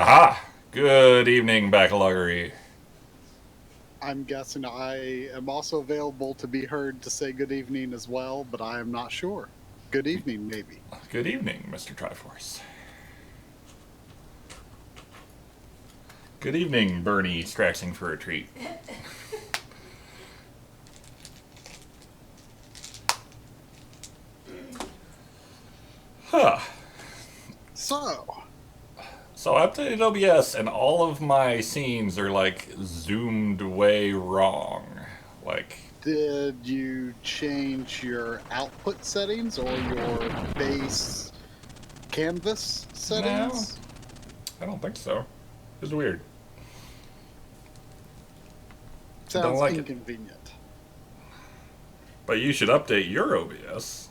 Aha! Good evening, Backloggery. I'm guessing I am also available to be heard to say good evening as well, but I am not sure. Good evening, maybe. Good evening, Mr. Triforce. Good evening, Bernie scratching for a treat. Huh. So, So I updated OBS and all of my scenes are like zoomed way wrong. Like, did you change your output settings or your base canvas no, settings? I don't think so. It's weird. Don't Sounds like it. inconvenient. But you should update your OBS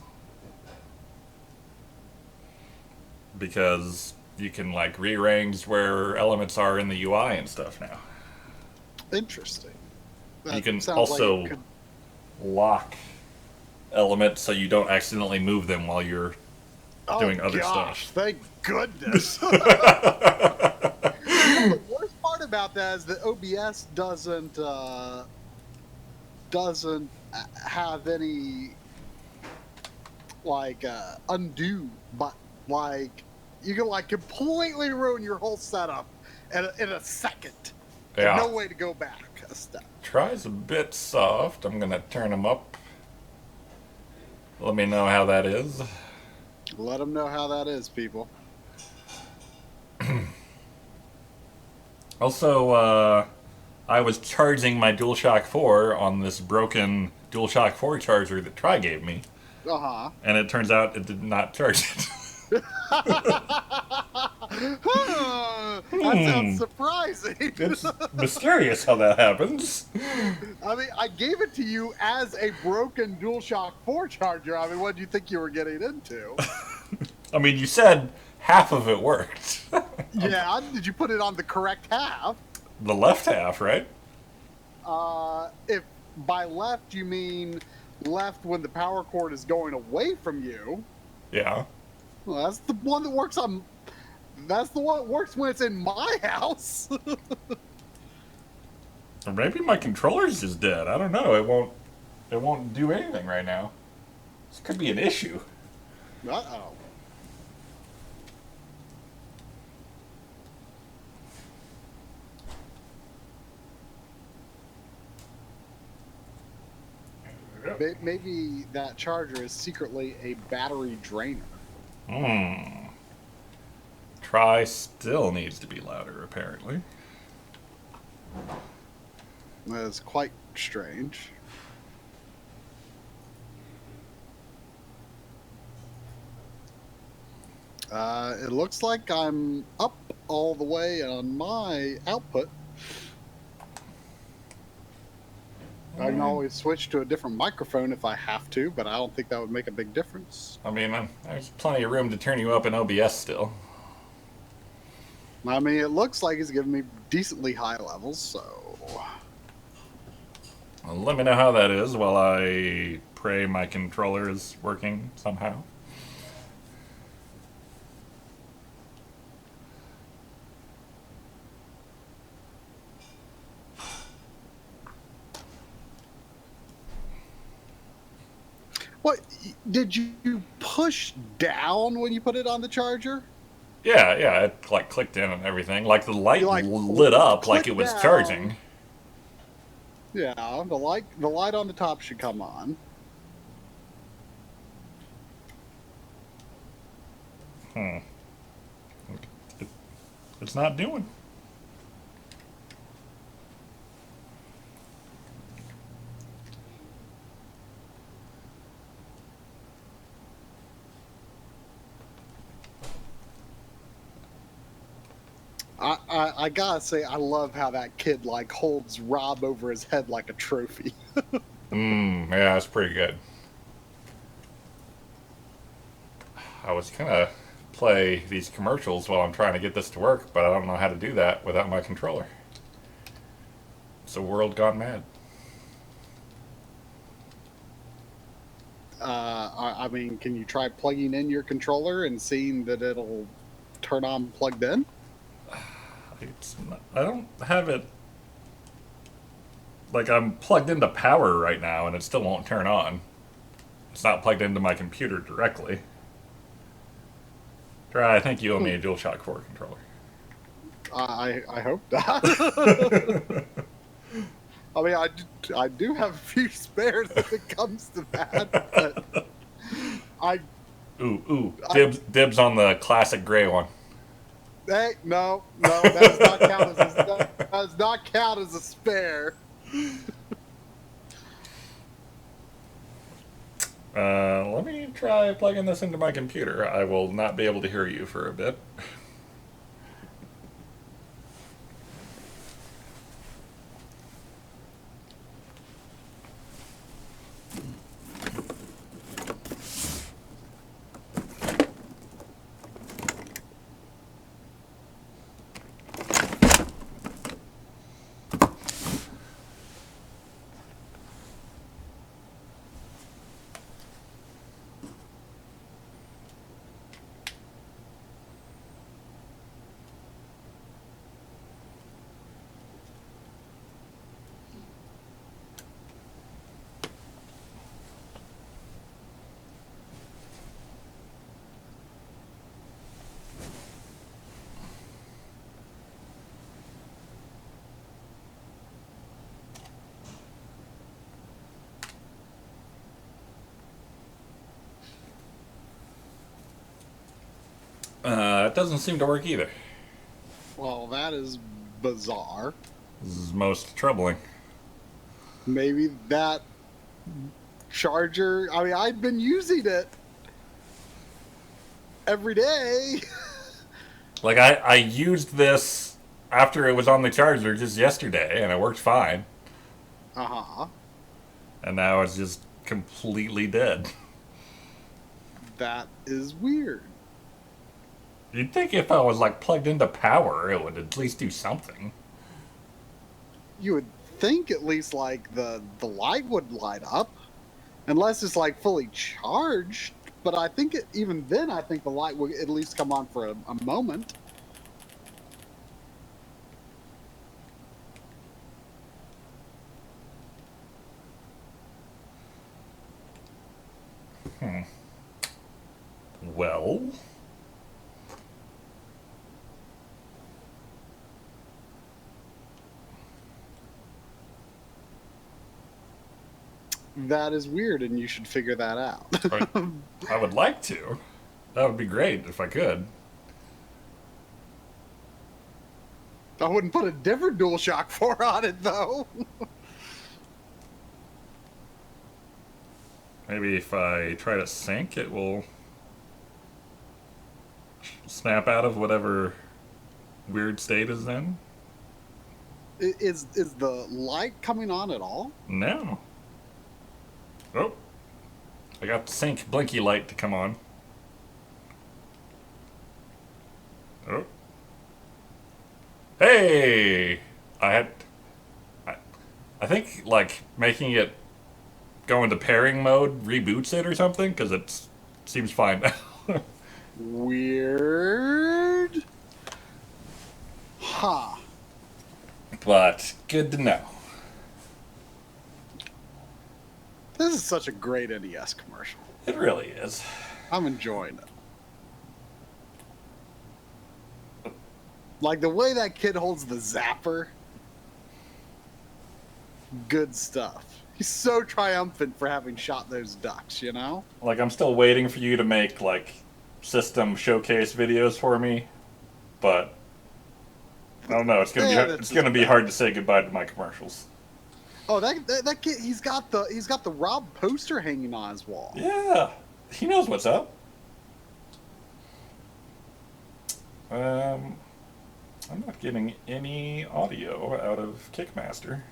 because you can like rearrange where elements are in the UI and stuff now. Interesting. You That can sounds like it also could. lock elements so you don't accidentally move them while you're Oh doing other gosh, stuff. thank goodness. The worst part about that is that OBS doesn't have any undo button. Like you can like completely ruin your whole setup in a second, and Yeah. no way to go back a step. Tries a bit soft. I'm gonna turn them up. Let me know how that is. Let them know how that is, people. Also, I was charging my DualShock 4 on this broken DualShock 4 charger that Tri gave me, Uh and it turns out it did not charge it. huh. That sounds Hmm. surprising. It's mysterious how that happens. I mean, I gave it to you as a broken DualShock 4 charger. I mean, what do you think you were getting into? I mean, you said half of it worked. Yeah, did you put it on the correct half? The left half, right? If by left you mean left when the power cord is going away from you, Yeah. well, that's the one that works on. That's the one that works when it's in my house. Or maybe my controller's just dead. I don't know. It won't do anything right now. This could be an issue. Uh-oh. Maybe that charger is secretly a battery drainer. Hmm. Try still needs to be louder, apparently. That's quite strange. It looks like I'm up all the way on my output. I can always switch to a different microphone if I have to, but I don't think that would make a big difference. I mean, there's plenty of room to turn you up in OBS still. I mean, it looks like it's giving me decently high levels, so. Well, let me know how that is while I pray my controller is working somehow. What? Did you push down when you put it on the charger? Yeah, it like clicked in and everything. Like the light You like lit up like click it was down. charging. Yeah, the light on the top should come on. Hmm. It, it's not doing. I gotta say, I love how that kid like holds Rob over his head like a trophy. Yeah, it's pretty good. I was gonna play these commercials while I'm trying to get this to work, but I don't know how to do that without my controller. It's a world gone mad. I mean, can you try plugging in your controller and seeing that it'll turn on plugged in? It's not, I don't have it. Like, I'm plugged into power right now and it still won't turn on. It's not plugged into my computer directly. Try, I think you owe me a DualShock 4 controller. I hope not. I mean, I do have a few spares if it comes to that, but I Ooh, dibs on the classic gray one. hey, no, that does not count that does not count as a spare. Let me try plugging this into my computer. I will not be able to hear you for a bit. It doesn't seem to work either. Well, that is bizarre. This is most troubling. Maybe that charger. I mean, I've been using it every day. Like, I used this after it was on the charger just yesterday, and it worked fine. Uh-huh. And now it's just completely dead. That is weird. You'd think if I was, like, plugged into power, it would at least do something. You would think at least like the light would light up, unless it's like fully charged. But I think even then, I think the light would at least come on for a moment. Well, That is weird, and you should figure that out. I would like to. That would be great if I could. I wouldn't put a different DualShock 4 on it, though. Maybe if I try to sync, it will snap out of whatever weird state is in. Is the light coming on at all? No. Oh. I got the sync blinky light to come on. Oh. Hey! I think, like, making it go into pairing mode reboots it or something, because it seems fine now. Weird. Huh. But good to know. This is such a great NES commercial. It really is. I'm enjoying it. Like the way that kid holds the zapper. Good stuff. He's so triumphant for having shot those ducks, you know? Like, I'm still waiting for you to make, like, system showcase videos for me, but I don't know. It's gonna be hard to say goodbye to my commercials. Oh, that kid, he's got the Rob poster hanging on his wall. Yeah, he knows what's up. I'm not getting any audio out of Kickmaster.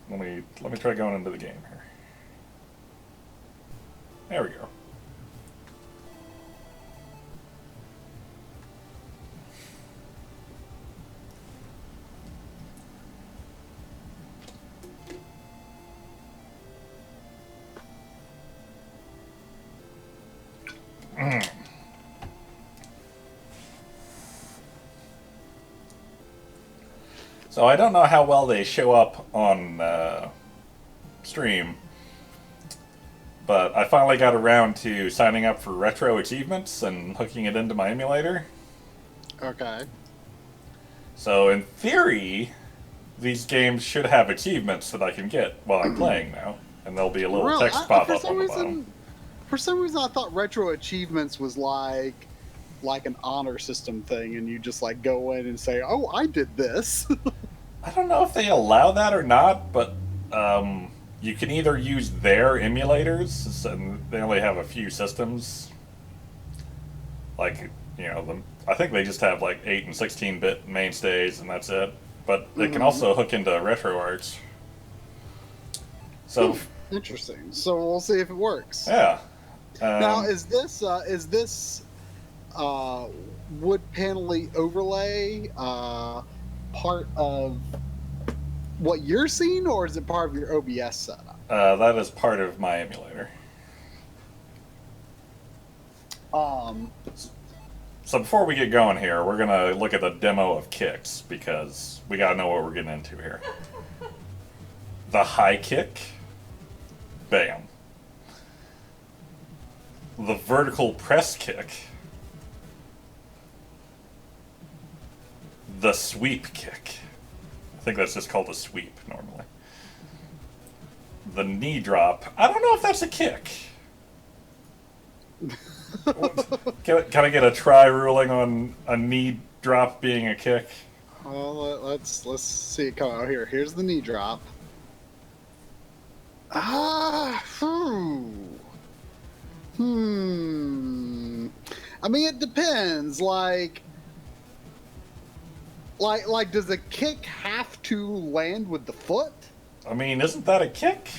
Let me try going into the game here. There we go. So I don't know how well they show up on stream, but I finally got around to signing up for retro achievements and hooking it into my emulator. Okay. So in theory, these games should have achievements that I can get while I'm playing now, and there'll be a little text pop up on the bottom. For some reason, I thought retro achievements was like an honor system thing, and you just like go in and say, "Oh, I did this." I don't know if they allow that or not, but you can either use their emulators, and they only have a few systems. Like, I think they just have like 8 and 16-bit mainstays, and that's it. But they can also hook into RetroArch. So interesting. So we'll see if it works. Yeah. Now, is this wood panely overlay part of what you're seeing, or is it part of your OBS setup? That is part of my emulator. So before we get going here, we're going to look at the demo of kicks, because we got to know what we're getting into here. The high kick. Bam. The vertical press kick. The sweep kick. I think that's just called a sweep normally. The knee drop. I don't know if that's a kick. Can I get a try ruling on a knee drop being a kick? Well, let's see it come out here. Here's the knee drop. I mean, it depends. Like, does a kick have to land with the foot? I mean, isn't that a kick?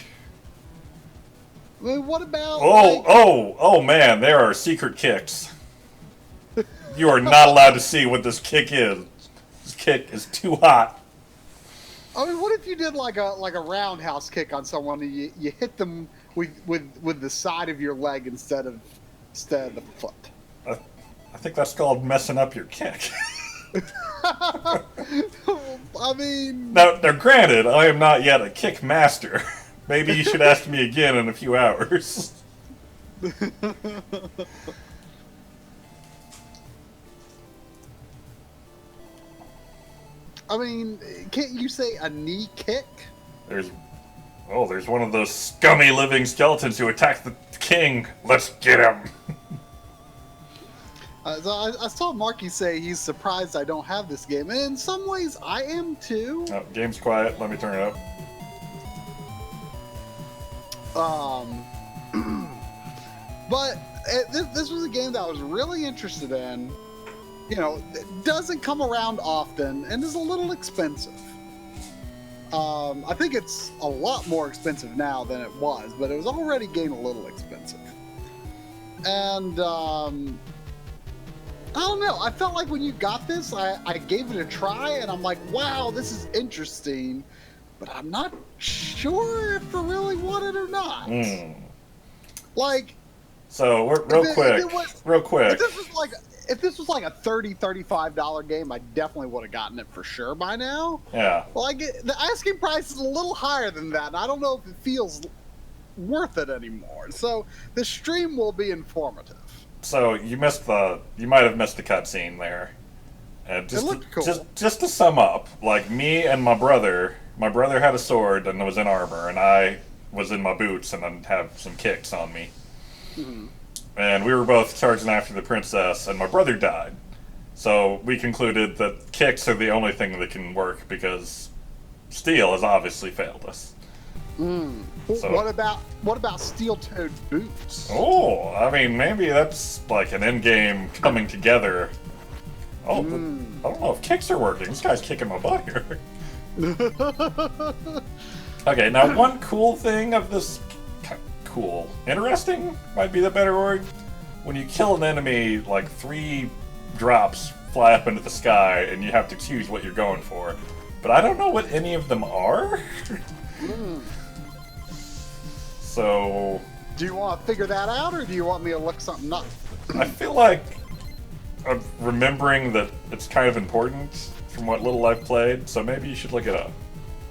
I mean, what about? Oh, man! There are secret kicks. You are not allowed to see what this kick is. This kick is too hot. I mean, what if you did like a roundhouse kick on someone and you hit them with the side of your leg instead of the foot? I think that's called messing up your kick. I mean... Now, granted, I am not yet a kick master. Maybe you should ask me again in a few hours. I mean, can't you say a knee kick? There's one of those scummy living skeletons who attacked the king. Let's get him. So I saw Marky say he's surprised I don't have this game, and in some ways I am too. Oh, game's quiet. Let me turn it up. But this was a game that I was really interested in. It doesn't come around often and is a little expensive. I think it's a lot more expensive now than it was, but it was already getting a little expensive. And I don't know. I felt like when you got this, I gave it a try, and I'm like, wow, this is interesting, but I'm not sure if I really want it or not. Like, so real quick. If this was like a $30, $35 game, I definitely would have gotten it for sure by now. Yeah. Like, the asking price is a little higher than that, and I don't know if it feels worth it anymore. So the stream will be informative. So you might have missed the cutscene there. And It looked cool. Just to sum up, like me and my brother had a sword and was in armor, and I was in my boots and then have some kicks on me. Mm-hmm. And we were both charging after the princess, and my brother died. So we concluded that kicks are the only thing that can work, because steel has obviously failed us. So, what about steel-toed boots? Oh, I mean, maybe that's like an in-game coming together. Oh, I don't know if kicks are working. This guy's kicking my butt here. Okay, now one cool thing of this... Interesting might be the better word. When you kill an enemy, like 3 drops fly up into the sky, and you have to choose what you're going for. But I don't know what any of them are. So... Do you want to figure that out, or do you want me to look something up? I feel like I'm remembering that it's kind of important from what little I've played, so maybe you should look it up.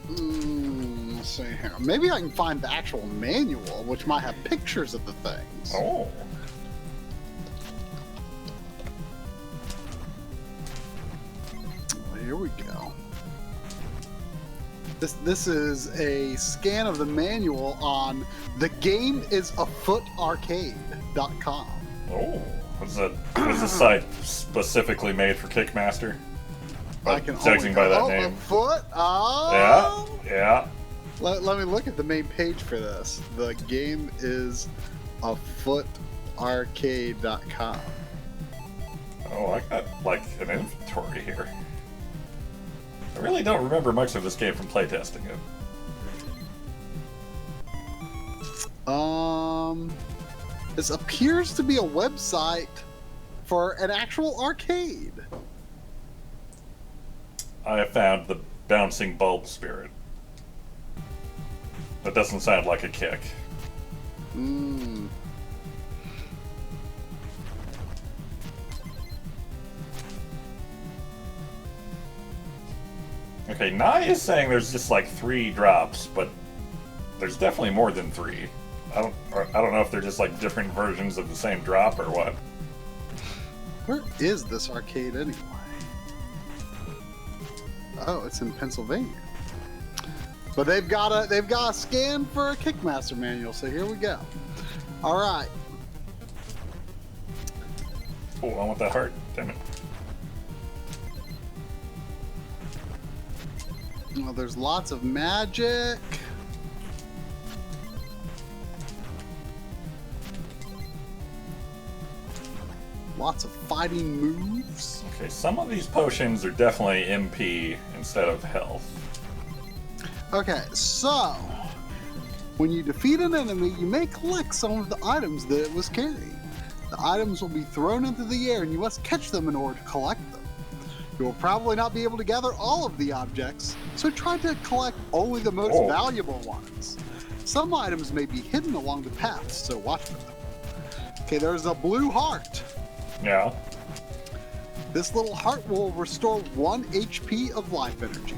Let's see here. Maybe I can find the actual manual, which might have pictures of the things. Oh. Here we go. This is a scan of the manual on thegameisaFootArcade.com. Oh. Was the site specifically made for Kickmaster? I can judging by that name. A foot? Oh. Yeah. Let me look at the main page for this. The game is afootarcade.com. Oh, I got like an inventory here. I really don't remember much of this game from playtesting it. This appears to be a website for an actual arcade. I have found the bouncing bulb spirit. That doesn't sound like a kick. Okay, Nye is saying there's just like 3 drops, but there's definitely more than 3. I don't know if they're just like different versions of the same drop or what. Where is this arcade anyway? Oh, it's in Pennsylvania. But they've got a scan for a Kickmaster manual, so here we go. All right. Oh, I want that heart. Damn it. Well, there's lots of magic. Lots of fighting moves. Okay, some of these potions are definitely MP instead of health. Okay, so when you defeat an enemy, you may collect some of the items that it was carrying. The items will be thrown into the air and you must catch them in order to collect them. You will probably not be able to gather all of the objects, so try to collect only the most valuable ones. Some items may be hidden along the path, so watch for them. Okay, there's a blue heart. Yeah. This little heart will restore 1 HP of life energy.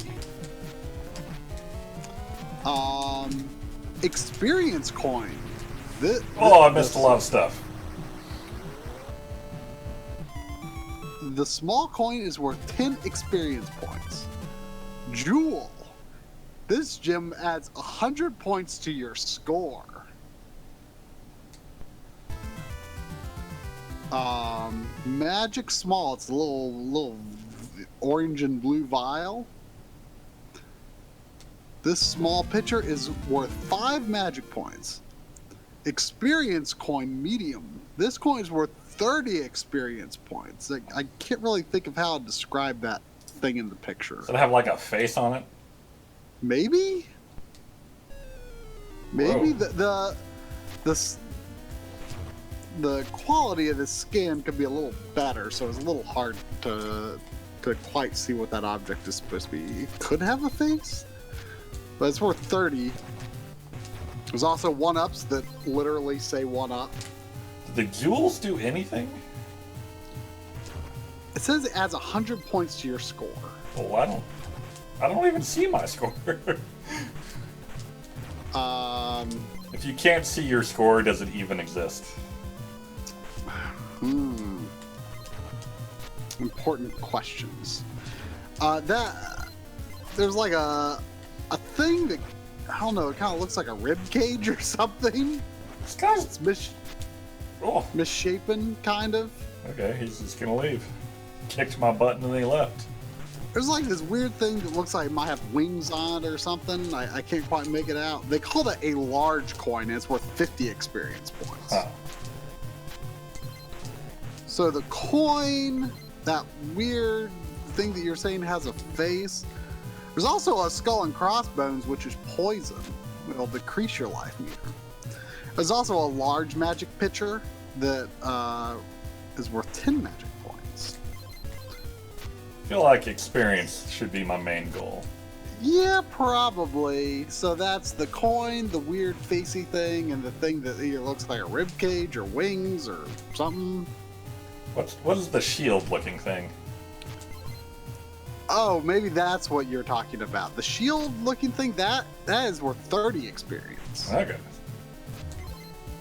Experience coin. I missed a lot of stuff. The small coin is worth 10 experience points. Jewel. This gem adds 100 points to your score. Magic small. It's a little orange and blue vial. This small pitcher is worth 5 magic points. Experience coin medium. This coin is worth 30 experience points. I can't really think of how to describe that thing in the picture. Does it have like a face on it? Maybe Whoa. the quality of this scan could be a little better, so it's a little hard to quite see what that object is supposed to be. It could have a face, but it's worth 30. There's also 1-ups that literally say 1-up. Did the jewels do anything? It says it adds 100 points to your score. Well, I don't even see my score. If you can't see your score, does it even exist? Important questions. There's like a thing that, I don't know, it kind of looks like a rib cage or something. This guy's It's misshapen, kind of. Okay, he's just gonna leave. Kicked my butt and then he left. There's like this weird thing that looks like it might have wings on it or something. I can't quite make it out. They call it a large coin, and it's worth 50 experience points. Oh. So the coin, that weird thing that you're saying has a face. There's also a skull and crossbones, which is poison. It'll decrease your life meter. There's also a large magic pitcher that is worth 10 magic points. I feel like experience should be my main goal. Yeah, probably. So that's the coin, the weird facey thing, and the thing that either looks like a rib cage or wings or something. What is the shield looking thing? Oh, maybe that's what you're talking about. The shield-looking thing, that is worth 30 experience. Okay.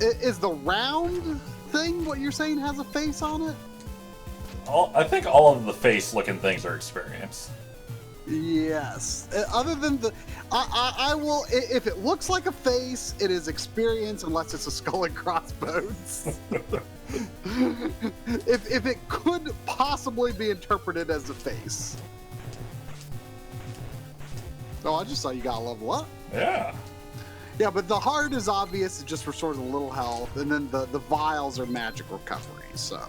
Is the round thing what you're saying has a face on it? I think all of the face-looking things are experience. Yes. Other than the, I will. If it looks like a face, it is experience, unless it's a skull and crossbones. if it could possibly be interpreted as a face. Oh, I just saw you got to level up. Yeah. Yeah, but the heart is obvious. It just restores a little health, and then the vials are magic recovery. So.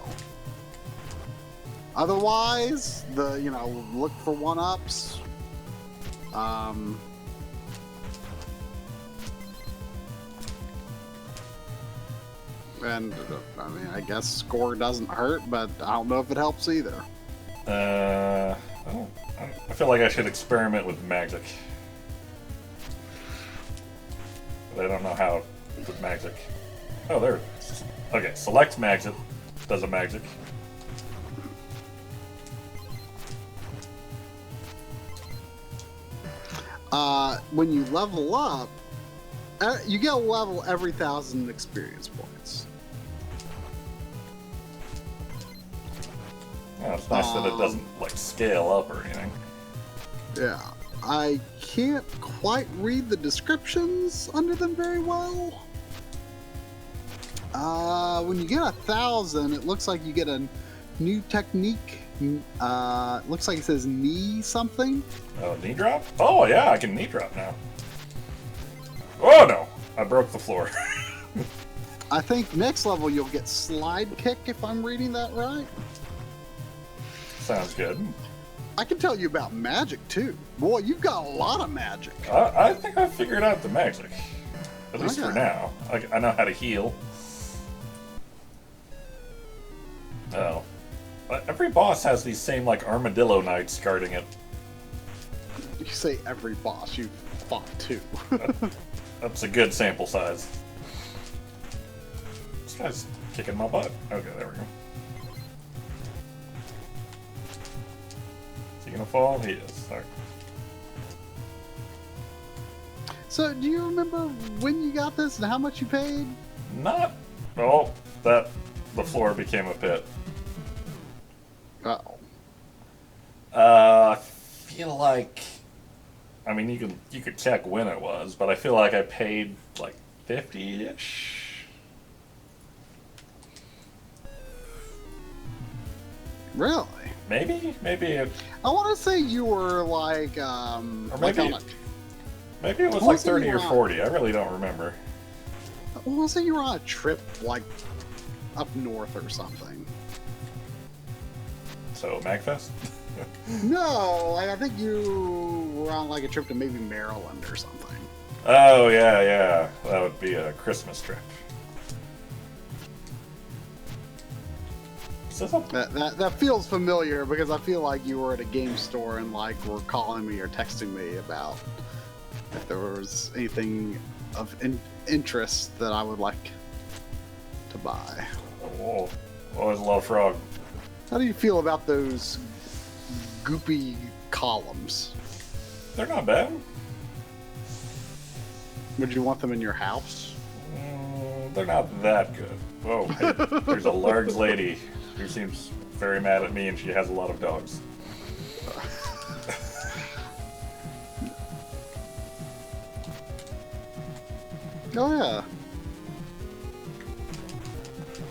Otherwise, look for one-ups. And I mean, I guess score doesn't hurt, but I don't know if it helps either. I feel like I should experiment with magic. But I don't know how with magic. Oh, there it is. Okay, select magic. Does a magic. When you level up, you get a level every 1,000 experience points. Yeah, it's nice that it doesn't like scale up or anything. Yeah, I can't quite read the descriptions under them very well. When you get 1,000, it looks like you get a new technique. Looks like it says knee something. Oh, knee drop? Oh yeah, I can knee drop now. Oh no, I broke the floor. I think next level you'll get slide kick, if I'm reading that right. Sounds good. I can tell you about magic too. Boy, you've got a lot of magic. I think I figured out the magic. At least Okay. for now. I know how to heal. Oh. Every boss has these same, like, armadillo knights guarding it. You say every boss you've fought too. That's a good sample size. This guy's kicking my butt. Okay, there we go. Is he gonna fall? He is. Sorry. So, do you remember when you got this and how much you paid? Not. Oh, the floor became a pit. Uh-oh. I feel like. I mean, you could check when it was, but I feel like I paid like 50-ish. Really? Maybe it. I want to say you were like, Or like maybe on maybe it was I like wanna say 30 you or were on- 40. I really don't remember. I want to say you were on a trip like up north or something. So Magfest. No, I think you were on like a trip to maybe Maryland or something. Oh yeah, that would be a Christmas trip. Is this a... That feels familiar because I feel like you were at a game store and like were calling me or texting me about if there was anything of interest that I would like to buy. Oh, there's a lot of frog. How do you feel about those goopy columns? They're not bad. Would you want them in your house? They're not that good. Whoa, hey, there's a large lady who seems very mad at me, and she has a lot of dogs. Oh yeah.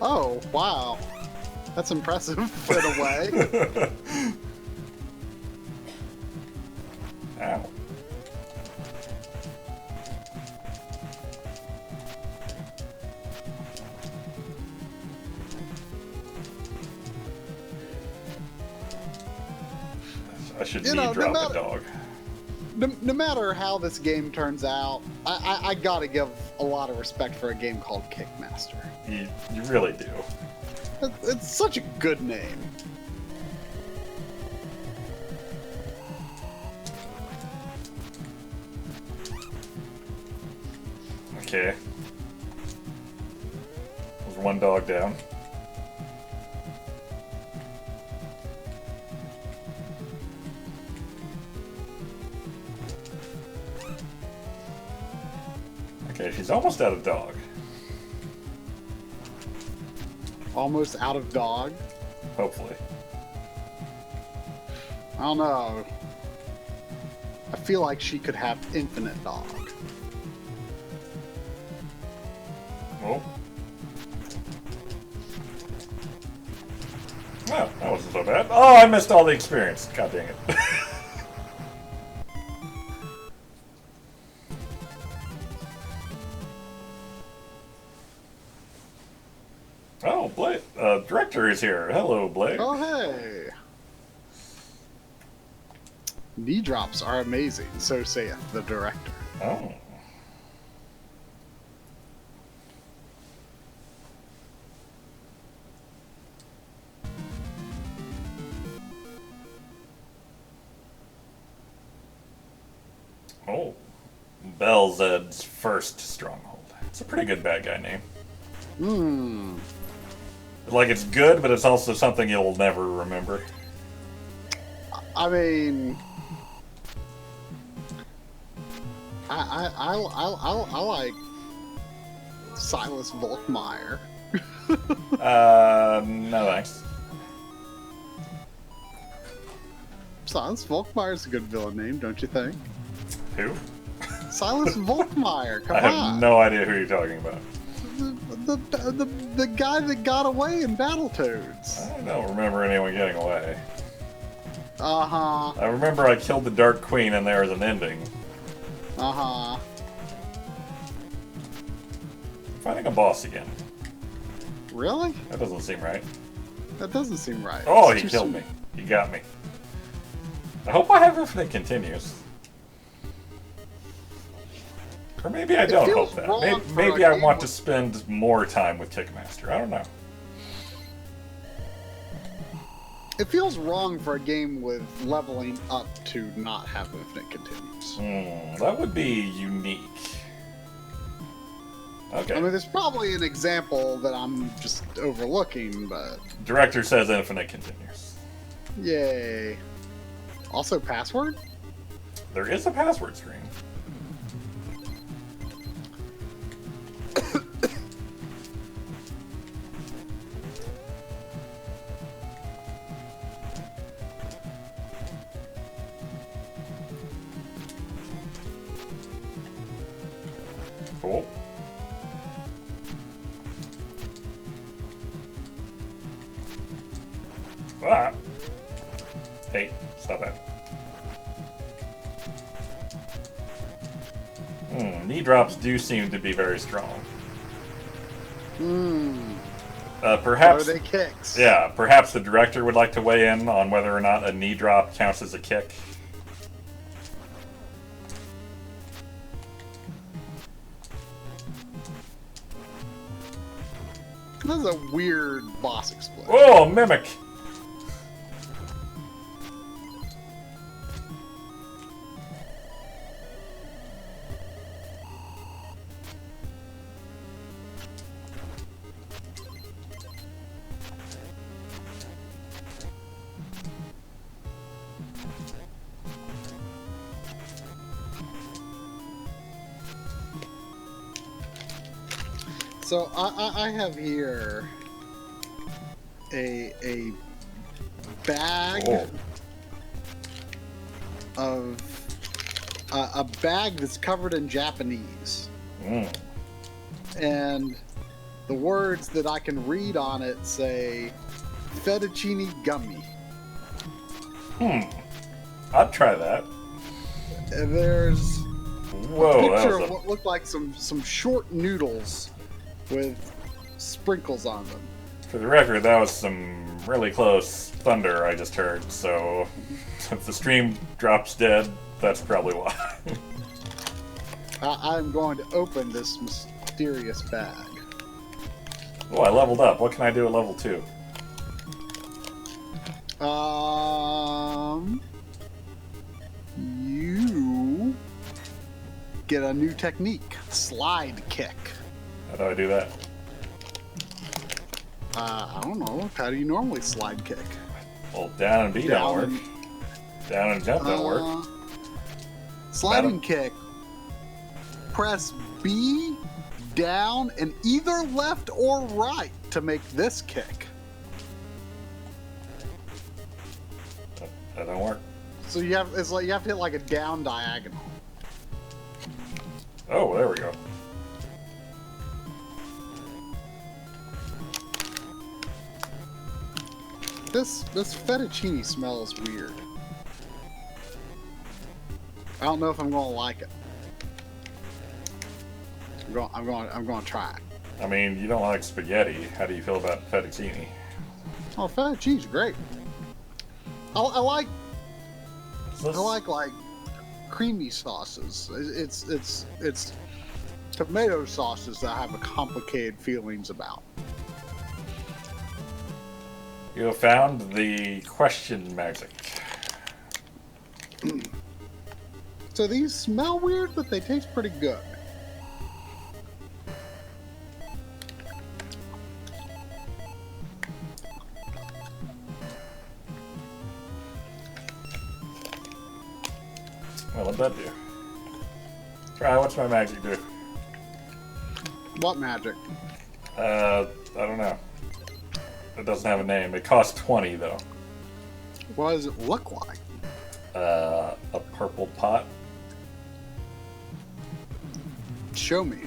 Oh wow, that's impressive in a way. Ow. I should No drop a dog. No matter how this game turns out, I gotta give a lot of respect for a game called Kickmaster. You really do. It's such a good name. Okay. There's one dog down. Okay, she's almost out of dog. Almost out of dog. Hopefully. I don't know. I feel like she could have infinite dog. Oh. Oh, that wasn't so bad. Oh, I missed all the experience. God dang it. Oh, Blake. Director is here. Hello, Blake. Oh, hey. Knee drops are amazing, so saith the director. Oh. Oh. Belzed's first stronghold. It's a pretty good bad guy name. Hmm. Like, it's good, but it's also something you'll never remember. I mean, I like Silas Volkmeyer. No thanks. Silas Volkmeyer's a good villain name, don't you think? Who? Silas Volkmeyer, come I have on. no idea who you're talking about. The guy that got away in Battletoads. I don't remember anyone getting away. Uh-huh. I remember I killed the Dark Queen and there was an ending. Uh-huh. Finding a boss again. Really? That doesn't seem right. That doesn't seem right. Oh, It's he too killed soon. me. He got me. I hope I have infinite continues. Or maybe I don't feels hope that. wrong Maybe, for maybe a I game want to with- spend more time with Kickmaster. I don't know. It feels wrong for a game with leveling up to not have infinite continues. That would be unique. Okay. I mean, there's probably an example that I'm just overlooking, but Director says infinite continues. yay. Also, password? There is a password screen. Cool. Ah. Hey, stop that. Knee drops do seem to be very strong. Perhaps. Are they kicks? Yeah, perhaps the director would like to weigh in on whether or not a knee drop counts as a kick. That's a weird boss explosion. Oh, mimic! So I have here a bag Oh. of a bag that's covered in Japanese, and the words that I can read on it say fettuccine gummy. I'd try that. And there's Whoa, a that picture was of what looked like some short noodles with sprinkles on them. For the record, that was some really close thunder I just heard, so if the stream drops dead, that's probably why. I'm going to open this mysterious bag. Oh, I leveled up. What can I do at level 2? You get a new technique, slide kick. How do I do that? I don't know. How do you normally slide kick? Well, down and B don't work. Down and jump don't work. Sliding kick. Press B, down, and either left or right to make this kick. That don't work. So you have you have to hit like a down diagonal. Oh, there we go. This fettuccine smells weird. I don't know if I'm gonna like it. I'm going to try it. I mean, you don't like spaghetti. How do you feel about fettuccine? Oh, fettuccine's great. I like creamy sauces. It's tomato sauces that I have a complicated feelings about. You have found the question magic. So these smell weird, but they taste pretty good. Well, what'd that do? Try, what's my magic do? What magic? I don't know. It doesn't have a name. It costs 20, though. What does it look like? A purple pot. Show me.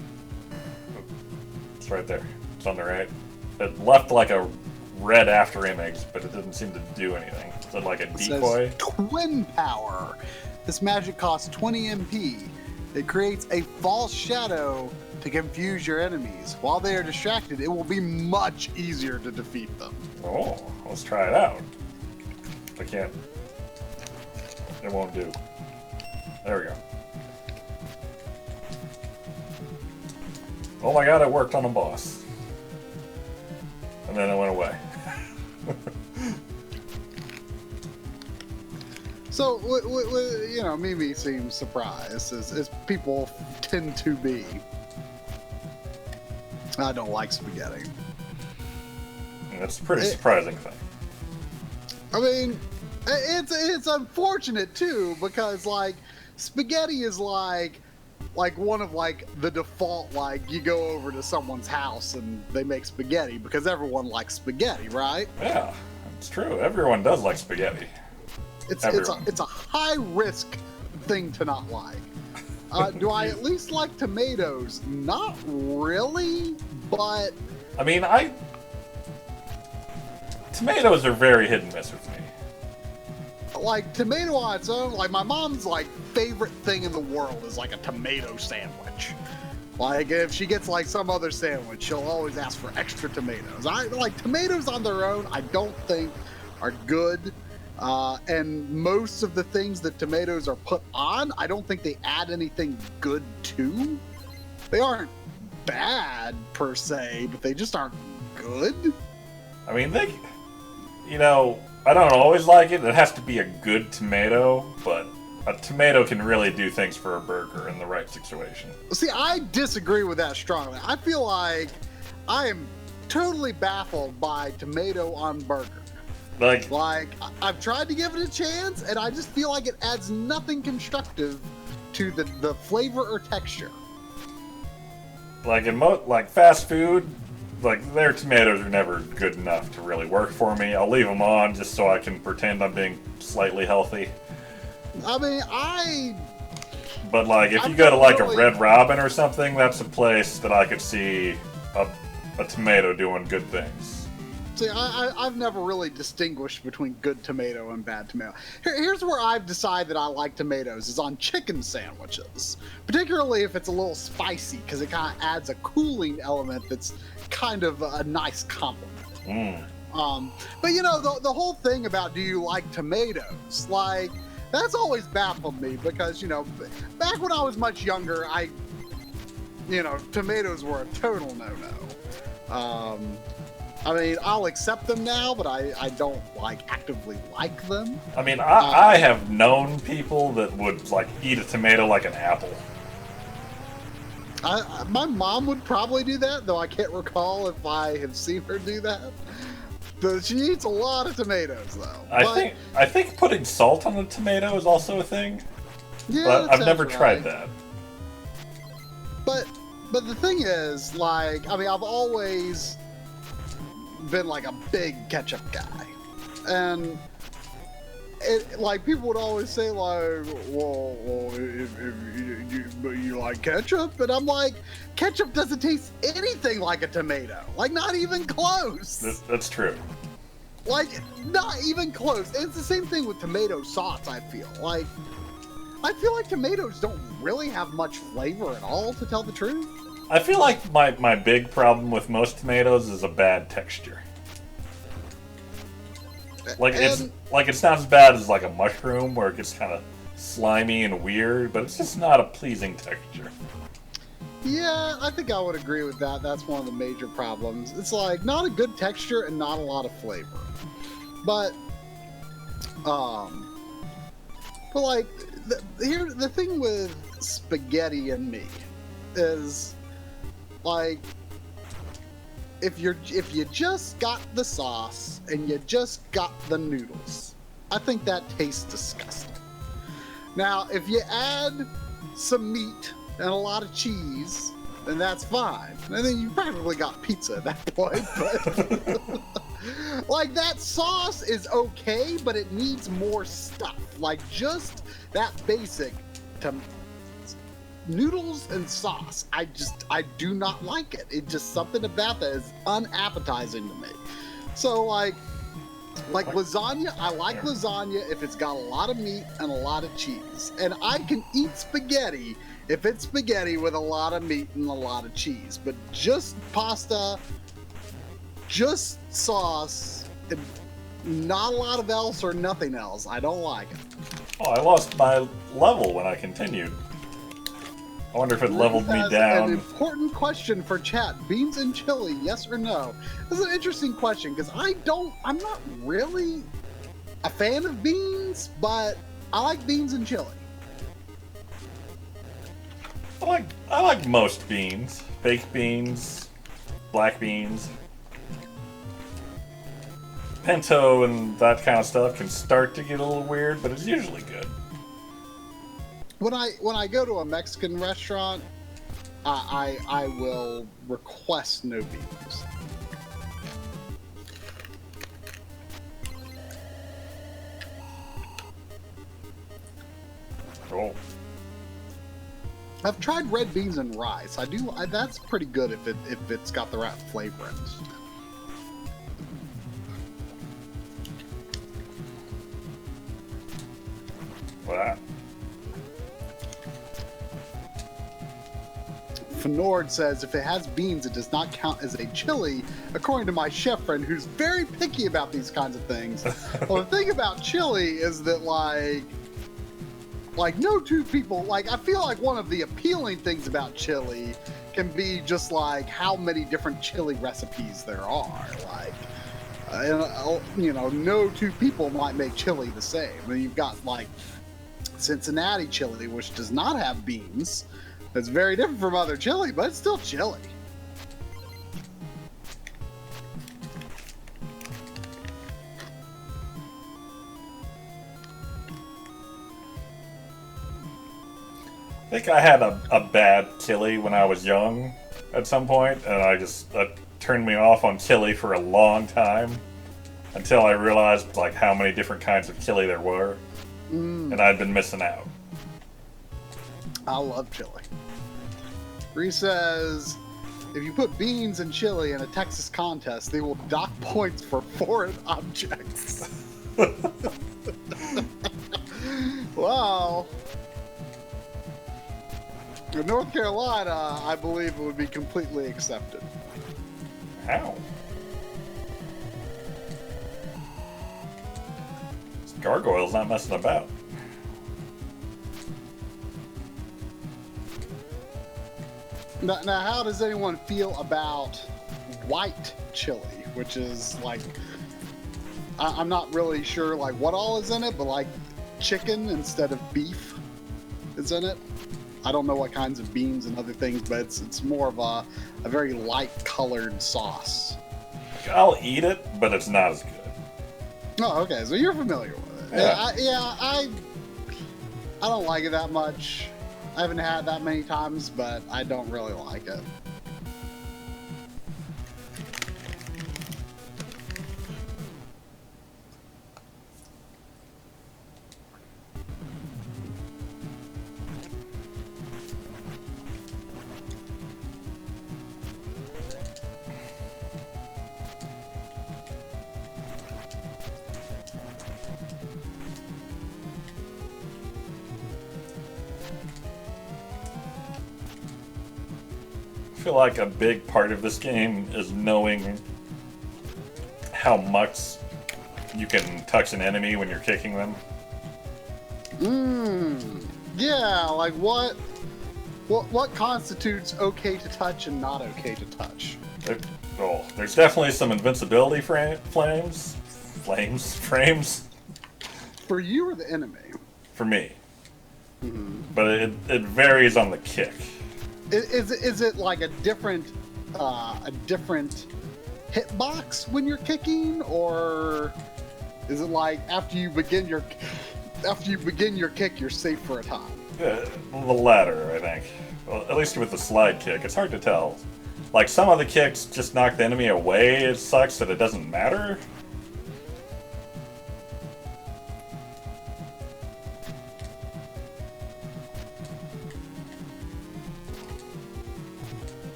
It's right there. It's on the right. It left like a red after image, but it didn't seem to do anything. Is it like a decoy? It says twin power. This magic costs 20 MP. It creates a false shadow to confuse your enemies. While they are distracted, it will be much easier to defeat them. Oh, let's try it out. I can't. It won't do. There we go. Oh my god, it worked on a boss. And then it went away. So, you know, Mimi seems surprised, as people tend to be. I don't like spaghetti. That's a pretty surprising thing. I mean, it's unfortunate too, because like spaghetti is like one of like the default, like you go over to someone's house and they make spaghetti because everyone likes spaghetti, right? Yeah, it's true. Everyone does like spaghetti. It's a high risk thing to not like. Do I at least like tomatoes? Not really, but I mean, tomatoes are very hit and miss with me. like tomato on its own, like my mom's like favorite thing in the world is like a tomato sandwich. Like if she gets like some other sandwich, she'll always ask for extra tomatoes. I like tomatoes on their own. I don't think are good. And most of the things that tomatoes are put on, I don't think they add anything good to. They aren't bad per se, but they just aren't good. I mean, I don't always like it. It has to be a good tomato, but a tomato can really do things for a burger in the right situation. See, I disagree with that strongly. I feel like I am totally baffled by tomato on burger. Like I've tried to give it a chance, and I just feel like it adds nothing constructive to the flavor or texture. Like in fast food, like their tomatoes are never good enough to really work for me. I'll leave them on just so I can pretend I'm being slightly healthy. I mean, But like if you go to like a Red Robin or something, that's a place that I could see a tomato doing good things. See, I've never really distinguished between good tomato and bad tomato. Here's where I've decided that I like tomatoes, is on chicken sandwiches. Particularly if it's a little spicy, because it kind of adds a cooling element that's kind of a nice compliment. But you know, the whole thing about do you like tomatoes, like, that's always baffled me, because, you know, back when I was much younger, tomatoes were a total no-no. I mean, I'll accept them now, but I don't actively like them. I mean, I have known people that would eat a tomato like an apple. My mom would probably do that, though I can't recall if I have seen her do that. But she eats a lot of tomatoes, though. I think putting salt on a tomato is also a thing. Yeah, but I've never tried that. But But the thing is, like, I mean, I've always been like a big ketchup guy, and like people would always say like, well but you like ketchup, and I'm like, ketchup doesn't taste anything like a tomato, like not even close. That's true. Like not even close. It's the same thing with tomato sauce. I feel like tomatoes don't really have much flavor at all, to tell the truth. I feel like my big problem with most tomatoes is a bad texture. Like it's not as bad as like a mushroom where it gets kind of slimy and weird, but it's just not a pleasing texture. Yeah, I think I would agree with that. That's one of the major problems. It's like not a good texture and not a lot of flavor. But like the thing with spaghetti and me is like if you just got the sauce and you just got the noodles, I think that tastes disgusting. Now, if you add some meat and a lot of cheese, then that's fine. And then you practically got pizza at that point. But like that sauce is okay, but it needs more stuff. Like just that basic noodles and sauce. I do not like it. It's just something about that is unappetizing to me. So like lasagna, I like lasagna if it's got a lot of meat and a lot of cheese. And I can eat spaghetti if it's spaghetti with a lot of meat and a lot of cheese. But just pasta, just sauce, and not a lot of else or nothing else, I don't like it. Oh, I lost my level when I continued. I wonder if it leveled me down. An important question for chat. Beans and chili, yes or no? This is an interesting question because I'm not really a fan of beans, but I like beans and chili. I like most beans. Baked beans, black beans. Pinto and that kind of stuff can start to get a little weird, but it's usually good. When I go to a Mexican restaurant, I will request no beans. Cool. I've tried red beans and rice. That's pretty good if it's got the right flavorings. Wow. Fenord says, if it has beans, it does not count as a chili, according to my chef friend who's very picky about these kinds of things. Well, the thing about chili is that, like no two people, like, I feel like one of the appealing things about chili can be just, like, how many different chili recipes there are. Like, no two people might make chili the same. I mean, you've got, like, Cincinnati chili, which does not have beans. It's very different from other chili, but it's still chili. I think I had a bad chili when I was young at some point, and that turned me off on chili for a long time until I realized like how many different kinds of chili there were, and I'd been missing out. I love chili. Bree says, if you put beans and chili in a Texas contest, they will dock points for foreign objects. Wow. In North Carolina, I believe it would be completely accepted. How? This gargoyle's not messing about. Now, how does anyone feel about white chili, which is like, I'm not really sure like what all is in it, but like chicken instead of beef is in it. I don't know what kinds of beans and other things, but it's more of a very light colored sauce. I'll eat it, but it's not as good. Oh, okay, so you're familiar with it. Yeah. I don't like it that much. I haven't had that many times, but I don't really like it. I feel like a big part of this game is knowing how much you can touch an enemy when you're kicking them. Yeah, like what constitutes okay to touch and not okay to touch? There's definitely some invincibility frames. For you or the enemy? For me. But it varies on the kick. Is it like a different hitbox when you're kicking, or is it like after you begin your kick, you're safe for a time? The latter, I think. Well, at least with the slide kick, it's hard to tell. Like some of the kicks just knock the enemy away. It sucks that it doesn't matter.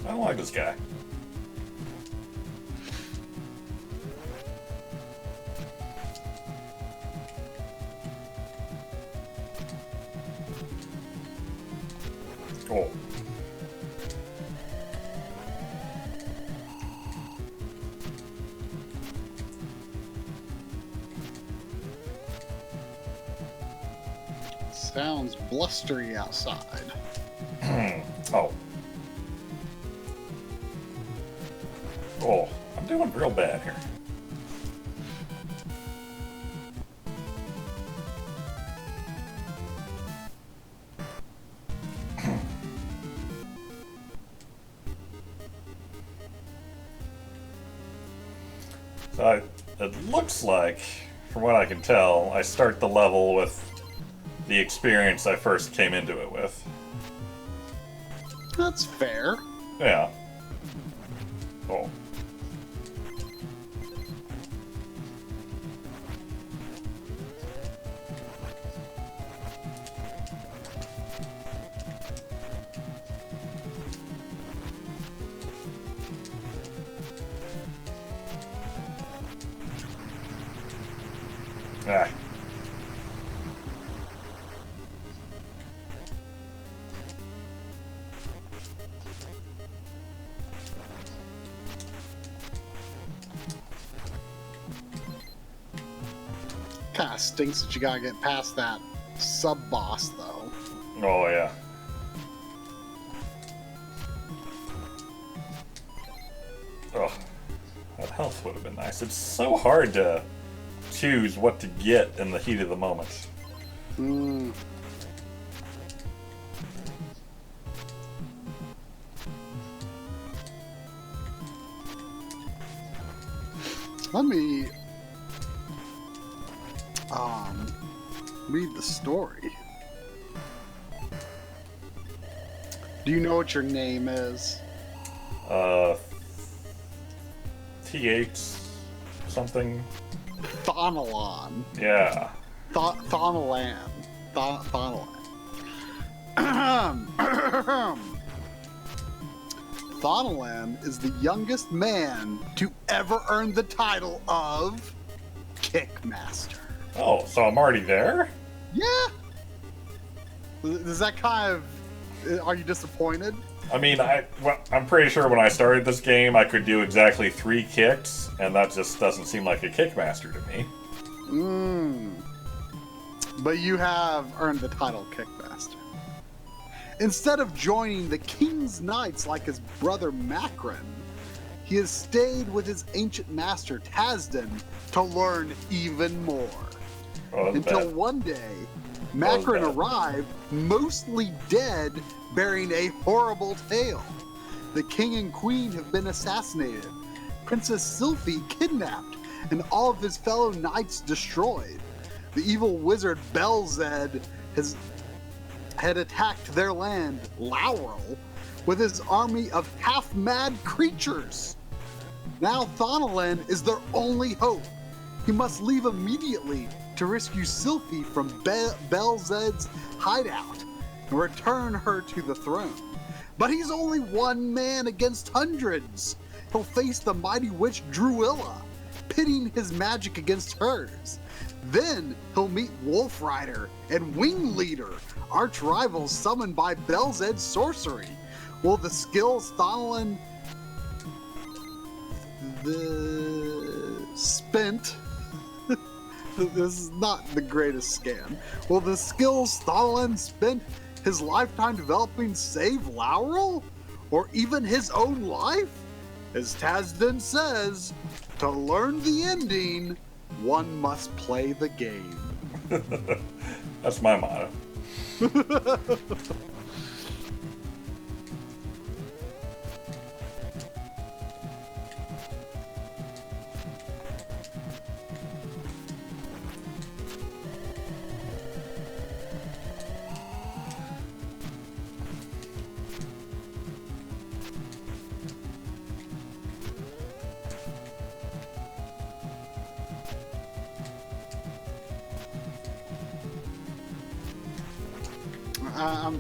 I don't like this guy. Oh. Sounds blustery outside. Oh. Oh, I'm doing real bad here. So it looks like, from what I can tell, I start the level with the experience I first came into it with. That's fair. Yeah. Oh. Ah. Kinda stinks that you gotta get past that sub-boss, though. Oh, yeah. Oh, that health would have been nice. It's so hard to choose what to get in the heat of the moment. Let me read the story. Do you know what your name is? TH something? Thonalon. Yeah. Thonalan. Thonalan. Thonalan is the youngest man to ever earn the title of Kickmaster. Oh, so I'm already there? Yeah. Does that kind of... Are you disappointed? I mean, I'm pretty sure when I started this game, I could do exactly 3 kicks, and that just doesn't seem like a Kickmaster to me. But you have earned the title Kickmaster. Instead of joining the King's Knights like his brother Macron, he has stayed with his ancient master Tasden to learn even more. Until one day, Macron arrived, mostly dead, bearing a horrible tale. The king and queen have been assassinated, Princess Sylphie kidnapped, and all of his fellow knights destroyed. the evil wizard Belzed had attacked their land, Laurel, with his army of half-mad creatures. Now Thonolin is their only hope. He must leave immediately to rescue Sylphie from Belzed's hideout and return her to the throne. But he's only one man against hundreds. He'll face the mighty witch Druilla, pitting his magic against hers. Then he'll meet Wolf Rider and Wing Leader, arch rivals summoned by Belzed's sorcery. Will the skills Thonolin spent this is not the greatest scan. Will the skills Thonolin spent his lifetime developing save Laurel? Or even his own life? As Tazden says, to learn the ending, one must play the game. That's my motto.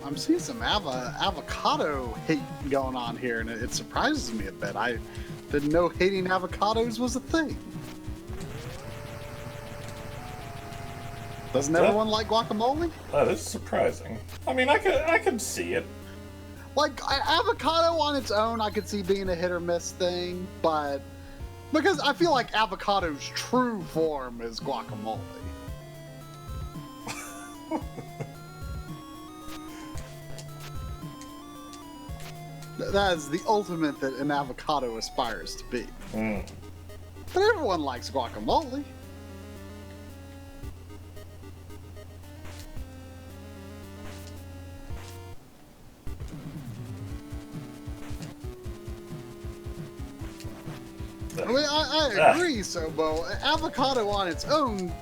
I'm seeing some avocado hate going on here, and it surprises me a bit. I didn't know hating avocados was a thing. Doesn't everyone like guacamole? That is surprising. I mean, I could see it. Like, avocado on its own, I could see being a hit or miss thing, but because I feel like avocado's true form is guacamole. That is the ultimate that an avocado aspires to be. Mm. But everyone likes guacamole. I mean, I agree, Sobo. Avocado on its own,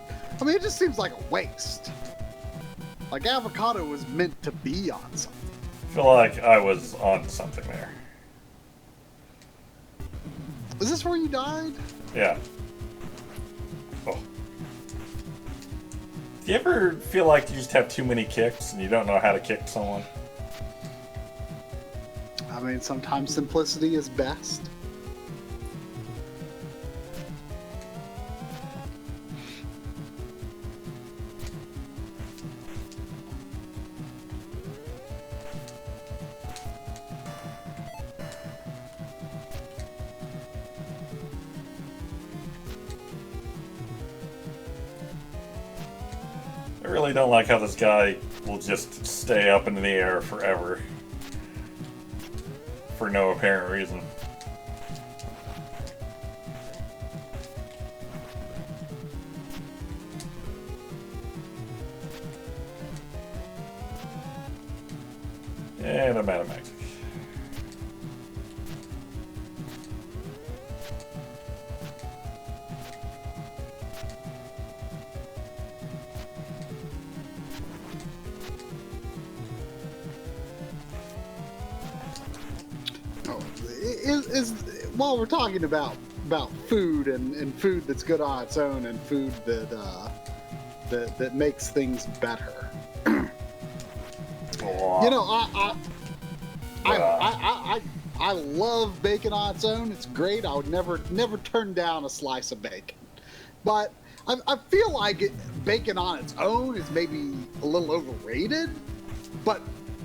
I mean, it just seems like a waste. Like, avocado was meant to be on something. I feel like I was on something there. Is this where you died? Yeah. Oh. Do you ever feel like you just have too many kicks and you don't know how to kick someone? I mean, sometimes simplicity is best. I really don't like how this guy will just stay up in the air forever. For no apparent reason. And I'm out of magic. While we're talking about food and food that's good on its own and food that makes things better. You know, I love bacon on its own. It's great. I would never turn down a slice of bacon. But I feel like bacon on its own is maybe a little overrated. But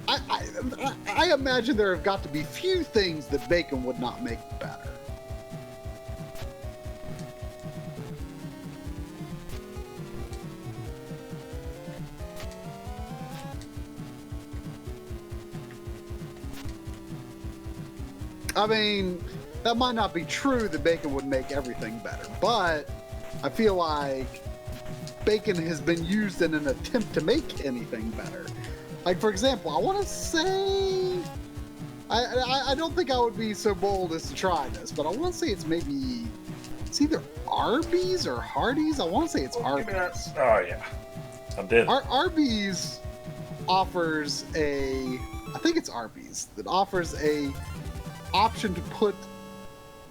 I imagine there have got to be few things that bacon would not make better. I mean, that might not be true that bacon would make everything better, but I feel like bacon has been used in an attempt to make anything better. Like, for example, I want to say... I don't think I would be so bold as to try this, but I want to say it's maybe It's either Arby's or Hardee's. I want to say it's Give me that. Arby's. Oh, yeah. I did. Arby's offers a, I think it's Arby's, that offers a option to put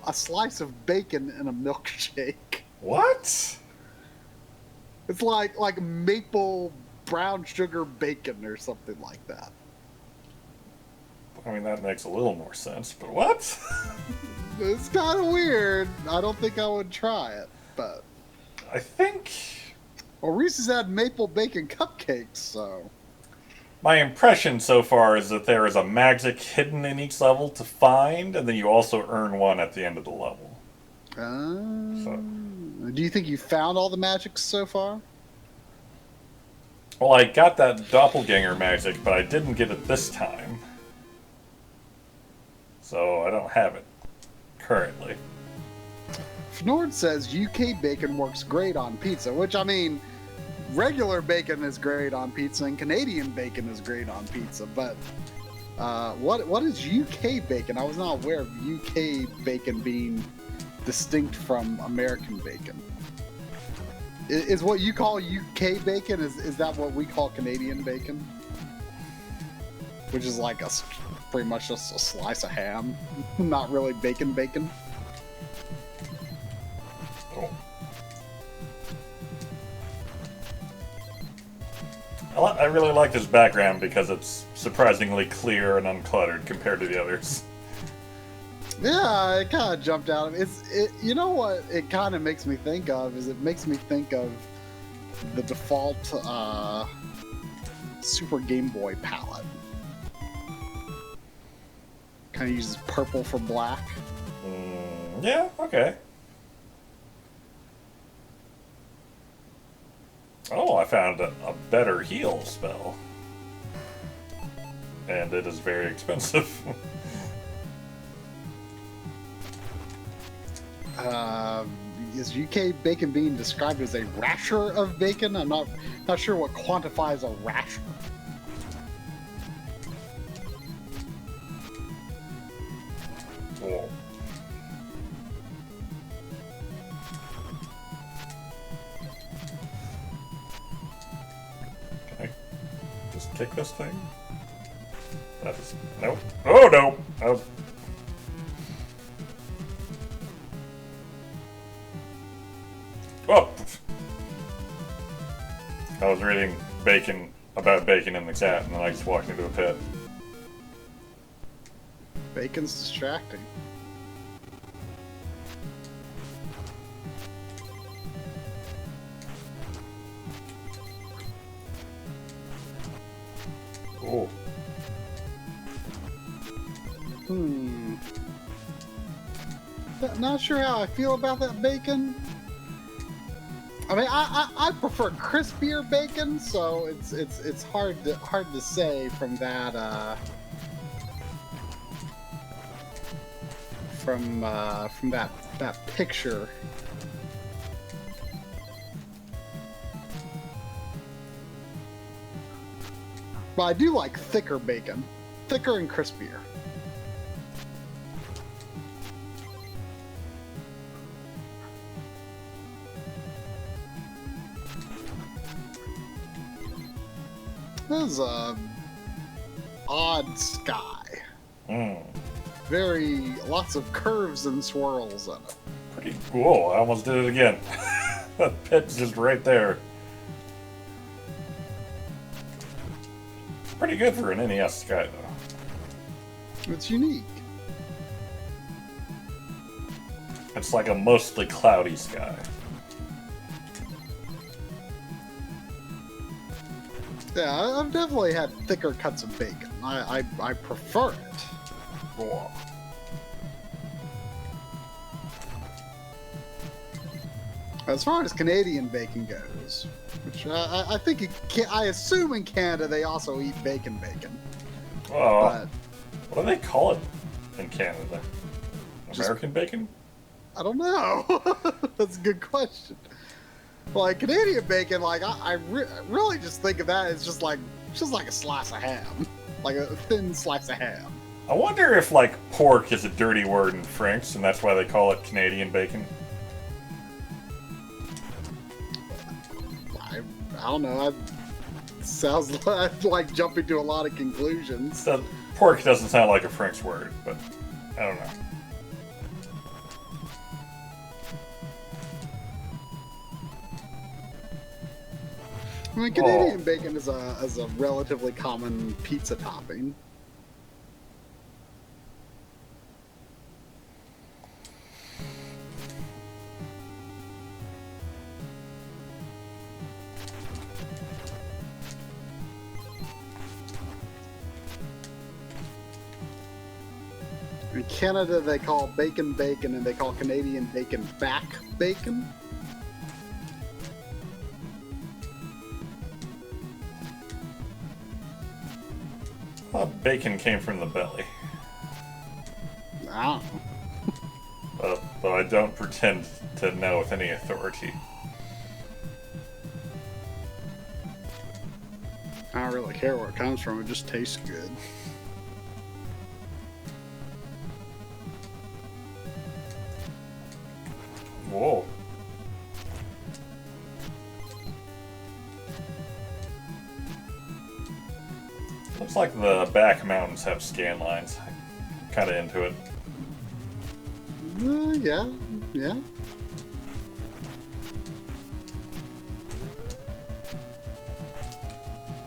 a slice of bacon in a milkshake. What? It's like maple brown sugar bacon or something like that. I mean, that makes a little more sense, but what? It's kind of weird. I don't think I would try it, but... I think... Well, Reese's had maple bacon cupcakes, so... My impression so far is that there is a magic hidden in each level to find, and then you also earn one at the end of the level. Do you think you found all the magics so far? Well, I got that doppelganger magic, but I didn't get it this time. So I don't have it currently. Fnord says UK bacon works great on pizza, which, I mean, regular bacon is great on pizza and Canadian bacon is great on pizza, but what is UK bacon? I was not aware of UK bacon being distinct from American bacon. Is what you call UK bacon, is that what we call Canadian bacon? Which is like pretty much just a slice of ham, not really bacon. Oh. I really like this background because it's surprisingly clear and uncluttered compared to the others. Yeah, it kind of jumped out. You know what it kind of makes me think of is it makes me think of the default Super Game Boy palette. Kind of uses purple for black. Yeah, okay. Oh, I found a better heal spell. And it is very expensive. Is UK bacon being described as a rasher of bacon? I'm not sure what quantifies a rasher. Cool. Can I just kick this thing? That is... Nope. Oh, no! Oh. Oh! I was reading about bacon in the chat, and then I just walked into a pit. Bacon's distracting. Oh. Not sure how I feel about that bacon. I mean, I prefer crispier bacon, so it's hard to say from that from that picture. But I do like thicker bacon, thicker and crispier. This is a odd sky. Lots of curves and swirls in it. Pretty cool. I almost did it again. The pit's just right there. Pretty good for an NES sky, though. It's unique. It's like a mostly cloudy sky. Yeah, I've definitely had thicker cuts of bacon. I prefer it. Cool. As far as Canadian bacon goes, which I think I assume in Canada they also eat bacon. What do they call it in Canada? American bacon? I don't know. That's a good question. Like Canadian bacon, like I really just think of that as just like a slice of ham, like a thin slice of ham. I wonder if like pork is a dirty word in French, and that's why they call it Canadian bacon. don't know. Sounds like jumping to a lot of conclusions. So, pork doesn't sound like a French word, but I don't know. I mean, Canadian bacon is a relatively common pizza topping. In Canada, they call bacon bacon, and they call Canadian bacon back bacon. Bacon came from the belly. I don't know. But I don't pretend to know with any authority. I don't really care where it comes from. It just tastes good. Whoa. Looks like the back mountains have scan lines. Kind of into it. Yeah, yeah.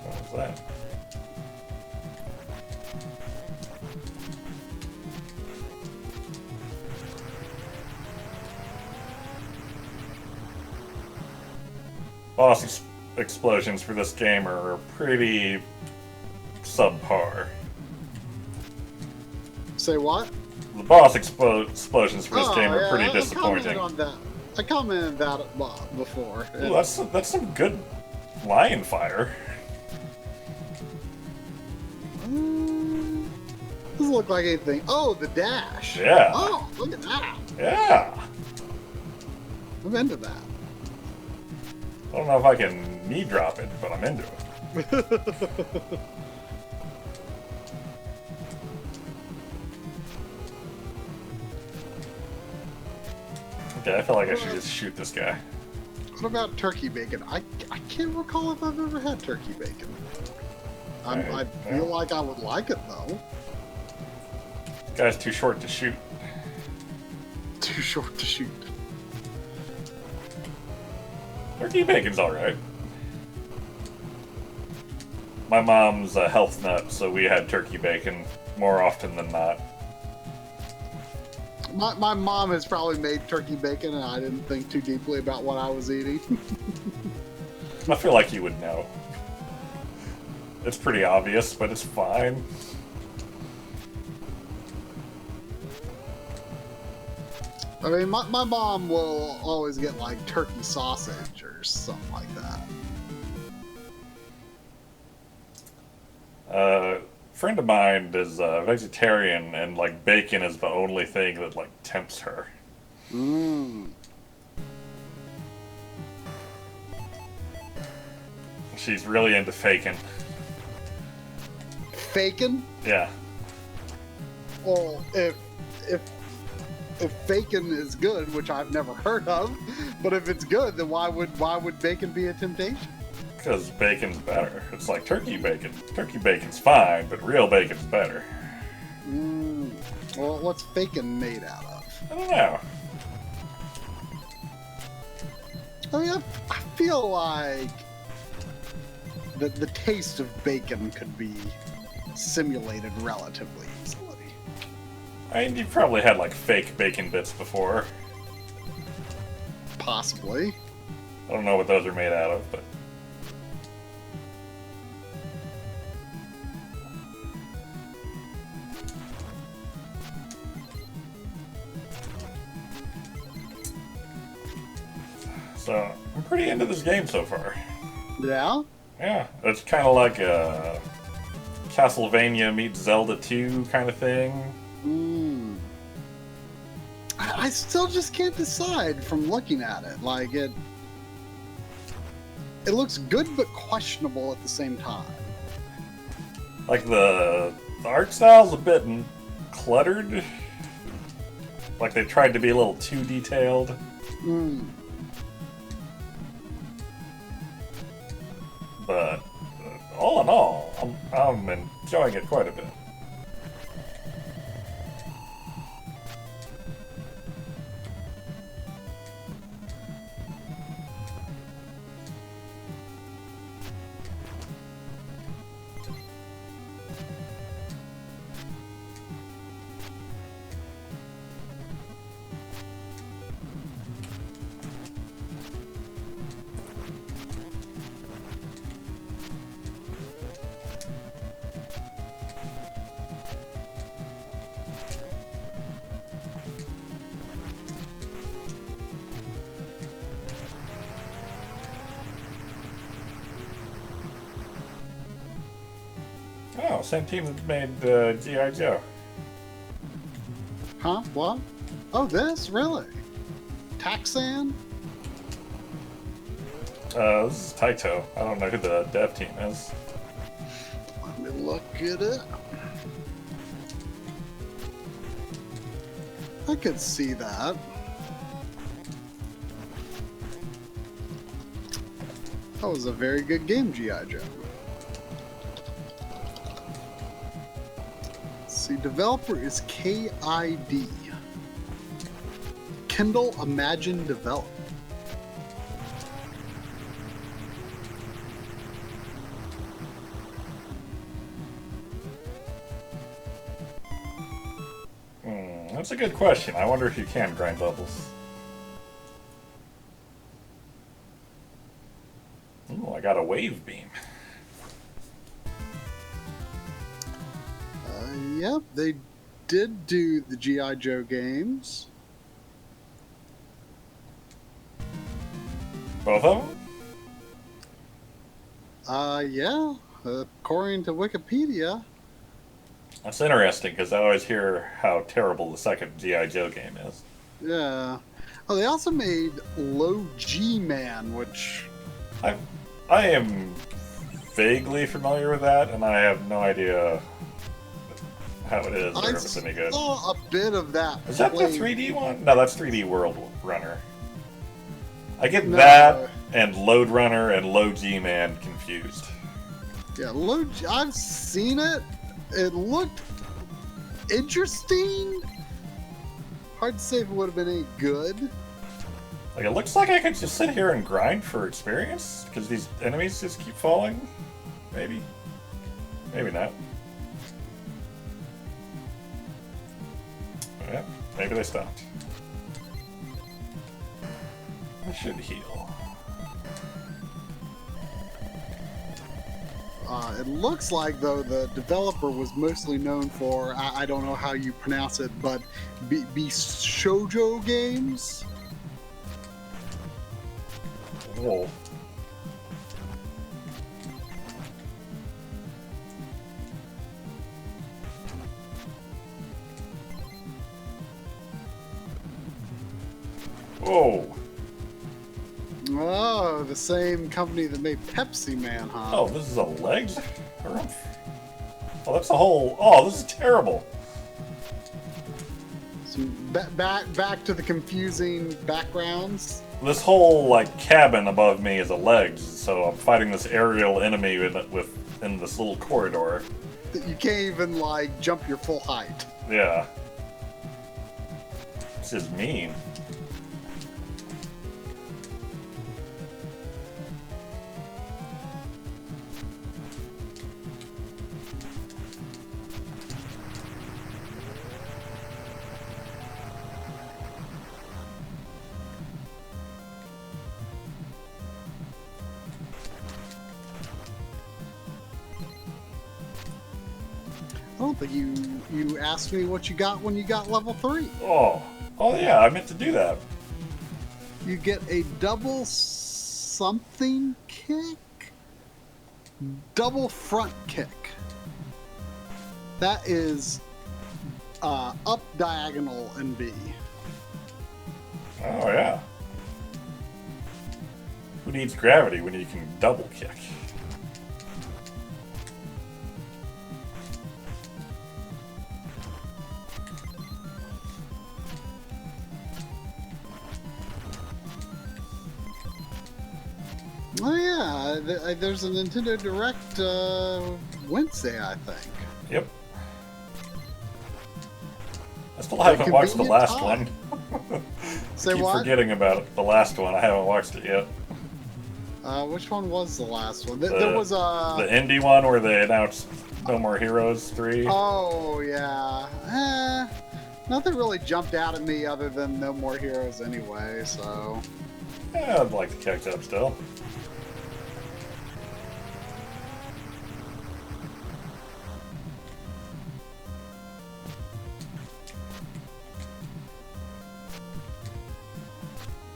What was that? Boss explosions for this game are pretty subpar. Say what? The boss explosions for this game are yeah, pretty I disappointing. commented on that. I commented that before. Ooh, that's some good lion fire. Doesn't look like anything. Oh, the dash. Yeah. Oh, look at that. Yeah. I'm into that. I don't know if I can knee drop it, but I'm into it. Okay, I feel like I should just shoot this guy. What about turkey bacon? I can't recall if I've ever had turkey bacon. I feel like I would like it, though. Guy's too short to shoot. Too short to shoot. Turkey bacon's alright. My mom's a health nut, so we had turkey bacon more often than not. My mom has probably made turkey bacon, and I didn't think too deeply about what I was eating. I feel like you would know. It's pretty obvious, but it's fine. I mean, my mom will always get, like, turkey sausage or something like that. Friend of mine is a vegetarian, and, like, bacon is the only thing that, like, tempts her. Mmm. She's really into faking. Bacon? Yeah. Well, if bacon is good, which I've never heard of, but if it's good, then why would bacon be a temptation? Because bacon's better. It's like turkey bacon. Turkey bacon's fine, but real bacon's better. Well, what's bacon made out of? I don't know. I mean, I feel like the taste of bacon could be simulated relatively easily. I mean, you've probably had, like, fake bacon bits before. Possibly. I don't know what those are made out of, but... So, I'm pretty into this game so far. Yeah? Yeah, it's kind of like a Castlevania meets Zelda 2 kind of thing. I still just can't decide from looking at it. Like, it looks good but questionable at the same time. Like, the art style's a bit cluttered. Like, they tried to be a little too detailed. But all in all, I'm enjoying it quite a bit. Oh, same team that made G.I. Joe. Huh? What? Oh, this? Really? Taxan? This is Taito. I don't know who the dev team is. Let me look at it. I could see that. That was a very good game, G.I. Joe. See, developer is KID. Kindle Imagine Develop. That's a good question. I wonder if you can grind levels. Ooh, I got a wave beam. Yep, they did do the G.I. Joe games. Both of them? Yeah, according to Wikipedia. That's interesting because I always hear how terrible the second G.I. Joe game is. Yeah. Oh, they also made Low G Man, which I am vaguely familiar with that, and I have no idea how it is or if it's any good. I saw a bit of that. Is that the 3D one? No, that's 3D World Runner. I get No. that and Load Runner and Low G Man confused. Yeah, Low G, I've seen it. It looked interesting. Hard to say if it would have been any good. Like, it looks like I could just sit here and grind for experience, because these enemies just keep falling. Maybe. Maybe not. Yeah, maybe they stopped. I should heal. It looks like, though, the developer was mostly known for, I don't know how you pronounce it, but shoujo games. Whoa. Whoa. Oh, the same company that made Pepsi Man, huh? Oh, this is a leg? Oh, that's a whole... Oh, this is terrible. So back to the confusing backgrounds. This whole, like, cabin above me is a leg, so I'm fighting this aerial enemy in this little corridor. You can't even, like, jump your full height. Yeah. This is mean. I don't think you asked me what you got when you got level 3. Oh yeah, I meant to do that. You get a double something kick? Double front kick. That is up diagonal and B. Oh yeah. Who needs gravity when you can double kick? Oh yeah, there's a Nintendo Direct Wednesday, I think. Yep. I still At a haven't watched the convenient last time. one. Say Keep what? forgetting about it. The last one. I haven't watched it yet. Which one was the last one? There The was a. the indie one where they announced No More Heroes 3. Oh yeah. Nothing really jumped out at me other than No More Heroes anyway. So. Yeah, I'd like to catch up still.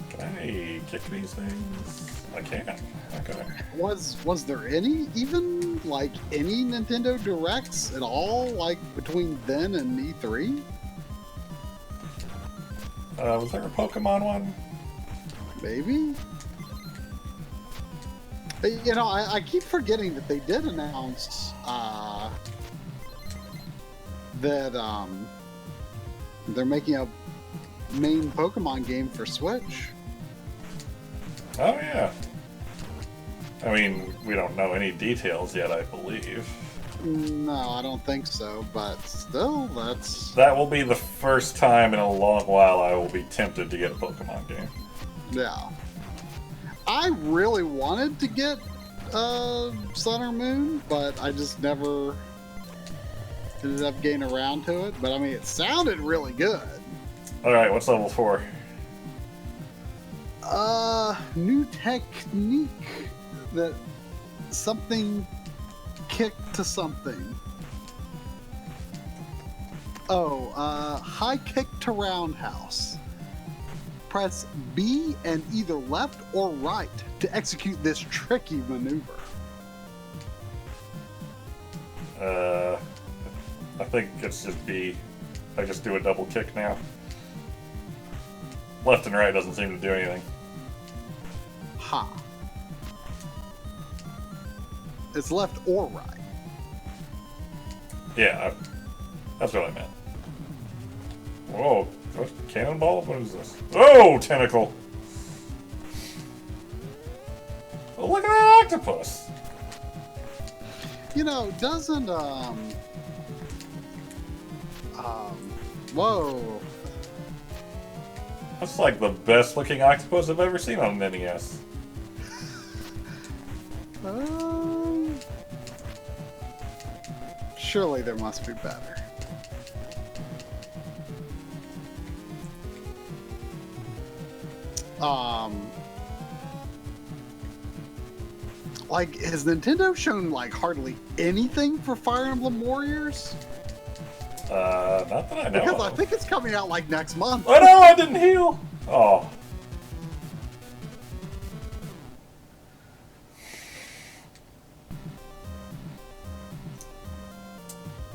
Can I kick these things? I can. Okay. Was there any even like any Nintendo Directs at all like between then and E3? Was there a Pokemon one? Maybe. You know, I keep forgetting that they did announce that they're making a main Pokemon game for Switch. Oh yeah. I mean, we don't know any details yet, I believe. No, I don't think so, but still, That will be the first time in a long while I will be tempted to get a Pokemon game. yeah. I really wanted to get Sun or Moon, but I just never ended up getting around to it. But I mean, it sounded really good. Alright, what's level 4? New technique that something kicked to something. Oh, high kick to roundhouse. Press B and either left or right to execute this tricky maneuver. I think it's just B. I just do a double kick now. Left and right doesn't seem to do anything. Ha. It's left or right. Yeah, that's what I meant. Whoa, what, cannonball? What is this? Oh, tentacle! Oh, look at that octopus! You know, doesn't whoa. That's like the best looking octopus I've ever seen on an NES. Surely there must be better. Like, has Nintendo shown like hardly anything for Fire Emblem Warriors? Not that I know Because of. I think it's coming out like next month. Oh no, I didn't heal! Oh.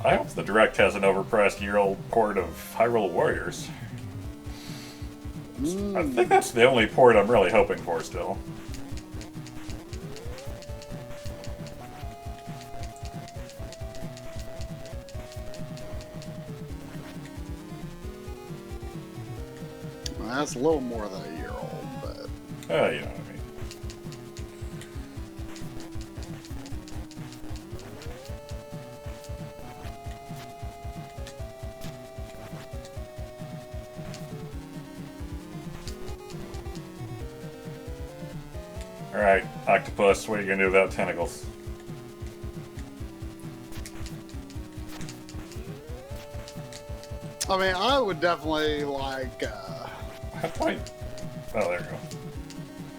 I hope the Direct has an overpriced year-old port of Hyrule Warriors. I think that's the only port I'm really hoping for still. Well, that's a little more than a year old, but You know what I mean. Alright, octopus, what are you gonna do without tentacles? I mean, I would definitely like How do I... Oh, there you go.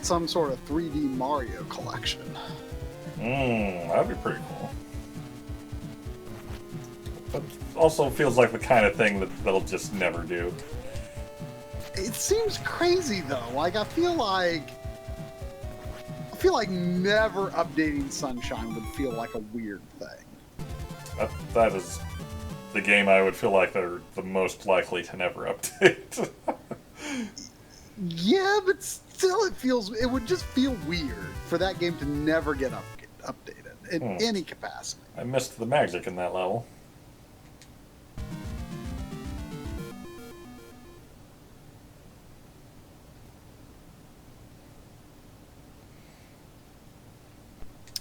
some sort of 3D Mario collection. That'd be pretty cool. But also feels like the kind of thing that they'll just never do. It seems crazy though. Like I feel like never updating Sunshine would feel like a weird thing. That is the game I would feel like they're the most likely to never update. Yeah, but still, it would just feel weird for that game to never get updated in any capacity. I missed the magic in that level.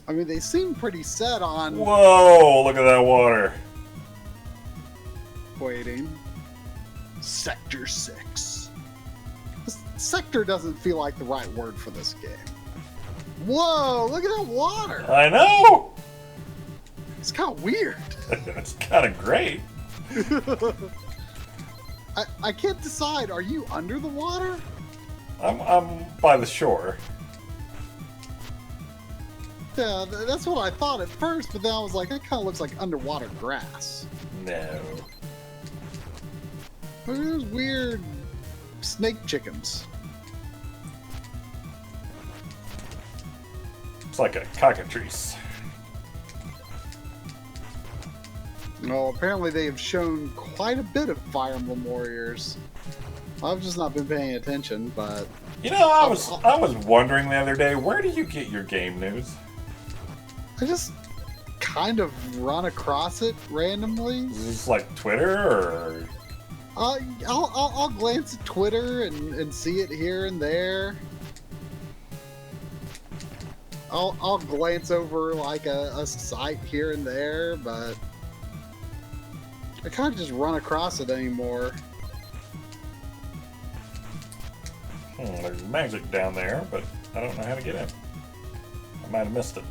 I mean, they seem pretty set on Whoa! Look at that water. waiting. Sector 6. Sector doesn't feel like the right word for this game. Whoa, look at that water. I know! It's kind of weird. It's kind of great. I can't decide. Are you under the water? I'm by the shore. Yeah, that's what I thought at first, but then I was like, that kind of looks like underwater grass. No. Look at those weird snake chickens. It's like a cockatrice. Oh, apparently they have shown quite a bit of Fire Emblem Warriors. I've just not been paying attention, but... You know, I was wondering the other day, where do you get your game news? I just kind of run across it randomly. Is this like Twitter or? I'll glance at Twitter and see it here and there. I'll glance over like a site here and there, but I kind of just run across it anymore. There's magic down there, but I don't know how to get in. I might have missed it.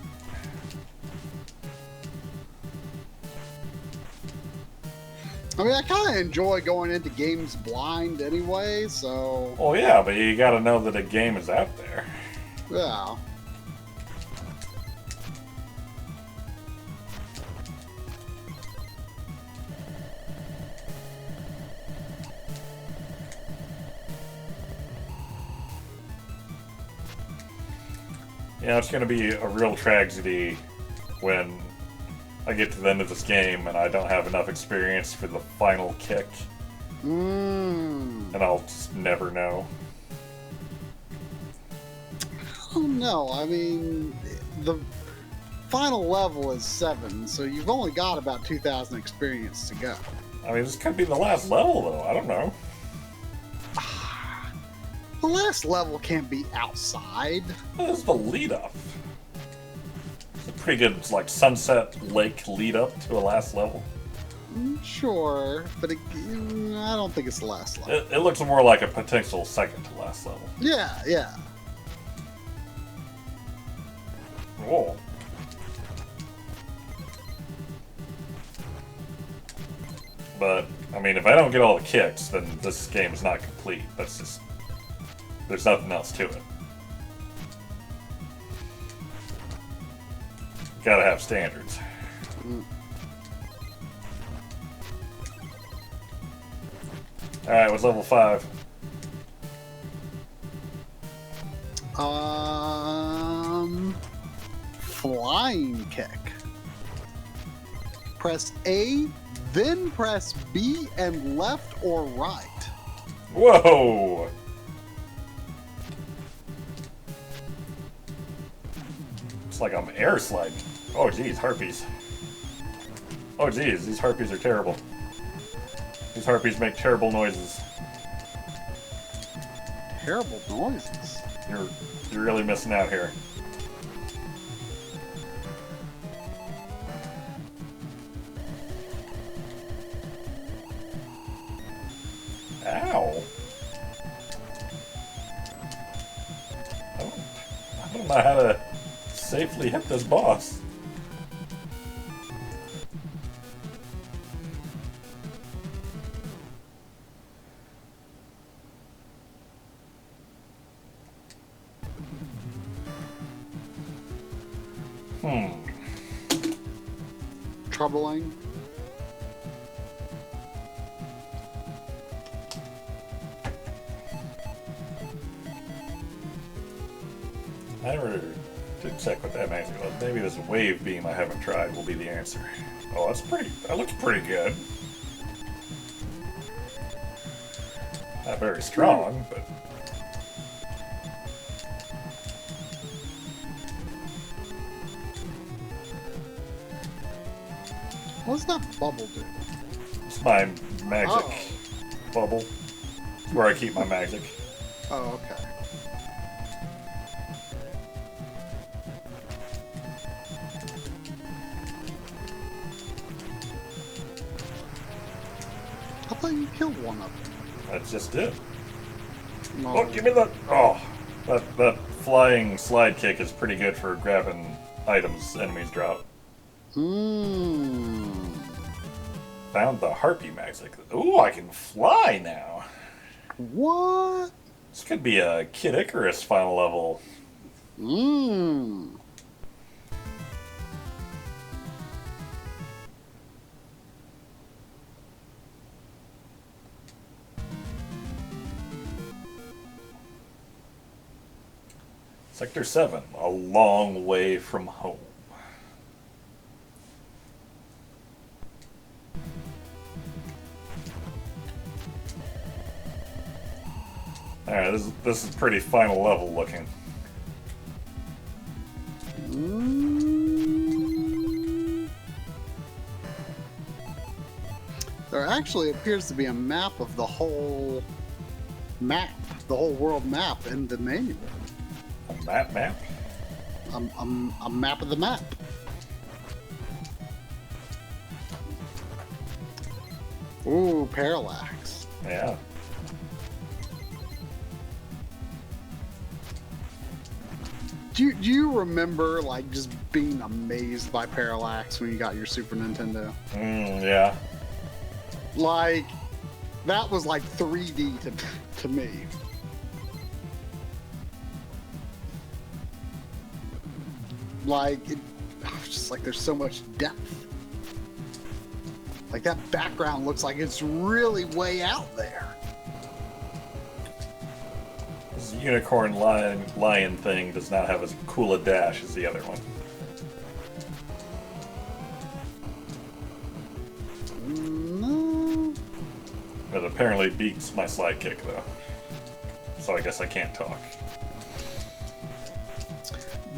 I mean, I kind of enjoy going into games blind anyway, so... Well, yeah, but you gotta know that a game is out there. Yeah. You know, it's gonna be a real tragedy when I get to the end of this game and I don't have enough experience for the final kick. And I'll just never know. I don't know. I mean, the final level is 7, so you've only got about 2,000 experience to go. I mean, this could be the last level, though. I don't know. The last level can't be outside. This is the lead-up. It's a pretty good, like, Sunset Lake lead-up to a last level. Sure, but I don't think it's the last level. It looks more like a potential second to last level. Yeah, yeah. Whoa. But, I mean, if I don't get all the kicks, then this game is not complete. That's just... There's nothing else to it. Gotta have standards. Alright, what's level 5? Flying kick. Press A, then press B and left or right. Whoa! It's like I'm air sliding. Oh geez, harpies. Oh geez, these harpies are terrible. These harpies make terrible noises. Terrible noises. You're really missing out here. Ow. I don't know how to safely hit this boss. Troubling. I never did check what that magic was. Maybe this wave beam I haven't tried will be the answer. Oh, that looks pretty good. Not very strong, but... What's that bubble do? It's my magic bubble. It's where I keep my magic. Oh, okay. thought you killed one of them. I just did. No. Oh, give me that. Oh, that flying slide kick is pretty good for grabbing items enemies drop. Hmm. Found the harpy magic. Ooh, I can fly now. What? This could be a Kid Icarus final level. Mmm. Sector 7, a long way from home. Alright, this is pretty final level looking. There actually appears to be a map of the whole world map in the manual. A map? A map of the map. Ooh, parallax. Yeah. Do you remember like just being amazed by parallax when you got your Super Nintendo? Yeah. Like that was like 3D to me. Like it was just like there's so much depth. Like that background looks like it's really way out there. This unicorn lion thing does not have as cool a dash as the other one. No. It apparently beats my slide kick though. So I guess I can't talk.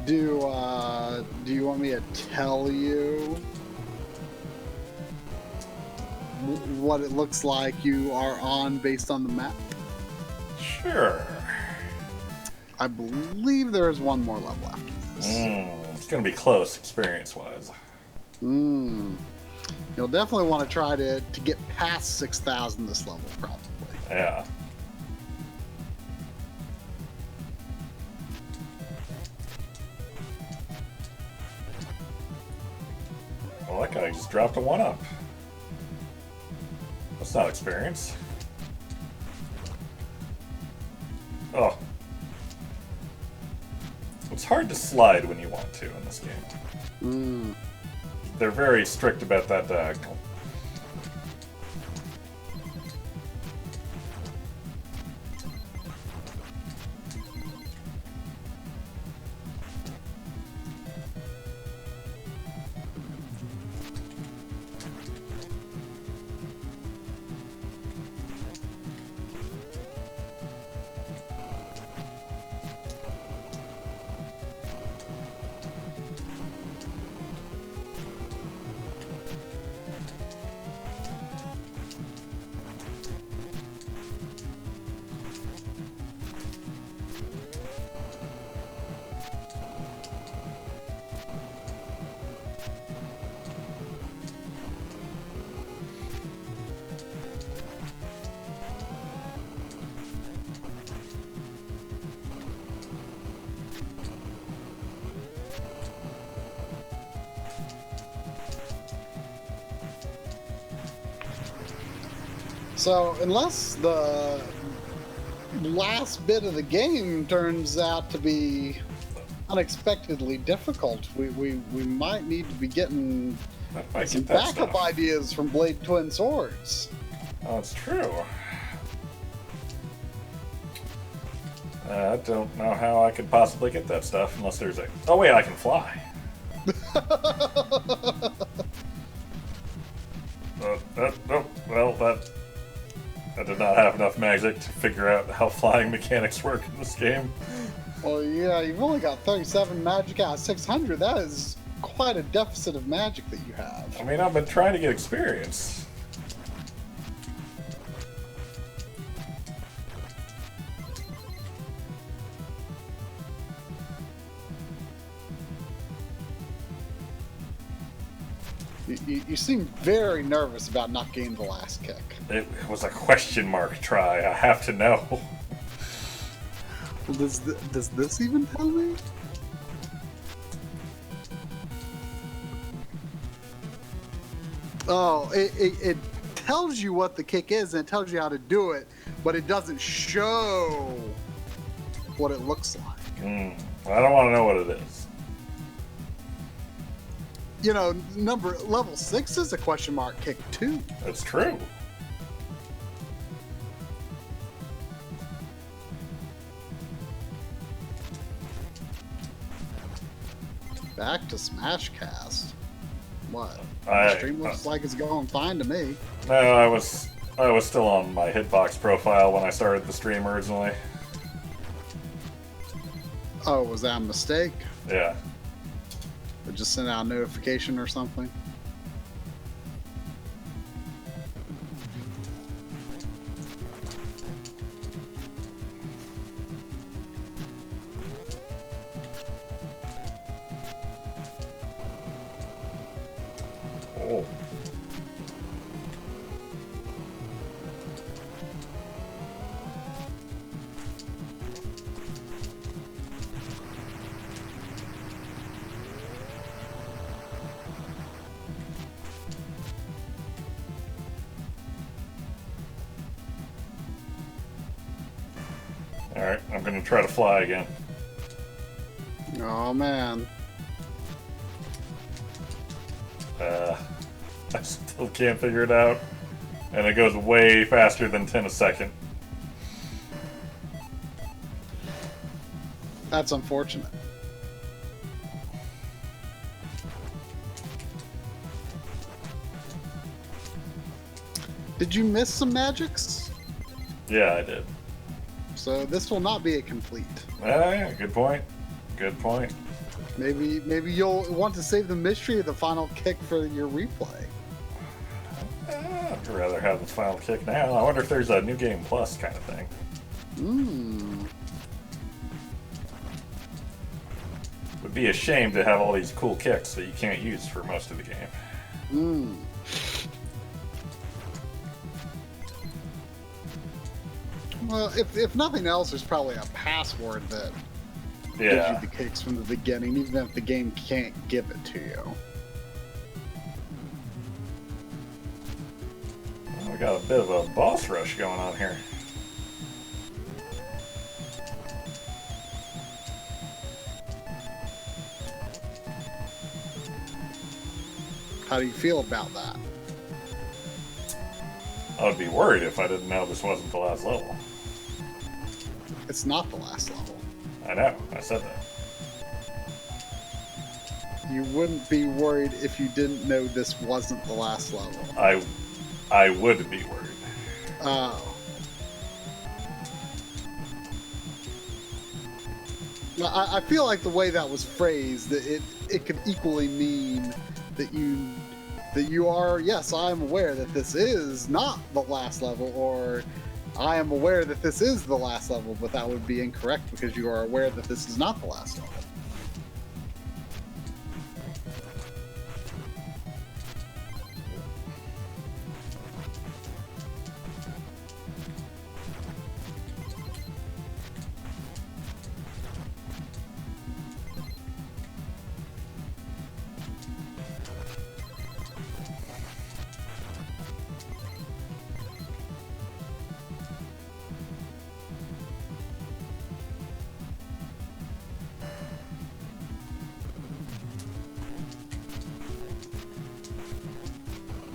Do you want me to tell you what it looks like you are on based on the map? Sure. I believe there is one more level after this. It's gonna be close experience-wise. You'll definitely want to try to get past 6,000 this level, probably. Yeah. Well, that guy just dropped a 1-up. That's not experience. Oh. It's hard to slide when you want to in this game. They're very strict about that diagonal. So, unless the last bit of the game turns out to be unexpectedly difficult, we might need to be getting some backup ideas from Blade Twin Swords. Oh, it's true. I don't know how I could possibly get that stuff unless there's a... Oh wait, I can fly. Well, that did not have enough magic to figure out how flying mechanics work in this game. Well, yeah, you've only got 37 magic out of 600. That is quite a deficit of magic that you have. I mean, I've been trying to get experience. You seem very nervous about not getting the last kick. It was a question mark try. I have to know. Well, does this even tell me? Oh, it tells you what the kick is and it tells you how to do it, but it doesn't show what it looks like. I don't want to know what it is. You know, level 6 is a question mark kick too. That's true. Back to Smashcast. What? The I- stream looks like it's going fine to me. No, I was still on my hitbox profile when I started the stream originally. Oh, was that a mistake? Yeah. Or just sent out a notification or something? Oh. Alright, I'm gonna try to fly again. Oh man. I still can't figure it out. And it goes way faster than 10 a second. That's unfortunate. Did you miss some magics? Yeah, I did. So this will not be a complete. Yeah, good point. Good point. Maybe you'll want to save the mystery of the final kick for your replay. I'd rather have the final kick now. I wonder if there's a new game plus kind of thing. Would be a shame to have all these cool kicks that you can't use for most of the game. Well, if nothing else, there's probably a password that gives Yeah. you the kicks from the beginning, even if the game can't give it to you. We got a bit of a boss rush going on here. How do you feel about that? I would be worried if I didn't know this wasn't the last level. It's not the last level. I know, I said that. You wouldn't be worried if you didn't know this wasn't the last level. I would be worried. Oh. Well, I feel like the way that was phrased, that it could equally mean that you are, yes, I am aware that this is not the last level, or I am aware that this is the last level, but that would be incorrect because you are aware that this is not the last level.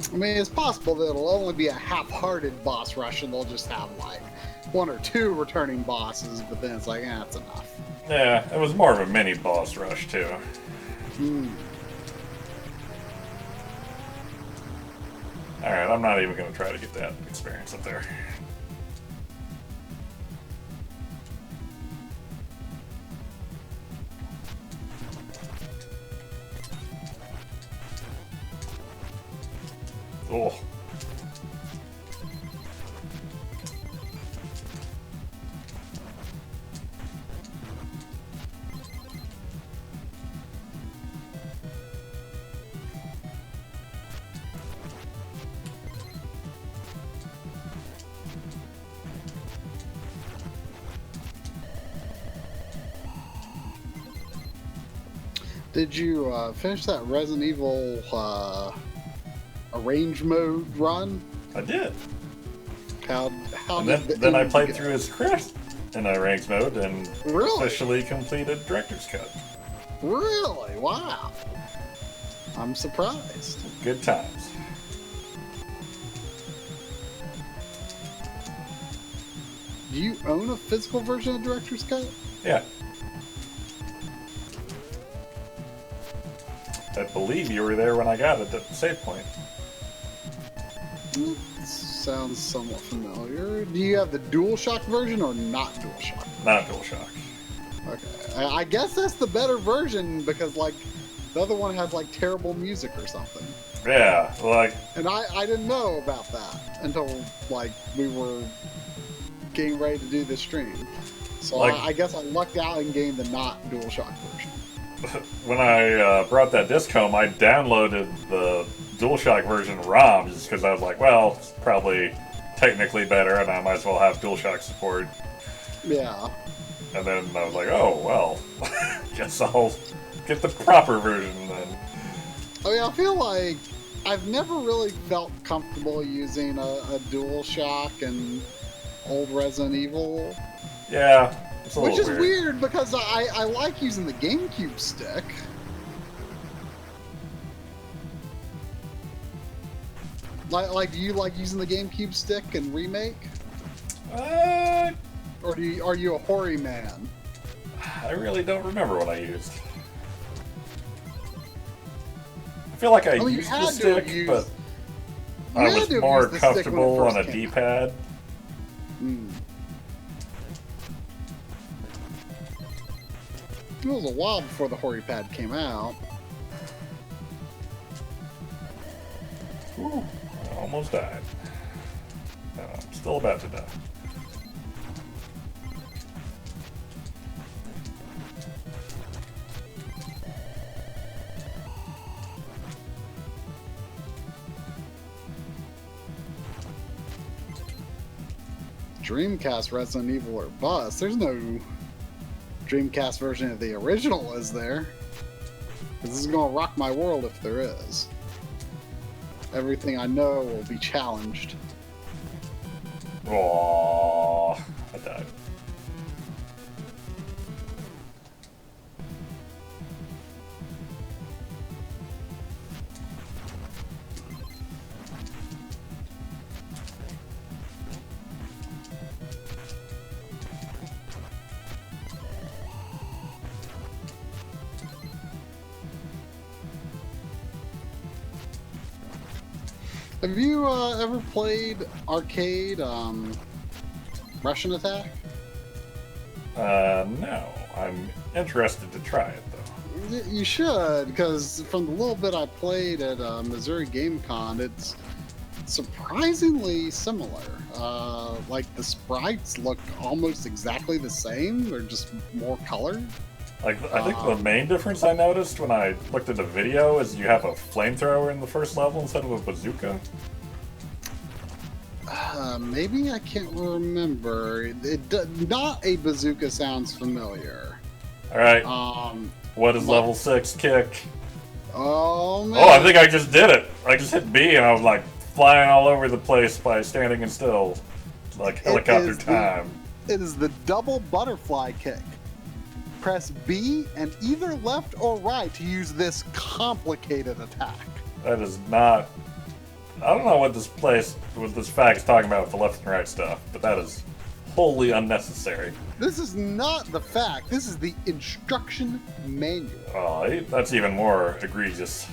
I mean, it's possible that it'll only be a half-hearted boss rush and they'll just have, like, 1 or 2 returning bosses, but then it's like, that's enough. Yeah, it was more of a mini boss rush, too. Alright, I'm not even going to try to get that experience up there. Oh. Did you finish that Resident Evil arrange mode run? I did. How And did then I played go? through his script in arranged mode and Really? officially completed Director's Cut. Really? Wow. I'm surprised. Good times. Do you own a physical version of Director's Cut? Yeah. I believe you were there when I got it at the save point. Sounds somewhat familiar. Do you have the DualShock version or not DualShock? Not DualShock. Okay. I guess that's the better version because, like, the other one has, like, terrible music or something. Yeah, like, And I didn't know about that until, like, we were getting ready to do this stream. So Like- I guess I lucked out and gained the not DualShock version. when I brought that disc home, I downloaded the DualShock version ROM just because I was like, well, it's probably technically better and I might as well have DualShock support. Yeah. And then I was like, oh, well, guess I'll get the proper version then. I mean, I feel like I've never really felt comfortable using a DualShock and old Resident Evil. Yeah, it's a Which is little weird because I like using the GameCube stick. Like, do you like using the GameCube stick and Remake? Or are you a hoary man? I really don't remember what I used. I feel like I Oh, you used had the to stick, use- but You I had was to have more used the stick when it comfortable first on a came out. D-pad. It was a while before the hoary pad came out. Ooh, I almost died. I'm still about to die. Dreamcast Resident Evil or bust. There's no Dreamcast version of the original, is there? 'Cause this is gonna rock my world if there is. Everything I know will be challenged. Aww, I died. Have you ever played arcade Russian Attack? No. I'm interested to try it, though. You should, because from the little bit I played at Missouri Game Con, it's surprisingly similar. Like, the sprites look almost exactly the same, they're just more colored. Like, I think the main difference I noticed when I looked at the video is you have a flamethrower in the first level instead of a bazooka. Maybe I can't remember. Not a bazooka sounds familiar. Alright, Um, what is level 6 kick? oh man. Oh, I think I just did it! I just hit B and I was like flying all over the place by standing still. Like helicopter time. It is the double butterfly kick. Press B and either left or right to use this complicated attack. That is not... I don't know what this fact is talking about with the left and right stuff, but that is wholly unnecessary. This is not the fact. This is the instruction manual. Oh, that's even more egregious.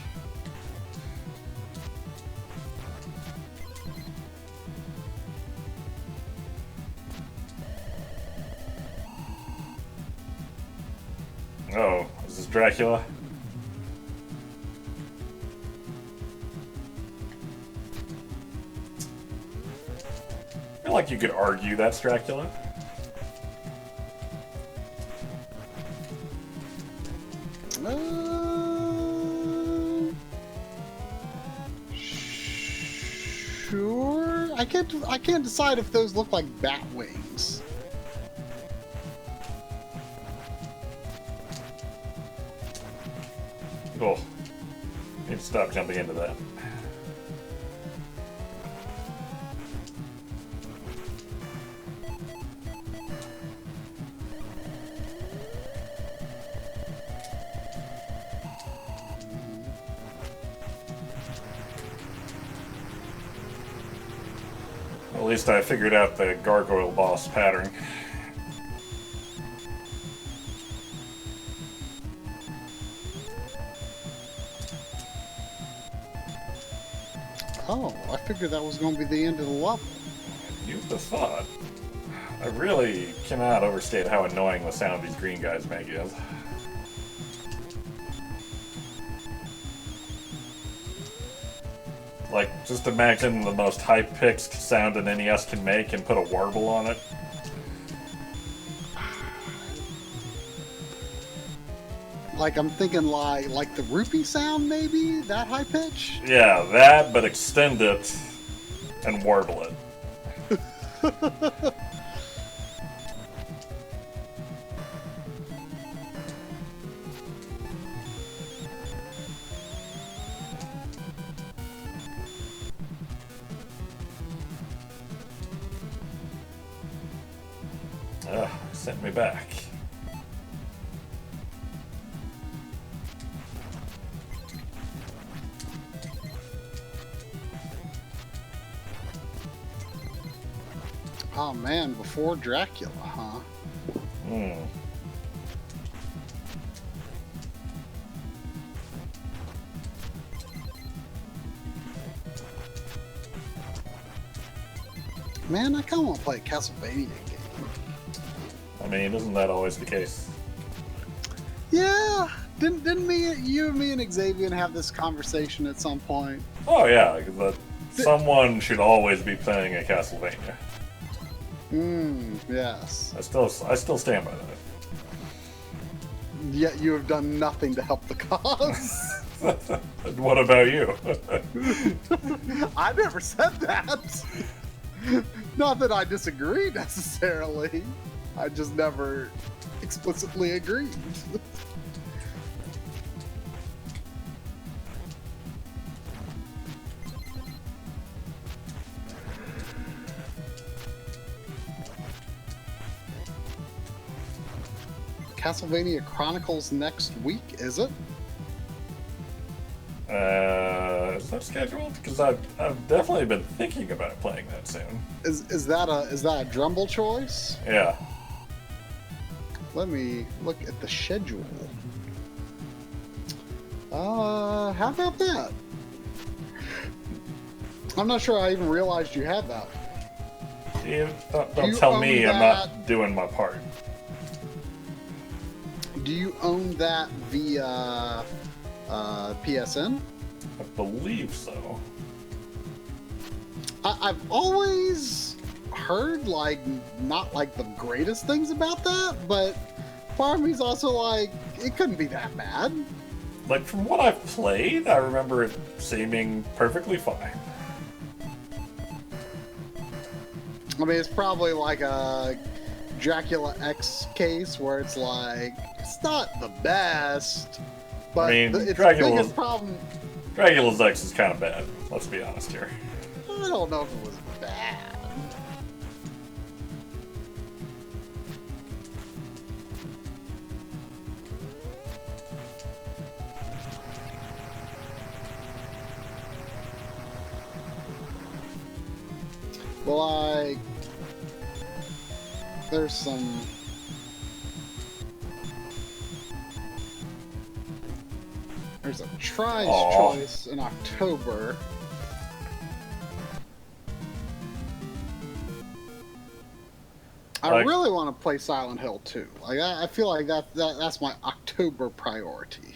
Oh, is this Dracula? I feel like you could argue that's Dracula. Sure. I can't decide if those look like bat wings. Oh, need to stop jumping into that. At least I figured out the gargoyle boss pattern. Oh, I figured that was going to be the end of the level. You'd have thought. I really cannot overstate how annoying the sound these green guys make is. Like, just imagine the most high-pitched sound an NES can make and put a warble on it. Like, I'm thinking like the rupee sound, maybe? That high pitch? Yeah, that, but extend it and warble it. Sent me back. Oh man, before Dracula, huh? Hmm. Man, I kind of want to play a Castlevania game. I mean, isn't that always the case? Yeah, didn't you, me, and Xavier have this conversation at some point? Oh yeah, because someone should always be playing a Castlevania. Yes. I still stand by that. Yet you have done nothing to help the cause. What about you? I never said that. Not that I disagree necessarily. I just never explicitly agreed. Castlevania Chronicles next week, is it? Is that scheduled? Because I've definitely been thinking about playing that soon. Is that a Drumble choice? Yeah. Let me look at the schedule. How about that? I'm not sure I even realized you had that. Don't tell me I'm not doing my part. Do you own that via PSN? I believe so. I've always heard not the greatest things about that, but part of me's also like it couldn't be that bad. Like from what I've played, I remember it seeming perfectly fine. I mean, it's probably like a Dracula X case where it's like it's not the best, but I mean, its biggest problem. Dracula's X is kind of bad. Let's be honest here. I don't know if it was bad. Like, there's some. There's a Try's choice in October. I really want to play Silent Hill 2. Like, I feel like that's my October priority.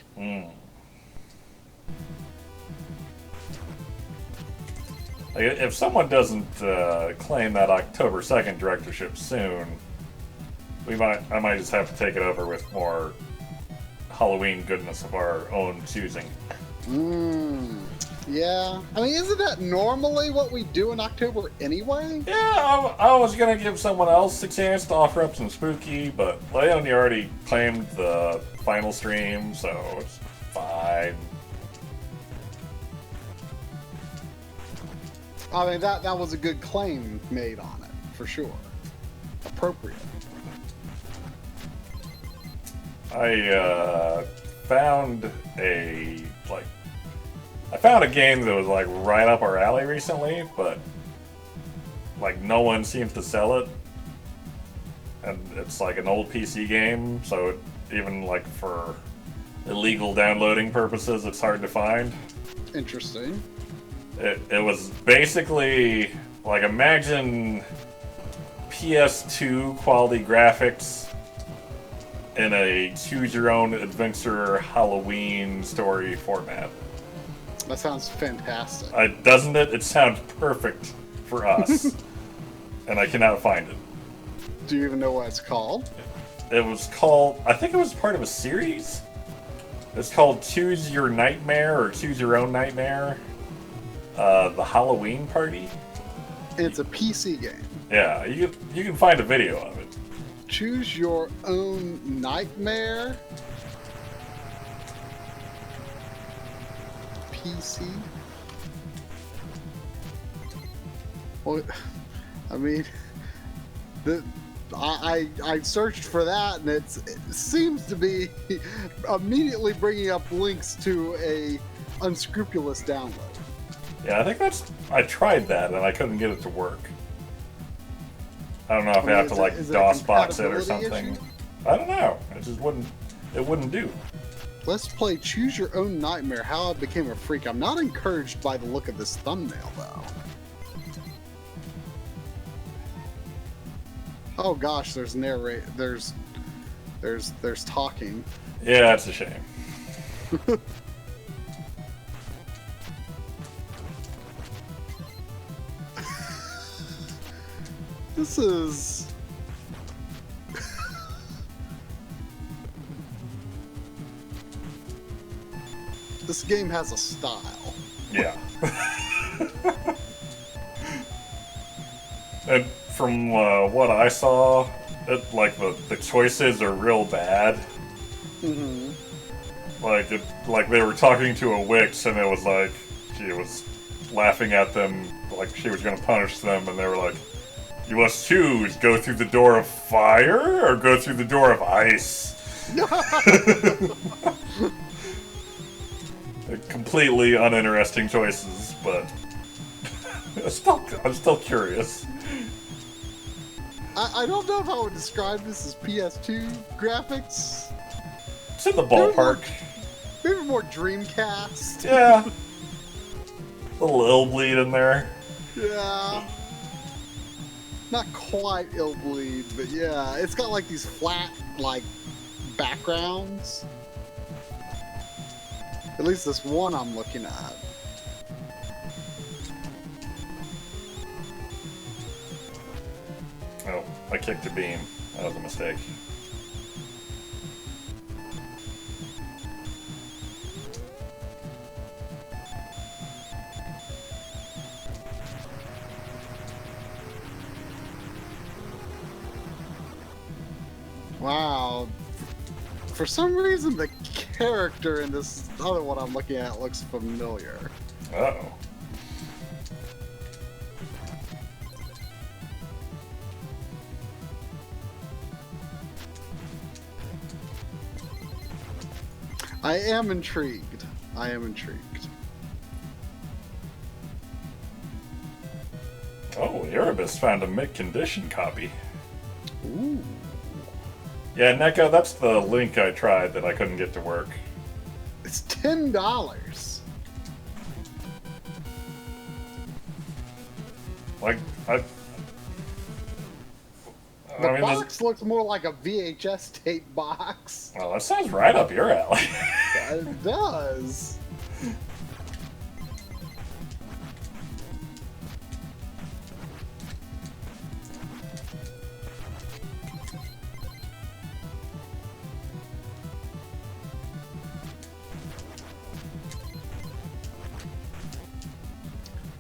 Like, if someone doesn't claim that October 2nd directorship soon, I might just have to take it over with more Halloween goodness of our own choosing. Yeah. I mean, isn't that normally what we do in October anyway? Yeah, I was gonna give someone else a chance to offer up some spooky, but Leon already claimed the final stream, so it's fine. fine. I mean, that was a good claim made on it, for sure. Appropriate. I found a game that was like right up our alley recently, but like no one seems to sell it, and it's like an old PC game, so even like for illegal downloading purposes, it's hard to find. Interesting. It was basically like, imagine PS2 quality graphics in a choose-your-own-adventure Halloween story format. That sounds fantastic. Doesn't it? It sounds perfect for us. And I cannot find it. Do you even know what it's called? It was called, I think it was part of a series. It's called Choose Your Nightmare, or Choose Your Own Nightmare. The Halloween Party. It's a PC game. Yeah, you can find a video of it. Choose Your Own Nightmare. PC. Well, I mean, I searched for that, and it seems to be immediately bringing up links to a unscrupulous download. Yeah, I think I tried that and I couldn't get it to work. I don't know if I have to like DOS box it or something. Issue? I don't know. It just wouldn't do. Let's play Choose Your Own Nightmare, How I Became a Freak. I'm not encouraged by the look of this thumbnail, though. Oh gosh, there's there's talking. Yeah, it's a shame. This is... This game has a style. Yeah. And from what I saw, like the choices are real bad. Mm-hmm. Like they were talking to a witch, and it was like she was laughing at them, like she was going to punish them, and they were like, "You must choose: go through the door of fire or go through the door of ice." Completely uninteresting choices, but I'm still curious. I don't know if I would describe this as PS2 graphics. It's in the ballpark. Maybe more Dreamcast. Yeah. A little ill-bleed in there. Yeah. Not quite ill-bleed, but yeah. It's got like these flat, like, backgrounds. At least this one I'm looking at. Oh, I kicked a beam. That was a mistake. Wow. For some reason, the character in this other one I'm looking at looks familiar. Uh-oh. I am intrigued. I am intrigued. Oh, Erebus found a mid-condition copy. Ooh. Yeah, Neko, that's the link I tried that I couldn't get to work. It's $10. Like, The box looks more like a VHS tape box. Well, that sounds right up your alley. It does.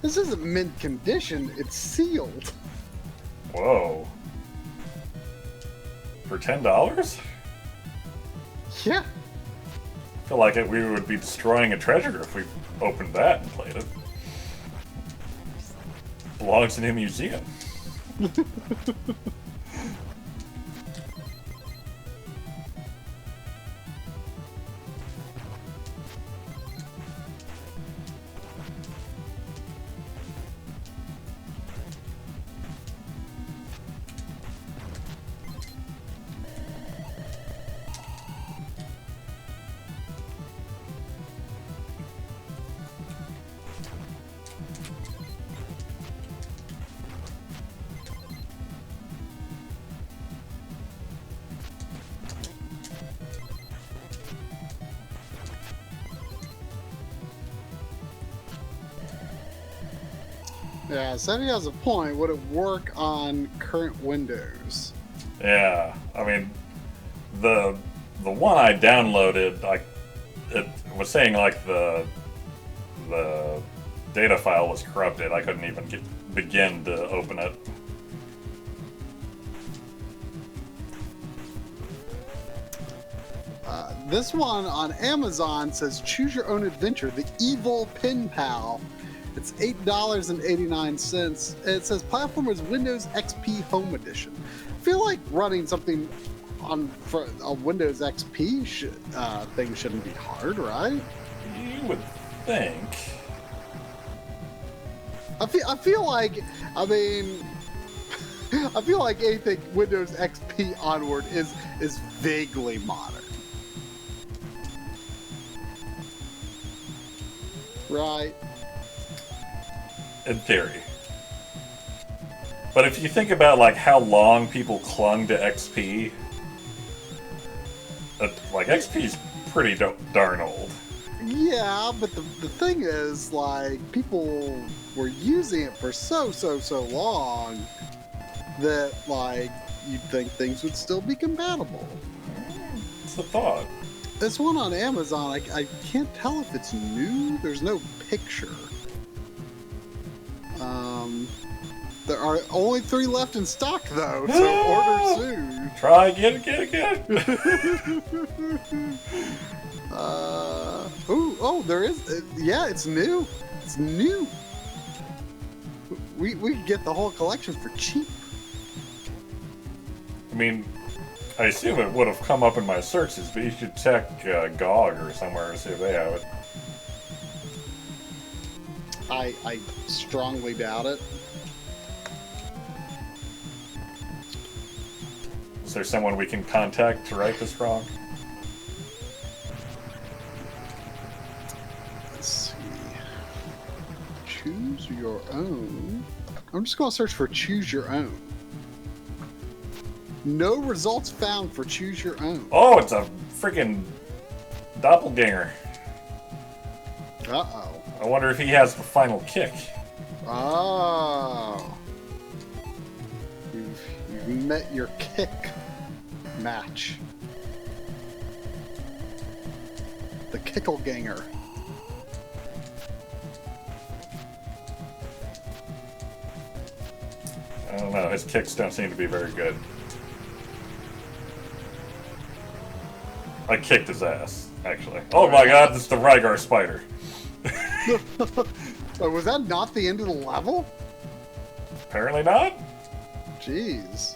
This isn't mint condition, it's sealed. Whoa. For $10? Yeah. feel like we would be destroying a treasure if we opened that and played it. Belongs in a museum. Yeah, Sevi has a point. Would it work on current Windows? Yeah, I mean, the one I downloaded, it was saying like the data file was corrupted. I couldn't even begin to open it. This one on Amazon says choose your own adventure, the evil pen pal. It's $8.89. It says platform is Windows XP Home Edition. I feel like running something on for a Windows XP thing shouldn't be hard, right? You would think. I feel like, I mean, I feel like anything Windows XP onward is vaguely modern. Right. In theory. But if you think about like how long people clung to XP, like XP's pretty darn old. Yeah, but the thing is, like, people were using it for so long that, like, you'd think things would still be compatible. It's a thought. This one on Amazon, I can't tell if it's new. There's no picture. There are only 3 left in stock, though, so order soon. Try again. Oh, there is. Yeah, it's new. It's new. We can get the whole collection for cheap. I mean, I assume it would have come up in my searches, but you should check GOG or somewhere to see if they have it. I strongly doubt it. Is there someone we can contact to right this wrong? Let's see. Choose your own. I'm just going to search for choose your own. No results found for choose your own. Oh, it's a freaking doppelganger. Uh-oh. I wonder if he has the final kick. Oh. You've met your kick match. The Kickleganger. I don't know, his kicks don't seem to be very good. I kicked his ass, actually. Oh my god, it's the Rygar spider. Was that not the end of the level? Apparently not. Jeez.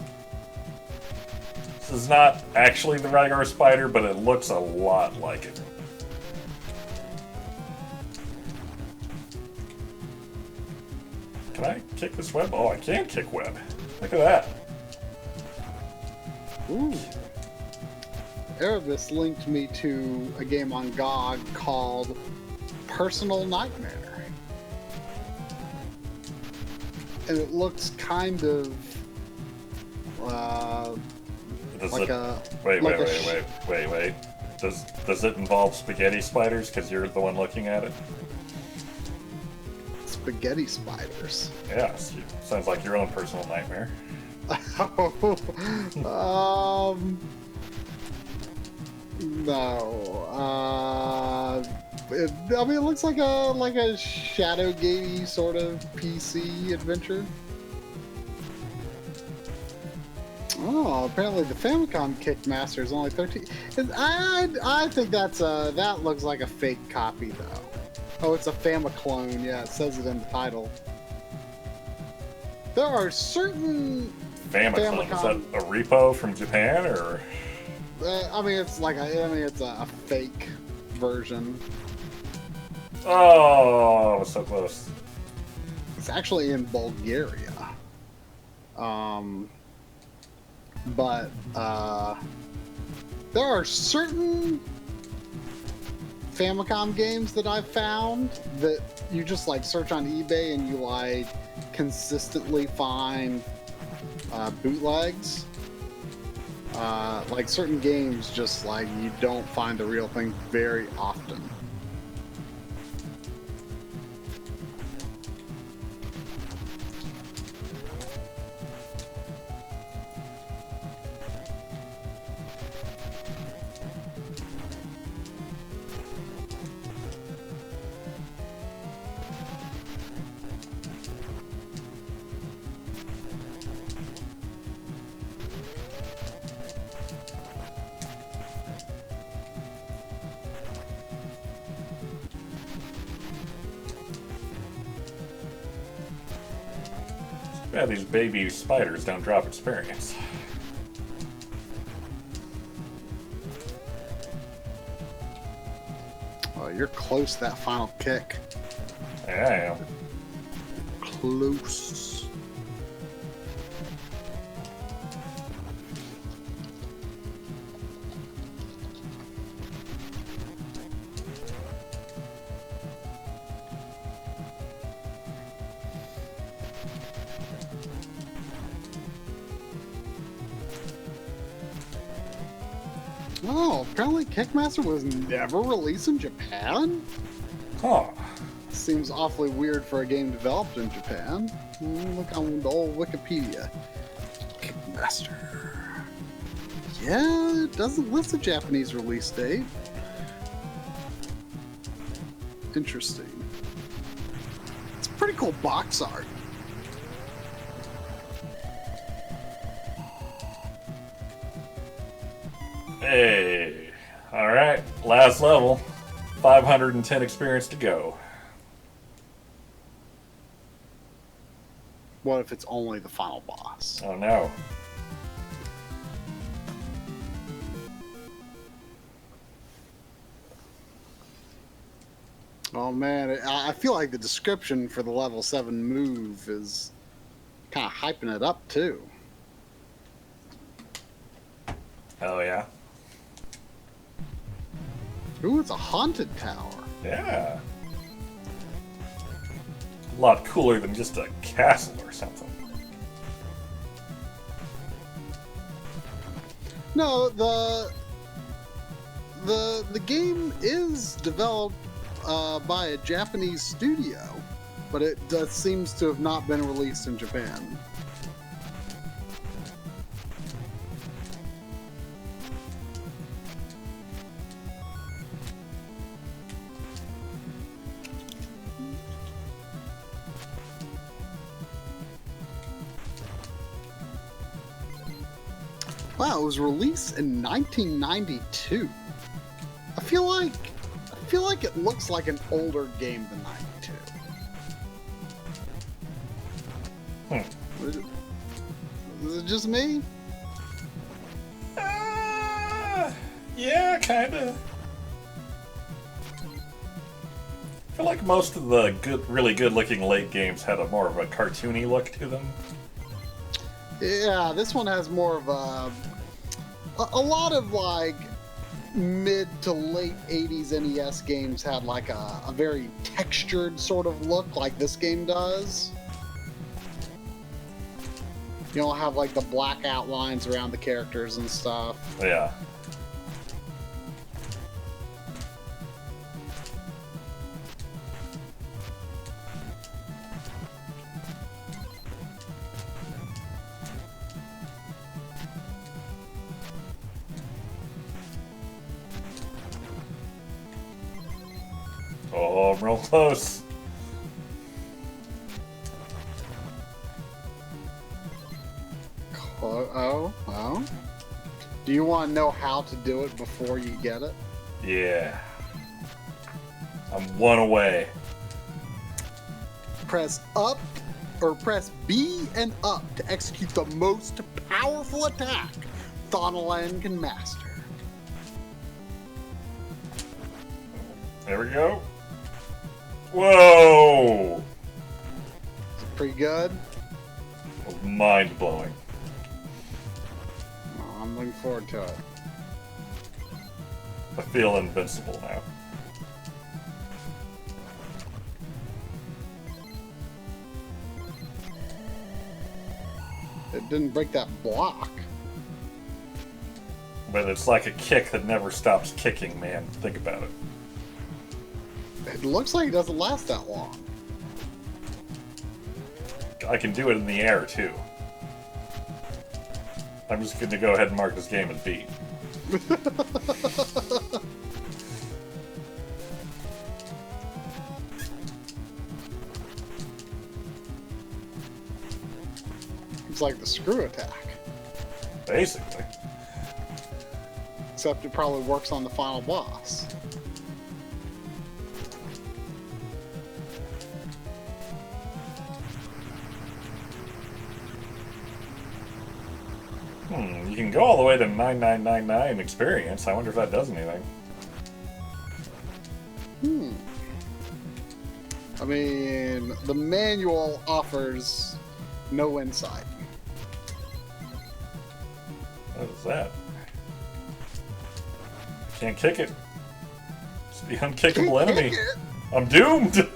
This is not actually the Rygar spider, but it looks a lot like it. Can I kick this web? Oh, I can kick web. Look at that. Ooh. Erebus linked me to a game on GOG called Personal Nightmare. And it looks kind of Wait. Does it involve spaghetti spiders? Because you're the one looking at it? Spaghetti spiders. Yes, sounds like your own personal nightmare. No. I mean, it looks like a Shadowgate sort of PC adventure. Oh, apparently the Famicom Kickmaster is only 13. I think that looks like a fake copy though. Oh, it's a Famiclone. Yeah, it says it in the title. There are certain Famicom. Is that Famicom. a repo from Japan or? I mean, it's like it's a fake version. Oh, I was so close. It's actually in Bulgaria. But there are certain Famicom games that I've found that you just like search on eBay and you like consistently find bootlegs. Like certain games, just like you don't find the real thing very often. Yeah, these baby spiders don't drop experience. Oh, you're close to that final kick. Yeah, I am. Close. Oh, apparently Kickmaster was never released in Japan? Huh. Seems awfully weird for a game developed in Japan. Look on the old Wikipedia. Kickmaster. Yeah, it doesn't list a Japanese release date. Interesting. It's pretty cool box art. Hey. Alright, last level. 510 experience to go. What if it's only the final boss? Oh no. Oh man, I feel like the description for the level 7 move is kind of hyping it up too. Oh yeah. Ooh, it's a haunted tower. Yeah. A lot cooler than just a castle or something. No, the game is developed by a Japanese studio, but it seems to have not been released in Japan. Wow, it was released in 1992. I feel like it looks like an older game than 92. Is it just me? Yeah, kinda. I feel like most of the really good-looking late games had a more of a cartoony look to them. Yeah, this one has more of a lot of like mid to late 80s NES games had like a very textured sort of look like this game does. You don't have like the black outlines around the characters and stuff. Yeah. Oh, I'm real close. Oh. Do you want to know how to do it before you get it? Yeah. I'm one away. Press up, or press B and up to execute the most powerful attack Thanalan can master. There we go. Whoa! Is it pretty good? Mind blowing. Oh, I'm looking forward to it. I feel invincible now. It didn't break that block. But it's like a kick that never stops kicking, man. Think about it. It looks like it doesn't last that long. I can do it in the air, too. I'm just going to go ahead and mark this game as beat. It's like the screw attack. Basically. Except it probably works on the final boss. You can go all the way to 9999 experience. I wonder if that does anything. I mean, the manual offers no insight. What is that? Can't kick it. It's the unkickable enemy. I'm doomed!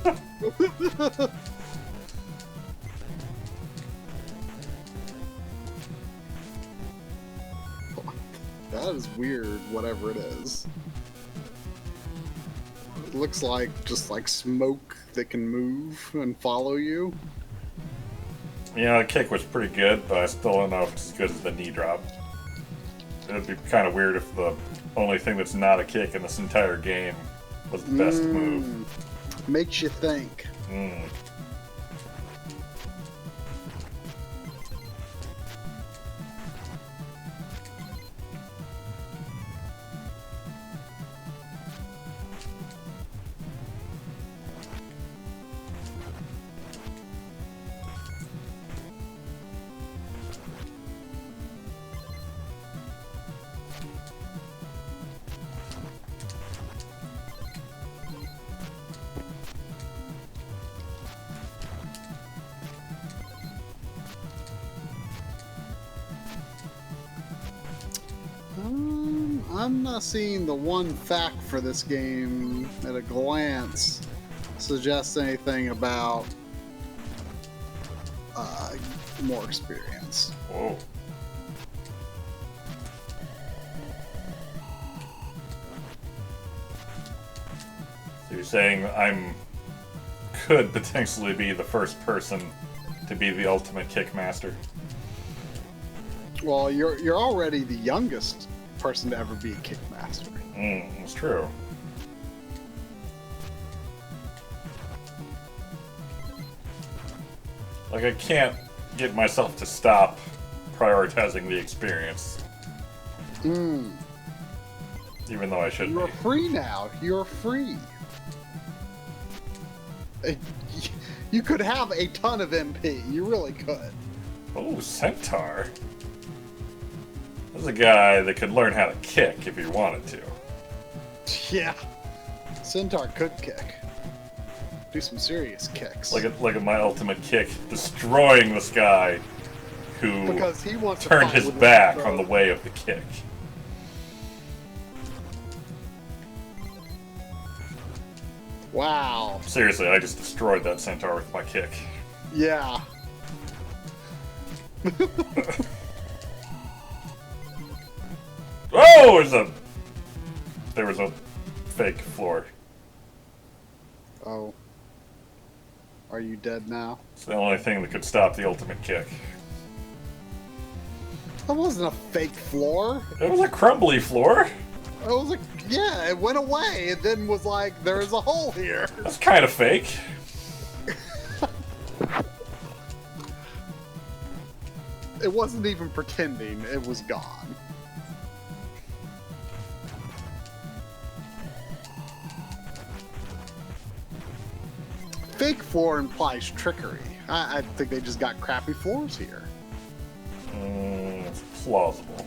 That is weird, whatever it is. It looks like just like smoke that can move and follow you. Yeah, the kick was pretty good, but I still don't know if it's as good as the knee drop. It'd be kind of weird if the only thing that's not a kick in this entire game was the best move. Makes you think. I'm not seeing the one fact for this game at a glance suggests anything about more experience. Whoa. So you're saying could potentially be the first person to be the ultimate kick master? Well, you're already the youngest person to ever be a kickmaster. It's true. Like, I can't get myself to stop prioritizing the experience. Even though I should You're be. free now. You're free. You could have a ton of MP. You really could. Oh, Centaur. There's a guy that could learn how to kick if he wanted to. Yeah. Centaur could kick. Do some serious kicks. Look at my ultimate kick, destroying this guy who because he wants turned to fight his with back his on the way of the kick. Wow. Seriously, I just destroyed that Centaur with my kick. Yeah. Oh, there was a fake floor. Oh. Are you dead now? It's the only thing that could stop the ultimate kick. That wasn't a fake floor. It was a crumbly floor. It was yeah, it went away and then was like, there's a hole here. That's kind of fake. It wasn't even pretending. It was gone. Fake floor implies trickery. I think they just got crappy floors here. It's plausible.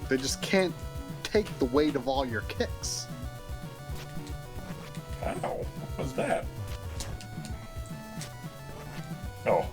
They just can't take the weight of all your kicks. Ow, what was that? Oh.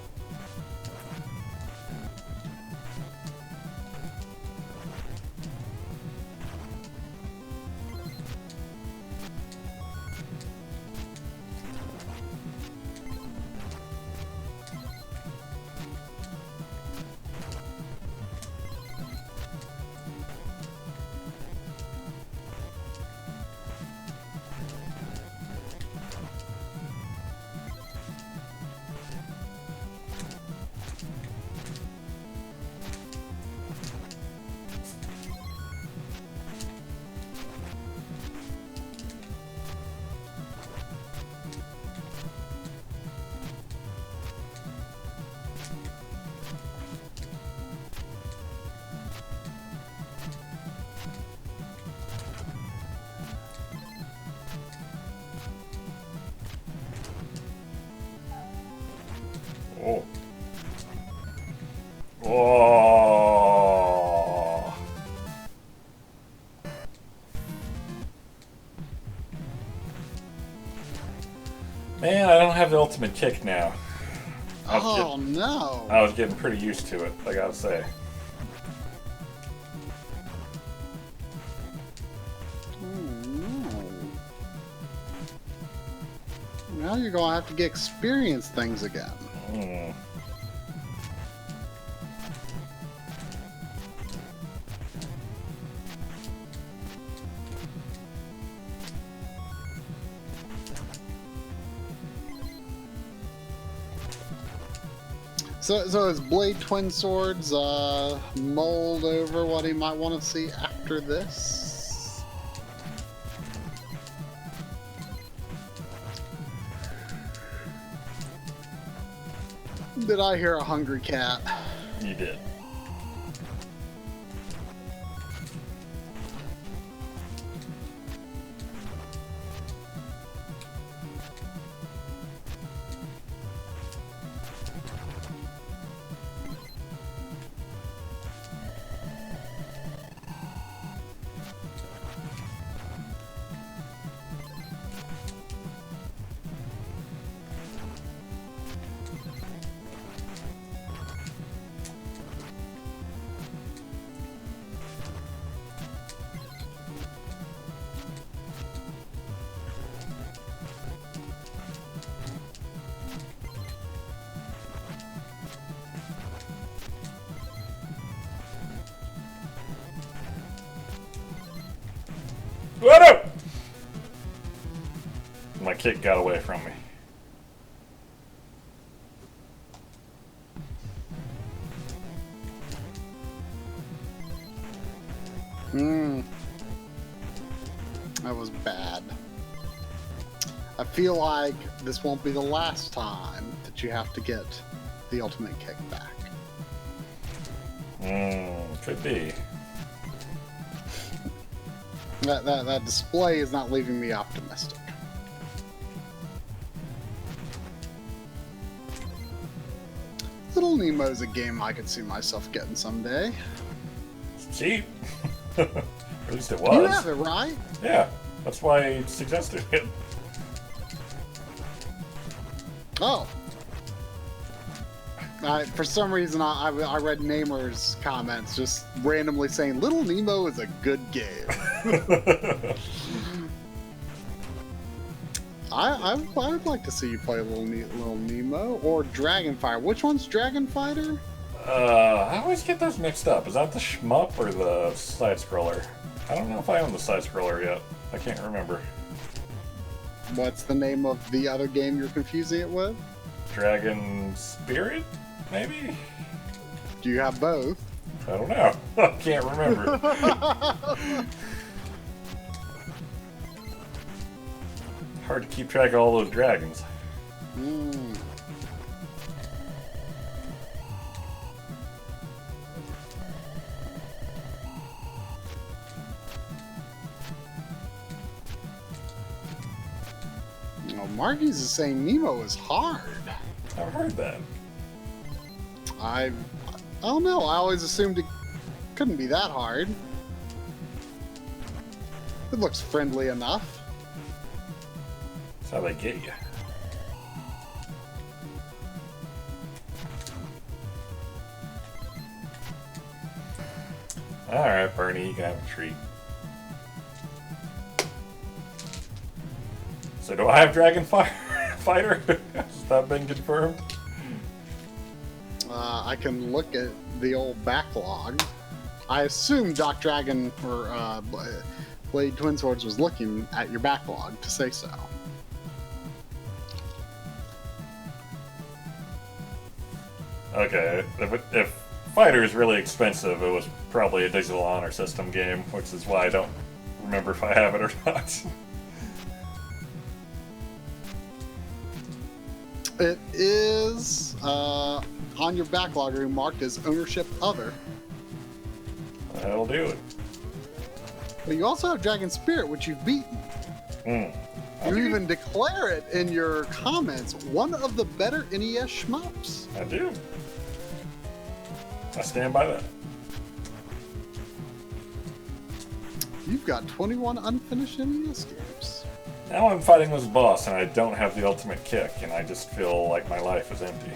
Oh. Oh. Man, I don't have the ultimate kick now. Oh no! I was getting pretty used to it, I gotta say. Oh no. Now you're gonna have to get experience things again. Mm. So is Blade Twin Swords mulled over what he might want to see after this? Did I hear a hungry cat? You did. What up? My kick got away from me. That was bad. I feel like this won't be the last time that you have to get the ultimate kick back. Could be. That display is not leaving me optimistic. Little Nemo's a game I could see myself getting someday. It's cheap. At least it was. You have it, right? Yeah, that's why I suggested it. Oh. For some reason, I read Namer's comments just randomly saying Little Nemo is a good game. I would like to see you play Little Nemo or Dragonfire. Which one's Dragonfighter? I always get those mixed up. Is that the shmup or the side scroller? I don't know if I own the side scroller yet. I can't remember. What's the name of the other game you're confusing it with? Dragon Spirit, maybe? Do you have both? I don't know. I can't remember. Hard to keep track of all those dragons. Marky's is saying Nemo is hard. I've heard that. I don't know. I always assumed it couldn't be that hard. It looks friendly enough. That's how they get you. Alright, Bernie, you can have a treat. So do I have Dragon Fighter? Has that been confirmed? I can look at the old backlog. I assume Doc Dragon or Blade Twin Swords was looking at your backlog to say so. Okay, if Fighter is really expensive, it was probably a Digital Honor System game, which is why I don't remember if I have it or not. It is on your backloggery marked as ownership other. That'll do it. But you also have Dragon Spirit, which you've beaten. You even declare it in your comments, one of the better NES shmups. I do. I stand by that. You've got 21 unfinished NES games. Now I'm fighting this boss, and I don't have the ultimate kick, and I just feel like my life is empty.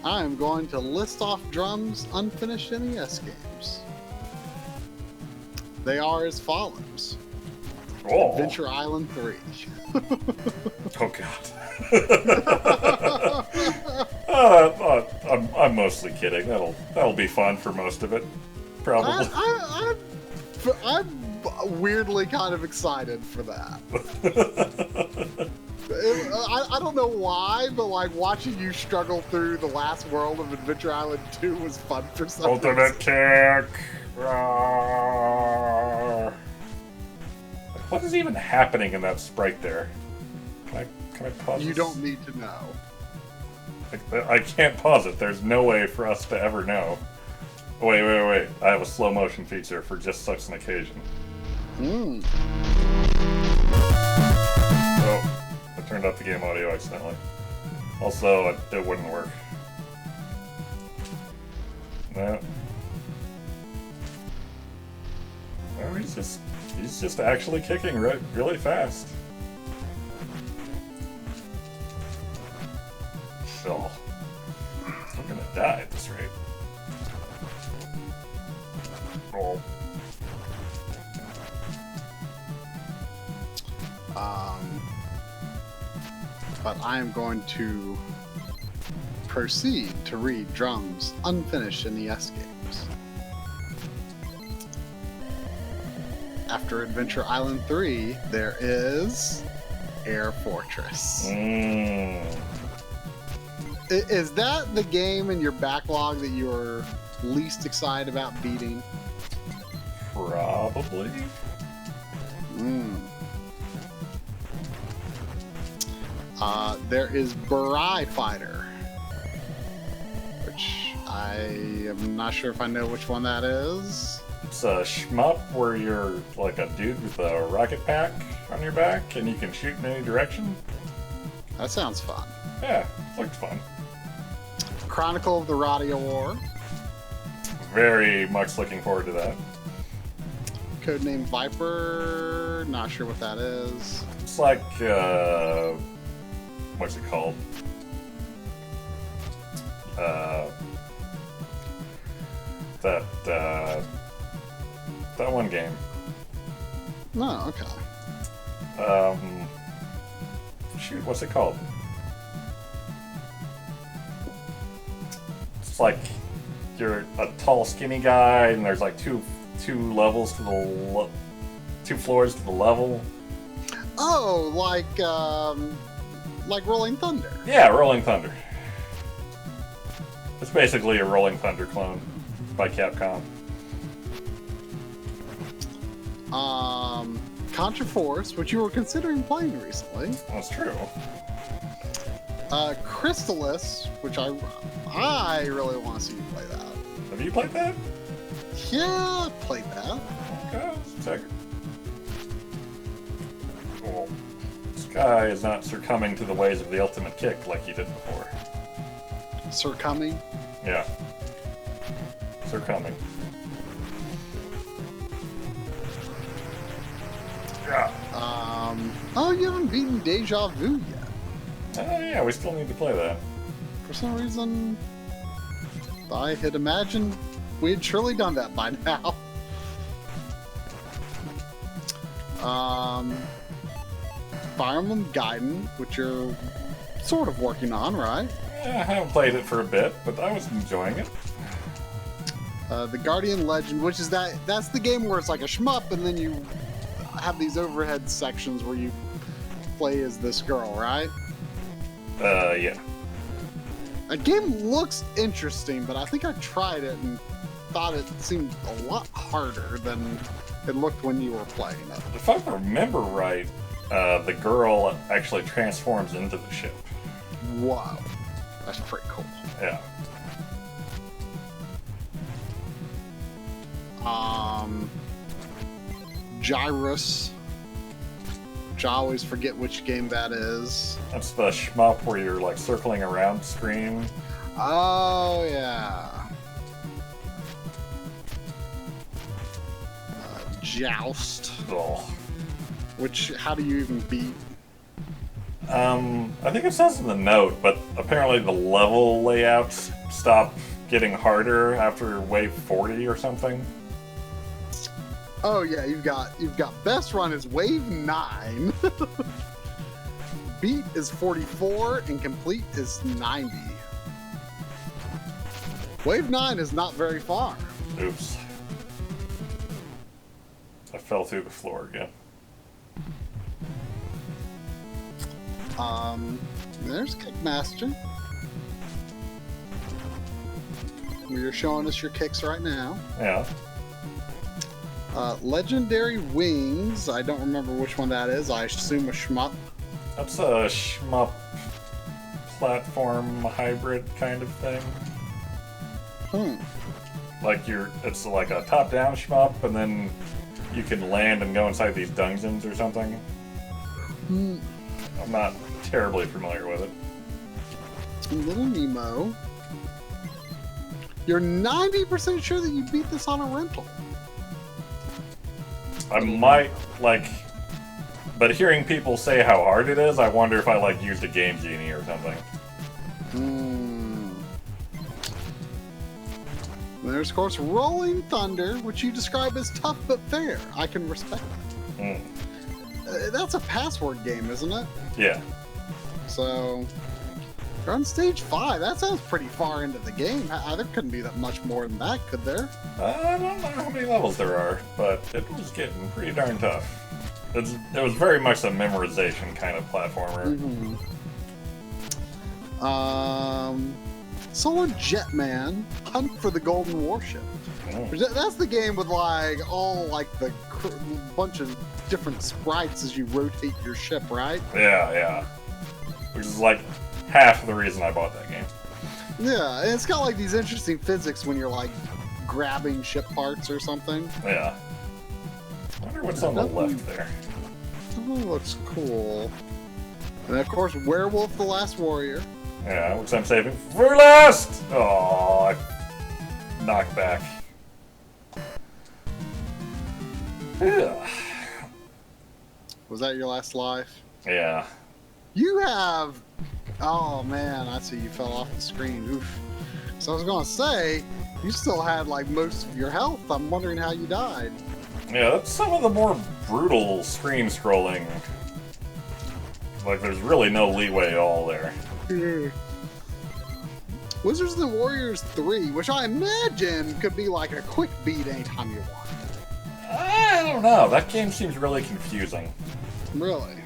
I'm going to list off Drum's unfinished NES games. They are as follows. Oh. Adventure Island 3. Oh God. I'm mostly kidding. That'll be fun for most of it, probably. I'm weirdly kind of excited for that. I don't know why, but like watching you struggle through the last world of Adventure Island 2 was fun for some reason. Ultimate kick. Rawr. What is even happening in that sprite there? Can I pause? You this? don't need to know. I can't pause it. There's no way for us to ever know. Wait. I have a slow motion feature for just such an occasion. Oh, I turned up the game audio accidentally. Also, it wouldn't work. No. Oh, he's just actually kicking really fast. Oh, I'm gonna die at this rate. Oh. But I am going to proceed to read Drum's unfinished NES games. After Adventure Island 3, there is Air Fortress. Is that the game in your backlog that you're least excited about beating? Probably. There is Burai Fighter, which I am not sure if I know which one that is. It's a shmup where you're like a dude with a rocket pack on your back and you can shoot in any direction. That sounds fun. Yeah, it looked fun. Chronicle of the Radio War. Very much looking forward to that. Codename Viper. Not sure what that is. It's like, what's it called? That one game. Oh, okay. Shoot, what's it called? It's like you're a tall, skinny guy, and there's like two levels to the two floors to the level. Oh, like Rolling Thunder. Yeah, Rolling Thunder. It's basically a Rolling Thunder clone Contra Force, which you were considering playing recently. That's true. Crystalis, which I really want to see you play that. Have you played that? Yeah, I played that. Okay, let's check. Cool. This guy is not succumbing to the ways of the ultimate kick like he did before. Succumbing? Yeah. Succumbing. Yeah. Oh, you haven't beaten Deja Vu yet. Yeah, we still need to play that. For some reason, I had imagined we had surely done that by now. Fire Emblem Gaiden, which you're sort of working on, right? Yeah, I haven't played it for a bit, but I was enjoying it. The Guardian Legend, which is that's the game where it's like a shmup, and then you have these overhead sections where you play as this girl, right? Yeah. That game looks interesting, but I think I tried it and thought it seemed a lot harder than it looked when you were playing it. If I remember right, the girl actually transforms into the ship. Wow. That's pretty cool. Yeah. Gyrus. Which I always forget which game that is. That's the shmup where you're like circling around the screen. Oh, yeah. Joust. Oh. Which, how do you even beat? I think it says in the note, but apparently the level layouts stop getting harder after wave 40 or something. Oh yeah, you've got best run is wave 9. Beat is 44 and complete is 90. Wave 9 is not very far. Oops. I fell through the floor again. There's Kickmaster. You're showing us your kicks right now. Yeah. Legendary Wings. I don't remember which one that is. I assume a shmup. That's a shmup platform hybrid kind of thing. Like it's like a top-down shmup, and then you can land and go inside these dungeons or something. I'm not terribly familiar with it. Little Nemo. You're 90% sure that you beat this on a rental. I might, but hearing people say how hard it is, I wonder if I, used a Game Genie or something. There's, of course, Rolling Thunder, which you describe as tough but fair. I can respect that. That's a password game, isn't it? Yeah. So, you're on stage 5. That sounds pretty far into the game. There couldn't be that much more than that, could there? I don't know how many levels there are, but it was getting pretty darn tough. It was very much a memorization kind of platformer. Solar Jetman, Hunt for the Golden Warship. That's the game with the bunch of different sprites as you rotate your ship, right? Yeah. Which is half the reason I bought that game. Yeah, and it's got these interesting physics when you're grabbing ship parts or something. Yeah. I wonder what's on the left there. Oh, looks cool. And of course, Werewolf the Last Warrior. Yeah, which I'm saving for last! Oh, I knocked back. Yeah. Was that your last life? Yeah. You have... Oh man, I see you fell off the screen. Oof. So I was gonna say, you still had most of your health. I'm wondering how you died. Yeah, that's some of the more brutal screen scrolling. There's really no leeway at all there. Wizards and Warriors 3, which I imagine could be a quick beat anytime you want. I don't know. That game seems really confusing. Really?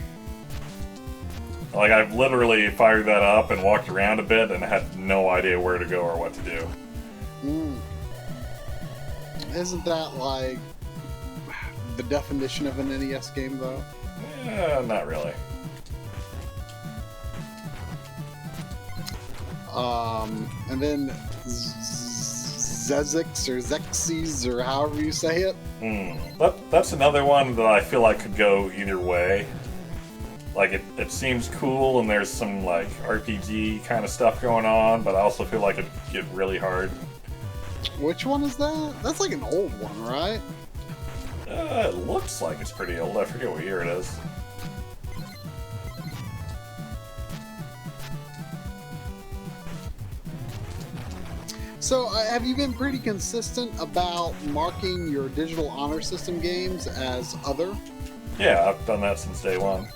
I've literally fired that up and walked around a bit and had no idea where to go or what to do. Isn't that the definition of an NES game, though? Not really. And then Zezix or Zexes or however you say it. That's another one that I feel like could go either way. Like, it seems cool, and there's some, like, RPG kind of stuff going on, but I also feel like it'd get really hard. Which one is that? That's like an old one, right? It looks like it's pretty old. I forget what year it is. So, have you been pretty consistent about marking your digital honor system games as other? Yeah, I've done that since day one.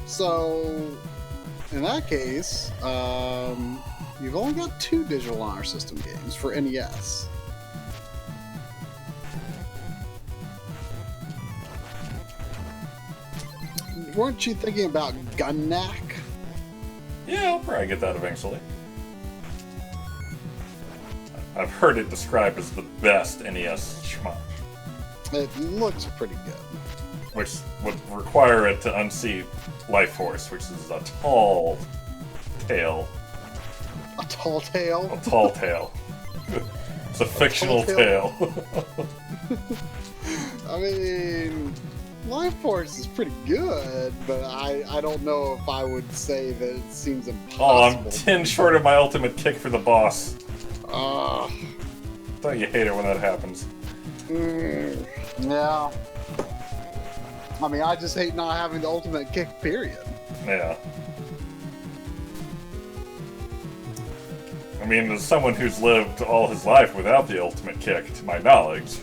So, in that case, you've only got 2 digital honor system games for NES. Weren't you thinking about Gunnack? Yeah, I'll probably get that eventually. I've heard it described as the best NES shmup. It looks pretty good. Which would require it to unseat Life Force, which is a tall tale. A tall tale? A tall tale. It's a fictional tale. I mean, Life Force is pretty good, but I don't know if I would say that it seems impossible. Oh, I'm 10 short of my ultimate kick for the boss. Ugh. Don't you hate it when that happens? Yeah. I mean, I just hate not having the ultimate kick, period. Yeah. I mean, as someone who's lived all his life without the ultimate kick, to my knowledge,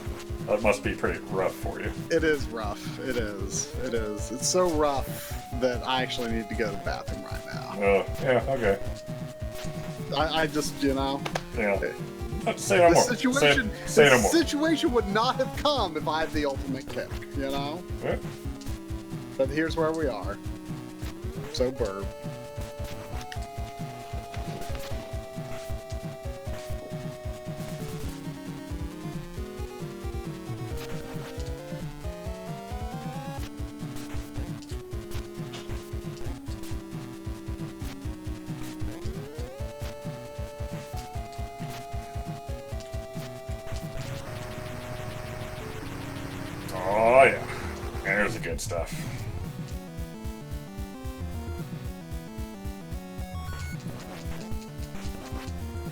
that must be pretty rough for you. It is rough. It is. It is. It's so rough that I actually need to go to the bathroom right now. Oh, yeah, okay. I just, you know... Yeah. Say no more. Say no more. The situation would not have come if I had the ultimate kick, you know? Yeah. But here's where we are. So burp. Oh, yeah. There's the good stuff.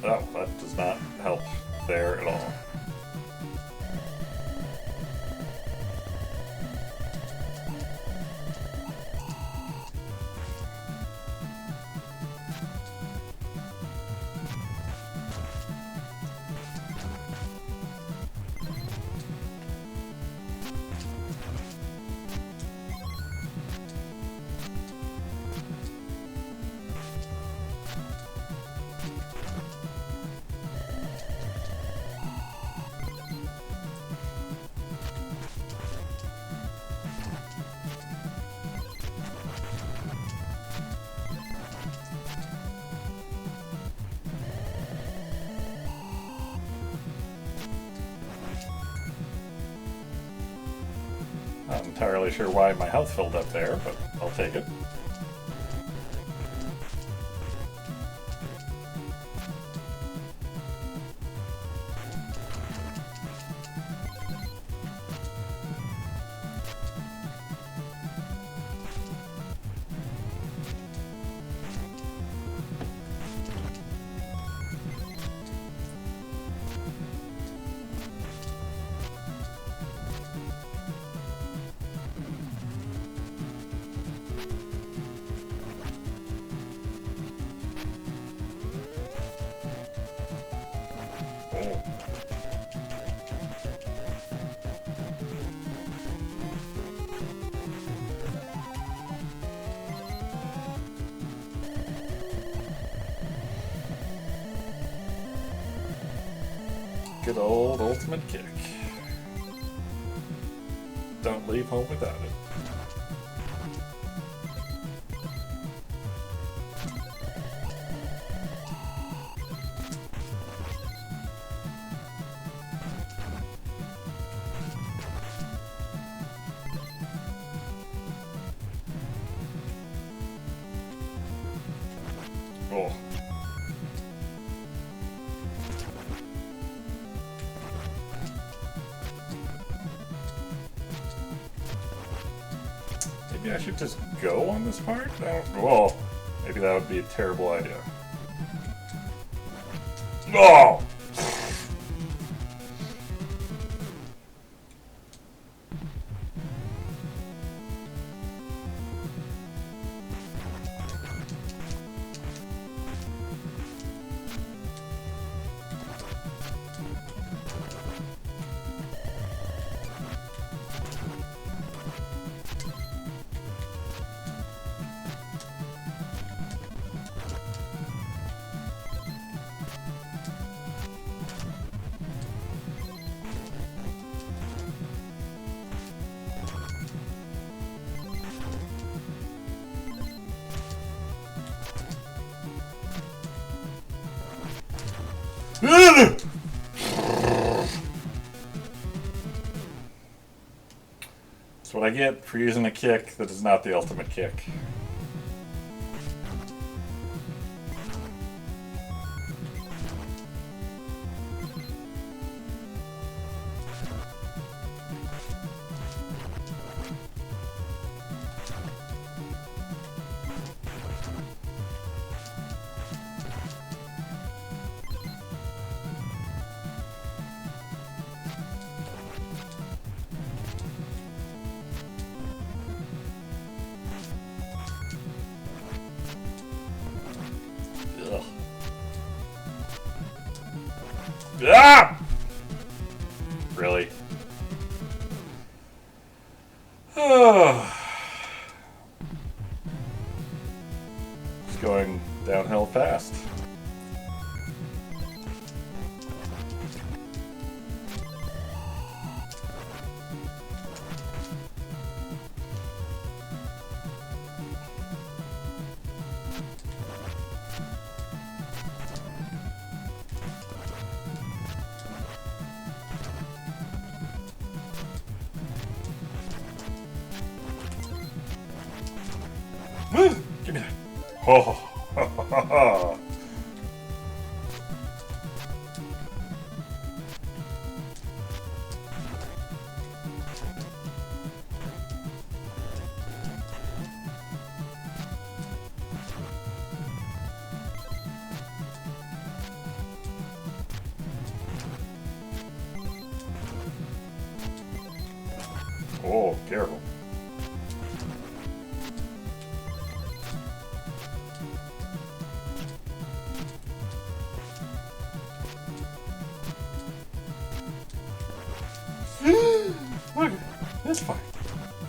Oh, that does not help there at all. Not entirely sure why my health filled up there, but I'll take it. Good old ultimate kick. Don't leave home without it. Maybe I should just go on this part? Well, maybe that would be a terrible idea. Oh! That's what I get for using a kick that is not the ultimate kick. Ugh. Ah! Really? It's going downhill fast. Give me that. Oh, oh, careful. Look, it's fine.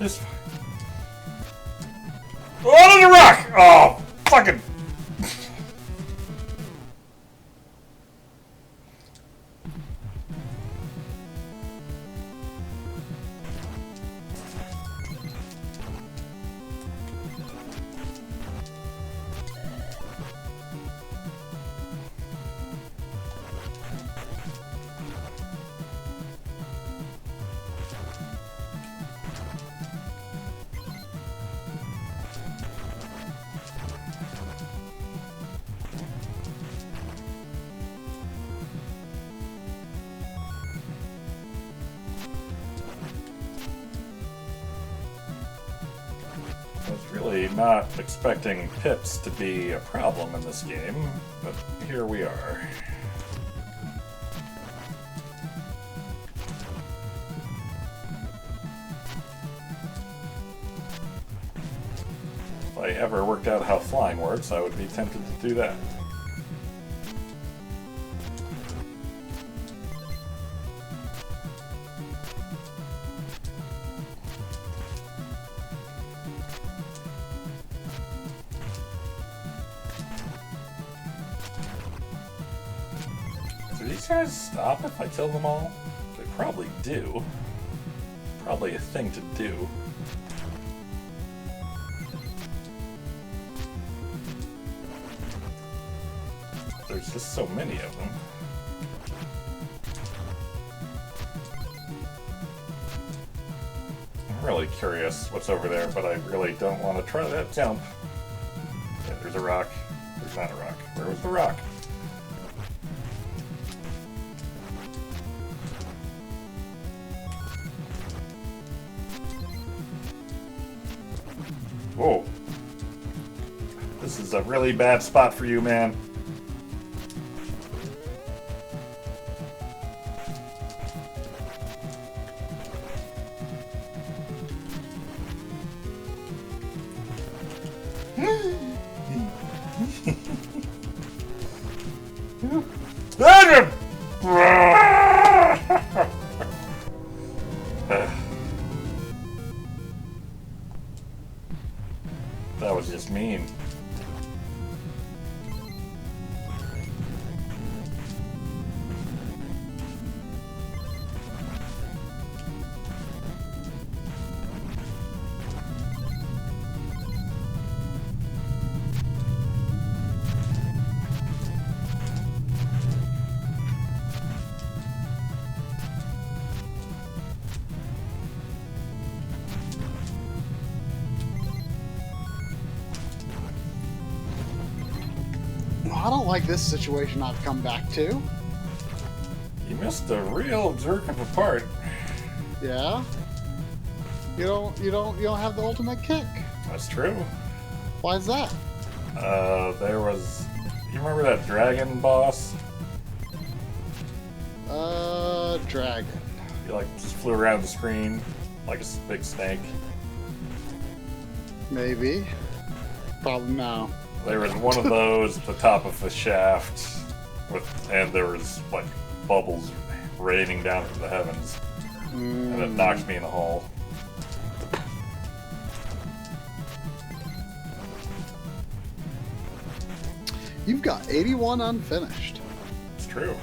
It's fine. Oh, there's a rock! Oh, fucking. I was really not expecting pips to be a problem in this game, but here we are. If I ever worked out how flying works, I would be tempted to do that. Do these guys stop if I kill them all? They probably do. Probably a thing to do. There's just so many of them. I'm really curious what's over there, but I really don't want to try that jump. Yeah, there's a rock. There's not a rock. Where was the rock? Whoa. This is a really bad spot for you, man. That was just mean. I don't like this situation I've come back to. You missed a real jerk of a part. Yeah. You don't have the ultimate kick. That's true. Why is that? There was... You remember that dragon boss? Dragon. He like just flew around the screen like a big snake. Maybe. Probably no. There was one of those at the top of the shaft, and there was like bubbles raining down from the heavens, and it knocked me in the hole. You've got 81 unfinished. It's true.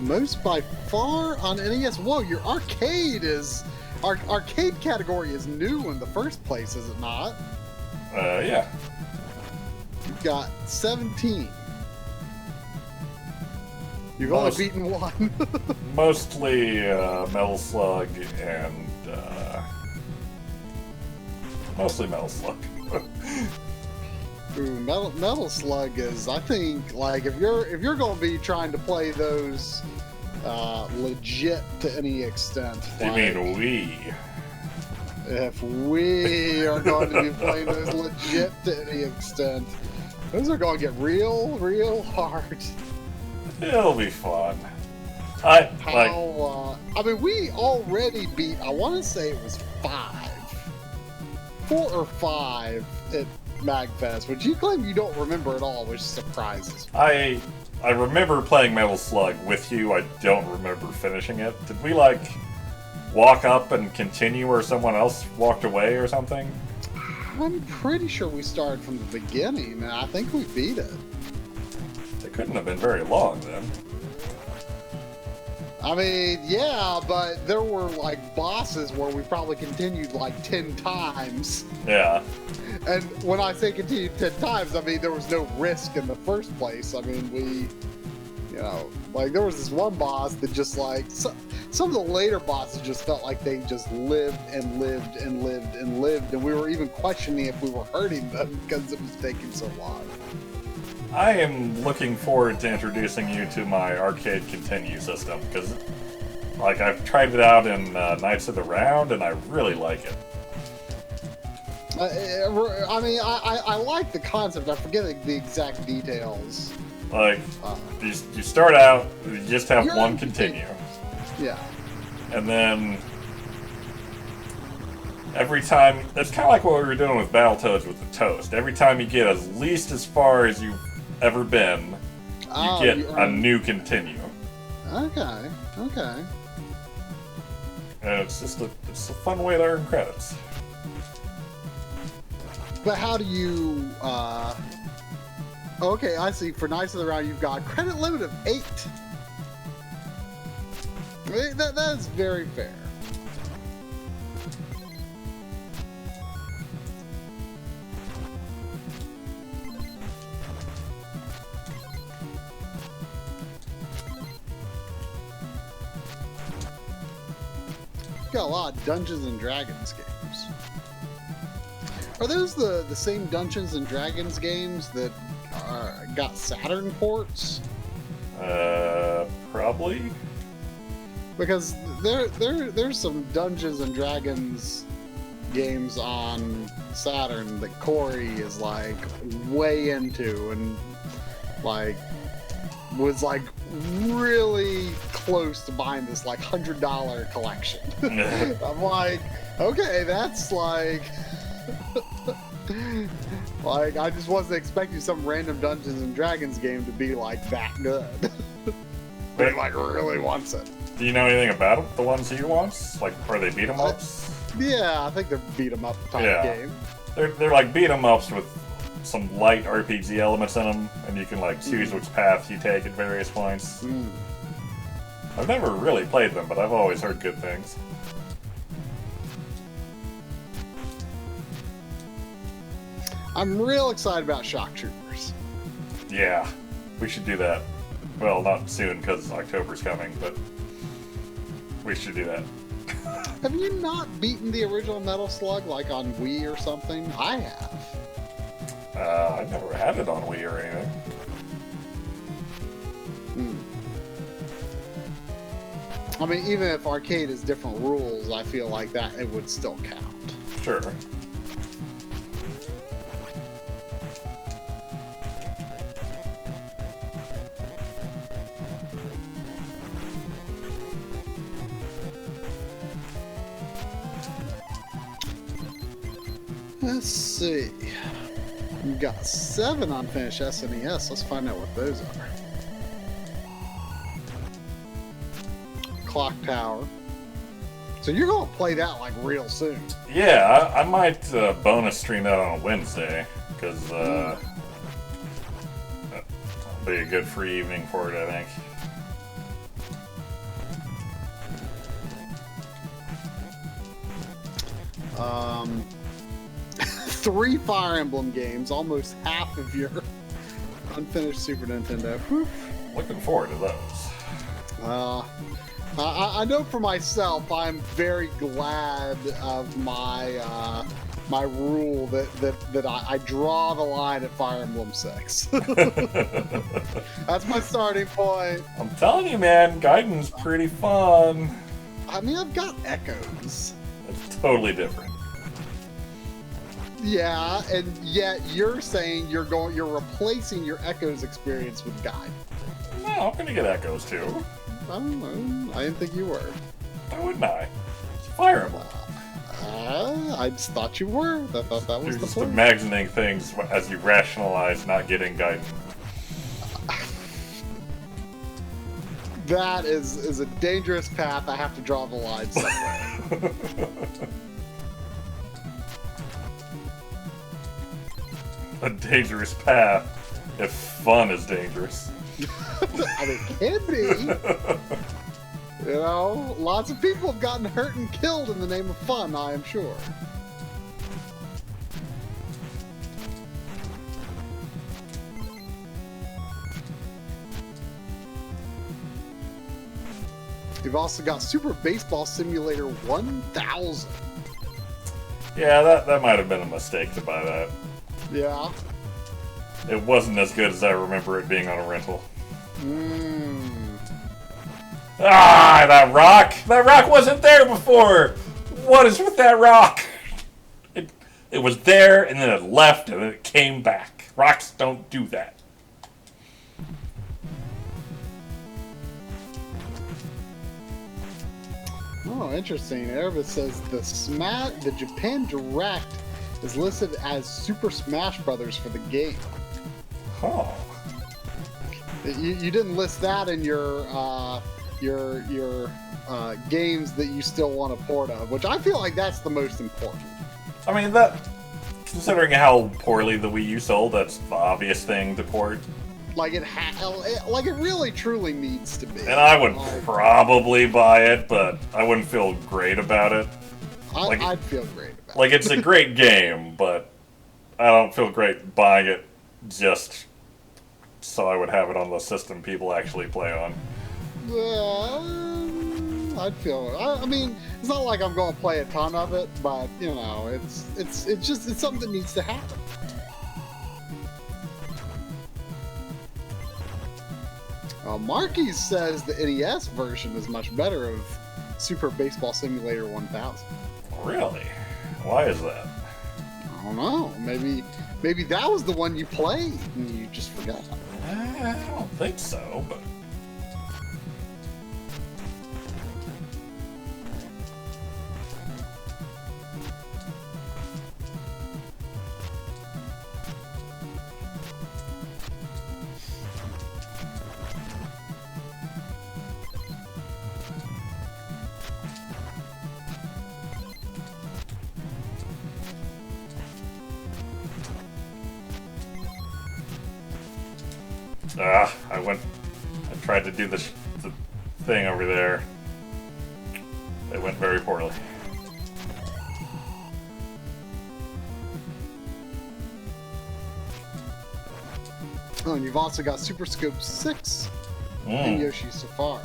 Most by far on NES. Whoa, your arcade category is new in the first place, is it not? Yeah. You've got 17. You've only beaten one. Mostly Metal Slug and mostly Metal Slug. Ooh, Metal Slug is, I think, like if you're going to be trying to play those legit to any extent. You like, mean we? If we are going to be playing those legit to any extent, those are going to get real hard. It'll be fun. I mean, we already beat, I want to say it was 4 or 5 at MagFest, which you claim you don't remember at all, which surprises me. I remember playing Metal Slug with you. I don't remember finishing it. Did we like walk up and continue, or someone else walked away or something? I'm pretty sure we started from the beginning, and I think we beat it. It couldn't have been very long then. I mean, yeah, but there were like bosses where we probably continued like 10 times. Yeah. And when I say continued 10 times, I mean there was no risk in the first place. I mean, we, you know, like there was this one boss that just like, some of the later bosses just felt like they just lived and lived and lived and lived, and we were even questioning if we were hurting them because it was taking so long. I am looking forward to introducing you to my arcade continue system, because like I've tried it out in Knights of the Round and I really like it. I mean, I like the concept. I forget the exact details. Like, you start out, you just have one continue. Yeah. And then every time, it's kind of like what we were doing with Battletoads with the Toast. Every time you get at least as far as you've ever been, you get a new continue. Okay. And it's just a fun way to earn credits. But how do you, okay, I see. For Knights of the Round, you've got a credit limit of 8. I mean, that is very fair. Got a lot of Dungeons and Dragons games. Are those the same Dungeons and Dragons games that got Saturn ports? Probably. because there's some Dungeons and Dragons games on Saturn that Corey is like way into and like was like really close to buying this like $100 collection. I'm like, okay, that's like like I just wasn't expecting some random Dungeons and Dragons game to be like that good. But he like really wants it. Do you know anything about them? The ones he wants? Like, are they beat 'em ups? Yeah, I think they're beat 'em up type game. They're like beat 'em ups with some light RPG elements in them, and you can like choose which path you take at various points. I've never really played them, but I've always heard good things. I'm real excited about Shock Troopers. Yeah, we should do that. Well, not soon because October's coming, but we should do that. Have you not beaten the original Metal Slug like on Wii or something? I have. I've never had it on Wii or anything. I mean, even if arcade is different rules, I feel like that it would still count. Sure. Let's see. We've got 7 unfinished SNES. Let's find out what those are. Clock Tower. So you're going to play that like real soon. Yeah, I might bonus stream that on a Wednesday, because that'll be a good free evening for it, I think. 3 Fire Emblem games, almost half of your unfinished Super Nintendo. Whew. Looking forward to those. I know for myself, I'm very glad of my my rule that I draw the line at Fire Emblem 6. That's my starting point. I'm telling you, man, Gaiden's pretty fun. I mean, I've got Echoes. It's totally different. Yeah, and yet you're saying you're replacing your Echoes experience with Gaiden. No, I'm gonna get Echoes too. I don't know. I didn't think you were. Why wouldn't I? It's Fire Emblem. I just thought you were. I thought that was You're the just point. imagining things as you rationalize not getting Gaiden. That is a dangerous path. I have to draw the line somewhere. A dangerous path if fun is dangerous. I mean, it can be. You know, lots of people have gotten hurt and killed in the name of fun, I am sure. You've also got Super Baseball Simulator 1000. Yeah, that might have been a mistake to buy that. Yeah. It wasn't as good as I remember it being on a rental. Ah, that rock! That rock wasn't there before! What is with that rock? It was there, and then it left, and then it came back. Rocks don't do that. Oh, interesting. Erebus says the Japan Direct is listed as Super Smash Brothers for the game. Huh. You didn't list that in your games that you still want a port of, which I feel like that's the most important. I mean, that, considering how poorly the Wii U sold, that's the obvious thing to port. Like it really truly needs to be. And I would probably buy it, but I wouldn't feel great about it. I'd feel great about it. Like, it's a great game, but I don't feel great buying it just so I would have it on the system people actually play on. I'd feel. I mean, it's not like I'm going to play a ton of it, but you know, it's something that needs to happen. Marky says the NES version is much better of Super Baseball Simulator 1000. Really? Why is that? I don't know. Maybe that was the one you played and you just forgot. I don't think so, but... I tried to do the thing over there. It went very poorly. Oh, and you've also got Super Scope 6 in Yoshi's Safari.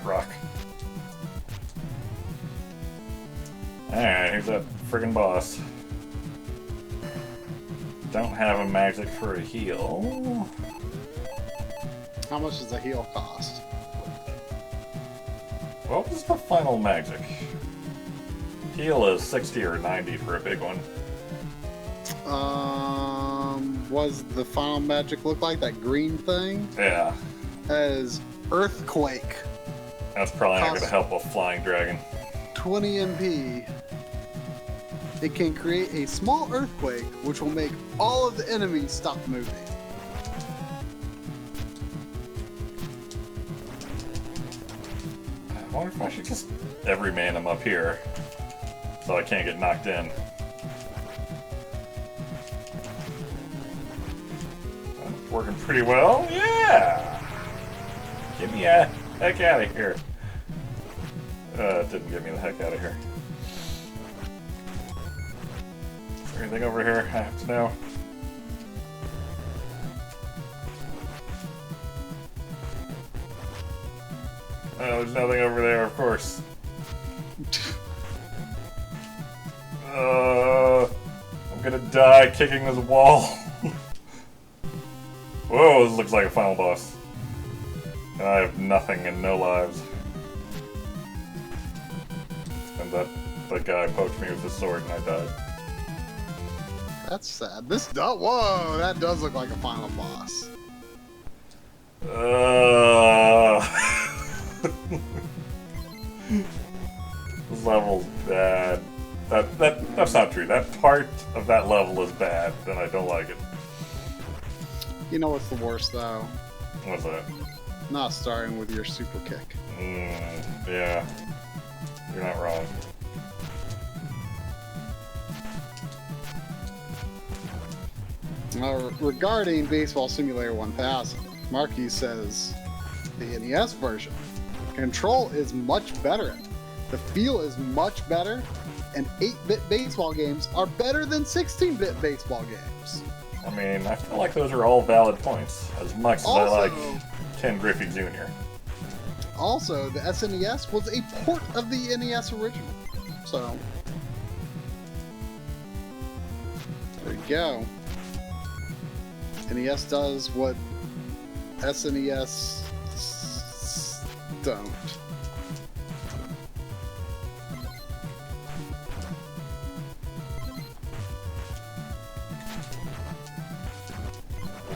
Rock. Alright, here's that friggin' boss. Don't have a magic for a heal. How much does a heal cost? What was the final magic? Heal is 60 or 90 for a big one. Was the final magic look like that green thing? Yeah. As Earthquake. That's probably not going to help a flying dragon. 20 MP. It can create a small earthquake, which will make all of the enemies stop moving. I wonder if I should just everyman him up here, so I can't get knocked in. That's working pretty well. Yeah! Get me the heck out of here. It didn't get me the heck out of here. Is there anything over here I have to know? Oh, there's nothing over there, of course. I'm gonna die kicking this wall. Whoa, this looks like a final boss. And I have nothing and no lives. And that guy poked me with his sword and I died. That's sad. Whoa, that does look like a final boss. This level's bad. That's not true. That part of that level is bad, and I don't like it. You know what's the worst, though? What's that? Not starting with your super kick. Yeah. You're not wrong. Regarding Baseball Simulator 1000, Marquis says the NES version control is much better. The feel is much better, and 8-bit baseball games are better than 16-bit baseball games. I mean, I feel like those are all valid points, as much as I like Ken Griffey Jr. Also, the SNES was a port of the NES original. So, there you go. NES does what SNES don't.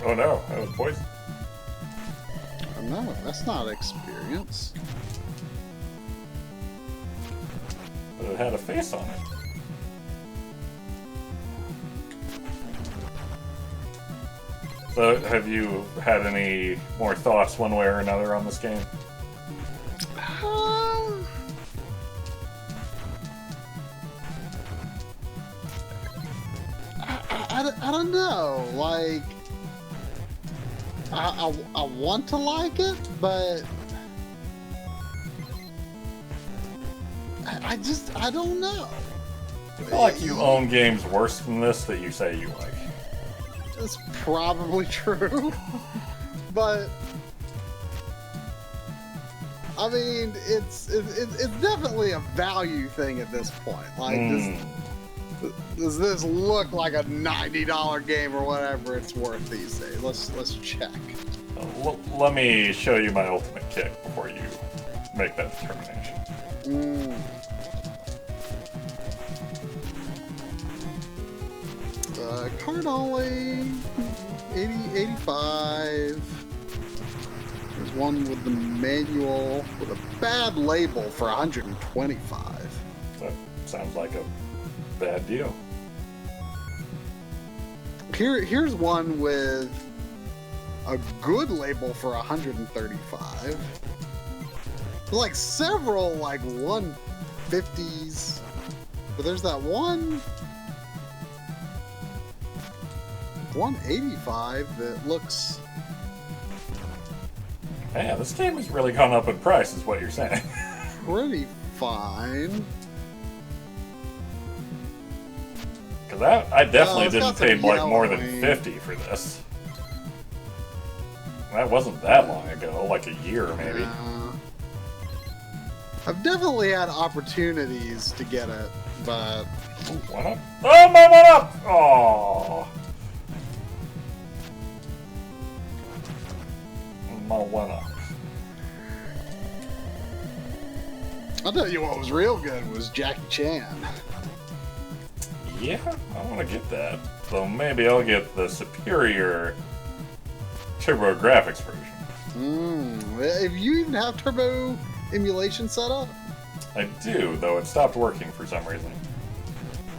Oh no, that was poison. Oh no, that's not experience. But it had a face on it. So, have you had any more thoughts one way or another on this game? I I don't know. Like, I want to like it, but I don't know. I feel like you own games worse than this that you say you like. It's probably true, but I mean, it's definitely a value thing at this point. Like, does this look like a $90 game or whatever it's worth these days? Let's check. Let me show you my ultimate kick before you make that determination. Card only, 85. There's one with the manual with a bad label for 125. That sounds like a bad deal. Here's one with a good label for 135. Like several like 150s, but there's that one 185 that looks. Man, this game has really gone up in price, is what you're saying. Pretty fine. Because I definitely it's didn't got some pay like more than yellowing. 50 for this. That wasn't that long ago, like a year maybe. I've definitely had opportunities to get it, but Ooh, one up. Oh, my one up! Oh. My one up. I'll tell you what was real good was Jackie Chan. Yeah, I want to get that. So maybe I'll get the superior Turbo Graphics version. If you even have turbo emulation set up? I do, though it stopped working for some reason.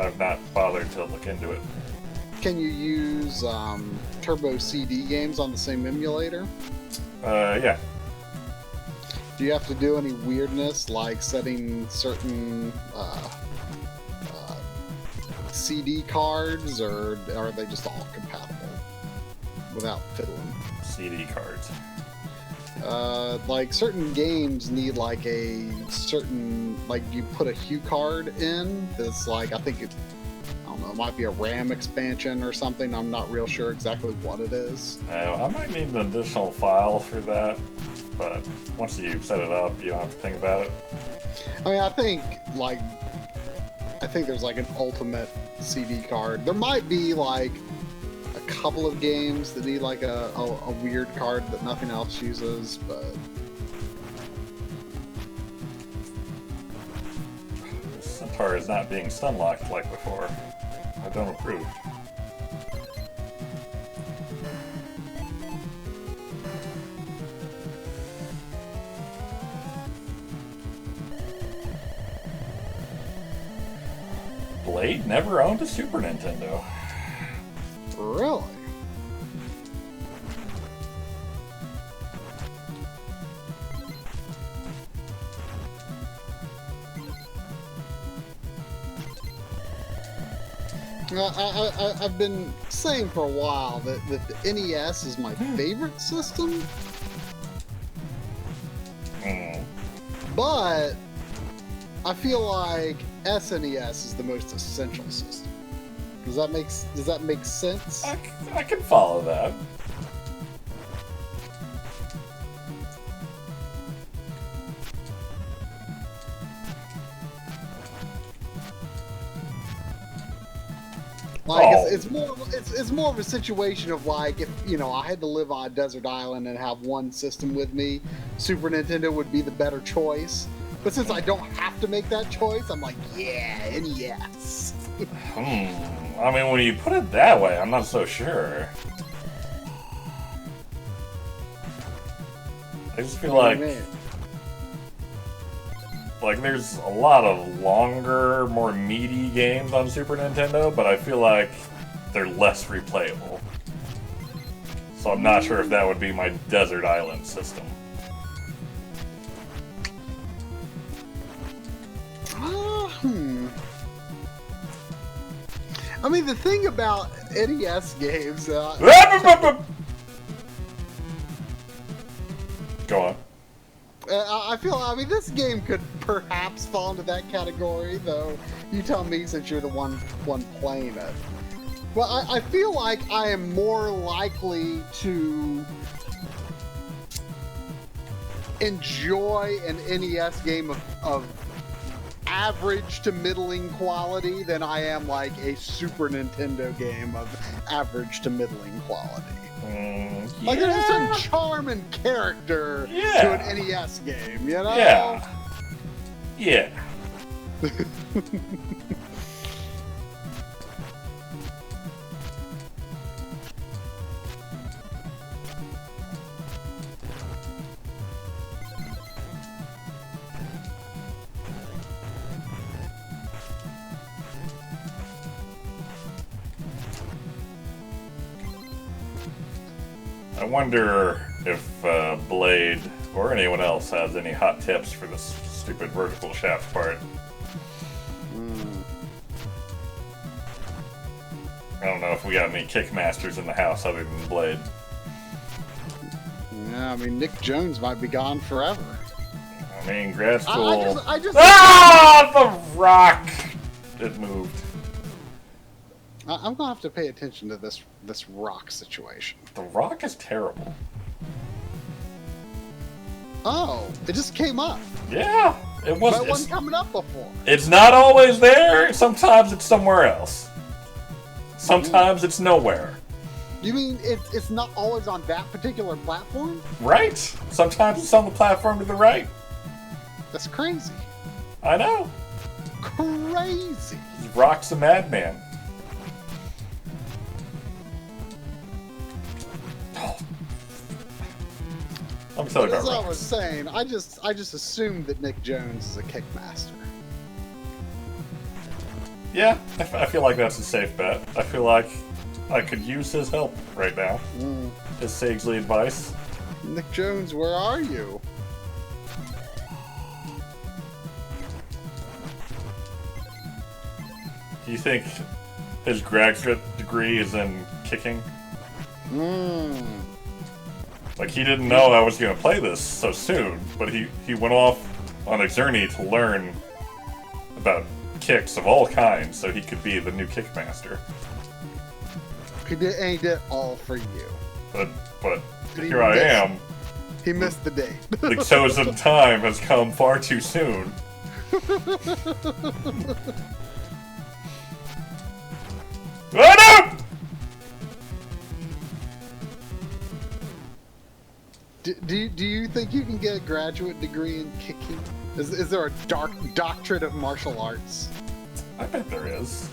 I've not bothered to look into it. Can you use turbo CD games on the same emulator? Yeah. Do you have to do any weirdness like setting certain CD cards, or are they just all compatible without fiddling? CD cards. Like certain games need like a certain, like you put a hue card in that's like, I think it, I don't know, it might be a RAM expansion or something. I'm not real sure exactly what it is. I might need an additional file for that, but once you set it up, you don't have to think about it. I mean, I think there's like an ultimate CD card. There might be like a couple of games that need like a weird card that nothing else uses, but Centaur is not being stun-locked like before. I don't approve. Blade never owned a Super Nintendo. really? I've been saying for a while that the NES is my favorite system, but I feel like SNES is the most essential system. Does that make sense? I can follow that. Like Oh. it's more of a situation of like, if you know, I had to live on a desert island and have one system with me, Super Nintendo would be the better choice. But since I don't have to make that choice, I'm like, yeah, NES. I mean, when you put it that way, I'm not so sure. I just feel like there's a lot of longer, more meaty games on Super Nintendo, but I feel like they're less replayable. So I'm not sure if that would be my desert island system. I mean, the thing about NES games, Go on. I mean, this game could perhaps fall into that category, though. You tell me, since you're the one playing it. Well, I feel like I am more likely to enjoy an NES game of average to middling quality than I am like a Super Nintendo game of average to middling quality. Like there's a certain charm and character to an NES game, you know? Yeah. Yeah. I wonder if Blade or anyone else has any hot tips for this stupid vertical shaft part. I don't know if we got any kickmasters in the house other than Blade. Yeah, I mean, Nick Jones might be gone forever. I mean, grad school... I just the rock! It moved. I'm gonna have to pay attention to this rock situation. The rock is terrible. Oh, it just came up. Yeah, it was. But it wasn't coming up before. It's not always there. Sometimes it's somewhere else. Sometimes it's nowhere. You mean it's not always on that particular platform? Right. Sometimes it's on the platform to the right. That's crazy. I know. Crazy. Rock's a madman. Let me tell you about As I Rock. was saying, I just assumed that Nick Jones is a kickmaster. Yeah, I feel like that's a safe bet. I feel like I could use his help right now. His sagely advice. Nick Jones, where are you? Do you think his graduate degree is in kicking? Like, he didn't know I was going to play this so soon, but he went off on a journey to learn about kicks of all kinds so he could be the new kickmaster. He did it all for you. But here I am. He missed the date. The chosen time has come far too soon. Oh no! Do you think you can get a graduate degree in kicking? Is there a doctorate of martial arts? I bet there is.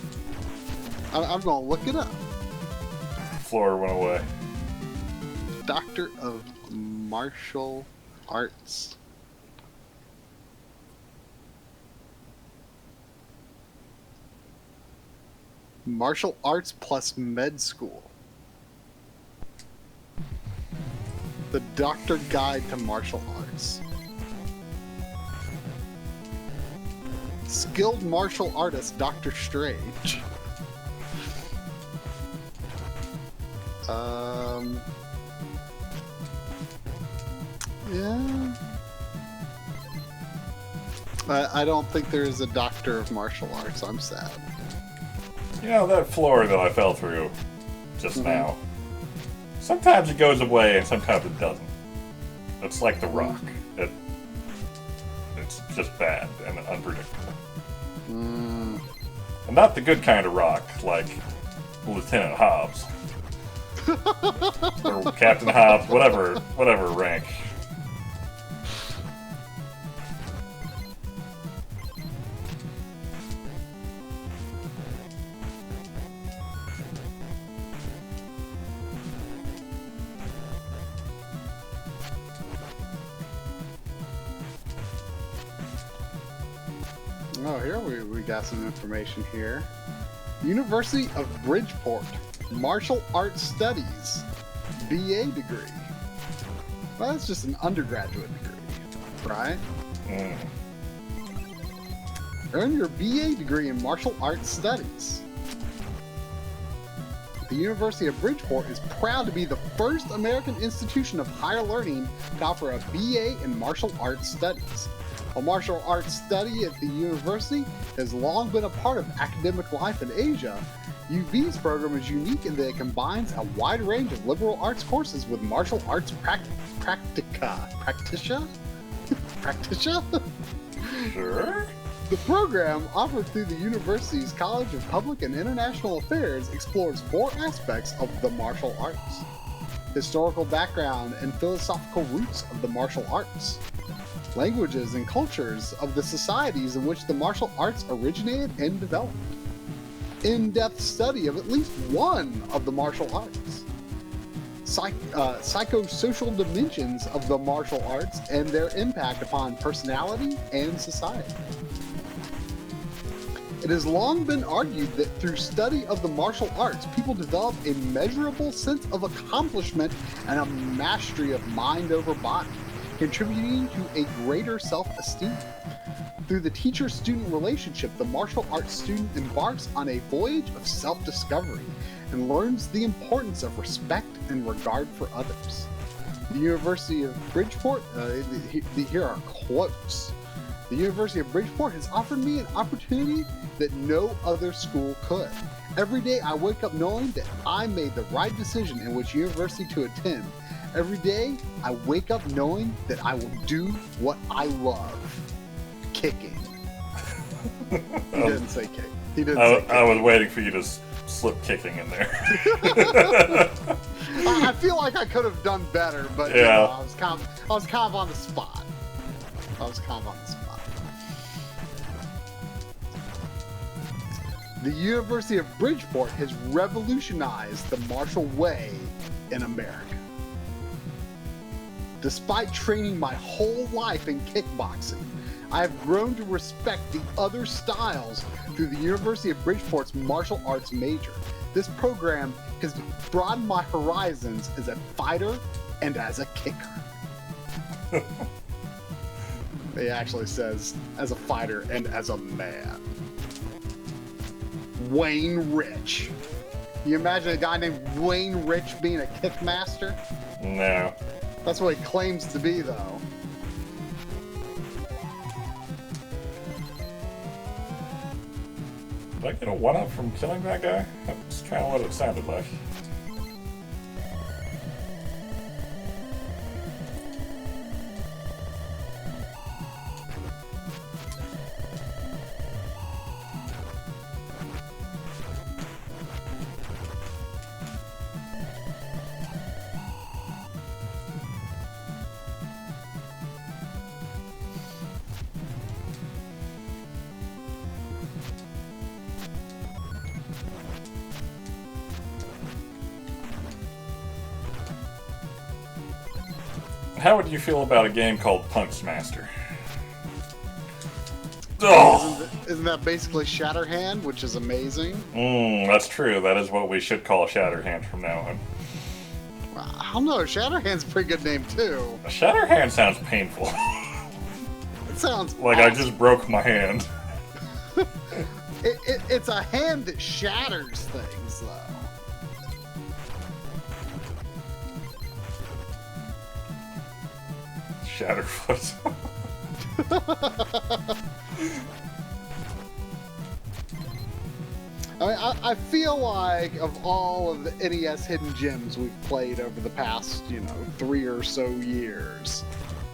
I'm gonna look it up. Floor went away. Doctor of Martial Arts. Martial Arts plus Med School. The Doctor Guide to Martial Arts. Skilled martial artist Dr. Strange. Yeah. I don't think there is a Doctor of Martial Arts. I'm sad. You know, that floor that I fell through just now, sometimes it goes away and sometimes it doesn't. It's like the rock. It's just bad and unpredictable. And not the good kind of rock, like Lieutenant Hobbs. Or Captain Hobbs, whatever rank. Oh, here we got some information here. University of Bridgeport, Martial Arts Studies, BA degree. Well, that's just an undergraduate degree, right? Earn your BA degree in Martial Arts Studies. the University of Bridgeport is proud to be the first American institution of higher learning to offer a BA in martial arts studies. A martial arts study at the university has long been a part of academic life in Asia. UB's program is unique in that it combines a wide range of liberal arts courses with martial arts practica. Sure. The program, offered through the university's College of Public and International Affairs, explores 4 aspects of the martial arts: historical background and philosophical roots of the martial arts, languages and cultures of the societies in which the martial arts originated and developed, in-depth study of at least one of the martial arts, psychosocial dimensions of the martial arts and their impact upon personality and society. It has long been argued that through study of the martial arts, people develop a measurable sense of accomplishment and a mastery of mind over body, contributing to a greater self-esteem. Through the teacher-student relationship, the martial arts student embarks on a voyage of self-discovery and learns the importance of respect and regard for others. The University of Bridgeport, here are quotes. The University of Bridgeport has offered me an opportunity that no other school could. Every day I wake up knowing that I made the right decision in which university to attend. Every day I wake up knowing that I will do what I love. Kicking. He didn't say kick. He didn't say kick. I was waiting for you to slip kicking in there. I feel like I could have done better, but yeah. You know, I was kind of on the spot. The University of Bridgeport has revolutionized the martial way in America. Despite training my whole life in kickboxing, I have grown to respect the other styles through the University of Bridgeport's martial arts major. This program has broadened my horizons as a fighter and as a kicker. It actually says, as a fighter and as a man. Wayne Rich. You imagine a guy named Wayne Rich being a kickmaster? No. That's what he claims to be, though. Did I get a 1-up from killing that guy? That's kind of what it sounded like. How would you feel about a game called Punk's Master? Oh! Isn't that basically Shatterhand, which is amazing? That's true. That is what we should call Shatterhand from now on. I don't know. Shatterhand's a pretty good name, too. Shatterhand sounds painful. It sounds like awesome. I just broke my hand. It's a hand that shatters things, though. Shatterfoot. I mean, I feel like of all of the NES hidden gems we've played over the past, 3 or so years,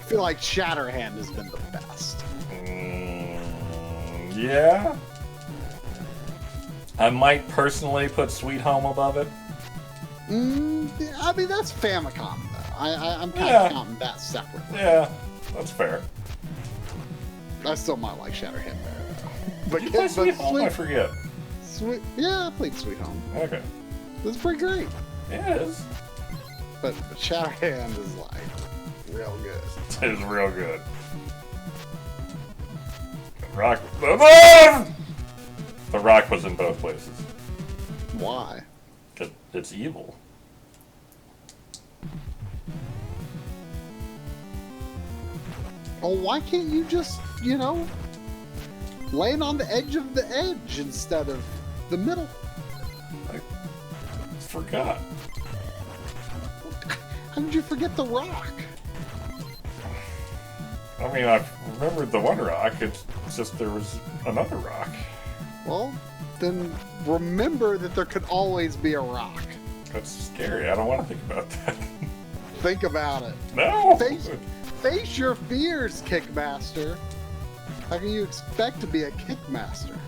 I feel like Shatterhand has been the best. Yeah. I might personally put Sweet Home above it. I mean, that's Famicom, though. I'm kind of counting that separately. Yeah, that's fair. I still might like Shatterhand better, though. But you play Sweet Home? I forget. Yeah, I played Sweet Home. Okay. It's pretty great. Yeah, it is. But Shatterhand is, like, real good. It is real good. Rock. The rock was in both places. Why? Because it's evil. Oh, why can't you just, land on the edge of the edge instead of the middle? forgot. How did you forget the rock? I mean, I remembered the one rock. It's just there was another rock. Well, then remember that there could always be a rock. That's scary. I don't want to think about that. Think about it. No! Face your fears, Kickmaster. How can you expect to be a Kickmaster?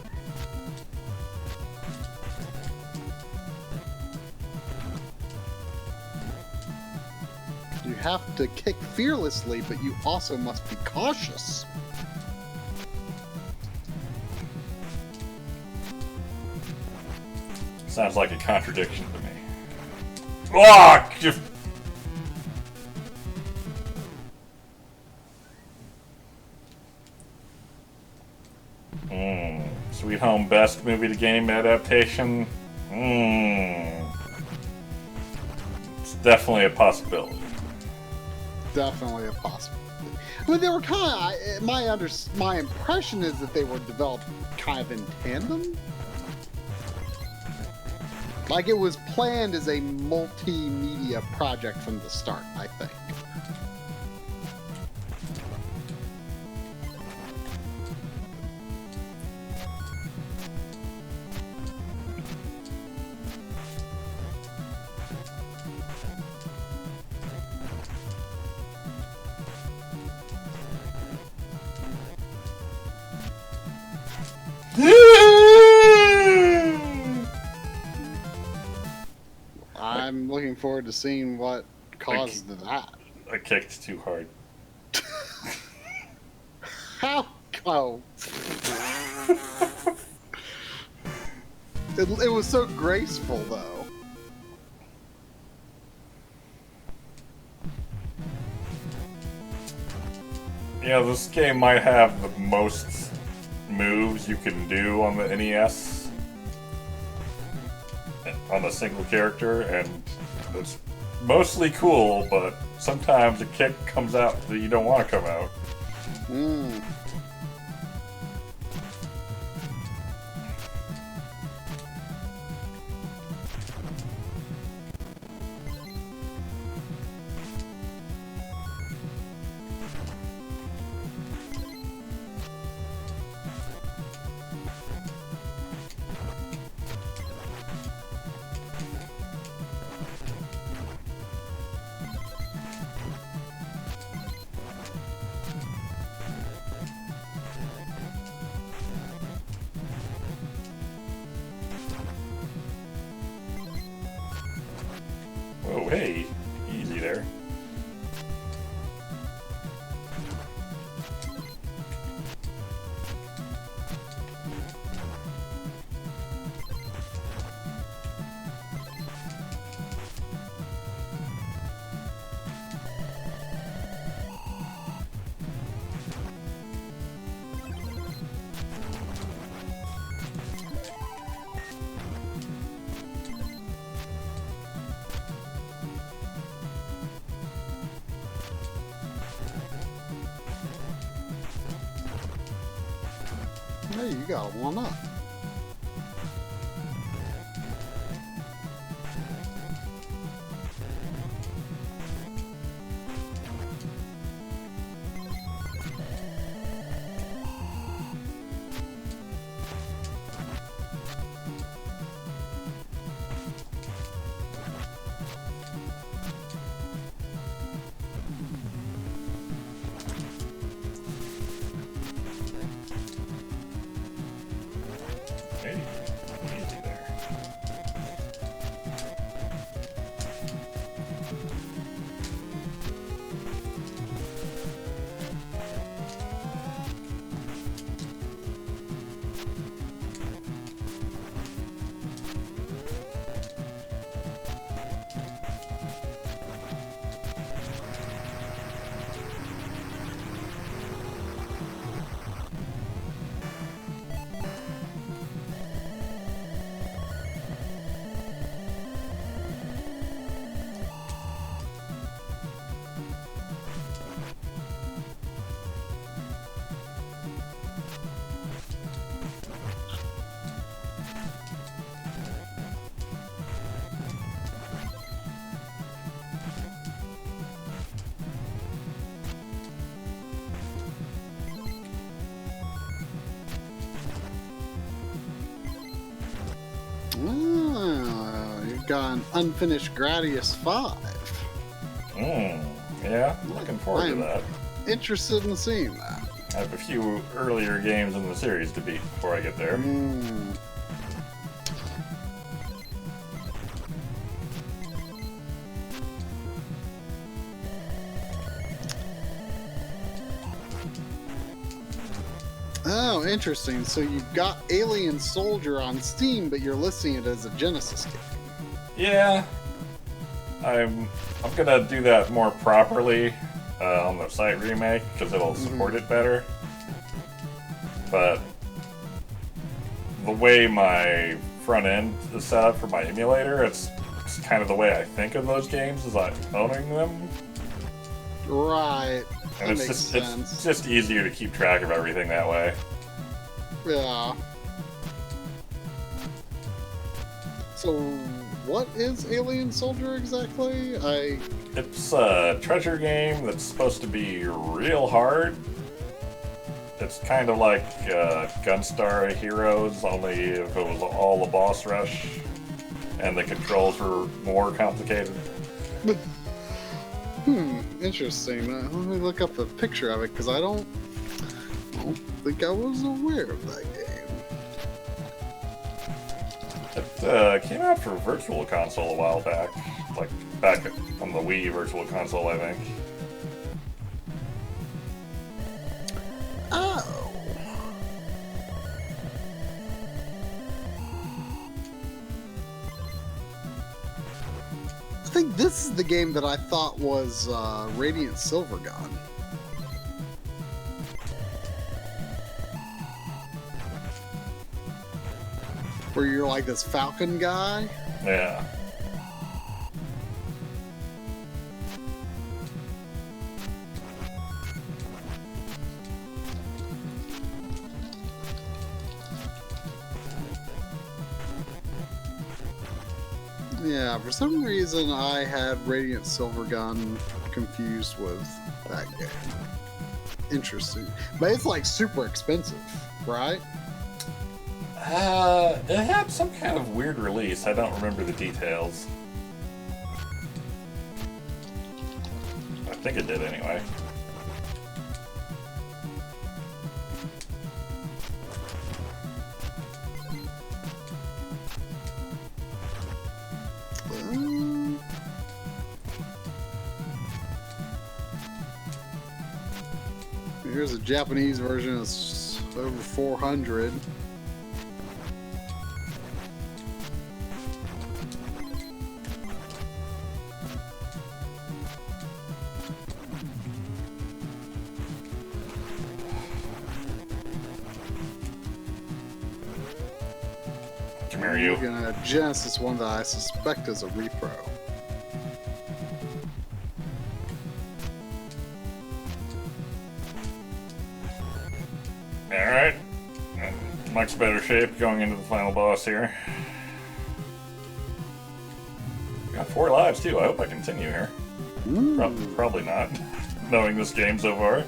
You have to kick fearlessly, but you also must be cautious. Sounds like a contradiction to me. Oh, Sweet Home best movie to game adaptation. It's definitely a possibility. Definitely a possibility. But they were kind of. My impression is that they were developed kind of in tandem. Like it was planned as a multimedia project from the start, I think. I'm looking forward to seeing what caused that. I kicked too hard. How? Oh. It was so graceful, though. Yeah, this game might have the most moves you can do on the NES on a single character, and it's mostly cool, but sometimes a kick comes out that you don't want to come out. Oh, hey, easy there. Hey, you got one up. Hey, easy there. you've got an unfinished Gradius 5. Yeah, looking forward to that. Interested in seeing that. I have a few earlier games in the series to beat before I get there. Oh, interesting. So you've got Alien Soldier on Steam, but you're listing it as a Genesis game. Yeah, I'm gonna do that more properly on the site remake because it'll support it better. But the way my front end is set up for my emulator, it's kind of the way I think of those games is like owning them. Right. And it's just easier to keep track of everything that way. Yeah. So, what is Alien Soldier exactly? It's a treasure game that's supposed to be real hard. It's kind of like Gunstar Heroes, only if it was all a boss rush, and the controls were more complicated. Interesting. Let me look up a picture of it, because I don't think I was aware of that game. It came out for Virtual Console a while back, like back on the Wii Virtual Console, I think. Oh. I think this is the game that I thought was Radiant Silvergun. Where you're like this Falcon guy. Yeah. Yeah, for some reason I had Radiant Silvergun confused with that game. Interesting. But it's like super expensive, right? It had some kind of weird release. I don't remember the details. I think it did anyway. Here's a Japanese version. It's over 400. Come here, you. Looking at a Genesis one that I suspect is a repro. Alright. Much better shape going into the final boss here. We got 4 lives too. I hope I continue here. Probably not, knowing this game so far.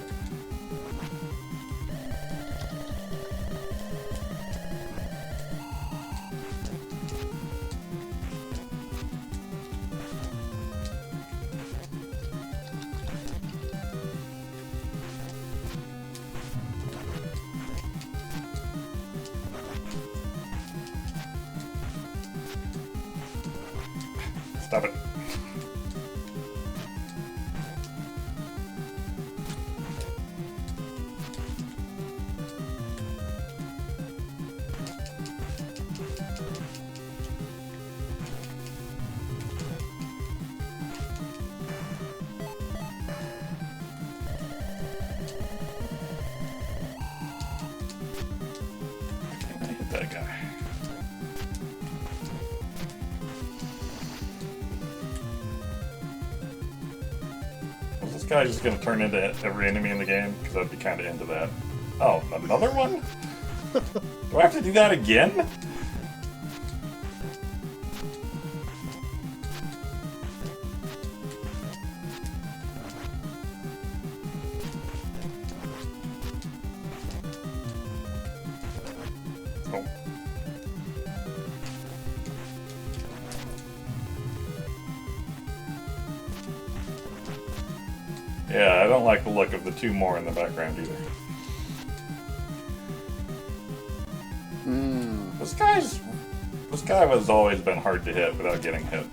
Stop it. I can't hit that guy. This guy's just gonna turn into every enemy in the game, because I'd be kind of into that. Oh, another one? Do I have to do that again? Oh. Yeah, I don't like the look of the two more in the background either. Hmm. This guy has always been hard to hit without getting hit.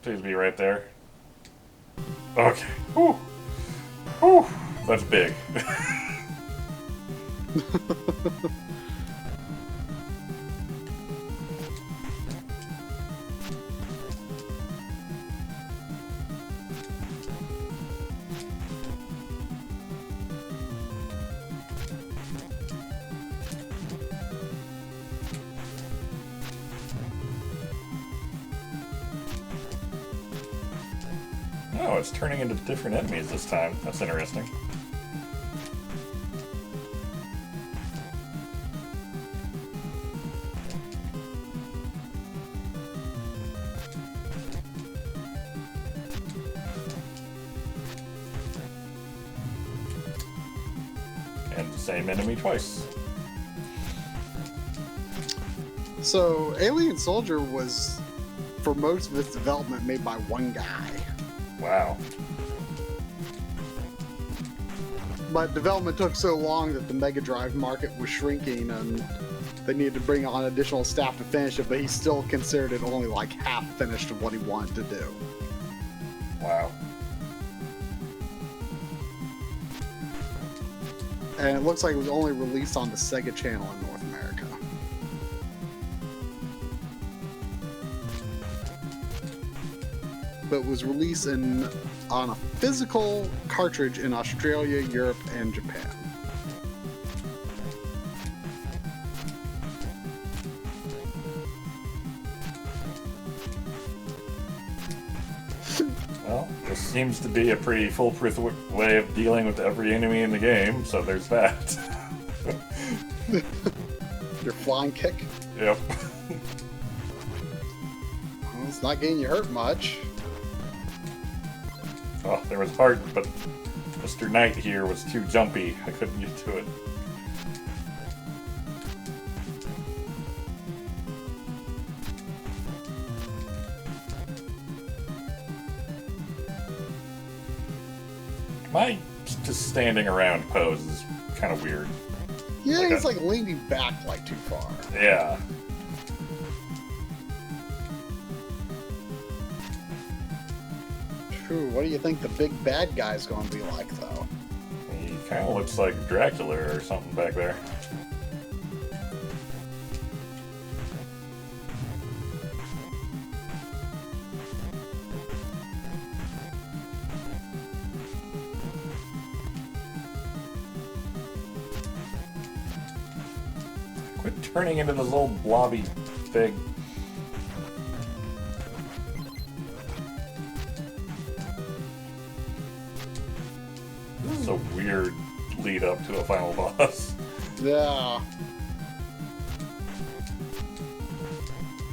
Please be right there. Okay. Whew. Whew. That's big. Oh, it's turning into different enemies this time. That's interesting. And the same enemy twice. So, Alien Soldier was, for most of its development, made by one guy. Wow. But development took so long that the Mega Drive market was shrinking and they needed to bring on additional staff to finish it, but he still considered it only like half finished of what he wanted to do. Wow. And it looks like it was only released on the Sega Channel in North America. But was released on a physical cartridge in Australia, Europe, and Japan. Well, this seems to be a pretty foolproof way of dealing with every enemy in the game, so there's that. Your flying kick? Yep. Well, it's not getting you hurt much. Oh, there was heart, but Mr. Knight here was too jumpy. I couldn't get to it. My just standing around pose is kind of weird. Yeah, Like he's like leaning back like too far. Yeah. True. What do you think the big bad guy's going to be like, though? He kind of looks like Dracula or something back there. Quit turning into this little blobby thing. This is a weird lead up to a final boss. Yeah.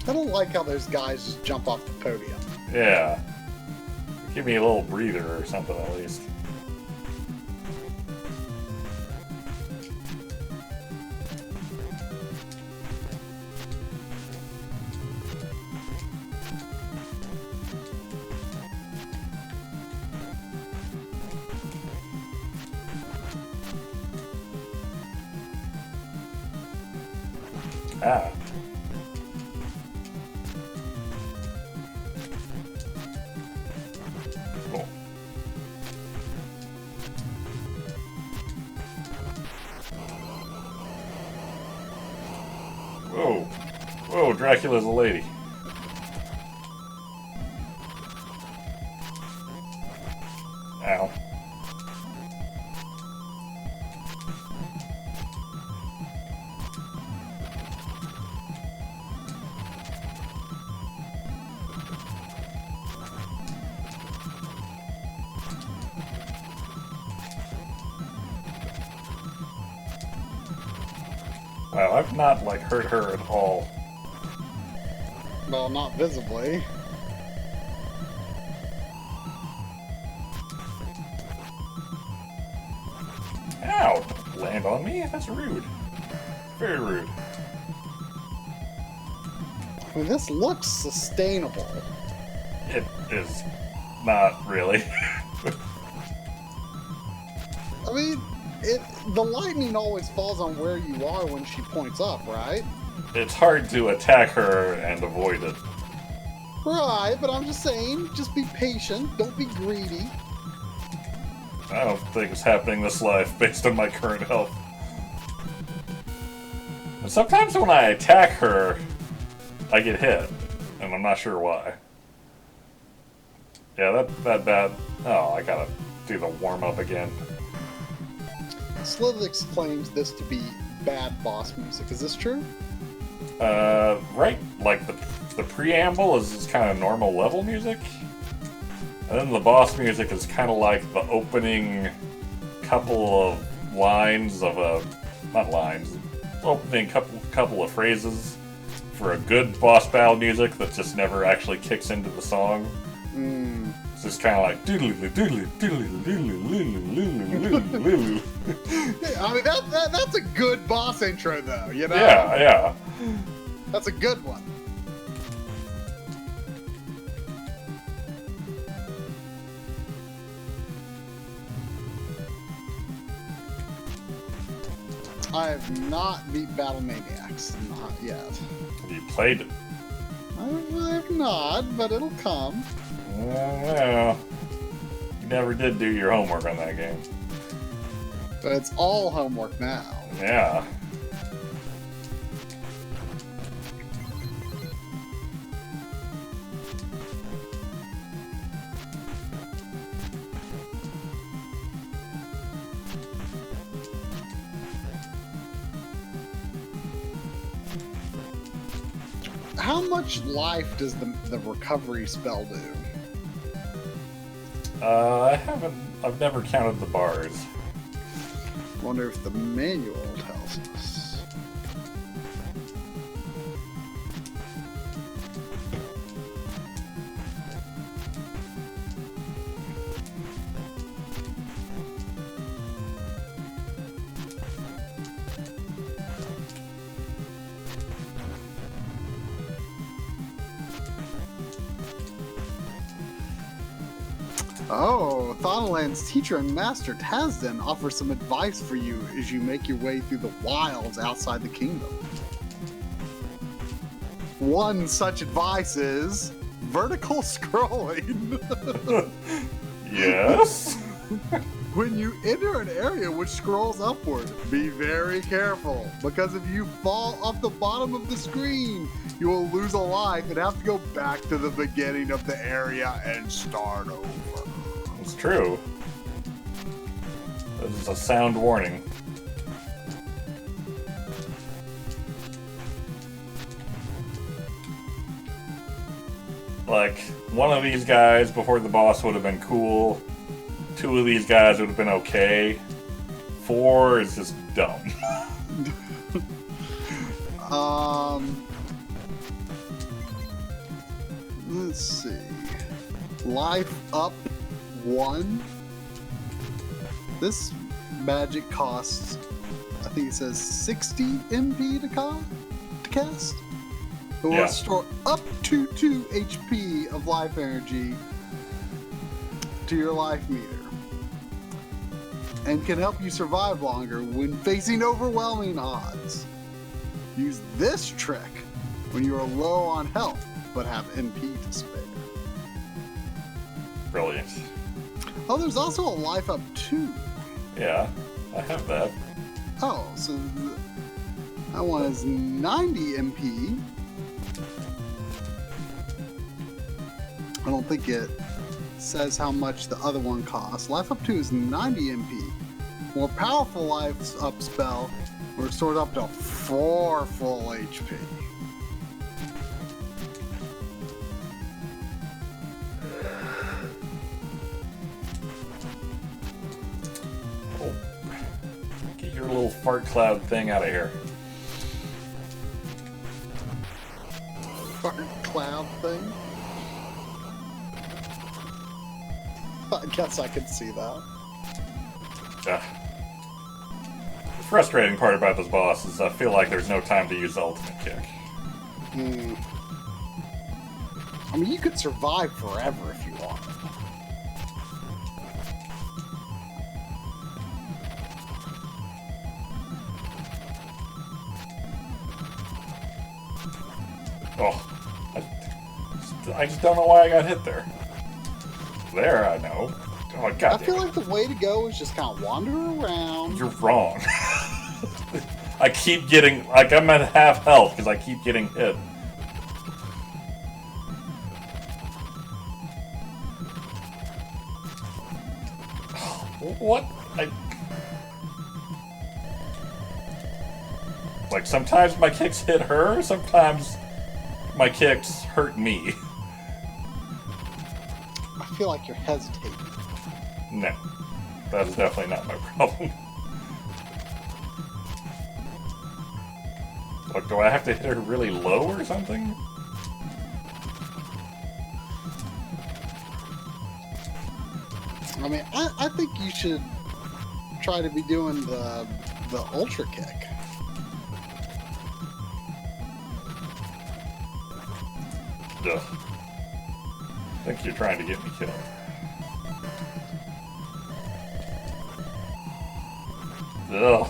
I don't like how those guys just jump off the podium. Yeah. Give me a little breather or something at least. Ah. Cool. Whoa. Whoa, Dracula's a lady. Ow. Wow, I've not, like, hurt her at all. Well, not visibly. Ow! Land on me? That's rude. Very rude. I mean, this looks sustainable. It is not really. I mean, the lightning always falls on where you are when she points up, right? It's hard to attack her and avoid it. Right, but I'm just saying, just be patient, don't be greedy. I don't think it's happening this life based on my current health. And sometimes when I attack her, I get hit, and I'm not sure why. Yeah, that bad. Oh, I gotta do the warm-up again. Slivix claims this to be bad boss music. Is this true? Right, like the preamble is just kind of normal level music, and then the boss music is kind of like the opening couple of lines of not lines, opening couple of phrases for a good boss battle music that just never actually kicks into the song. It's just kind of like doodly doodly doodly doodly doodly. I mean, that's a good boss intro, though. You know? Yeah. That's a good one. I have not beat Battle Maniacs. Not yet. Have you played it? I have not, but it'll come. Well, you never did do your homework on that game. But it's all homework now. Yeah. How much life does the recovery spell do? I've never counted the bars. Wonder if the manual tells us. Oh, Thanalan's teacher and master Tazden offers some advice for you as you make your way through the wilds outside the kingdom. One such advice is vertical scrolling. Yes? When you enter an area which scrolls upward, be very careful, because if you fall off the bottom of the screen, you will lose a life and have to go back to the beginning of the area and start over. It's true. This is a sound warning. Like, one of these guys before the boss would have been cool. 2 of these guys would have been okay. 4 is just dumb. Let's see. Life up 1. This magic costs, I think it says 60 MP to cast. It will restore up to 2 HP of life energy to your life meter, and can help you survive longer when facing overwhelming odds. Use this trick when you are low on health but have MP to spare. Brilliant. Oh, there's also a life up 2. Yeah, I have that. Oh, so that one is 90 MP. I don't think it says how much the other one costs. Life up 2 is 90 MP. More powerful life up spell restores up to 4 full HP. Oh. Get your little fart cloud thing out of here. Fart cloud thing? I guess I could see that. The frustrating part about this boss is I feel like there's no time to use the ultimate kick. I mean, you could survive forever if you wanted. Oh, I just don't know why I got hit there. There, I know. Oh, God. I feel like the way to go is just kind of wander around. You're wrong. I keep getting, like, I'm at half health because I keep getting hit. What? Like, sometimes my kicks hit her, sometimes my kicks hurt me. I feel like you're hesitating. No. That is definitely not my problem. Look, do I have to hit her really low or something? I mean, I think you should try to be doing the ultra kick. Ugh. I think you're trying to get me killed. Ugh.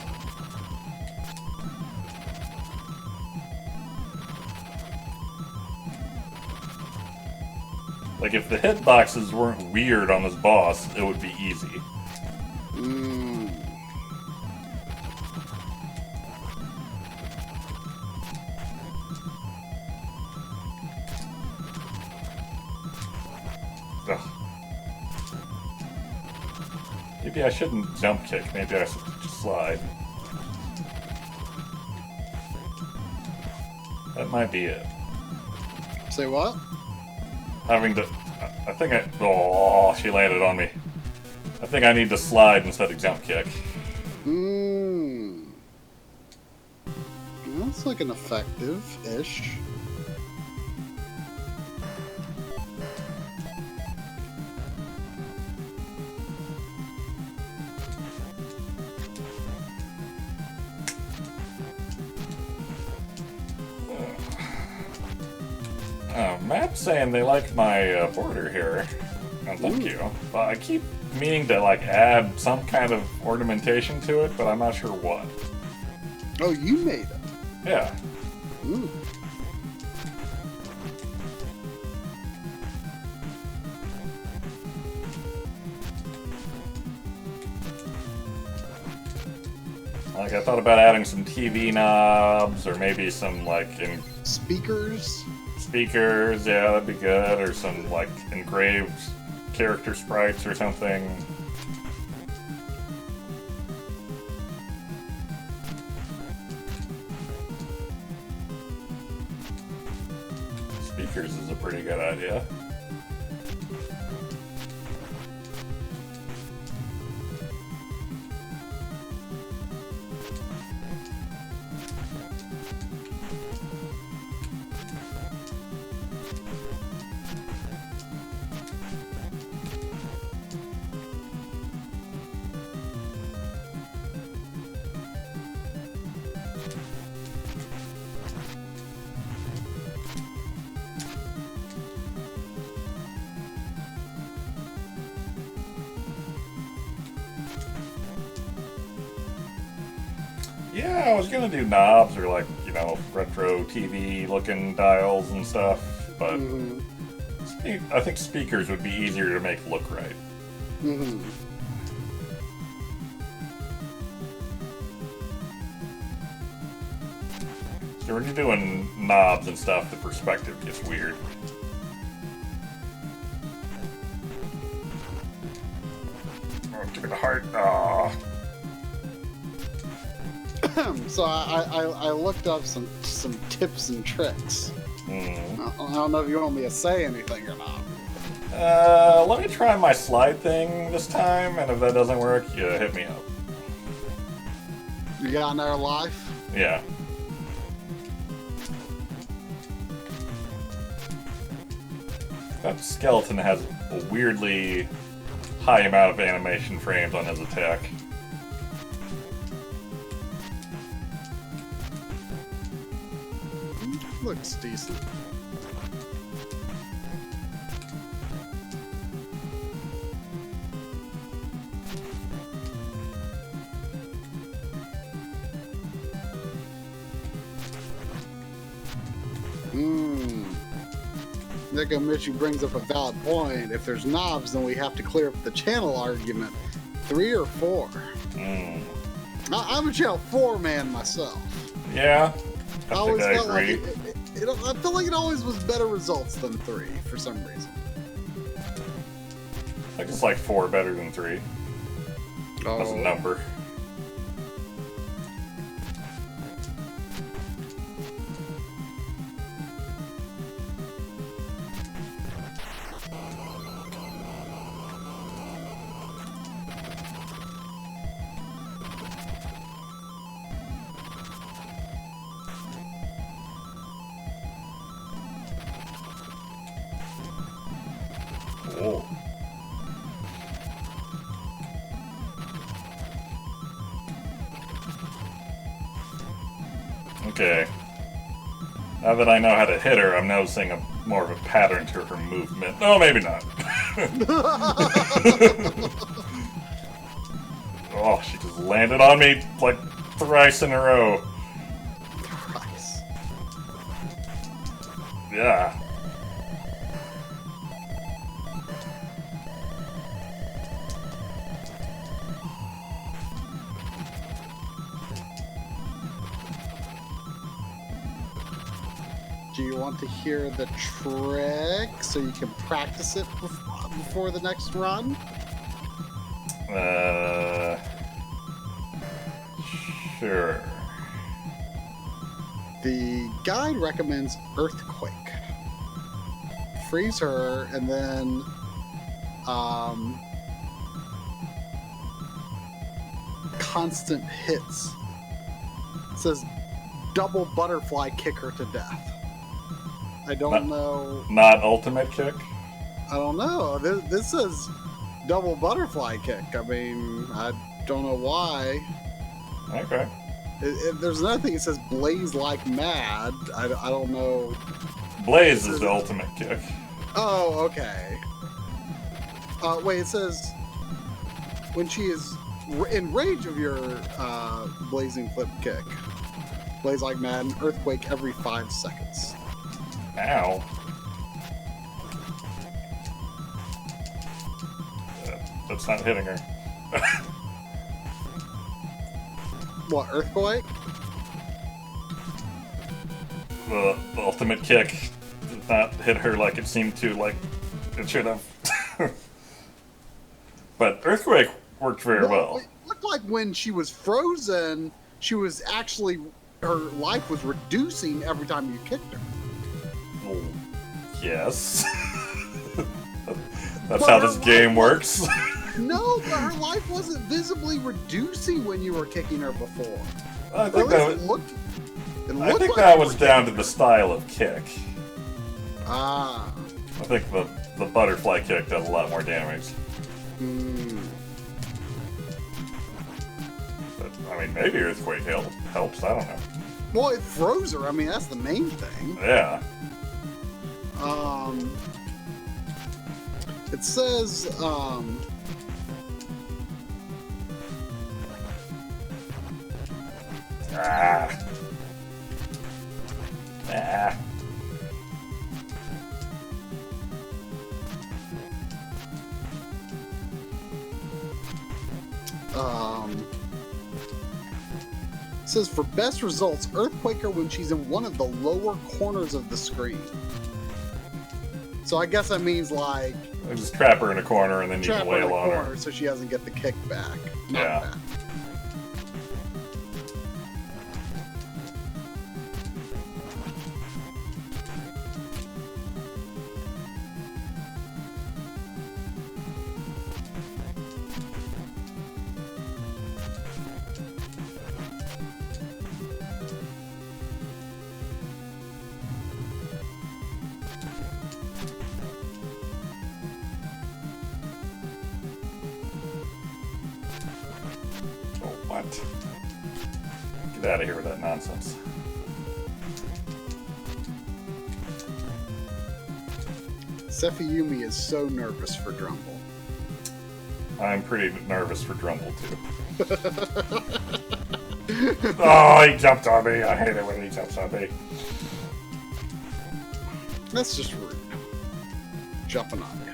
Like, if the hitboxes weren't weird on this boss, it would be easy. Ugh. Maybe I shouldn't jump kick. Maybe I should just slide. That might be it. Say what? Having to... I think I... Oh, she landed on me. I think I need to slide instead of jump kick. That's looking effective-ish. Matt's saying they like my border here. Oh, thank you. Well, I keep meaning to, like, add some kind of ornamentation to it, but I'm not sure what. Oh, you made it. Yeah. Ooh. Like, I thought about adding some TV knobs, or maybe some, like, Speakers? Speakers, yeah, that'd be good, or some, like, engraved character sprites or something. Speakers is a pretty good idea. Yeah, I was gonna do knobs or, like, you know, retro TV looking dials and stuff, but I think speakers would be easier to make look right. So when you're doing knobs and stuff, the perspective gets weird. Oh, give me the heart. Ah. So I looked up some tips and tricks. I don't know if you want me to say anything or not. Let me try my slide thing this time, and if that doesn't work, you hit me up. You got another life? Yeah. That skeleton has a weirdly high amount of animation frames on his attack. Looks decent. Hmm. Nikomichi brings up a valid point. If there's knobs, then we have to clear up the channel argument. 3 or 4? I'm a channel 4 man myself. Yeah, I think always I felt like agree. I feel like it always was better results than 3 for some reason. I just like 4 better than 3 as a number. Whoa. Okay. Now that I know how to hit her, I'm noticing more of a pattern to her movement. Oh, maybe not. Oh, she just landed on me like thrice in a row. Thrice. Yeah. Do you want to hear the trick so you can practice it before the next run? Sure. The guide recommends Earthquake. Freeze her, and then constant hits. It says double butterfly kick her to death. I don't know. Not ultimate kick? I don't know. This says double butterfly kick. I mean, I don't know why. Okay. There's another thing. It says blaze like mad. I don't know. Blaze is the ultimate kick. Oh, okay. Wait, it says when she is in range of your blazing flip kick, blaze like mad, and earthquake every 5 seconds. Ow. That's not hitting her. What, earthquake? The ultimate kick did not hit her like it seemed to, like it should have. But earthquake worked very well. It looked like when she was frozen, she was actually, her life was reducing every time you kicked her. Oh, yes. That's But how her this game life works. No, but her life wasn't visibly reducing when you were kicking her before. I Or think at that least was, it I looked think like that you was were down to kicking the her. style of kick. Ah. I think the butterfly kick did a lot more damage. Hmm. But, I mean, maybe earthquake helps. I don't know. Well, it froze her. I mean, that's the main thing. Yeah. It says, Ah. Ah. it says for best results, earthquake her when she's in one of the lower corners of the screen. So I guess that means like Just trap her in a corner and then you trap can her in wail a on corner her. so she doesn't get the kickback. Yeah. Knockback. Oh, what? Get out of here with that nonsense. Sefiyumi is so nervous for Drumble. I'm pretty nervous for Drumble, too. Oh, he jumped on me. I hate it when he jumps on me. That's just rude. Jumping on you.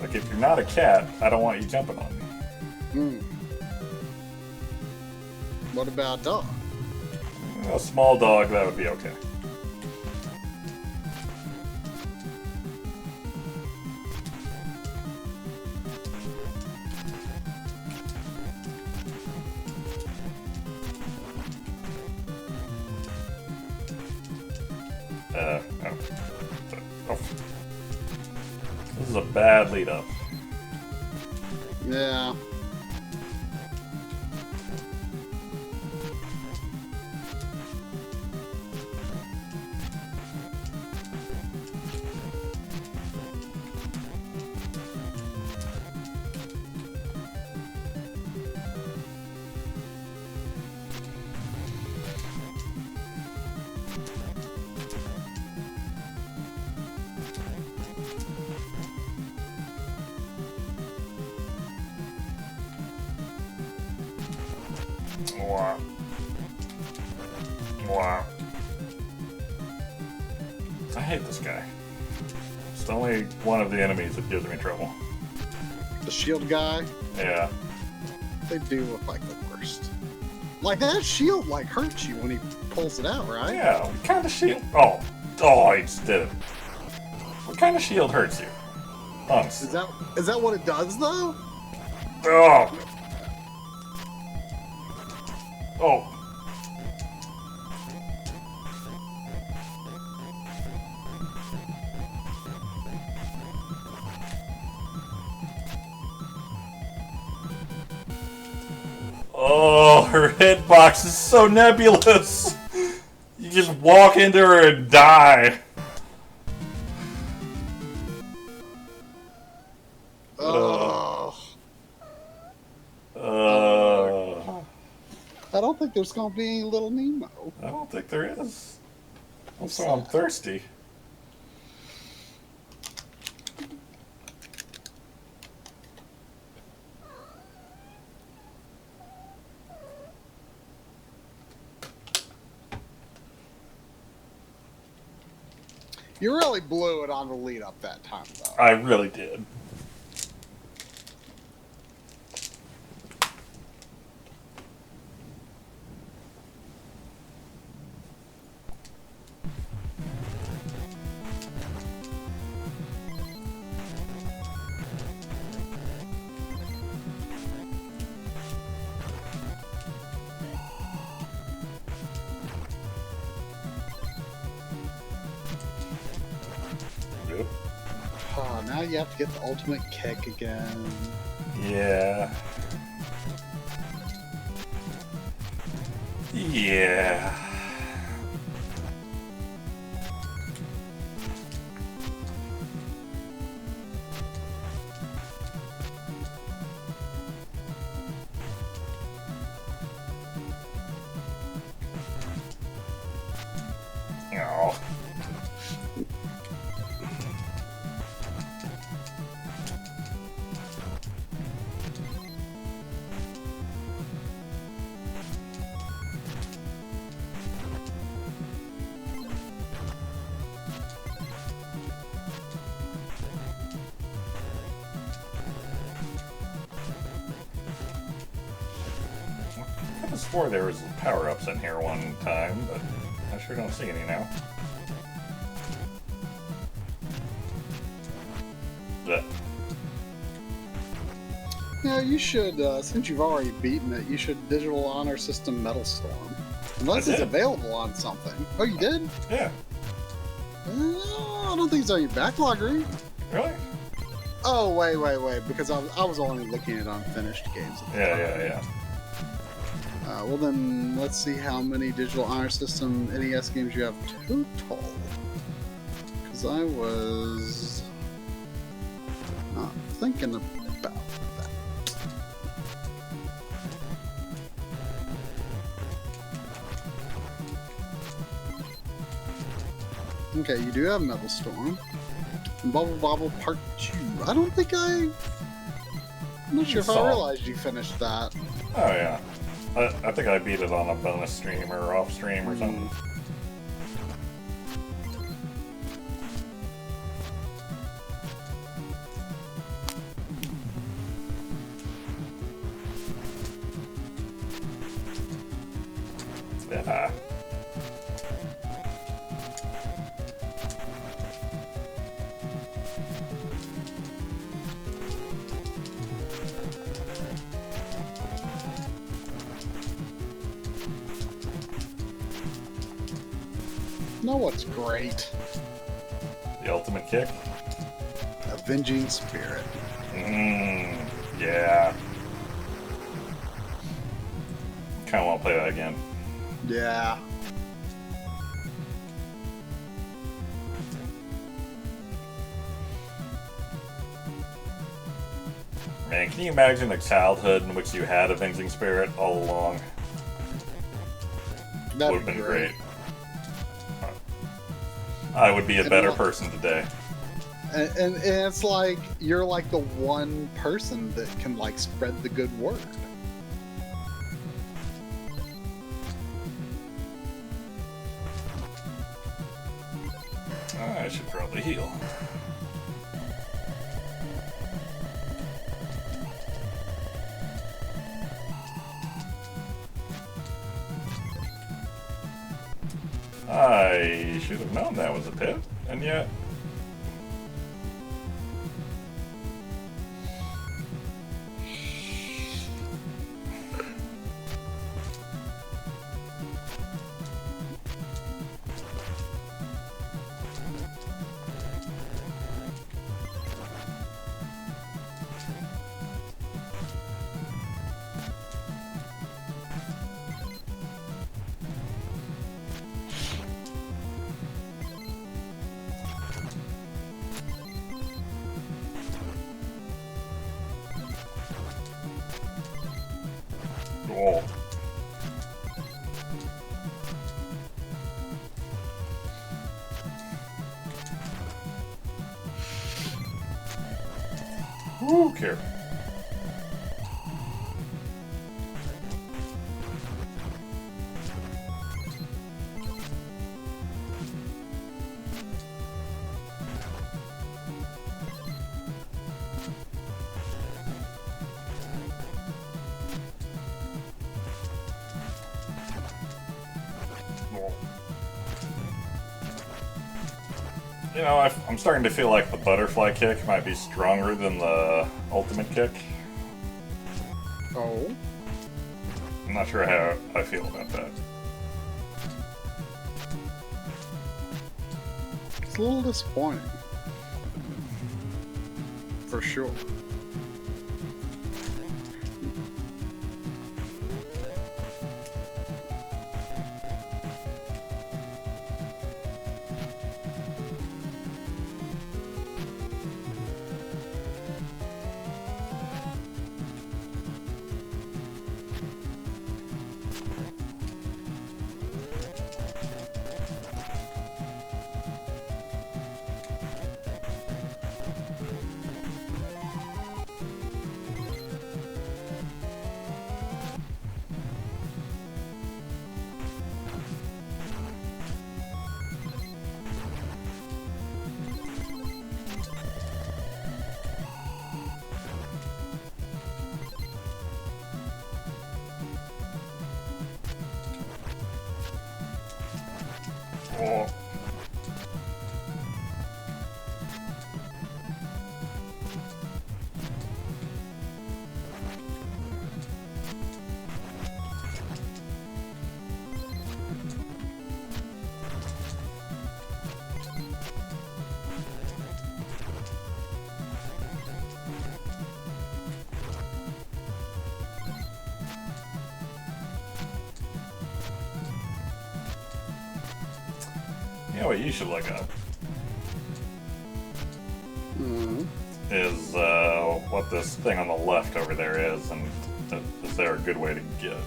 Like, if you're not a cat, I don't want you jumping on me. What about a dog? A small dog, that would be okay. Oh. This is a bad lead up. Yeah. Wow. Wow. I hate this guy. It's the only one of the enemies that gives me trouble. The shield guy, Yeah. they do look like the worst. Like, that shield, like, hurts you when he pulls it out, right? Yeah, what kind of shield? Oh, I just did it. What kind of shield hurts you? Honestly. Is that what it does, though? Oh. Oh. Oh, her hitbox is so nebulous. You just walk into her and die. I don't think there's gonna be any little Nemo. I don't think there is. Also, I'm thirsty. You really blew it on the lead up that time, though. I really did. Oh, now you have to get the ultimate kick again. Yeah. Yeah. Oh. I swore there was power-ups in here one time, but I sure don't see any now. Blech. Yeah, you should, since you've already beaten it, you should Digital Honor System Metal Storm. Unless I it's did. available on something. Oh, you did? Yeah. I don't think it's on your Backloggery. Really? Oh, wait, because I was only looking at unfinished games at the time. Yeah. Well then, let's see how many Digital Honor System NES games you have total. Because I was not thinking about that. Okay, you do have Metal Storm. And Bubble Bobble Part 2. I'm not sure if I Solid. realized you finished that. Oh, yeah. I think I beat it on a bonus stream or off stream or something. Yeah. Know what's great? The ultimate kick? Avenging Spirit. Yeah. Kinda wanna play that again. Yeah. Man, can you imagine a childhood in which you had Avenging Spirit all along? That'd Would have be been great. I would be a better person today. And it's like you're like the one person that can like spread the good word. I should probably heal. I should have known that was a pit, and yet... Oh. Who cares? You know, I'm starting to feel like the butterfly kick might be stronger than the ultimate kick. Oh. I'm not sure how I feel about that. It's a little disappointing. For sure. Oh. You know what you should look up? Is what this thing on the left over there is, and is there a good way to get it?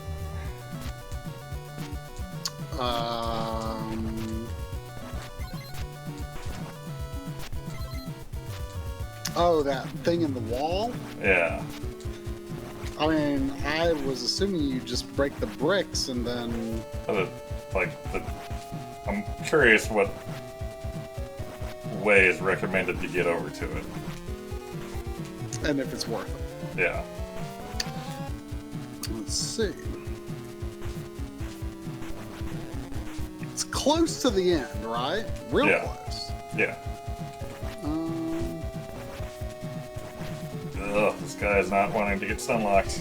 Oh, that thing in the wall? Yeah. I mean, I was assuming you just break the bricks and then... I'm curious what way is recommended to get over to it. And if it's worth it. Yeah. Let's see. It's close to the end, right? Real close. Yeah. Um, Ugh, this guy is not wanting to get stunlocked.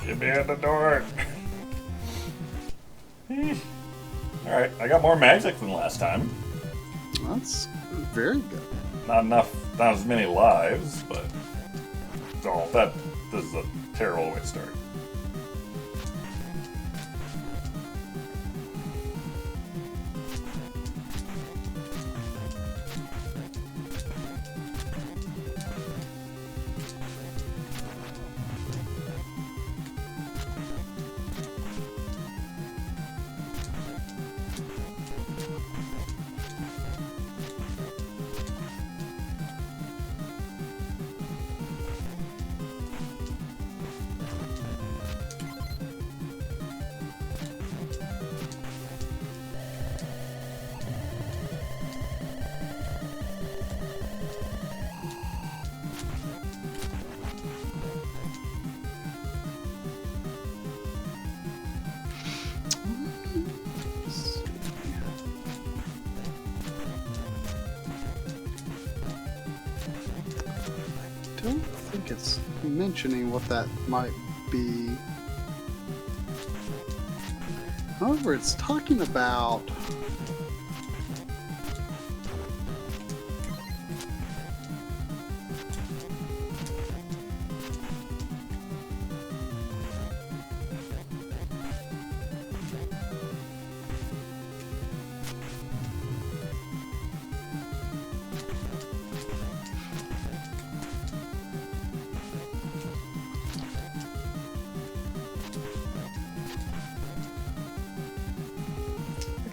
Get me at the door. Alright, I got more magic than last time. that's very good. Not as many lives, but... Oh, this is a terrible way to start. I don't think it's mentioning what that might be. However, it's talking about...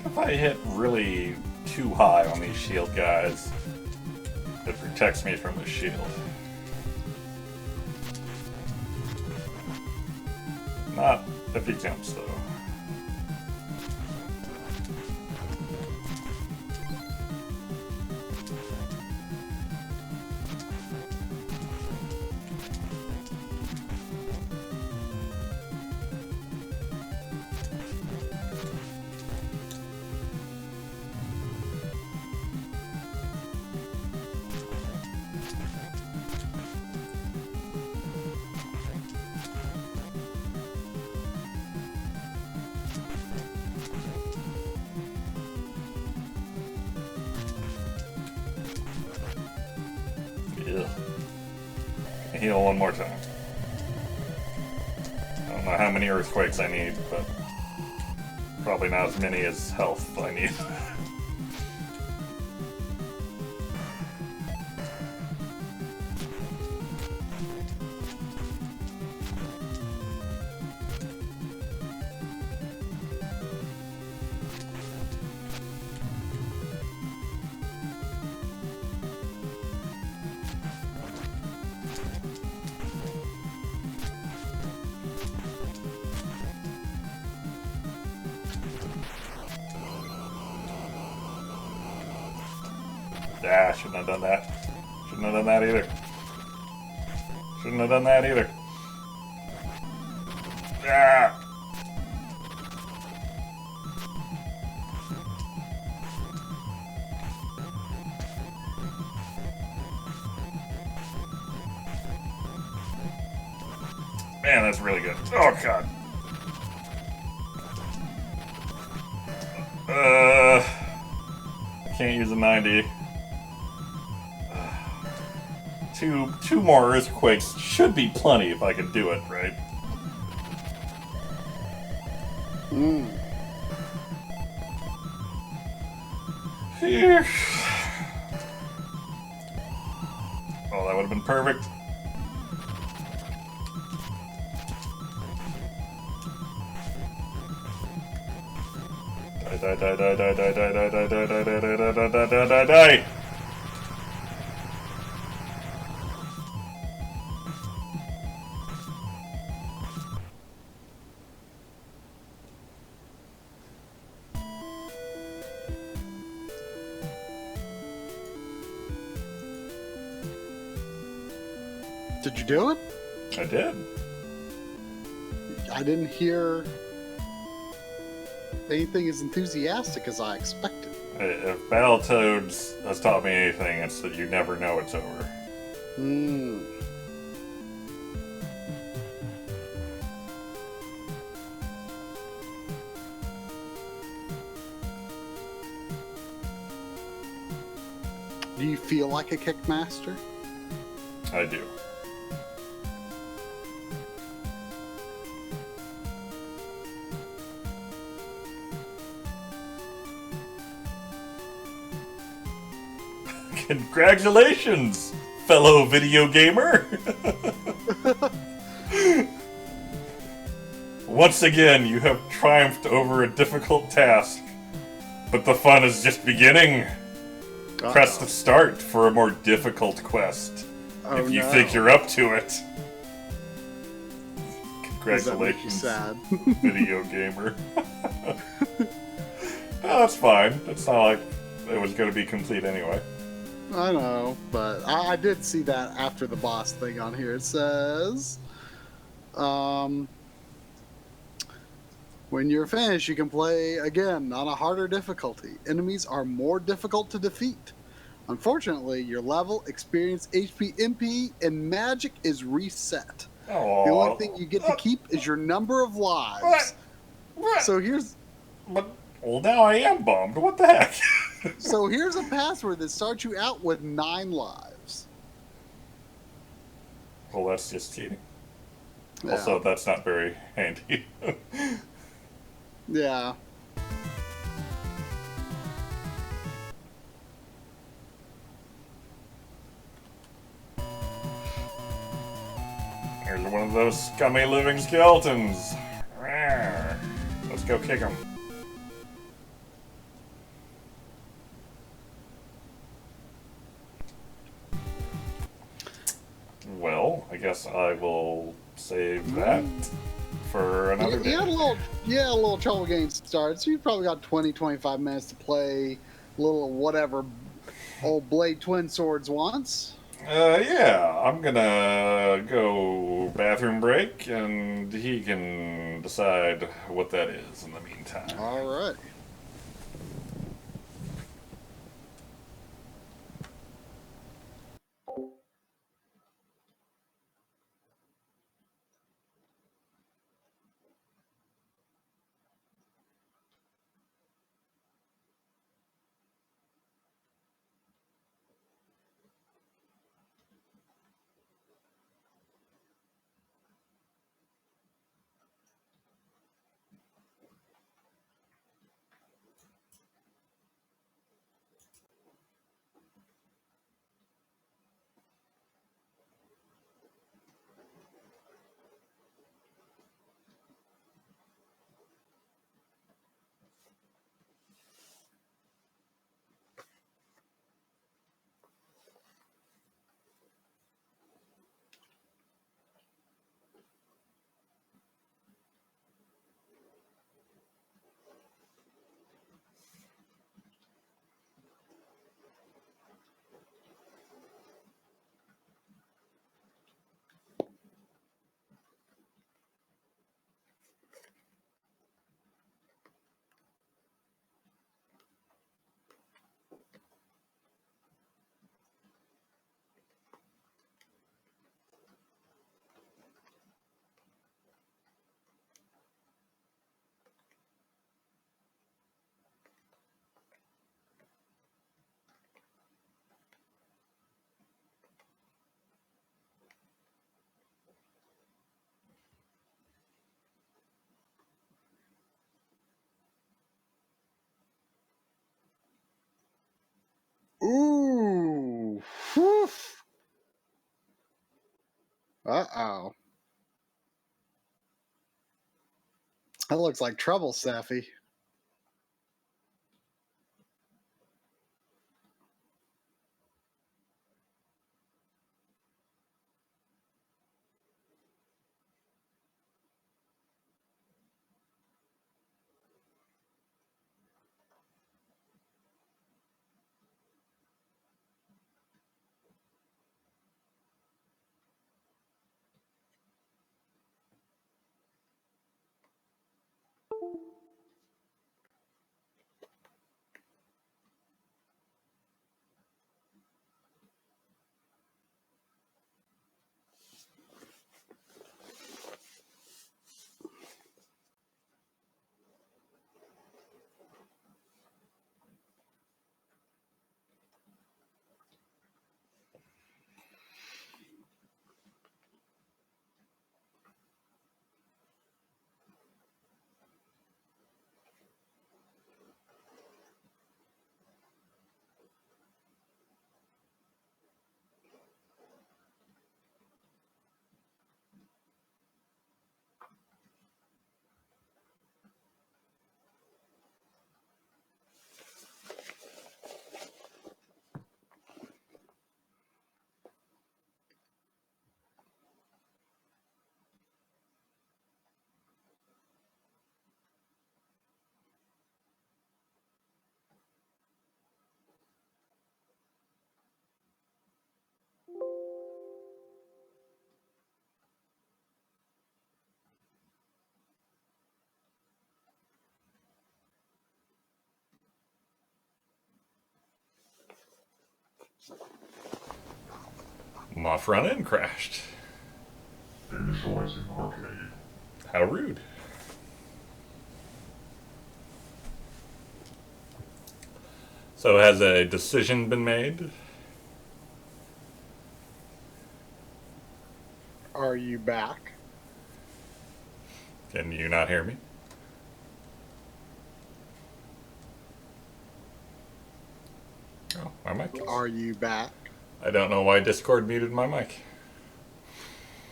If I hit really too high on these shield guys, it protects me from the shield. Not if he jumps, though. Ugh. Heal one more time. I don't know how many earthquakes I need, but probably not as many as health I need. Ah, shouldn't have done that. Shouldn't have done that either. Shouldn't have done that either. Ah! Man, that's really good. Oh, God. I can't use a 90. Two more earthquakes should be plenty if I can do it, right? Phew. Oh, that would have been perfect. Die, die, die, die, die, die, die, die, die, die, die, die, die, die, die, die, die. Did you do it? I did. I didn't hear anything as enthusiastic as I expected. If Battletoads has taught me anything, it's that you never know it's over. Hmm. Do you feel like a kickmaster? I do. Congratulations, fellow video gamer! Once again, you have triumphed over a difficult task, but the fun is just beginning. Press the start for a more difficult quest, if you think you're up to it. Congratulations, sad? video gamer. No, that's fine. It's not like it was going to be complete anyway. I know, but I did see that after the boss thing on here. It says, when you're finished, you can play again on a harder difficulty. Enemies are more difficult to defeat. Unfortunately, your level, experience, HP, MP, and magic is reset. Aww. The only thing you get to keep is your number of lives. What? So here's... Well, now I am bummed. What the heck? So here's a password that starts you out with 9 lives. Well, that's just cheating. Yeah. Also, that's not very handy. Yeah. There's one of those scummy living skeletons. Rawr. Let's go kick him. Well, I guess I will save that for another day. You had a little trouble getting started, so you probably got 20, 25 minutes to play a little whatever old Blade Twin Swords wants. Yeah, I'm gonna go bathroom break, and he can decide what that is in the meantime. All right. Ooh. Whew. Uh-oh. That looks like trouble, Safi. My front end crashed. Initializing arcade. How rude. So has a decision been made? Are you back? Can you not hear me? Oh, my mic. Are you back? I don't know why Discord muted my mic.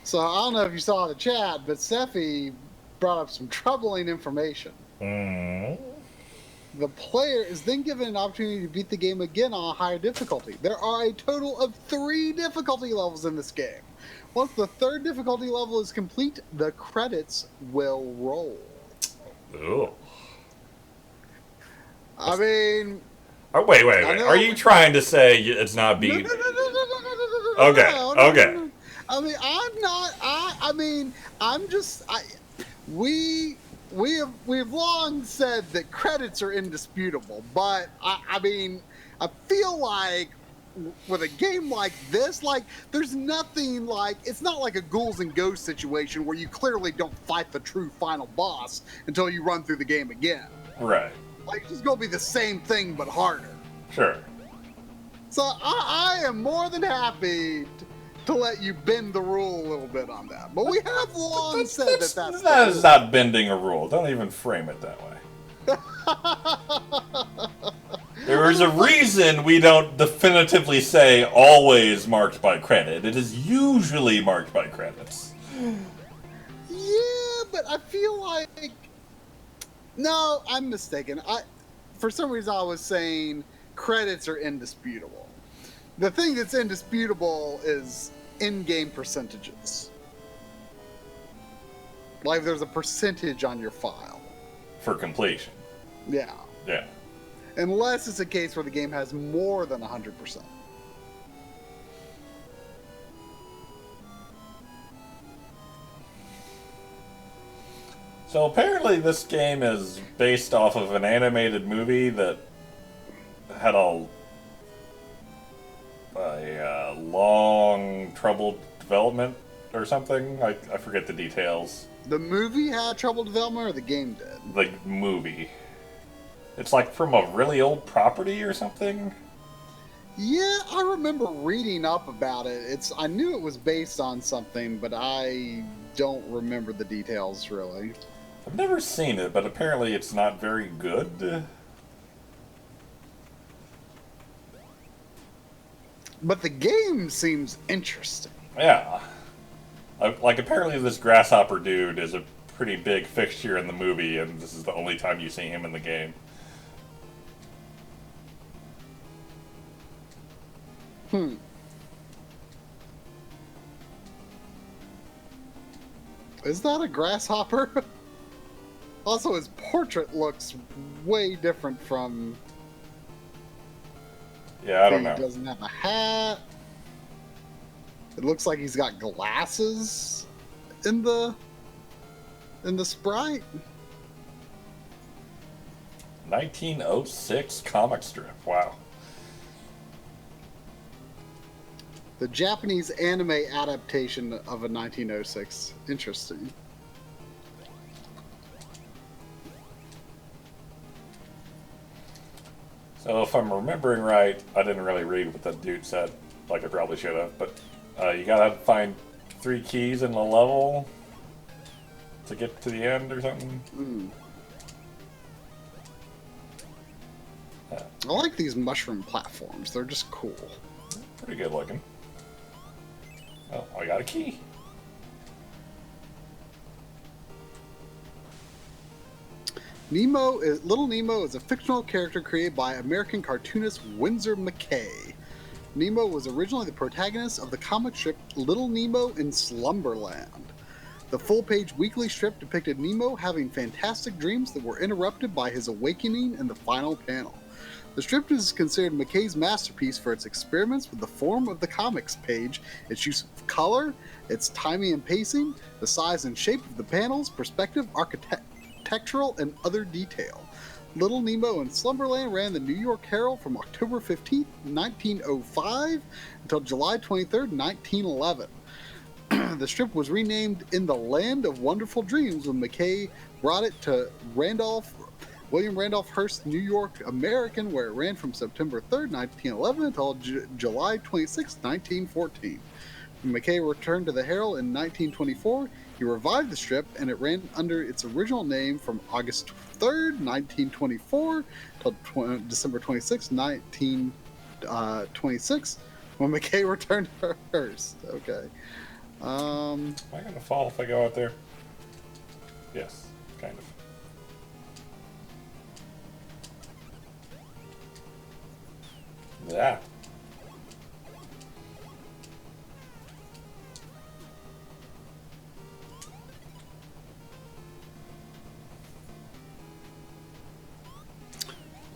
So I don't know if you saw the chat, but Sephi brought up some troubling information. Mm. The player is then given an opportunity to beat the game again on a higher difficulty. There are a total of 3 difficulty levels in this game. Once the 3rd difficulty level is complete, the credits will roll. Ooh. I mean... Oh, wait. Are you trying to say it's not beat? Okay. I mean, I'm not. I mean, I'm just. We've long said that credits are indisputable, but I mean, I feel like with a game like this, like there's nothing like it's not like a ghouls and ghosts situation where you clearly don't fight the true final boss until you run through the game again. Right. Like, it's just gonna be the same thing but harder. Sure. So I am more than happy to let you bend the rule a little bit on that. But we have long said that is not bending a rule. Don't even frame it that way. There is a reason we don't definitively say always marked by credit. It is usually marked by credits. Yeah, but I feel like... No, I'm mistaken. For some reason I was saying credits are indisputable. The thing that's indisputable is in-game percentages. Like there's a percentage on your file. For completion. Yeah. Yeah. Unless it's a case where the game has more than 100%. So apparently this game is based off of an animated movie that had a long, troubled development or something. I forget the details. The movie had trouble development, or the game did? The movie. It's like from a really old property or something. Yeah, I remember reading up about it. I knew it was based on something, but I don't remember the details really. I've never seen it, but apparently it's not very good. But the game seems interesting. Yeah. Like, apparently this grasshopper dude is a pretty big fixture in the movie, and this is the only time you see him in the game. Is that a grasshopper? Also, his portrait looks way different from... Yeah, I don't know. He doesn't have a hat. It looks like he's got glasses in the sprite. 1906 comic strip. Wow. The Japanese anime adaptation of a 1906. Interesting. So if I'm remembering right, I didn't really read what that dude said, like I probably should have, but you gotta find 3 keys in the level to get to the end or something. I like these mushroom platforms. They're just cool. Pretty good looking. Oh, I got a key. Little Nemo is a fictional character created by American cartoonist Winsor McCay. Nemo was originally the protagonist of the comic strip Little Nemo in Slumberland. The full-page weekly strip depicted Nemo having fantastic dreams that were interrupted by his awakening in the final panel. The strip is considered McCay's masterpiece for its experiments with the form of the comics page, its use of color, its timing and pacing, the size and shape of the panels, perspective, architectural, and other detail. Little Nemo and Slumberland ran the New York Herald from October 15th, 1905 until July 23rd, 1911. The strip was renamed In the Land of Wonderful Dreams when McKay brought it to William Randolph Hearst, New York American, where it ran from September 3rd, 1911 until July 26, 1914. When McKay returned to the Herald in 1924, he revived the strip and it ran under its original name from August 3rd, 1924 till December 26, 1926, when McKay returned to Hearst. Okay. Am I going to fall if I go out there? Yes, kind of. Yeah.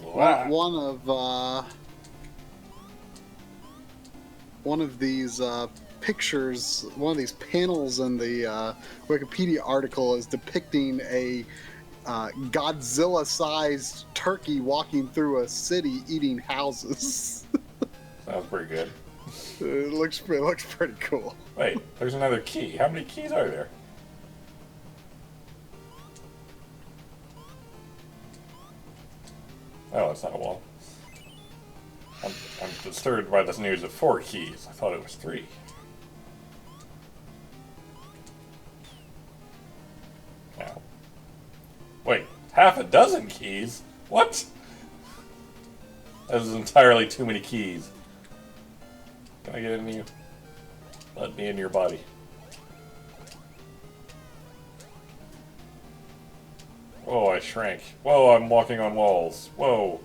Wow. One of these pictures, one of these panels in the Wikipedia article is depicting a Godzilla-sized turkey walking through a city eating houses. Sounds pretty good. It looks pretty cool. Wait, there's another key. How many keys are there? Oh, it's not a wall. I'm disturbed by this news of 4 keys. I thought it was 3. Now, wait, half a dozen keys? What? That is entirely too many keys. Can I get in you? Let me in your body. Oh, I shrank. Whoa, I'm walking on walls. Whoa.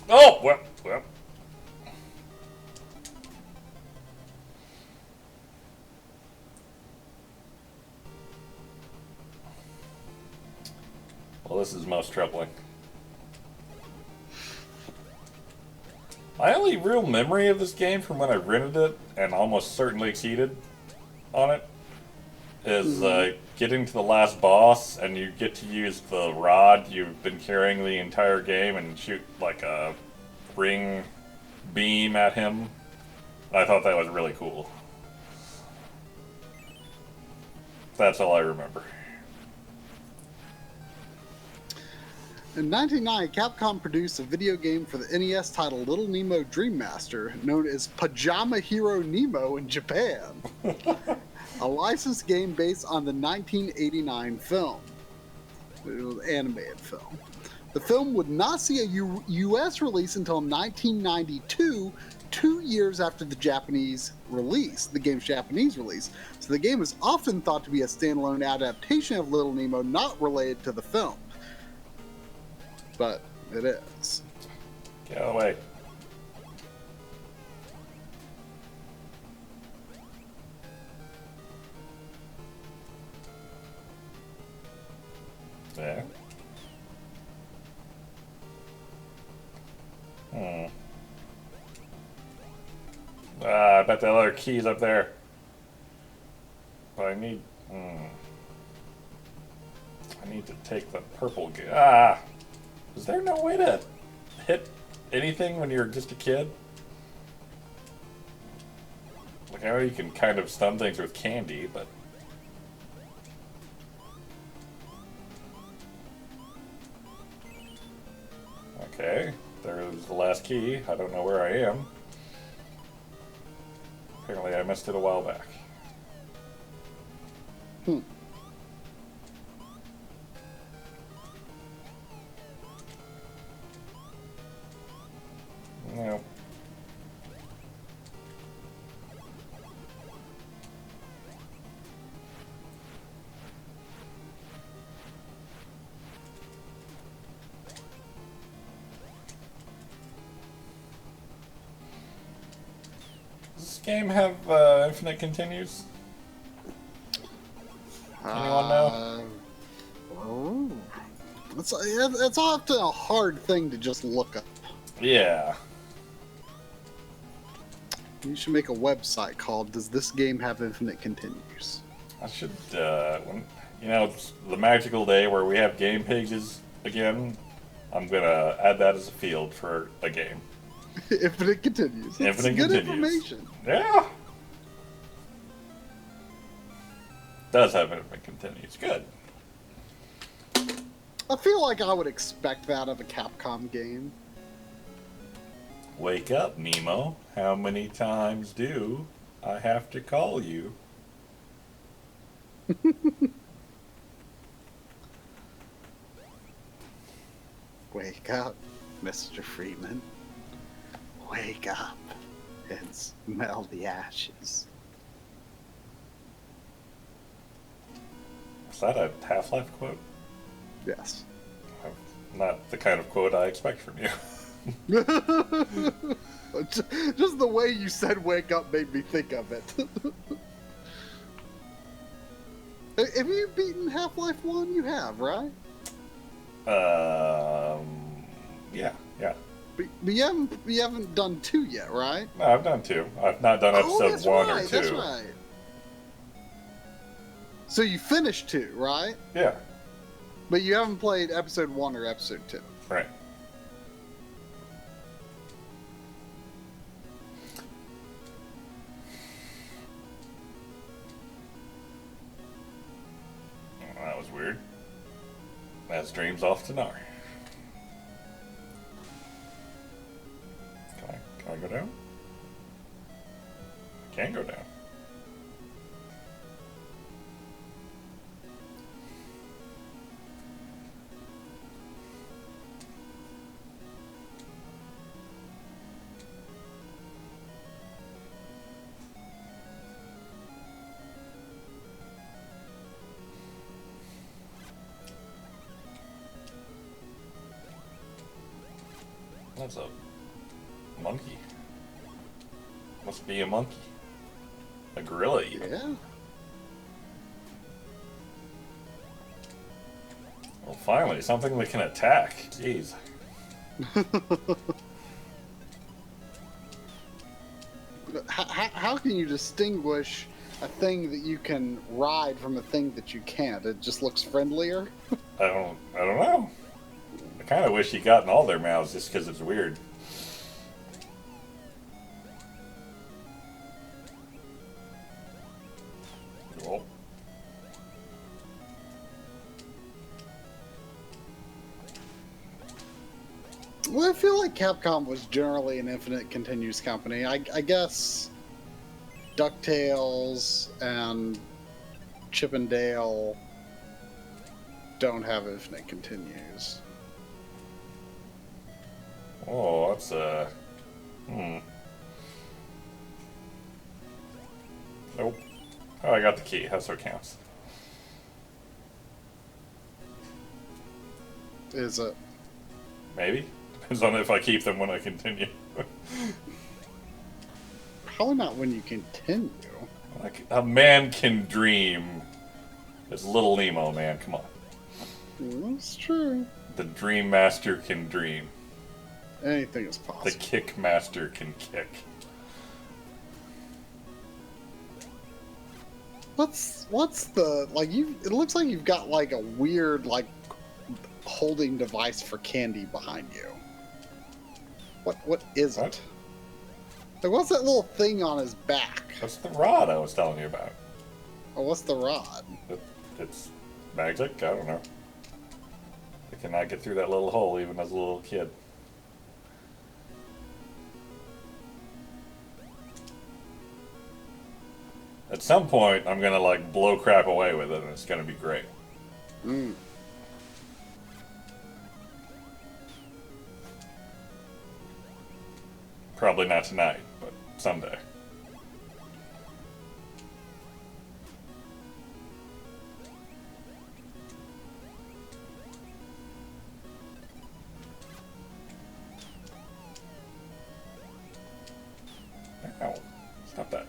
Oh, well. Well, this is most troubling. My only real memory of this game from when I rented it, and almost certainly exceeded on it, is getting to the last boss, and you get to use the rod you've been carrying the entire game and shoot like a ring beam at him. I thought that was really cool. That's all I remember. In 1990, Capcom produced a video game for the NES titled Little Nemo Dream Master, known as Pajama Hero Nemo in Japan. A licensed game based on the 1989 film. It was an animated film. The film would not see a U.S. release until 1992, 2 years after the game's Japanese release. So the game is often thought to be a standalone adaptation of Little Nemo, not related to the film. But it is. Get out of the way. Yeah. I bet the other key's up there. But I need... I need to take the purple... Is there no way to hit anything when you're just a kid? Like, I know you can kind of stun things with candy, but... Okay, there's the last key. I don't know where I am. Apparently I missed it a while back. No. Does this game have infinite continues? Anyone know? Oh. It's often a hard thing to just look up. Yeah. You should make a website called "Does this game have infinite continues?" I should, it's the magical day where we have game pages again. I'm gonna add that as a field for a game. Infinite continues. That's Infinite good continues. information. Yeah. Does have infinite continues. Good. I feel like I would expect that of a Capcom game. Wake up, Nemo. How many times do I have to call you? Wake up, Mr. Freeman. Wake up and smell the ashes. Is that a Half-Life quote? Yes. Not the kind of quote I expect from you. Just the way you said wake up made me think of it. Have you beaten Half-Life 1? You have, right? Yeah. But you haven't done 2 yet, right? No, I've done 2. I've not done episode 1 or 2. That's right. So you finished 2, right? Yeah. But you haven't played episode 1 or episode 2. Right. Well, that was weird. That's dreams off to Nar. Can I go down? I can go down. That's a monkey. Must be a monkey. A gorilla, even. Yeah. Well, finally, something that can attack. Jeez. How can you distinguish a thing that you can ride from a thing that you can't? It just looks friendlier? I don't know. I kind of wish he got in all their mouths just because it's weird. Well. Well, I feel like Capcom was generally an infinite continues company. I guess DuckTales and Chip and Dale don't have infinite continues. Oh, that's Nope. Oh, I got the key. That's what counts. Is it? Maybe. Depends on if I keep them when I continue. Probably not when you continue. Like, a man can dream. It's little Nemo, man. Come on. That's true. The Dream Master can dream. Anything is The possible. Kick Master can kick. What's the like you? It looks like you've got like a weird like holding device for candy behind you. What is it? Like what's that little thing on his back? That's the rod I was telling you about. Oh, what's the rod? It's magic? I don't know. I cannot get through that little hole even as a little kid. At some point, I'm gonna like blow crap away with it, and it's gonna be great. Mm. Probably not tonight, but someday. Ow. Stop that.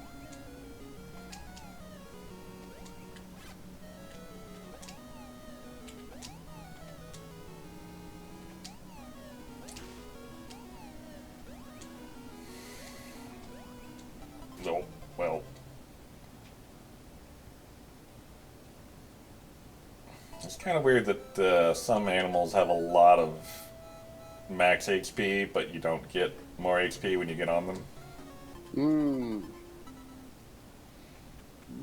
It's kind of weird that some animals have a lot of max HP, but you don't get more HP when you get on them. Hmm.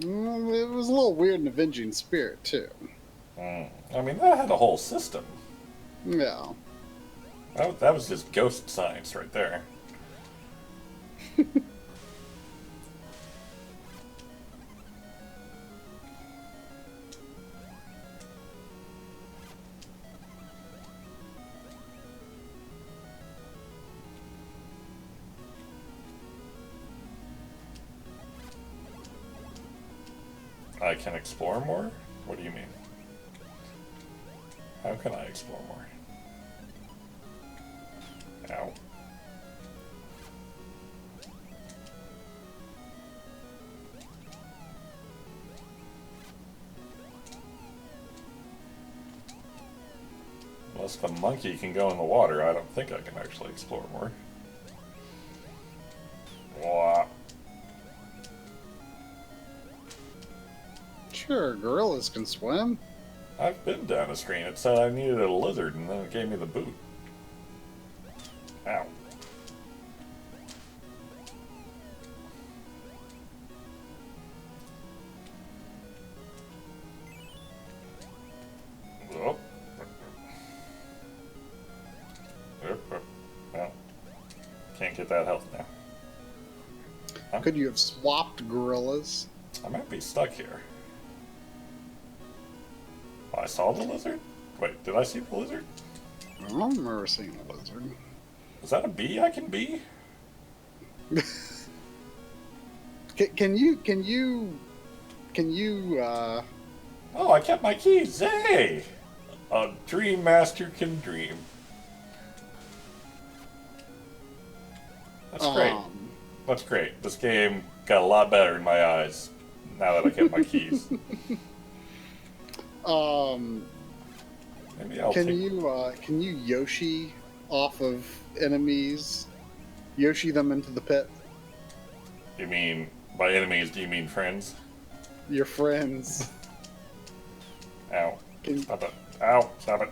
It was a little weird in Avenging Spirit, too. I mean, that had a whole system. Yeah. That was just ghost science right there. I can explore more? What do you mean? How can I explore more? Ow. Unless the monkey can go in the water, I don't think I can actually explore more. Wah. Sure, gorillas can swim. I've been down a screen. It said I needed a lizard, and then it gave me the boot. Ow. Oh. Well, can't get that health now. Huh? Could you have swapped gorillas? I might be stuck here. Oh, I saw the lizard? Wait, did I see the lizard? I don't remember seeing a lizard. Is that a bee I can be? Can you, Oh, I kept my keys. Hey! A dream master can dream. That's great. That's great. This game got a lot better in my eyes now that I kept my keys. Maybe I'll can you Yoshi off of enemies? Yoshi them into the pit? You mean, by enemies, do you mean friends? Your friends. Ow. Stop it. Ow, stop it.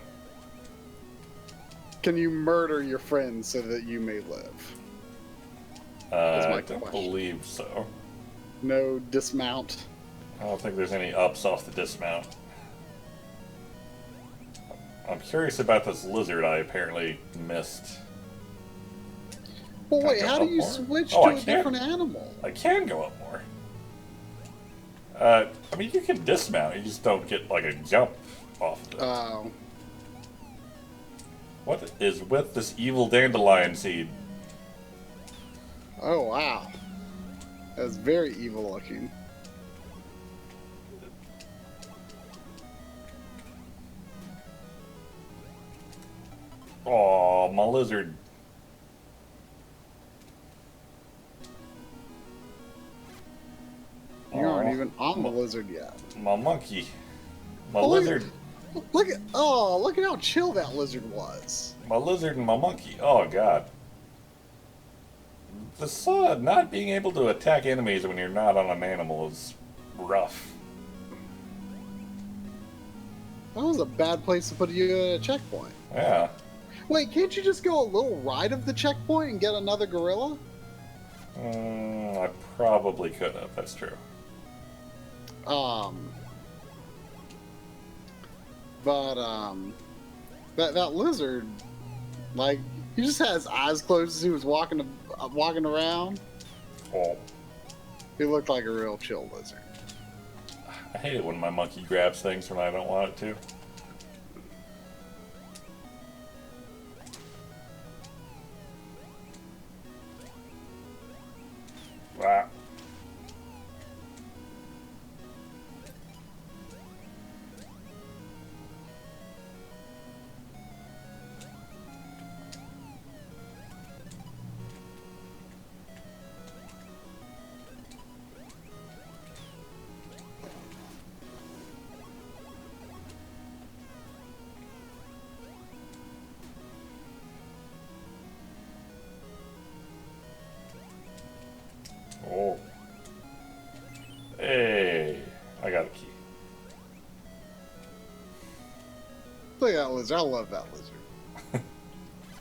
Can you murder your friends so that you may live? I don't believe so. No dismount? I don't think there's any ups off the dismount. I'm curious about this lizard I apparently missed. Well, Can I wait, go how do up you more? switch Oh, to I a can. different animal? I can go up more. I mean, you can dismount, you just don't get, like, a jump off of it. Oh. What is with this evil dandelion seed? Oh, wow. That's very evil looking. Aw, my lizard. You aren't Aw, even on the lizard yet. my monkey. My Oh, lizard. Look at how chill that lizard was. My lizard and my monkey. Oh, God. This, not being able to attack enemies when you're not on an animal is rough. That was a bad place to put you at a checkpoint. Yeah. Wait, can't you just go a little right of the checkpoint and get another gorilla? I probably could have, that's true. That lizard, like, he just had his eyes closed as he was walking around. Oh. He looked like a real chill lizard. I hate it when my monkey grabs things when I don't want it to. Ah. lizard. I love that lizard.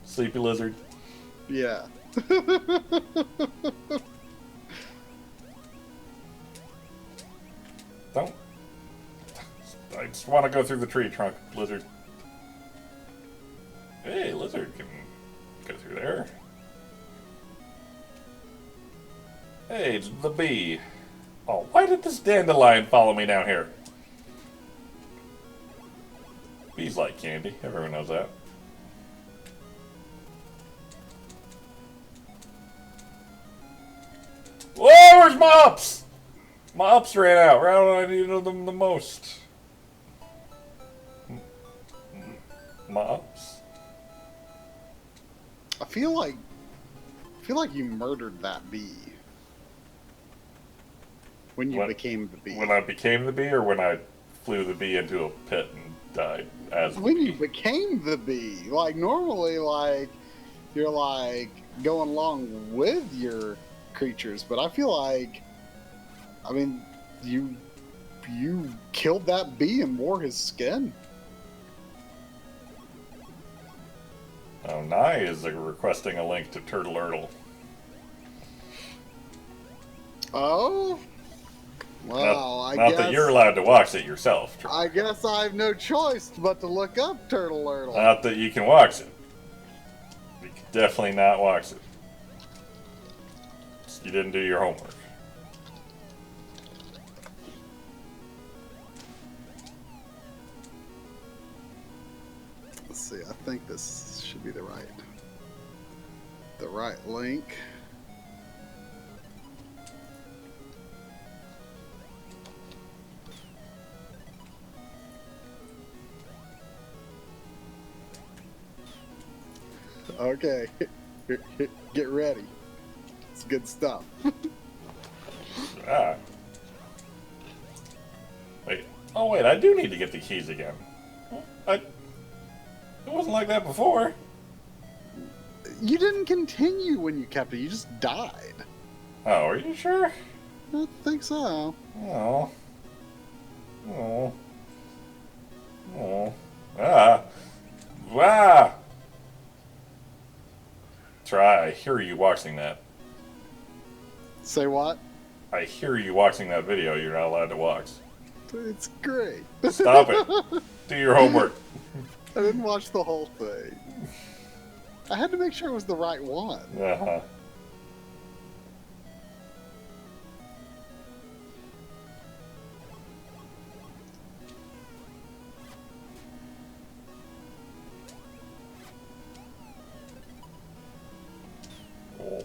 Sleepy lizard. Yeah. Don't. I just want to go through the tree trunk, lizard. Hey, lizard can go through there. Hey, it's the bee. Oh, why did this dandelion follow me down here? Bees like candy. Everyone knows that. Whoa, where's my ups? My ups ran out right when I needed them the most. My ups? I feel like you murdered that bee when you became the bee. When I became the bee, or when I flew the bee into a pit and died as when the you bee? became the bee. Like normally, like you're like going along with your creatures, but I feel like, I mean, you killed that bee and wore his skin. Oh, Nye is requesting a link to Turtle Erdle. Oh, well, I Not guess that you're allowed to watch it yourself. I guess I have no choice but to look up Turtle Erdle. Not that you can watch it. You can definitely not watch it. You didn't do your homework. Let's see. I think this should be the right link. Okay, get ready. It's good stuff. Ah. Wait. Oh, wait, I do need to get the keys again. It wasn't like that before. You didn't continue when you kept it. You just died. Oh, are you sure? I don't think so. Oh. Oh. Oh. Ah. Ah. Try. I hear you watching that. Say what? I hear you watching that video you're not allowed to watch. It's great. Stop it. Do your homework. I didn't watch the whole thing. I had to make sure it was the right one. Uh-huh. Oh.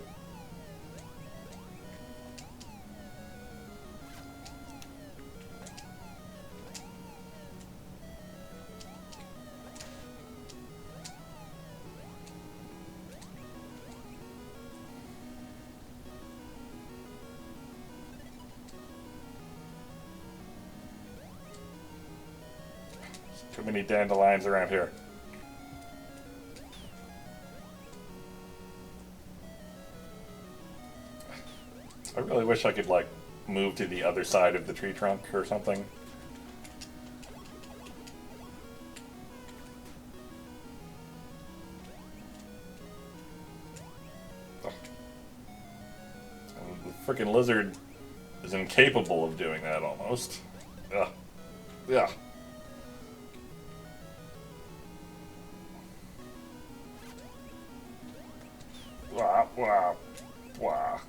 Too many dandelions around here. I really wish I could, like, move to the other side of the tree trunk or something. Oh. And the freaking lizard is incapable of doing that almost. Ugh. Yeah. Wah, wah, wah.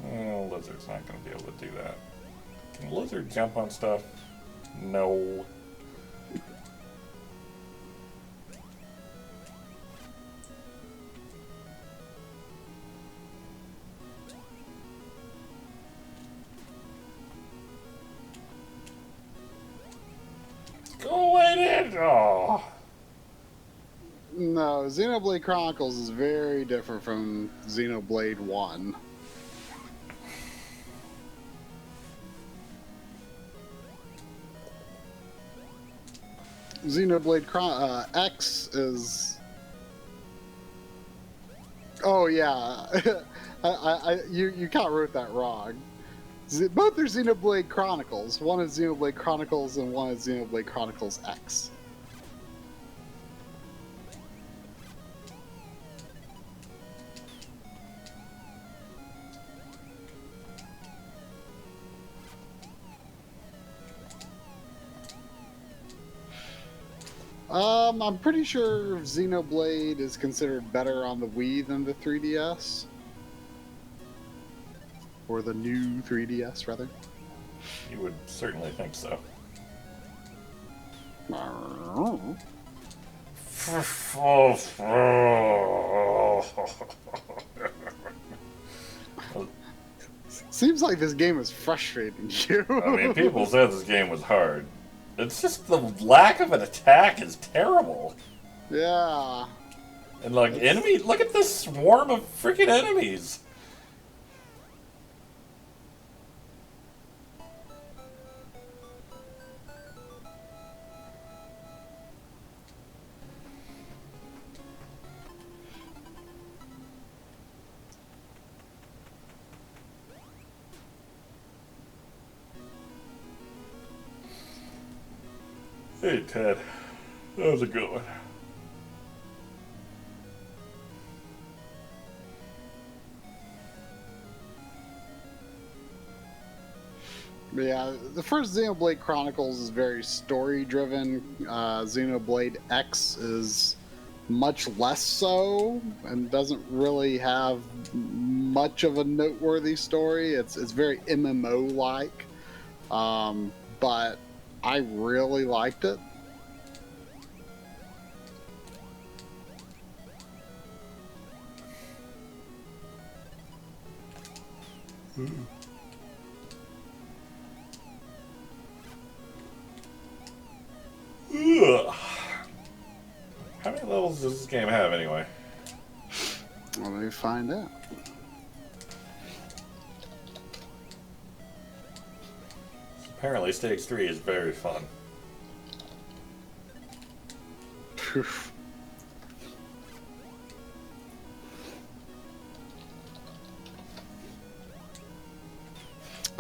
Oh, lizard's not going to be able to do that. Can lizard jump on stuff? No. Go away then! Oh. No, Xenoblade Chronicles is very different from Xenoblade 1. Xenoblade X is... Oh yeah, you kind of wrote that wrong. Both are Xenoblade Chronicles. One is Xenoblade Chronicles and one is Xenoblade Chronicles X. I'm pretty sure Xenoblade is considered better on the Wii than the 3DS. Or the new 3DS, rather. You would certainly think so. Seems like this game is frustrating you. I mean, people said this game was hard. It's just the lack of an attack is terrible. Yeah. And like enemy, look at this swarm of freaking enemies. Hey Ted, that was a good one. Yeah, the first Xenoblade Chronicles is very story-driven. Xenoblade X is much less so, and doesn't really have much of a noteworthy story. It's very MMO-like, but I really liked it. Ugh. How many levels does this game have anyway? Let me find out. Apparently Stage 3 is very fun.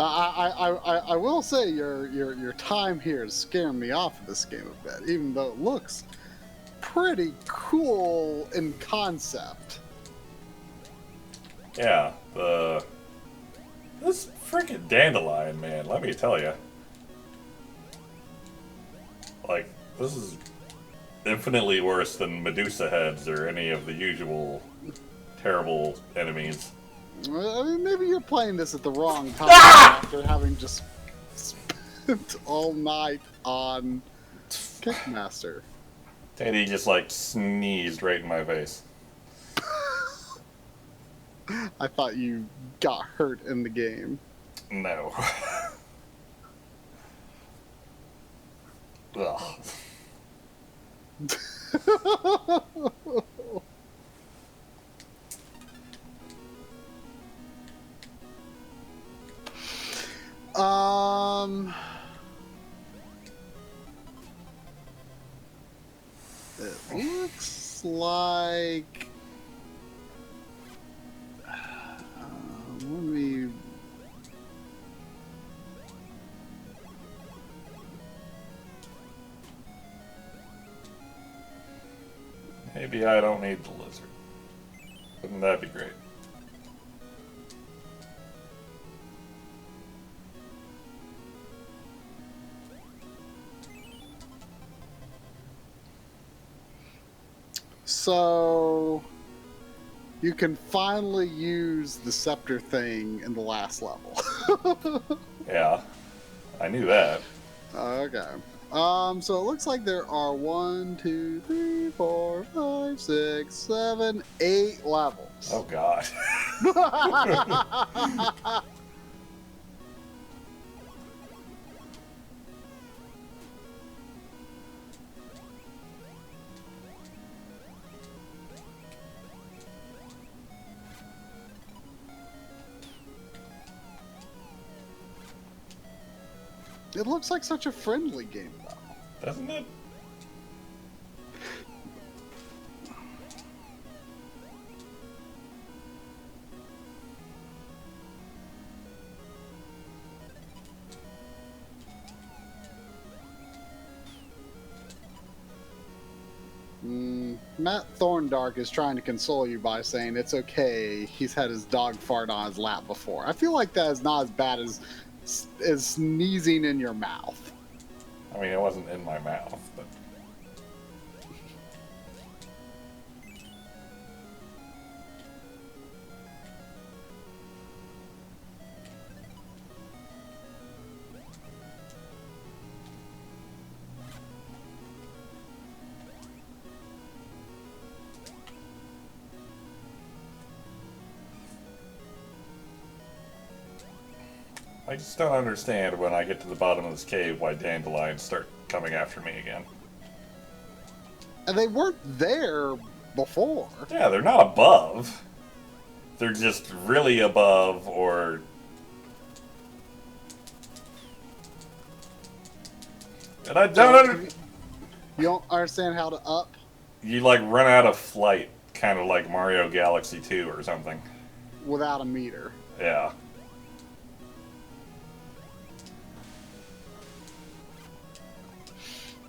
I will say your time here is scaring me off of this game a bit, even though it looks pretty cool in concept. Yeah, this freaking dandelion, man, let me tell you. Like, this is infinitely worse than Medusa heads or any of the usual terrible enemies. I mean, maybe you're playing this at the wrong time after having just spent all night on Kickmaster. Teddy just like sneezed right in my face. I thought you got hurt in the game. No. Ugh. It looks like. Let me. Maybe I don't need the lizard. Wouldn't that be great? So you can finally use the scepter thing in the last level. Yeah, I knew that. Okay. So it looks like there are 1, 2, 3, 4, 5, 6, 7, 8 levels. Oh God. It looks like such a friendly game, though. Doesn't it? Matt Thorndark is trying to console you by saying it's okay. He's had his dog fart on his lap before. I feel like that is not as bad as sneezing in your mouth. I mean, it wasn't in my mouth, but... I just don't understand when I get to the bottom of this cave why dandelions start coming after me again. And they weren't there before. Yeah, they're not above. They're just really above, or... And I don't You don't understand how to up? You, like, run out of flight, kind of like Mario Galaxy 2 or something. Without a meter. Yeah.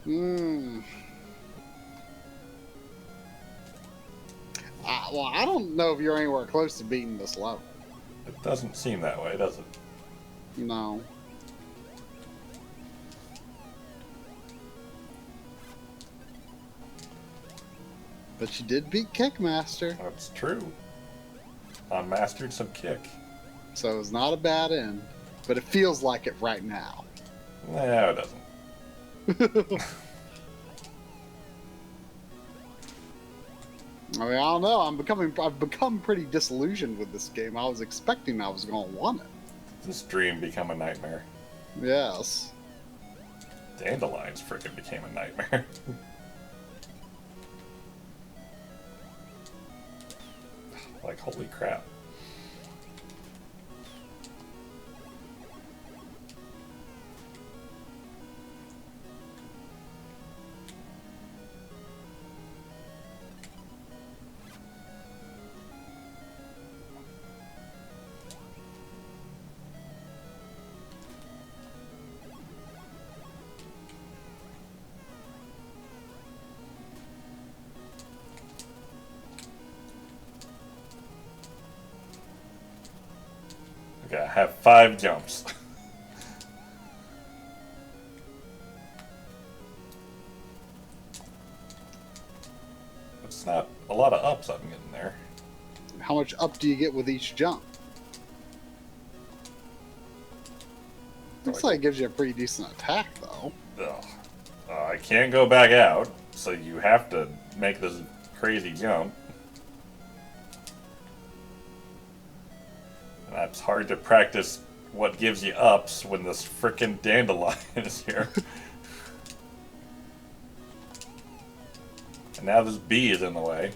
Well, I don't know if you're anywhere close to beating this level. It doesn't seem that way, does it? No. But you did beat Kickmaster. That's true. I mastered some kick. So it's not a bad end. But it feels like it right now. No, it doesn't. I mean, I don't know. I've become pretty disillusioned with this game. I was expecting I was going to want it. This dream become a nightmare. Yes. Dandelions frickin' became a nightmare. Like, holy crap. Okay, I have 5 jumps. It's not a lot of ups I'm getting there. How much up do you get with each jump? Looks like it gives you a pretty decent attack, though. Ugh. I can't go back out, so you have to make this crazy jump. And that's hard to practice what gives you ups when this frickin' dandelion is here. And now this bee is in the way.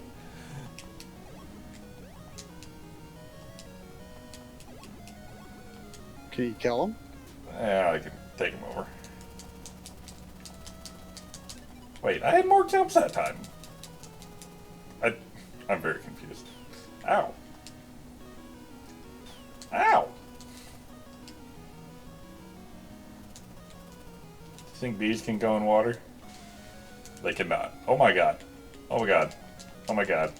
Can you kill him? Yeah, I can take him over. Wait, I had more jumps that time. I'm very confused. Ow. Ow! You think bees can go in water? They cannot. Oh my god. Oh my god. Oh my god.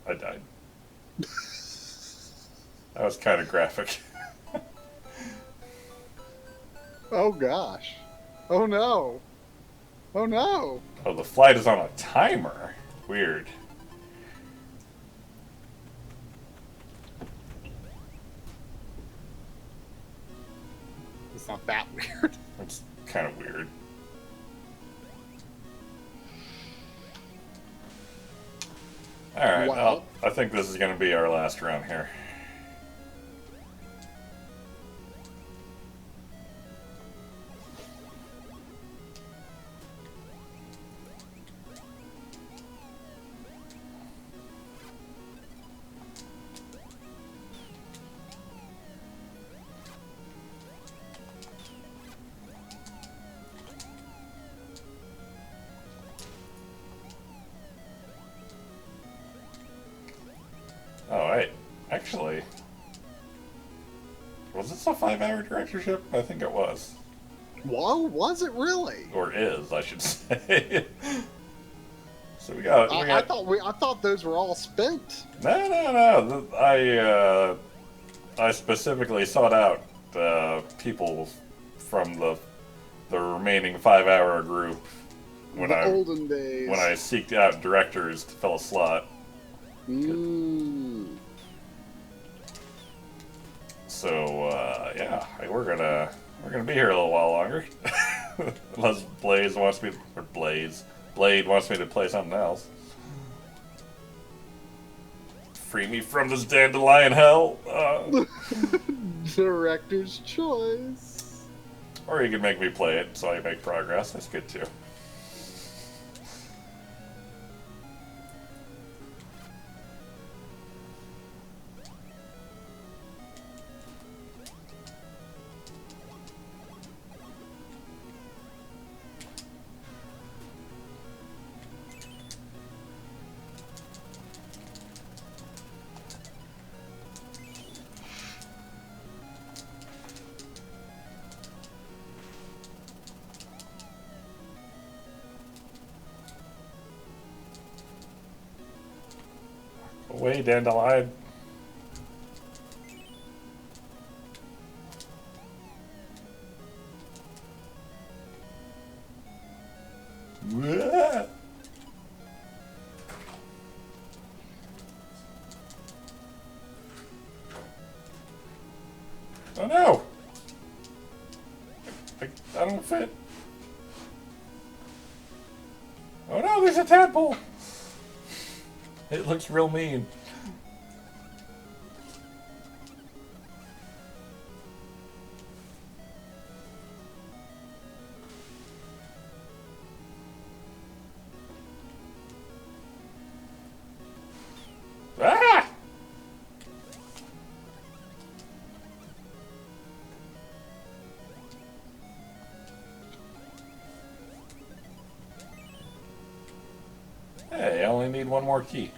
I died. That was kind of graphic. Oh gosh. Oh no. Oh no. Oh, the flight is on a timer. Weird. It's not that weird. It's kind of weird. Alright, well, I think this is going to be our last run here. Oh, wait. Actually, was this a 5-hour directorship? I think it was. Whoa, was it really? Or is, I should say. So we got. I thought those were all spent. No. I specifically sought out people from the remaining 5-hour group when The olden days. when I seeked out directors to fill a slot. So yeah, we're gonna be here a little while longer, unless Blade wants me to play something else. Free me from this dandelion hell. Director's choice. Or you can make me play it so I make progress. That's good too. Away, dandelion. Oh no! I don't fit. Oh no, there's a tadpole! It looks real mean. Ah! Hey, I only need one more key.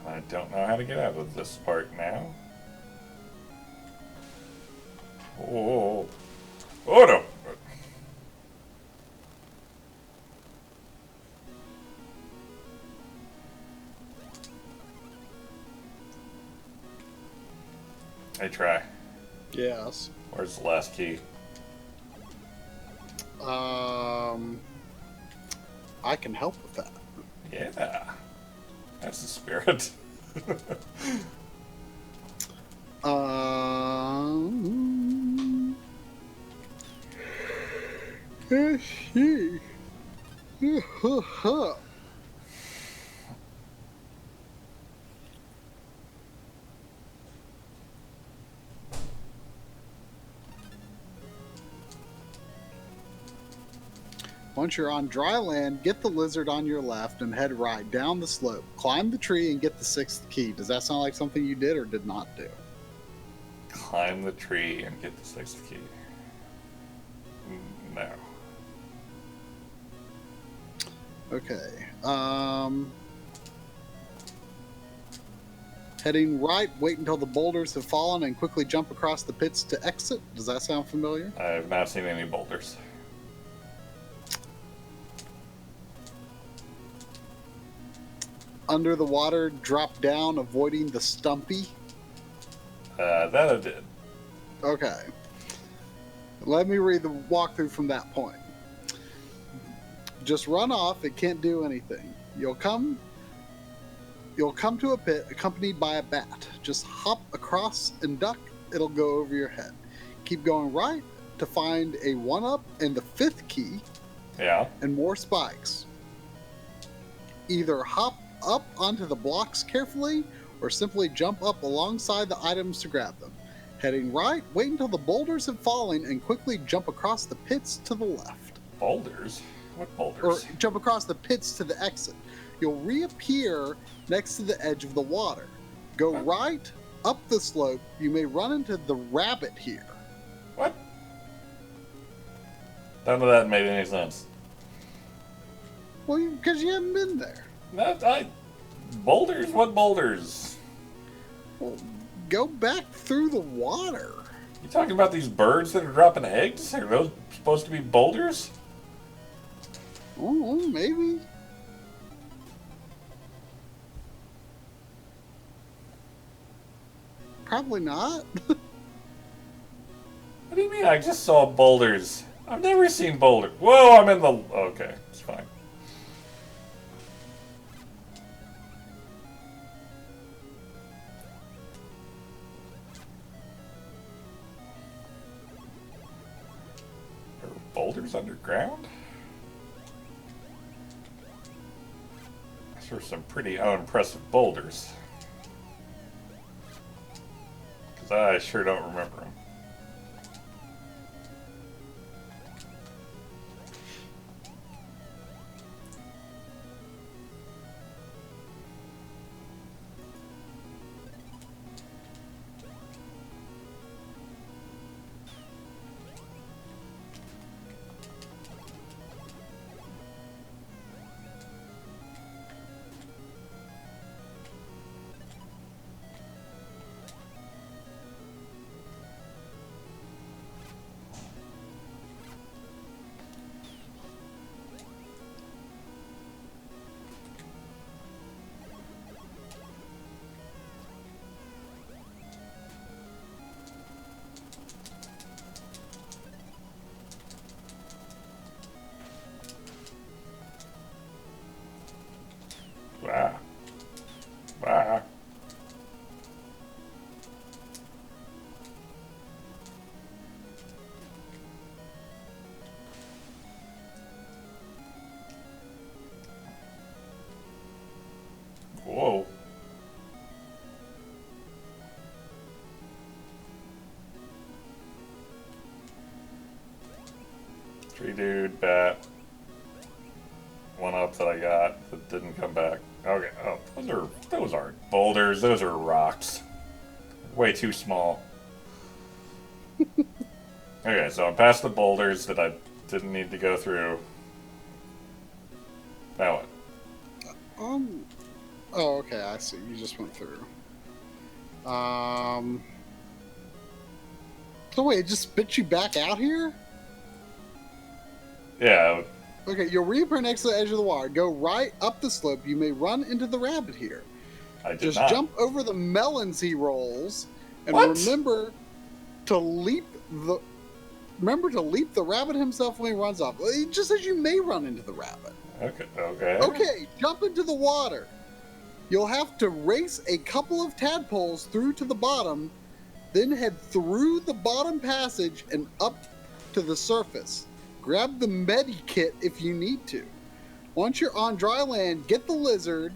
I don't know how to get out of this part now. Oh, oh no! I try. Yes. Where's the last key? I can help with that. Yeah. That's the spirit. Let's see. Once you're on dry land, get the lizard on your left and head right down the slope. Climb the tree and get the 6th key. Does that sound like something you did or did not do? Climb the tree and get the 6th key. No. Okay. Heading right, wait until the boulders have fallen and quickly jump across the pits to exit. Does that sound familiar? I have not seen any boulders. Under the water, drop down, avoiding the stumpy. That I did. Okay. Let me read the walkthrough from that point. Just run off. It can't do anything. You'll come to a pit accompanied by a bat. Just hop across and duck. It'll go over your head. Keep going right to find a 1-up and the 5th key. Yeah. And more spikes. Either hop up onto the blocks carefully or simply jump up alongside the items to grab them. Heading right, wait until the boulders have fallen and quickly jump across the pits to the left. Boulders? What Or boulders? jump across the pits to the exit. You'll reappear next to the edge of the water. Go right up the slope. You may run into the rabbit here. What? None of that made any sense. Well, because you haven't been there. Boulders? What boulders? Well, go back through the water. You talking about these birds that are dropping eggs? Are those supposed to be boulders? Oh, maybe. Probably not. What do you mean? I just saw boulders. I've never seen boulders. Whoa, I'm in the... Okay, it's fine. There are boulders underground? Those are some pretty unimpressive boulders. Because I sure don't remember them. Wow. Wow. Whoa. Tree dude, bat. One up that I got that didn't come back. Okay. Oh, those aren't boulders. Those are rocks. Way too small. Okay, so I'm past the boulders that I didn't need to go through. Now what? Oh, okay, I see. You just went through. So wait, it just spit you back out here? Yeah. Okay, you'll reappear next to the edge of the water. Go right up the slope. You may run into the rabbit here. I did Just not. jump over the melons he rolls, and What? remember to leap the rabbit himself when he runs off. It just says you may run into the rabbit. Okay. Okay. Okay, jump into the water. You'll have to race a couple of tadpoles through to the bottom, then head through the bottom passage and up to the surface. Grab the medi kit if you need to. Once you're on dry land, get the lizard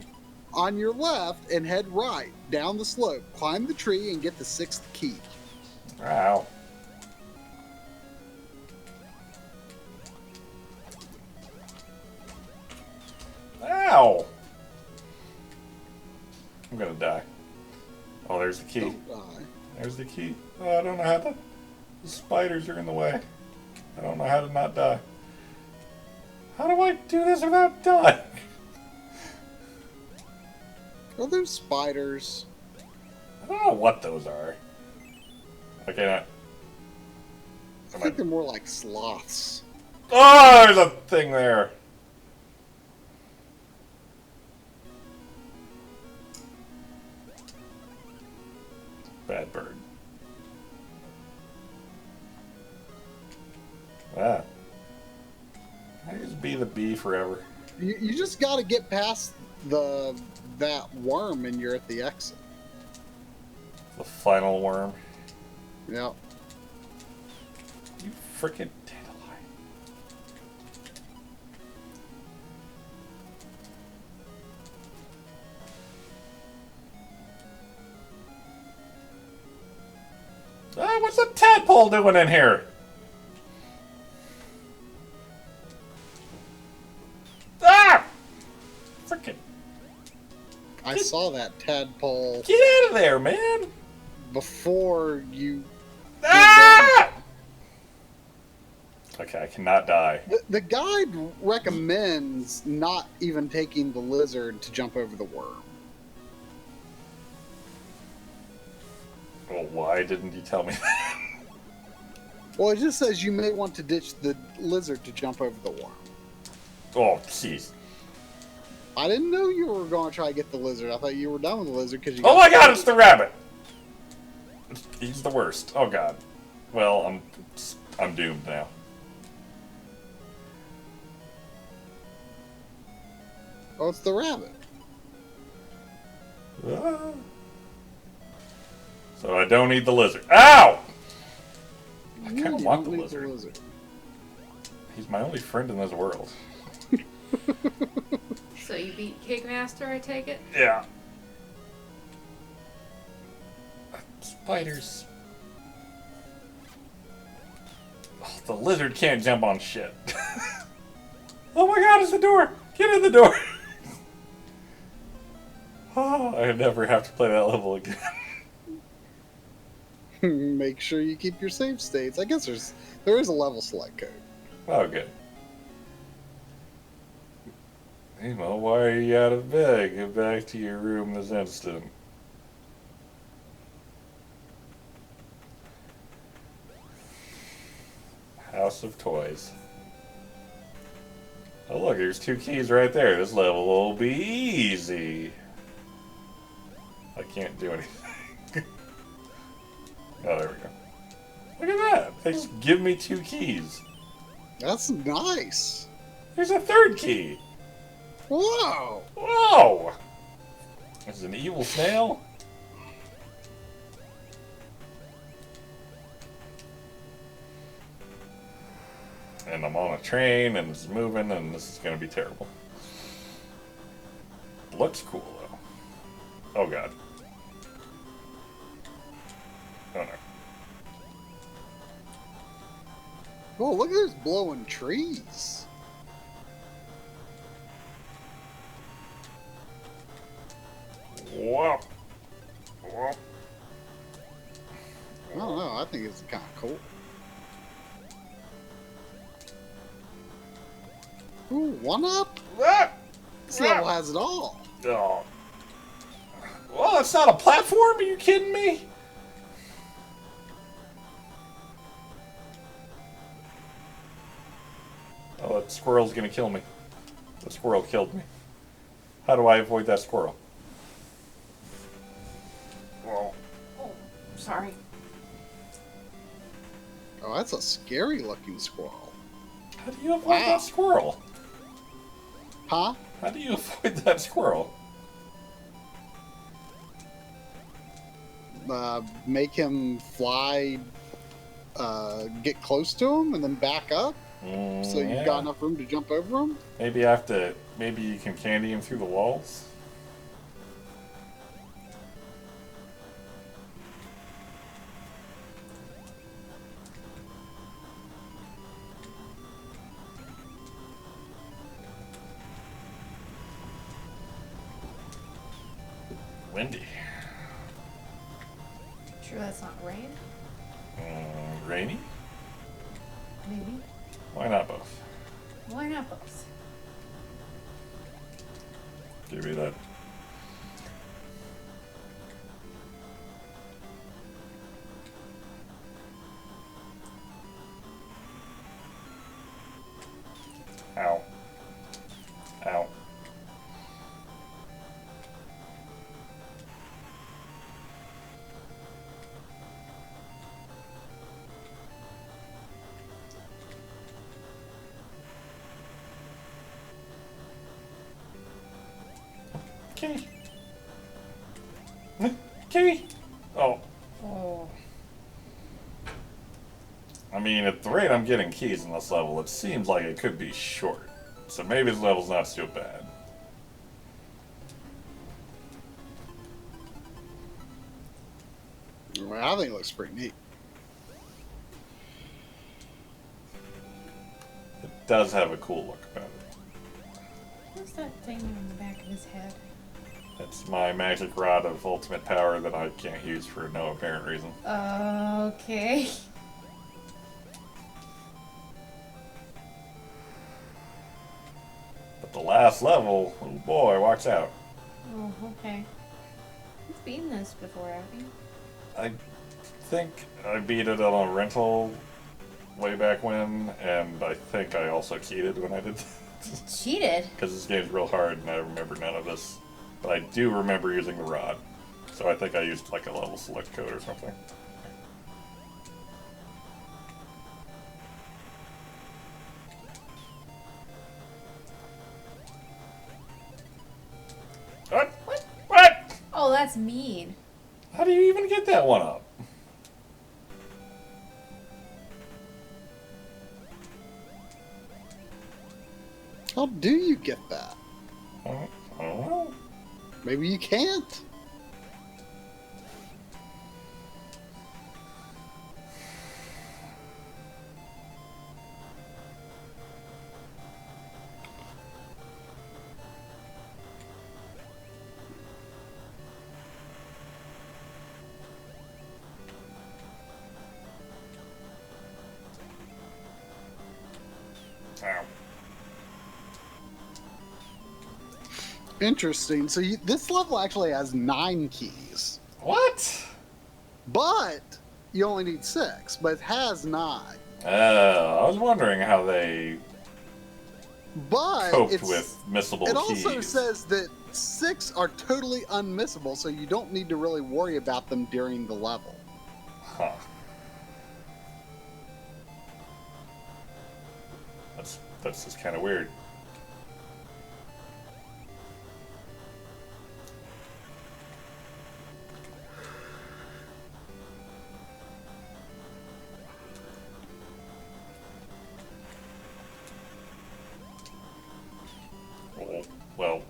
on your left and head right down the slope. Climb the tree and get the 6th key. Wow. Ow! I'm gonna die. Oh, there's the key. Don't die. There's the key. Oh, I don't know how to... The spiders are in the way. I don't know how to not die. How do I do this without dying? Are those spiders? I don't know what those are. Okay, I think they're more like sloths. Oh, there's a thing there. Bad bird. Ah. I just be the bee forever. You just got to get past that worm and you're at the exit. The final worm. Yep. You freaking dandelion. Ah, what's a tadpole doing in here? Ah! Freaking. I saw that tadpole Get out of there, man! before you. Ah! Okay, I cannot die. The guide recommends not even taking the lizard to jump over the worm. Why didn't you tell me that? Well, it just says you may want to ditch the lizard to jump over the worm. Oh, jeez. I didn't know you were going to try to get the lizard. I thought you were done with the lizard because you. Oh my god, it's the rabbit! He's the worst. Oh god. Well, I'm doomed now. Oh, it's the rabbit. Ah. So I don't need the lizard. Ow! I kind of want the lizard. He's my only friend in this world. So you beat Cakemaster, I take it? Yeah. Spiders. Oh, the lizard can't jump on shit. Oh my god, it's the door! Get in the door! Oh, I never have to play that level again. Make sure you keep your save states. I guess there is a level select code. Oh, good. Emo, why are you out of bed? Get back to your room this instant. House of Toys. Oh look, there's 2 keys right there. This level will be easy. I can't do anything. Oh, there we go. Look at that. They just give me 2 keys. That's nice. There's a 3rd key. Whoa! Whoa! This is an evil snail? And I'm on a train, and it's moving, and this is going to be terrible. Looks cool, though. Oh, God. Oh, no. Oh, look at those blowing trees. Whoa. Whoa. I don't know. I think it's kind of cool. Ooh, 1-up? Ah! This level has it all. Oh. Well, it's not a platform? Are you kidding me? Oh, that squirrel's gonna kill me. The squirrel killed me. How do I avoid that squirrel? Whoa. Oh, sorry. Oh, that's a scary looking squirrel. How do you avoid that squirrel? Huh? How do you avoid that squirrel? Make him fly, get close to him, and then back up. So you've got enough room to jump over him? Maybe I have to. Maybe you can candy him through the walls? Windy. Sure that's not rain? Rainy? Maybe. Why not both? Why not both? Give me that. Ow. Ow. Kitty. Kitty. Oh. Oh. I mean, at the rate I'm getting keys in this level, it seems like it could be short. So maybe this level's not so bad. Well, I think it looks pretty neat. It does have a cool look about it. What's that thing on the back of his head? It's my magic rod of ultimate power that I can't use for no apparent reason. Okay. But the last level, oh boy, watch out. Oh, okay. You've beaten this before, haven't you? I think I beat it on a rental way back when, and I think I also cheated when I did that. Cheated? Because this game's real hard, and I remember none of this. But I do remember using the rod. So I think I used like a level select code or something. What? What? What? Oh, that's mean. How do you even get that one up? How do you get that? I don't know. Maybe you can't. Ow. Interesting. So this level actually has 9 keys, What? but you only need 6. But it has 9. I was wondering how they But coped with missable it keys. also says that 6 are totally unmissable, so you don't need to really worry about them during the level. Huh. That's just kind of weird. Well,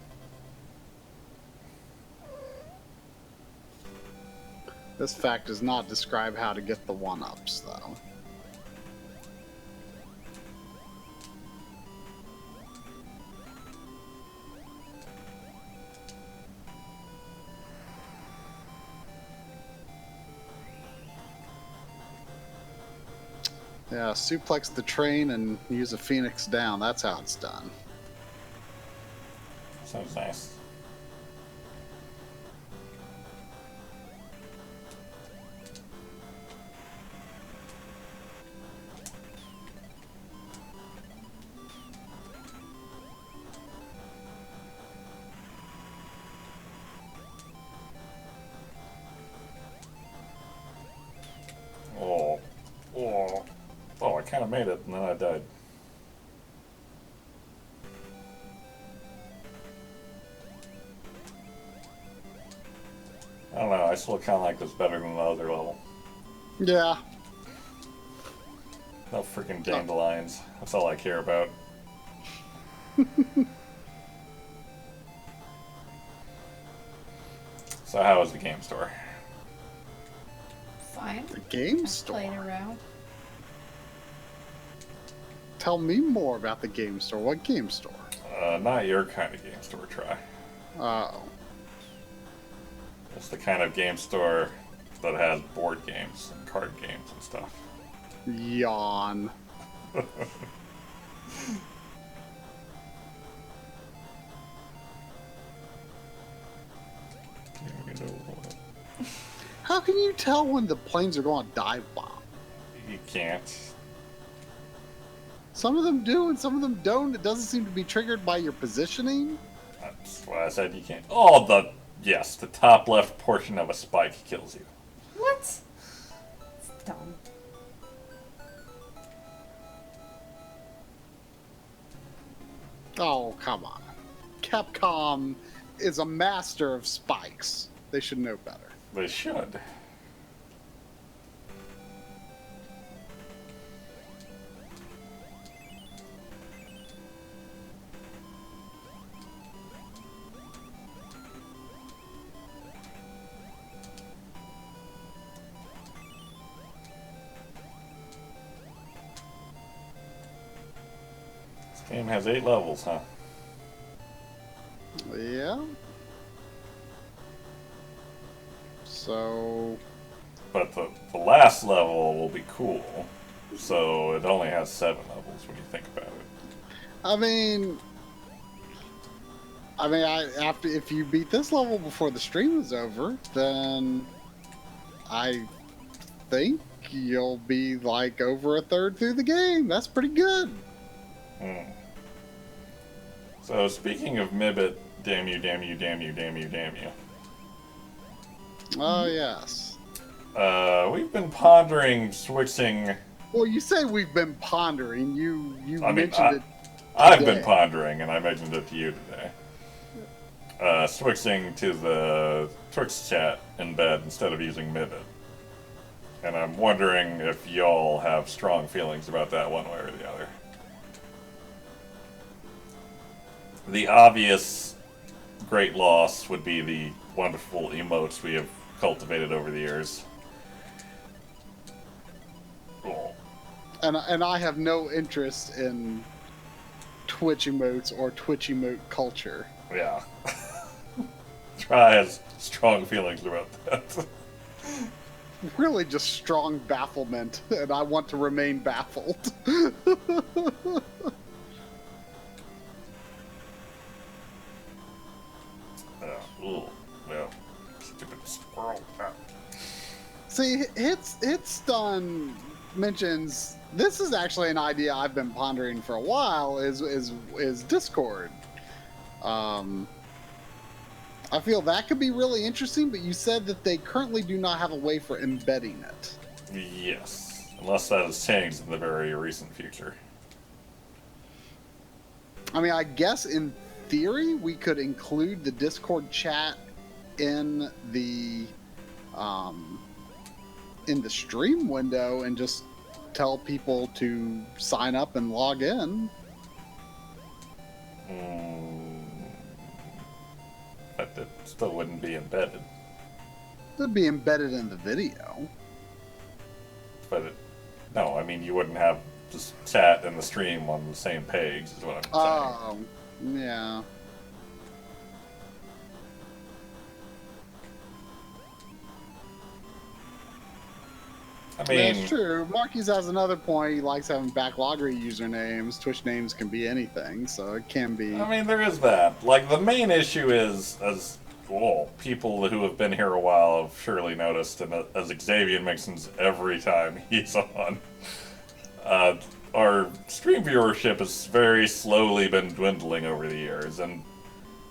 This fact does not describe how to get the 1-ups, though. Yeah, suplex the train and use a phoenix down. That's how it's done. sounds nice. Oh, oh, oh! I kind of made it, and then I died. I don't know. I still kind of like this better than the other level. Yeah. No freaking dandelions. That's all I care about. So how was the game store? Fine. The game I've store. played around. Tell me more about the game store. What game store? Not your kind of game store, try. Oh. It's the kind of game store that has board games and card games and stuff. Yawn. How can you tell when the planes are going to dive bomb? You can't. Some of them do and some of them don't. It doesn't seem to be triggered by your positioning. That's why I said you can't. Oh, yes, the top left portion of a spike kills you. What? It's dumb. Oh, come on. Capcom is a master of spikes. They should know better. They should. This game has 8 levels, huh? Yeah. So, But the last level will be cool. So it only has 7 levels when you think about it. after if you beat this level before the stream is over, then I think you'll be like over a third through the game. That's pretty good. Hmm. So speaking of Mibbit, damn you, damn you, damn you, damn you, damn you. Oh, yes. We've been pondering switching. Well, you say we've been pondering. You I mean, mentioned it. I've been today. pondering, and I mentioned it to you today. Switching to the Twitch chat in bed instead of using Mibbit. And I'm wondering if y'all have strong feelings about that one way or the other. The obvious great loss would be the wonderful emotes we have cultivated over the years. Cool. And I have no interest in Twitch emotes or Twitch emote culture. Yeah. Try has strong feelings about that. Really just strong bafflement, and I want to remain baffled. Ooh, well, stupid squirrel. See, Hitstun mentions this is actually an idea I've been pondering for a while. Is Discord? I feel that could be really interesting, but you said that they currently do not have a way for embedding it. Yes, unless that has changed in the very recent future. I mean, I guess in theory we could include the Discord chat in the stream window and just tell people to sign up and log in. But it still wouldn't be embedded. It'd be embedded in the video. But no, I mean you wouldn't have the chat and the stream on the same page. Is what I'm saying. Oh, yeah. I mean, That's true. Marquis has another point. He likes having Backloggery usernames. Twitch names can be anything, so it can be. I mean, there is that. Like, the main issue is, as well, people who have been here a while have surely noticed, and as Xavier mentions every time he's on, our stream viewership has very slowly been dwindling over the years, and,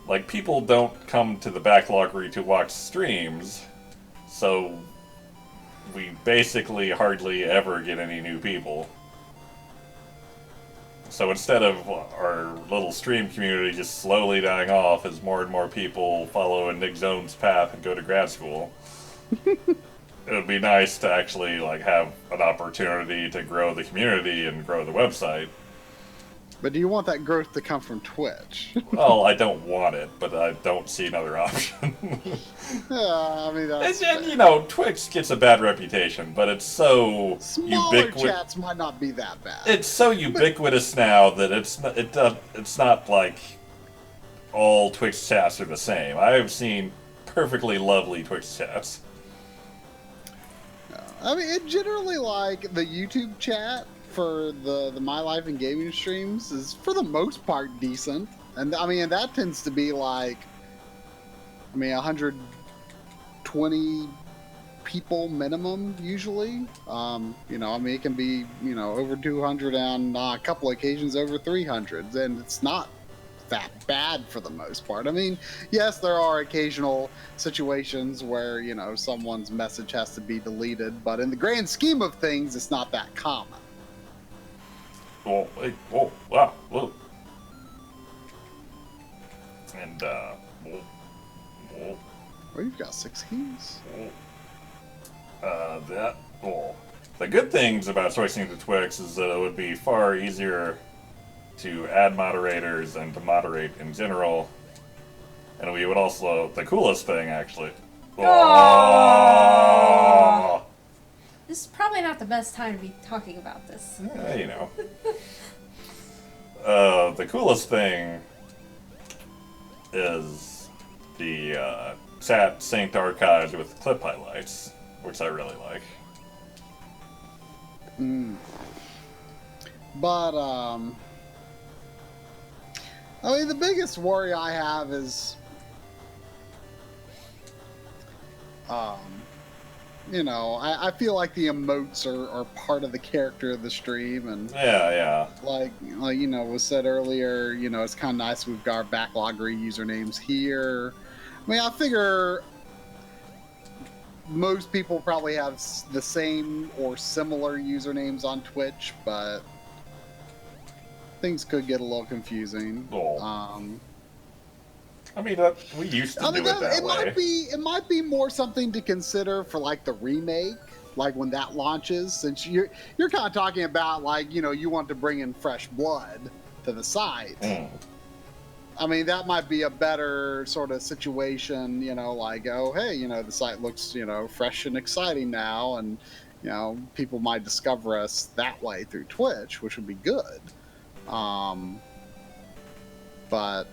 like, people don't come to the Backloggery to watch streams, so we basically hardly ever get any new people. So instead of our little stream community just slowly dying off as more and more people follow in Nick Zone's path and go to grad school, it would be nice to actually like have an opportunity to grow the community and grow the website. But do you want that growth to come from Twitch? Well, I don't want it, but I don't see another option. Yeah, I mean, that's and you know, Twitch gets a bad reputation, but it's so smaller chats might not be that bad. It's so ubiquitous now that it's not like all Twitch chats are the same. I have seen perfectly lovely Twitch chats. I mean, it generally, like, the YouTube chat for the My Life and Gaming streams is, for the most part, decent. And, I mean, that tends to be, like, 120 people minimum, usually. You know, I mean, it can be, over 200 on a couple occasions over 300. And it's not that bad for the most part. I mean, yes, there are occasional situations where, someone's message has to be deleted, but in the grand scheme of things, it's not that common. Oh, hey, oh, wow, whoa. And, whoa. Well, you've got 6 keys. The good things about switching to Twix is that it would be far easier to add moderators and to moderate in general. And we would also, the coolest thing actually. Aww. This is probably not the best time to be talking about this. Yeah, you know. The coolest thing is the chat synced archives with clip highlights, which I really like. But, I mean, the biggest worry I have is, I feel like the emotes are part of the character of the stream, and Yeah. like was said earlier, it's kind of nice we've got our Backloggery usernames here. I mean, I figure most people probably have the same or similar usernames on Twitch, but things could get a little confusing. Well, I mean, we used to do it that way. It might be more something to consider for like the remake, like when that launches, since you're kind of talking about like you want to bring in fresh blood to the site. I mean, that might be a better sort of situation, like, oh, hey, the site looks, fresh and exciting now, and people might discover us that way through Twitch, which would be good. But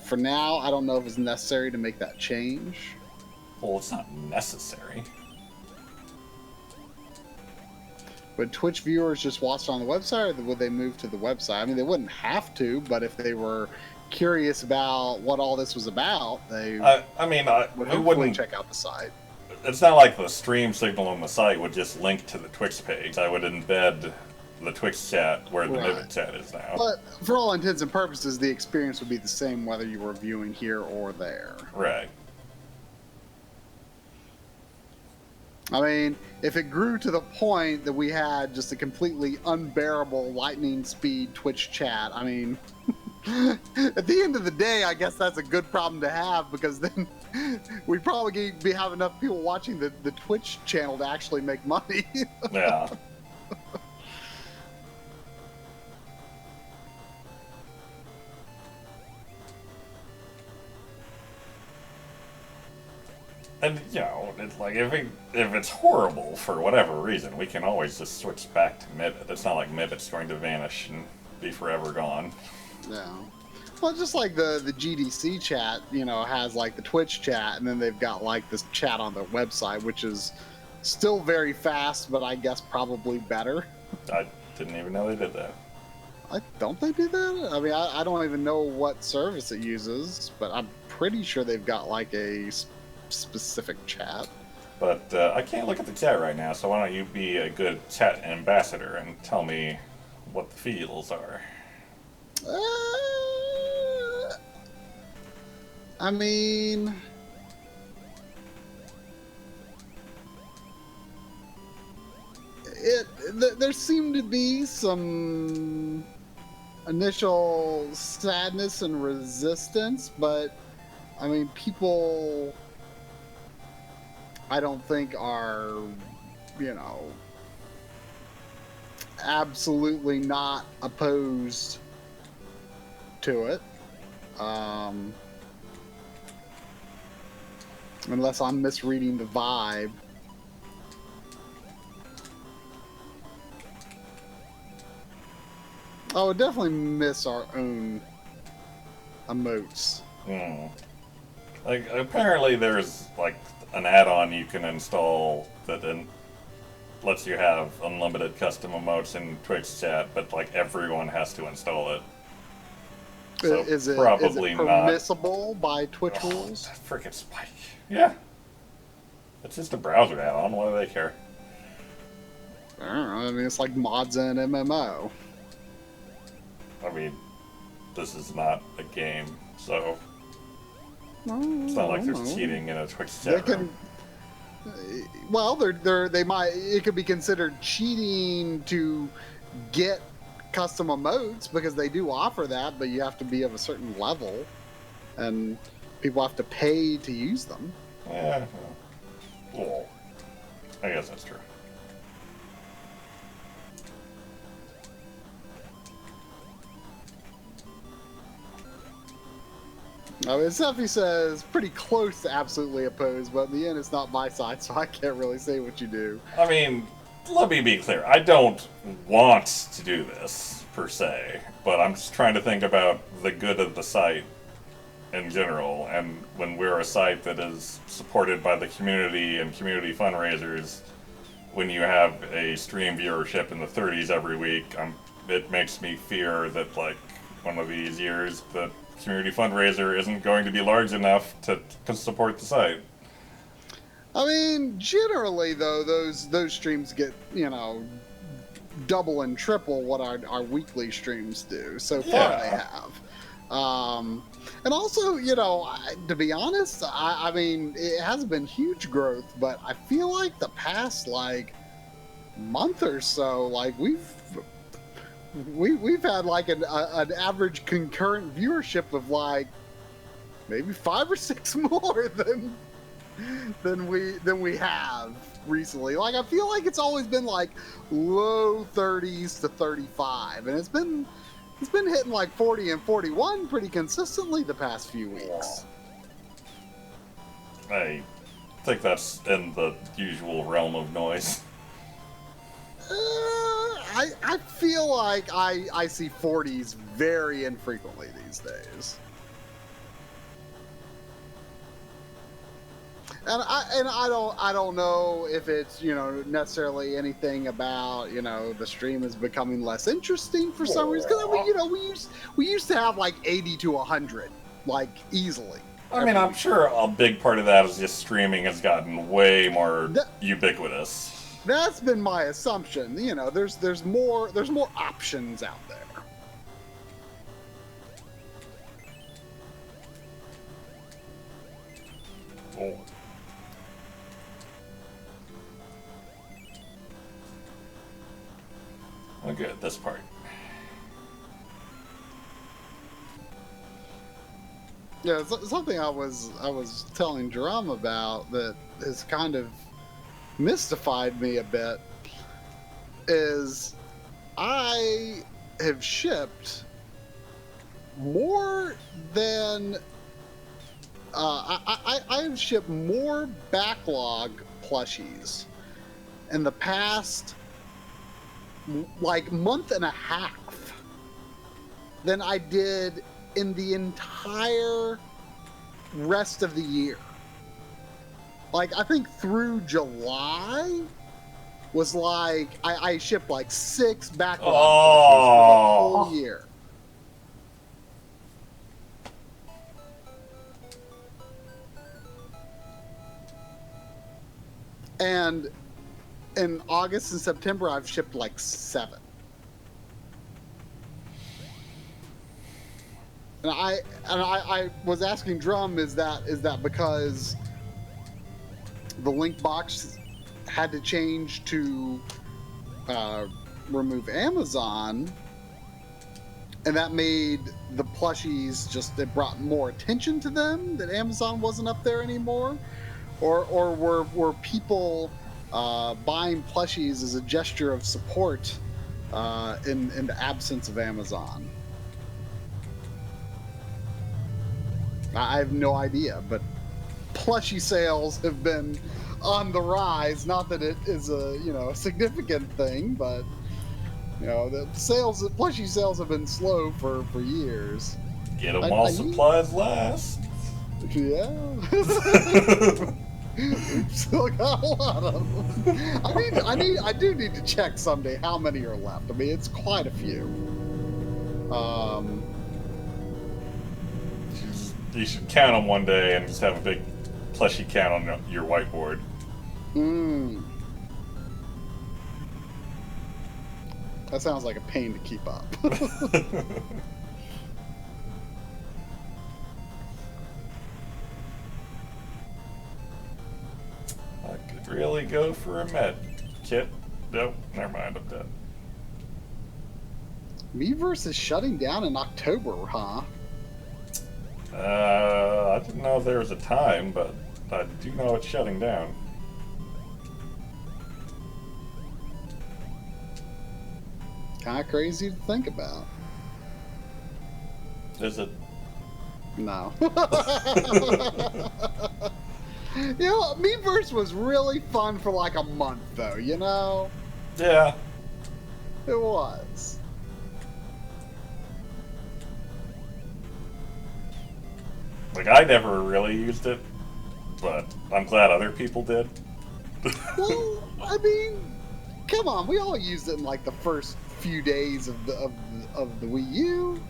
for now, I don't know if it's necessary to make that change. Well, it's not necessary. Would Twitch viewers just watch on the website, or would they move to the website? I mean, they wouldn't have to, but if they were curious about what all this was about, they we wouldn't check out the site. It's not like the stream signal on the site would just link to the Twitch page. I would embed the Twitch chat where the Mivit chat is now. But for all intents and purposes, the experience would be the same whether you were viewing here or there. Right. I mean, if it grew to the point that we had just a completely unbearable lightning speed Twitch chat, I mean, at the end of the day, I guess that's a good problem to have, because then we'd probably have enough people watching the Twitch channel to actually make money. Yeah. And, it's like, if it's horrible for whatever reason, we can always just switch back to Mivit. It's not like Mivit's going to vanish and be forever gone. Yeah. Well, just like the GDC chat, has like the Twitch chat, and then they've got like this chat on their website, which is still very fast, but I guess probably better. I didn't even know they did that. Don't they do that? I mean, I don't even know what service it uses, but I'm pretty sure they've got like a specific chat. But I can't look at the chat right now, so why don't you be a good chat ambassador and tell me what the feels are? I mean, there seemed to be some initial sadness and resistance, but I mean, people, I don't think are, absolutely not opposed to it. Unless I'm misreading the vibe. I would definitely miss our own emotes. Like, apparently there's, like, an add-on you can install that then lets you have unlimited custom emotes in Twitch chat, but, like, everyone has to install it. So is it probably permissible by Twitch rules? Frickin' Spike. Yeah. It's just a browser add-on. What do they care? I don't know. I mean, it's like mods in MMO. I mean, this is not a game, so it's not like there's cheating in a Twitch chat room. Well, they might. It could be considered cheating to get custom emotes, because they do offer that, but you have to be of a certain level, and people have to pay to use them. Yeah. Well, I guess that's true. I mean, Seffi says pretty close to absolutely opposed, but in the end, it's not my side, so I can't really say what you do. I mean, let me be clear. I don't want to do this, per se, but I'm just trying to think about the good of the site in general, and when we're a site that is supported by the community and community fundraisers, when you have a stream viewership in the 30s every week, it makes me fear that, like, one of these years, the community fundraiser isn't going to be large enough to support the site. I mean, generally though, those streams get, you know, double and triple what our weekly streams do. So far they Yeah. have. And also, you know, to be honest, I mean, it hasn't been huge growth, but I feel like the past like month or so, like we've had like an average concurrent viewership of like maybe 5 or 6 more than we have recently. Like I feel like it's always been like low 30s to 35, and it's been hitting like 40 and 41 pretty consistently the past few weeks. I think that's in the usual realm of noise. I feel like I see 40s very infrequently these days. And I don't know if it's, you know, necessarily anything about, you know, the stream is becoming less interesting for some reason. Because I mean, you know, we used to have like 80 to 100, like easily. I mean, I'm sure a big part of that is just streaming has gotten way more ubiquitous. That's been my assumption. You know, there's more options out there. Oh. Oh, good. This part. Yeah, something I was telling Jerome about that has kind of mystified me a bit is I have shipped more than I have shipped more backlog plushies in the past like month and a half than I did in the entire rest of the year. Like I think through July was like I shipped like 6 backlog plushies for the whole year. And in August and September, I've shipped like 7. And I was asking Drum, is that because the link box had to change to remove Amazon, and that made the plushies just, it brought more attention to them that Amazon wasn't up there anymore, or were people buying plushies as a gesture of support in the absence of Amazon? I have no idea, but plushie sales have been on the rise. Not that it is a, you know, a significant thing, but you know, the plushie sales have been slow for years. Get them while supplies last. Yeah. We've still got a lot of them. I do need to check someday how many are left. I mean, it's quite a few. You should count them one day and just have a big plushie count on your whiteboard. That sounds like a pain to keep up. I could really go for a med kit. Nope, never mind, I'm dead. Miiverse is shutting down in October, huh? I didn't know if there was a time, but I do know it's shutting down. Kind of crazy to think about. Is it? No. You know, Miiverse was really fun for like a month, though, you know? Yeah. It was. Like, I never really used it, but I'm glad other people did. Well, I mean, come on, we all used it in like the first few days of the Wii U.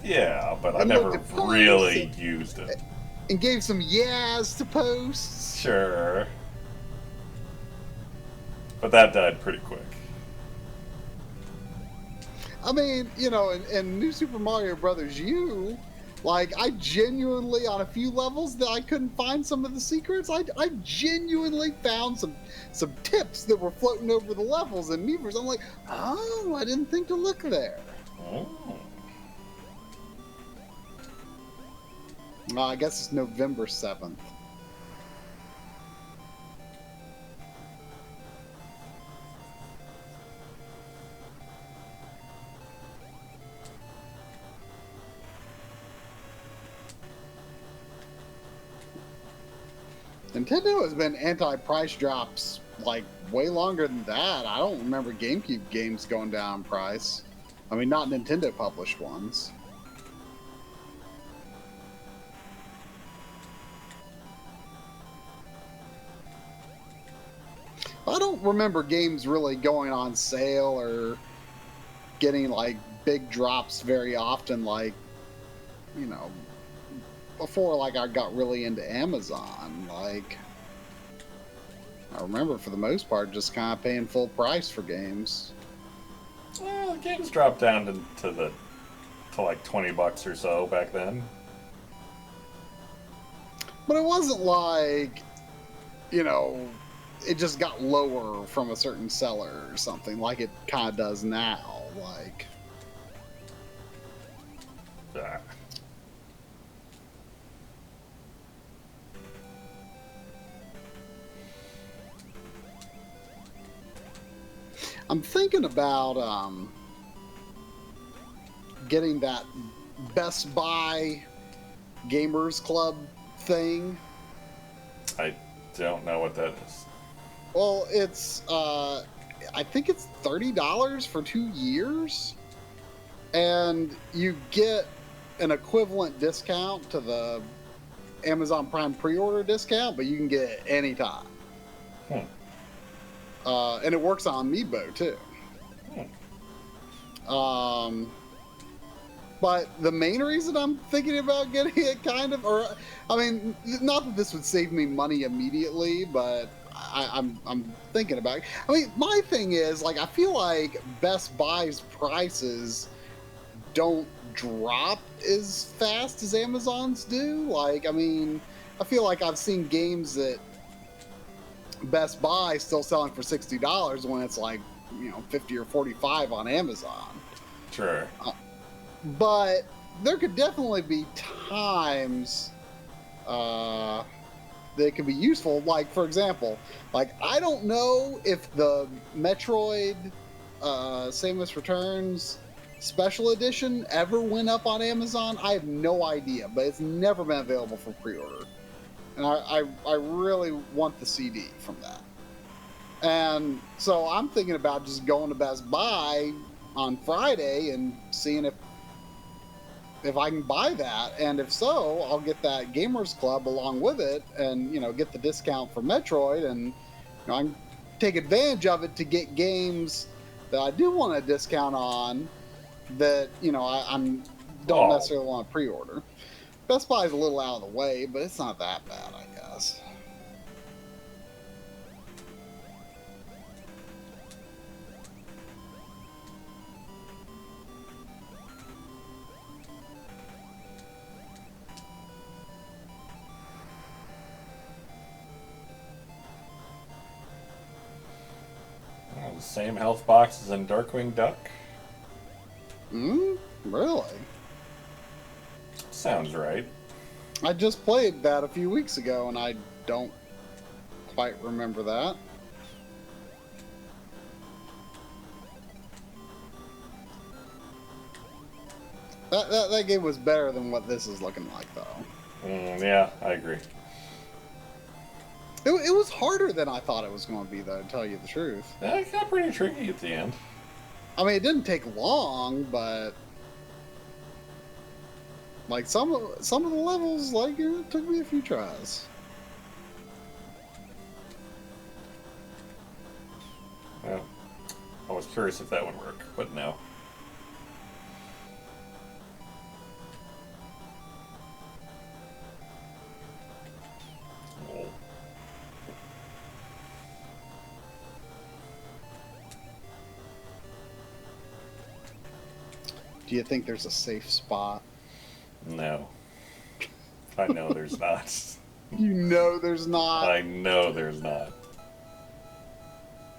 Yeah, but I And never looked at really posts used it. and gave some yas to posts. Sure. But that died pretty quick. I mean, in New Super Mario Brothers U, like, I genuinely, on a few levels that I couldn't find some of the secrets, I genuinely found some tips that were floating over the levels and Meepers. I'm like, oh, I didn't think to look there. Oh. I guess it's November 7th. Nintendo has been anti-price drops like way longer than that. I don't remember GameCube games going down in price. I mean, not Nintendo published ones. I don't remember games really going on sale or getting like big drops very often, like, before like I got really into Amazon. Like, I remember for the most part just kind of paying full price for games. Well, games dropped down to like $20 or so back then. But it wasn't like, it just got lower from a certain seller or something like it kind of does now. Like, Ah. I'm thinking about getting that Best Buy Gamers Club thing. I don't know what that is. Well, it's I think it's $30 for 2 years, and you get an equivalent discount to the Amazon Prime pre-order discount, but you can get it anytime. And it works on Amiibo too. But the main reason I'm thinking about getting it not that this would save me money immediately, but I'm thinking about it. I mean, my thing is, like, I feel like Best Buy's prices don't drop as fast as Amazon's do. Like, I mean, I feel like I've seen games that Best Buy still selling for $60 when it's like, $50 or $45 on Amazon. Sure. But there could definitely be times that it could be useful. Like, for example, like, I don't know if the Metroid Samus Returns Special Edition ever went up on Amazon. I have no idea, but it's never been available for pre-order. And I really want the CD from that. And so I'm thinking about just going to Best Buy on Friday and seeing if I can buy that, and if so, I'll get that Gamers Club along with it, and get the discount for Metroid, and I can take advantage of it to get games that I do want a discount on that I'm don't necessarily want to pre-order. Best Buy is a little out of the way, but it's not that bad, I guess. The same health box as in Darkwing Duck? Really? Sounds right. I just played that a few weeks ago, and I don't quite remember that. That game was better than what this is looking like, though. Yeah, I agree. It was harder than I thought it was going to be, though, to tell you the truth. Yeah, it got pretty tricky at the end. I mean, it didn't take long, but like some of the levels, like, it took me a few tries. Well, I was curious if that would work, but no. Do you think there's a safe spot? No. I know there's not. You know there's not. I know there's not.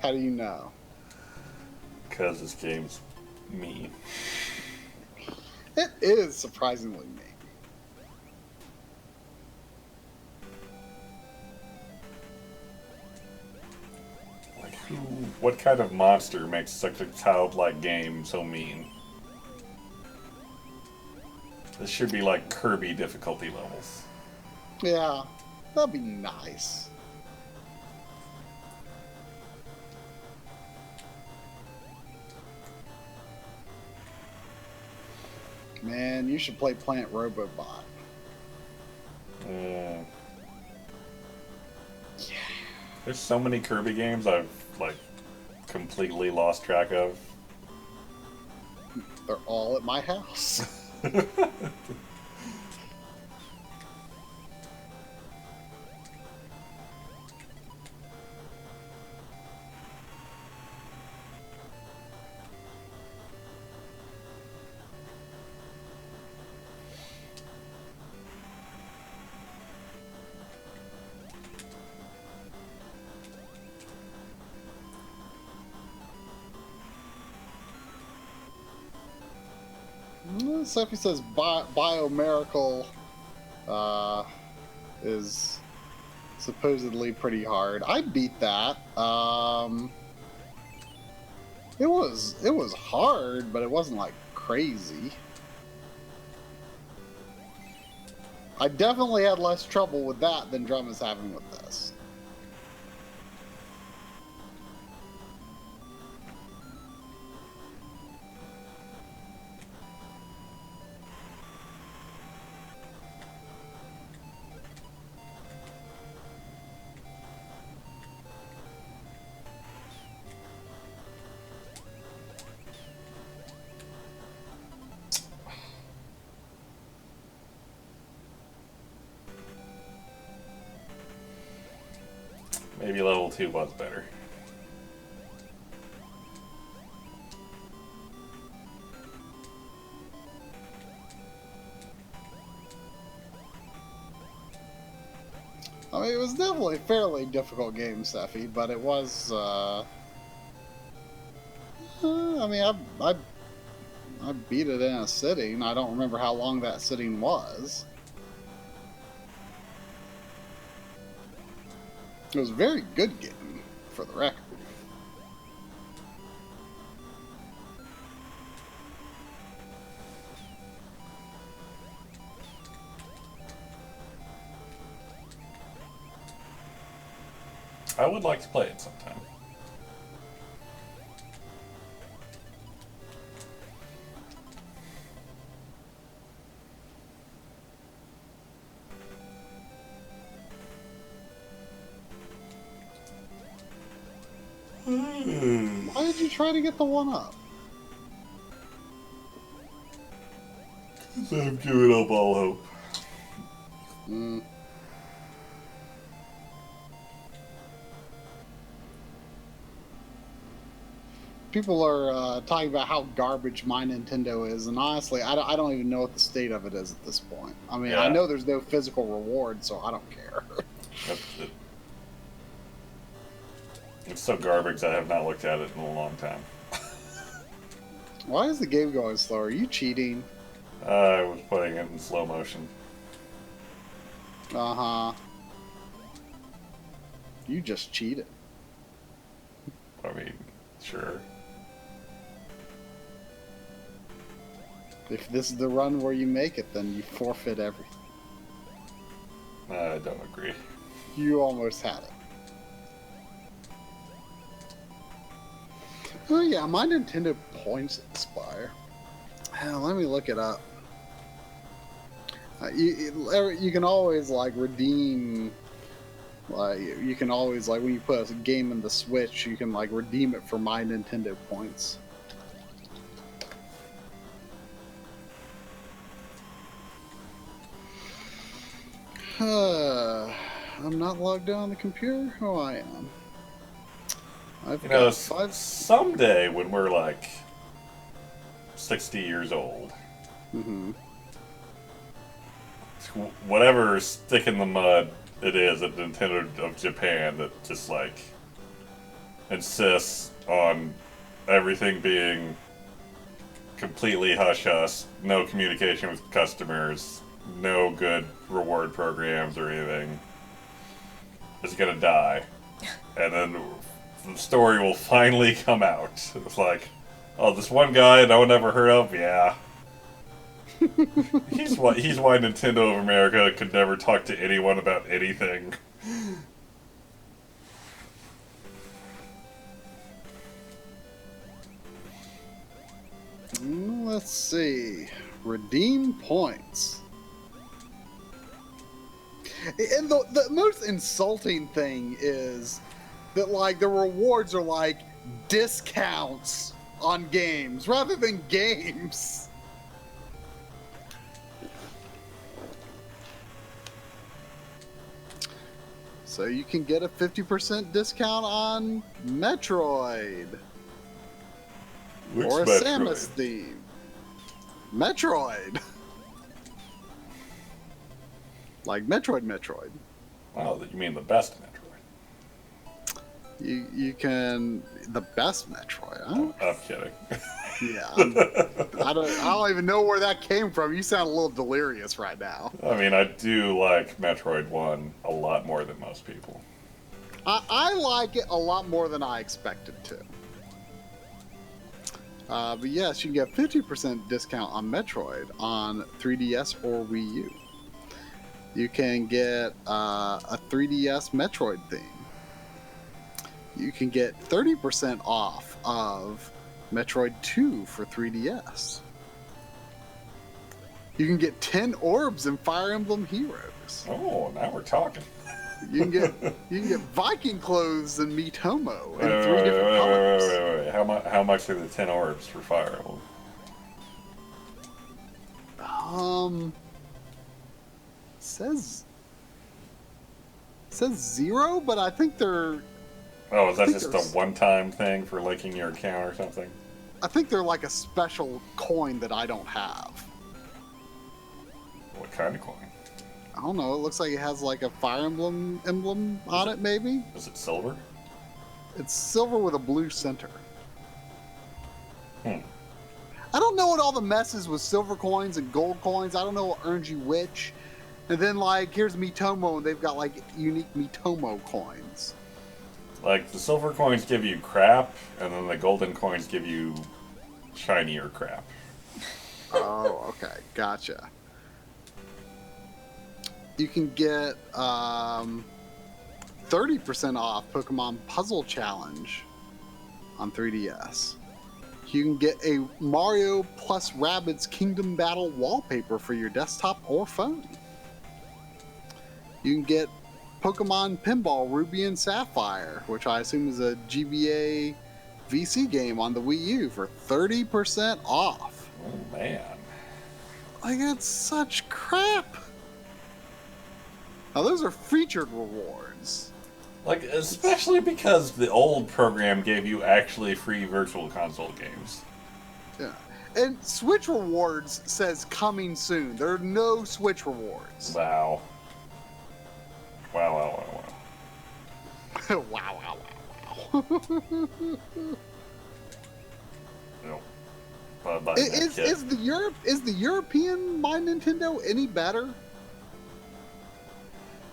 How do you know? Because this game's mean. It is surprisingly mean. Like, what kind of monster makes such a childlike game so mean? This should be like Kirby difficulty levels. Yeah, that'd be nice. Man, you should play Plant Robobot. Mm. There's so many Kirby games I've like completely lost track of. They're all at my house. Sophie says Biomiracle is supposedly pretty hard. I beat that. It was hard, but it wasn't like crazy. I definitely had less trouble with that than Drum is having with this. Maybe level 2 was better. I mean, it was definitely a fairly difficult game, Steffi, but it was, I mean, I beat it in a sitting. I don't remember how long that sitting was. It was a very good game, for the record. I would like to play it sometime. Why did you try to get the one up? I'm giving up all hope. People are talking about how garbage my Nintendo is, and honestly, I don't even know what the state of it is at this point. I mean, I know there's no physical reward, so I don't care. It's so garbage I have not looked at it in a long time. Why is the game going slower? Are you cheating? I was putting it in slow motion. Uh-huh. You just cheated. I mean, sure. If this is the run where you make it, then you forfeit everything. I don't agree. You almost had it. Oh yeah, my Nintendo points expire. Let me look it up. You can always like redeem. Like you can always like when you put a game in the Switch, you can like redeem it for my Nintendo points. I'm not logged in on the computer. Oh, I am. I've You know, got 5. someday when we're like 60 years old. Mm-hmm. Whatever stick in the mud it is at Nintendo of Japan that just like insists on everything being completely hush-hush, no communication with customers, no good reward programs or anything, is gonna die. And then the story will finally come out. It's like, oh, this one guy no one ever heard of? Yeah. he's why Nintendo of America could never talk to anyone about anything. Let's see. Redeem points. And the most insulting thing is that, like, the rewards are like discounts on games rather than games. So you can get a 50% discount on Metroid. Which Or a Metroid? Samus theme. Metroid. Like Metroid. Oh, you mean the best Metroid? You can the best Metroid. Huh? I'm kidding. Yeah. I don't even know where that came from. You sound a little delirious right now. I mean, I do like Metroid 1 a lot more than most people. I like it a lot more than I expected to. But yes, you can get 50% discount on Metroid on 3DS or Wii U. You can get a 3DS Metroid theme. You can get 30% off of Metroid 2 for 3DS. You can get 10 orbs in Fire Emblem Heroes. Oh, now we're talking. You can get Viking clothes in Miitomo in 3 different colors. Wait. How much are the 10 orbs for Fire Emblem? Says 0, but I think they're. Oh, is that just a one-time thing for linking your account or something? I think they're like a special coin that I don't have. What kind of coin? I don't know. It looks like it has like a Fire Emblem emblem on it, maybe. Is it silver? It's silver with a blue center. Hmm. I don't know what all the mess is with silver coins and gold coins. I don't know what earns you which. And then, like, here's Miitomo, and they've got, like, unique Miitomo coins. Like, the silver coins give you crap, and then the golden coins give you shinier crap. Oh, okay. Gotcha. You can get 30% off Pokemon Puzzle Challenge on 3DS. You can get a Mario plus Rabbids Kingdom Battle wallpaper for your desktop or phone. You can get Pokemon Pinball Ruby and Sapphire, which I assume is a GBA VC game on the Wii U for 30% off. Oh, man. Like, that's such crap. Now, those are featured rewards. Like, especially because the old program gave you actually free Virtual Console games. Yeah. And Switch rewards says coming soon. There are no Switch rewards. Wow. Wow. Wow. Nope. Bye-bye, Is the European My Nintendo any better?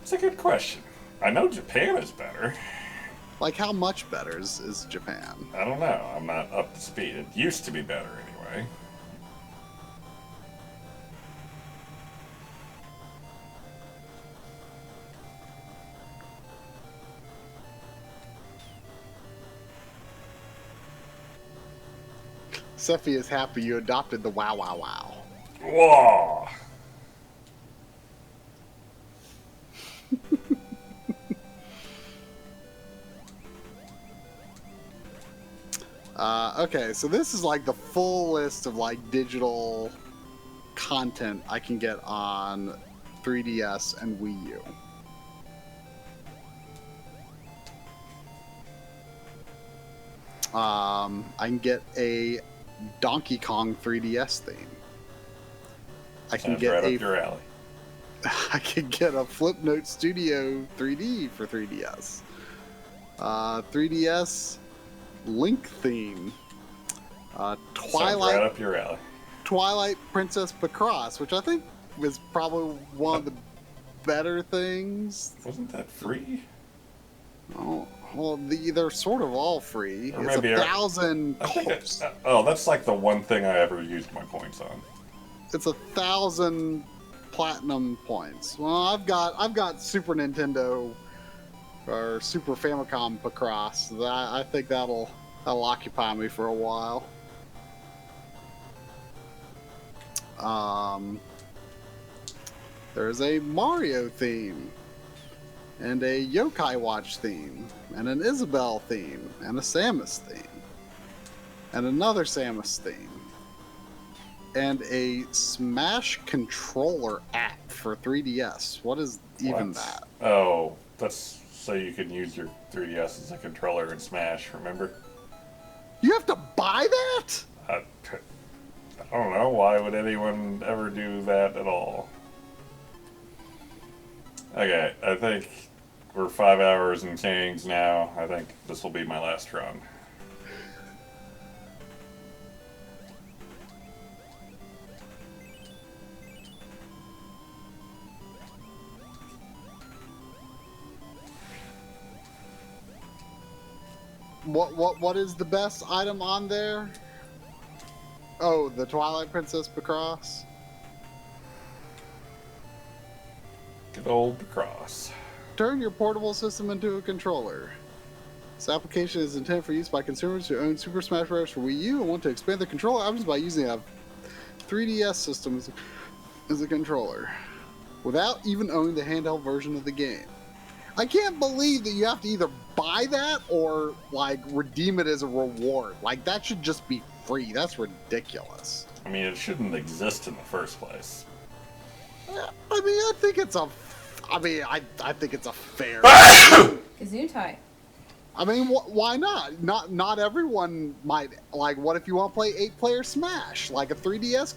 It's a good question. I know Japan is better. Like, how much better is Japan? I don't know. I'm not up to speed. It used to be better anyway. Sephi is happy you adopted the wow. Whoa! Okay, so this is like the full list of like digital content I can get on 3DS and Wii U. I can get a Donkey Kong 3DS theme. I can Sounds get right a up your alley. I could get a Flipnote Studio 3D for 3DS. 3DS Link theme. Sounds Twilight right up your alley. Twilight Princess Picross, which I think is probably one of the better things. Wasn't that free? Oh, well, they're sort of all free. Or It's maybe 1,000 I think coins. that's like the one thing I ever used my points on. It's 1,000 platinum points. Well, I've got Super Nintendo or Super Famicom Picross. I think that'll occupy me for a while. There's a Mario theme, and a Yokai Watch theme, and an Isabelle theme, and a Samus theme, and another Samus theme, and a Smash controller app for 3DS. What is even that? Oh, that's so you can use your 3DS as a controller in Smash, remember? You have to buy that? I don't know. Why would anyone ever do that at all? Okay, I think we're 5 hours and change now. I think this will be my last run. What is the best item on there? Oh, the Twilight Princess Picross. Good old Cross. Turn your portable system into a controller. This application is intended for use by consumers who own Super Smash Bros. For Wii U and want to expand their controller options by using a 3DS system as a controller, without even owning the handheld version of the game. I can't believe that you have to either buy that or, like, redeem it as a reward. Like, that should just be free. That's ridiculous. I mean, it shouldn't exist in the first place. I mean, I think it's a fair. Gesundheit. I mean, why not? Not everyone might like. What if you want to play 8-player Smash? Like a 3DS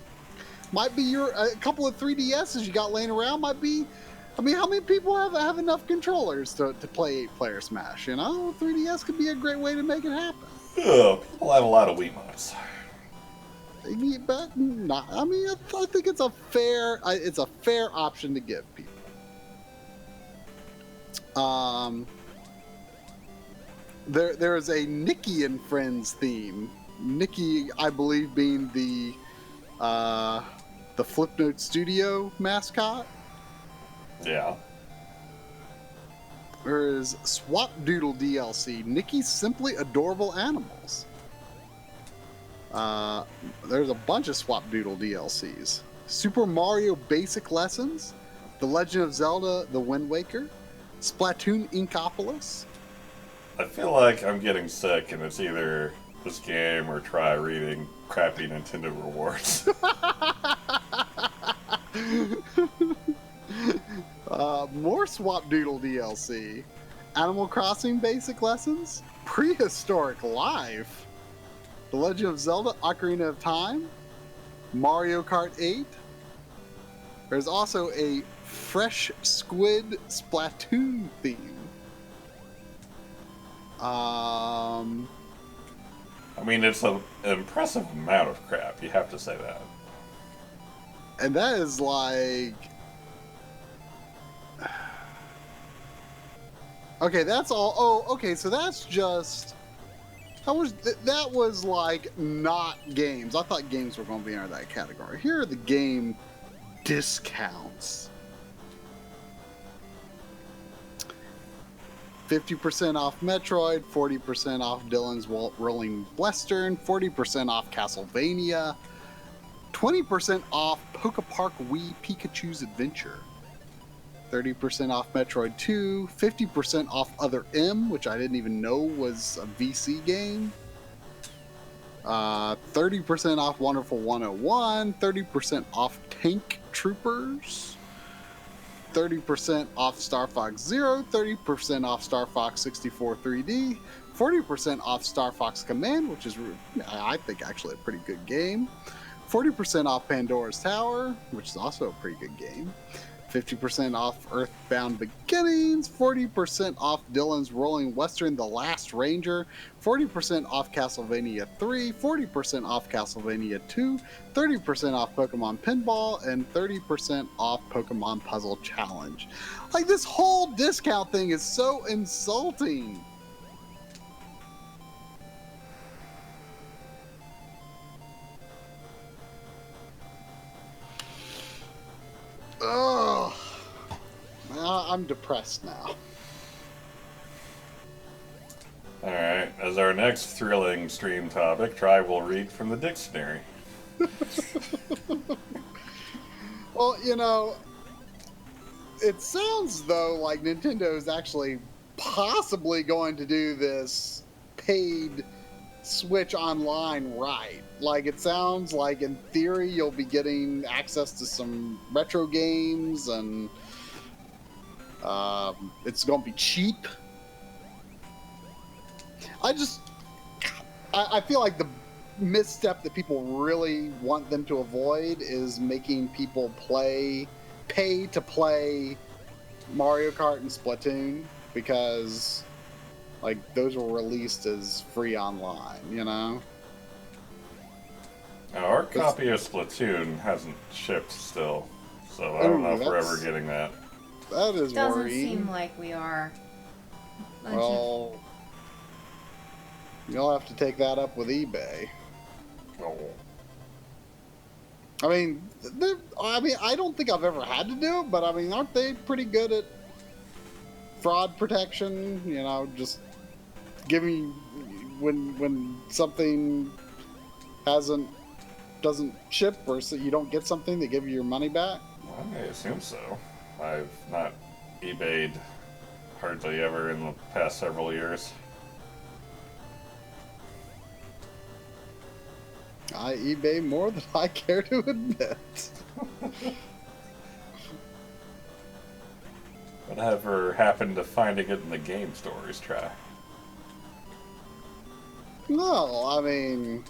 might be a couple of 3DSs you got laying around might be. I mean, how many people have enough controllers to play 8-player Smash? You know, 3DS could be a great way to make it happen. Ugh, people have a lot of Wiimotes. But not. I mean, I think it's a fair option to give people. There is a Nikki and Friends theme. Nikki, I believe, being the Flipnote Studio mascot. Yeah. There is Swap Doodle DLC. Nikki's Simply Adorable Animals. There's a bunch of Swap Doodle DLCs. Super Mario Basic Lessons. The Legend of Zelda: The Wind Waker. Splatoon Inkopolis. I feel like I'm getting sick, and it's either this game or try reading crappy Nintendo rewards. More Swap Doodle DLC. Animal Crossing Basic Lessons. Prehistoric Life. The Legend of Zelda: Ocarina of Time. Mario Kart 8. There's also a Fresh Squid Splatoon theme. I mean, it's an impressive amount of crap, you have to say that. And that is like... Okay, that's all. Oh, okay, so that's just... That was like not games. I thought games were going to be under that category. Here are the game discounts. 50% off Metroid, 40% off Dylan's Rolling Western, 40% off Castlevania, 20% off Poke Park Wii Pikachu's Adventure, 30% off Metroid 2, 50% off Other M, which I didn't even know was a VC game, 30% off Wonderful 101, 30% off Tank Troopers, 30% off Star Fox Zero, 30% off Star Fox 64 3D, 40% off Star Fox Command, which is, I think, actually a pretty good game, 40% off Pandora's Tower, which is also a pretty good game, 50% off Earthbound Beginnings, 40% off Dylan's Rolling Western The Last Ranger, 40% off Castlevania 3, 40% off Castlevania 2, 30% off Pokemon Pinball, and 30% off Pokemon Puzzle Challenge. Like, this whole discount thing is so insulting. Ugh. I'm depressed now. Alright, as our next thrilling stream topic, Try will read from the dictionary. Well, you know, it sounds though like Nintendo is actually possibly going to do this paid Switch Online right. Like, it sounds like in theory you'll be getting access to some retro games, and it's going to be cheap. I feel like the misstep that people really want them to avoid is making people pay to play Mario Kart and Splatoon, because like those were released as free online, you know? Now, our copy of Splatoon hasn't shipped still, so I don't know if we're ever getting that. That is Doesn't worrying. seem like we are. Well, you'll have to take that up with eBay. Oh. I mean, I don't think I've ever had to do it, but I mean, aren't they pretty good at fraud protection? You know, just giving when something doesn't ship, or so you don't get something, they give you your money back. Well, I assume so. I've not eBayed hardly ever in the past several years. I eBay more than I care to admit. Whatever happened to finding it in the game stores, Try? No, I mean,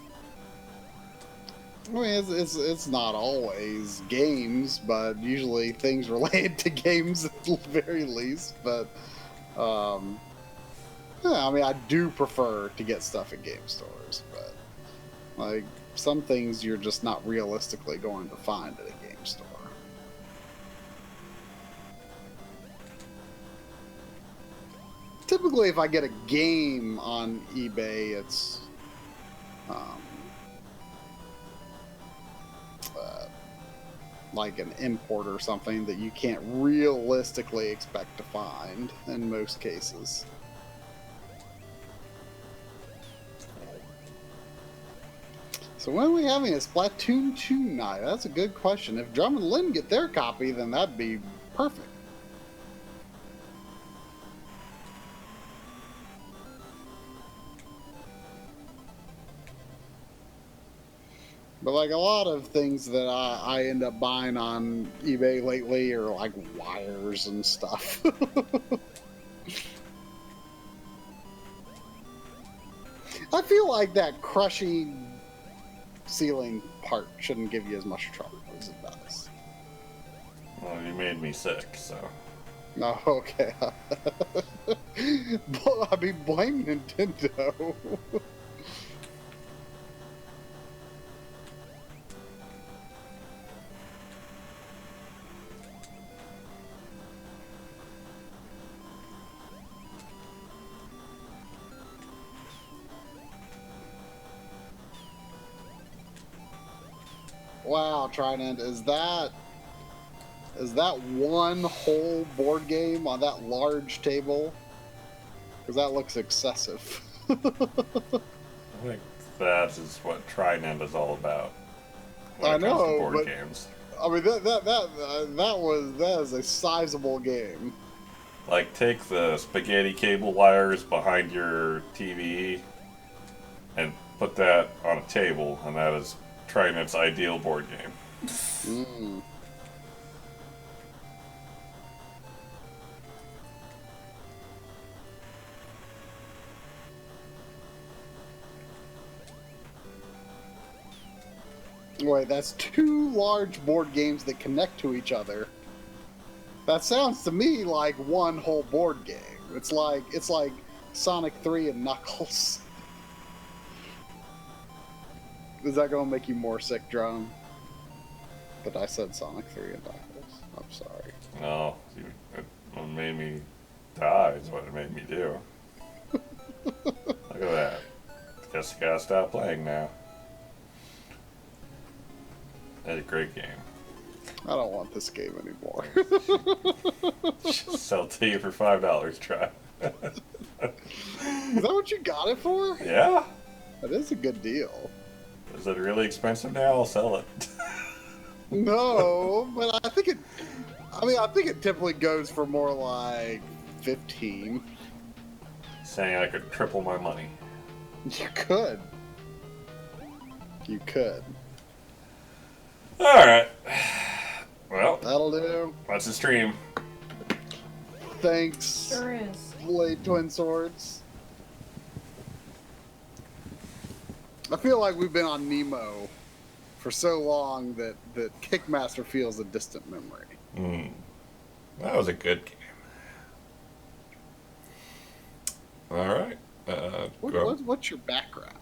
it's not always games, but usually things related to games at the very least. But yeah, I mean, I do prefer to get stuff at game stores, but like some things you're just not realistically going to find at a game store. Typically, if I get a game on eBay, it's like an import or something that you can't realistically expect to find in most cases. So when are we having a Splatoon 2 night? That's a good question. If Drum and Lynn get their copy, then that'd be perfect. But like a lot of things that I end up buying on eBay lately are like wires and stuff. I feel like that crushing ceiling part shouldn't give you as much trouble as it does. Well, you made me sick, so. No, okay. But I mean, blame Nintendo. Wow, Trident, is that one whole board game on that large table? Because that looks excessive. I think that is what Trinent is all about. When it comes to board games. I mean, that is a sizable game. Like, take the spaghetti cable wires behind your TV and put that on a table, and that is Trinent's ideal board game. Wait, that's two large board games that connect to each other. That sounds to me like one whole board game. It's like Sonic 3 and Knuckles. Is that gonna make you more sick, Drum? But I said Sonic 3 and Knuckles. I'm sorry. No, it made me die is what it made me do. Look at that. Guess I gotta stop playing now. That's a great game. I don't want this game anymore. Sell to you for $5, try. Is that what you got it for? Yeah? That is a good deal. Is it really expensive now? I'll sell it. No, but I think it typically goes for more like 15. Saying I could triple my money. You could. You could. Alright. Well, That'll do. that's the stream. Thanks, Sure is. Blade Twin Swords. I feel like we've been on Nemo for so long that Kickmaster feels a distant memory. That was a good game. Alright. What's your background?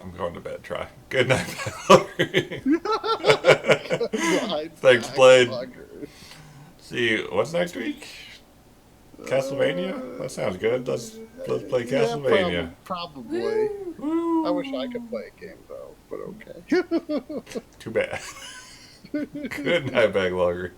I'm going to bed, try. Good night, Backloggery. Thanks, Blade. See you. What's next week? Castlevania? That sounds good. Let's play Castlevania. Yeah, probably. Woo. I wish I could play a game though, but okay. Too bad. Good night, Backloggery.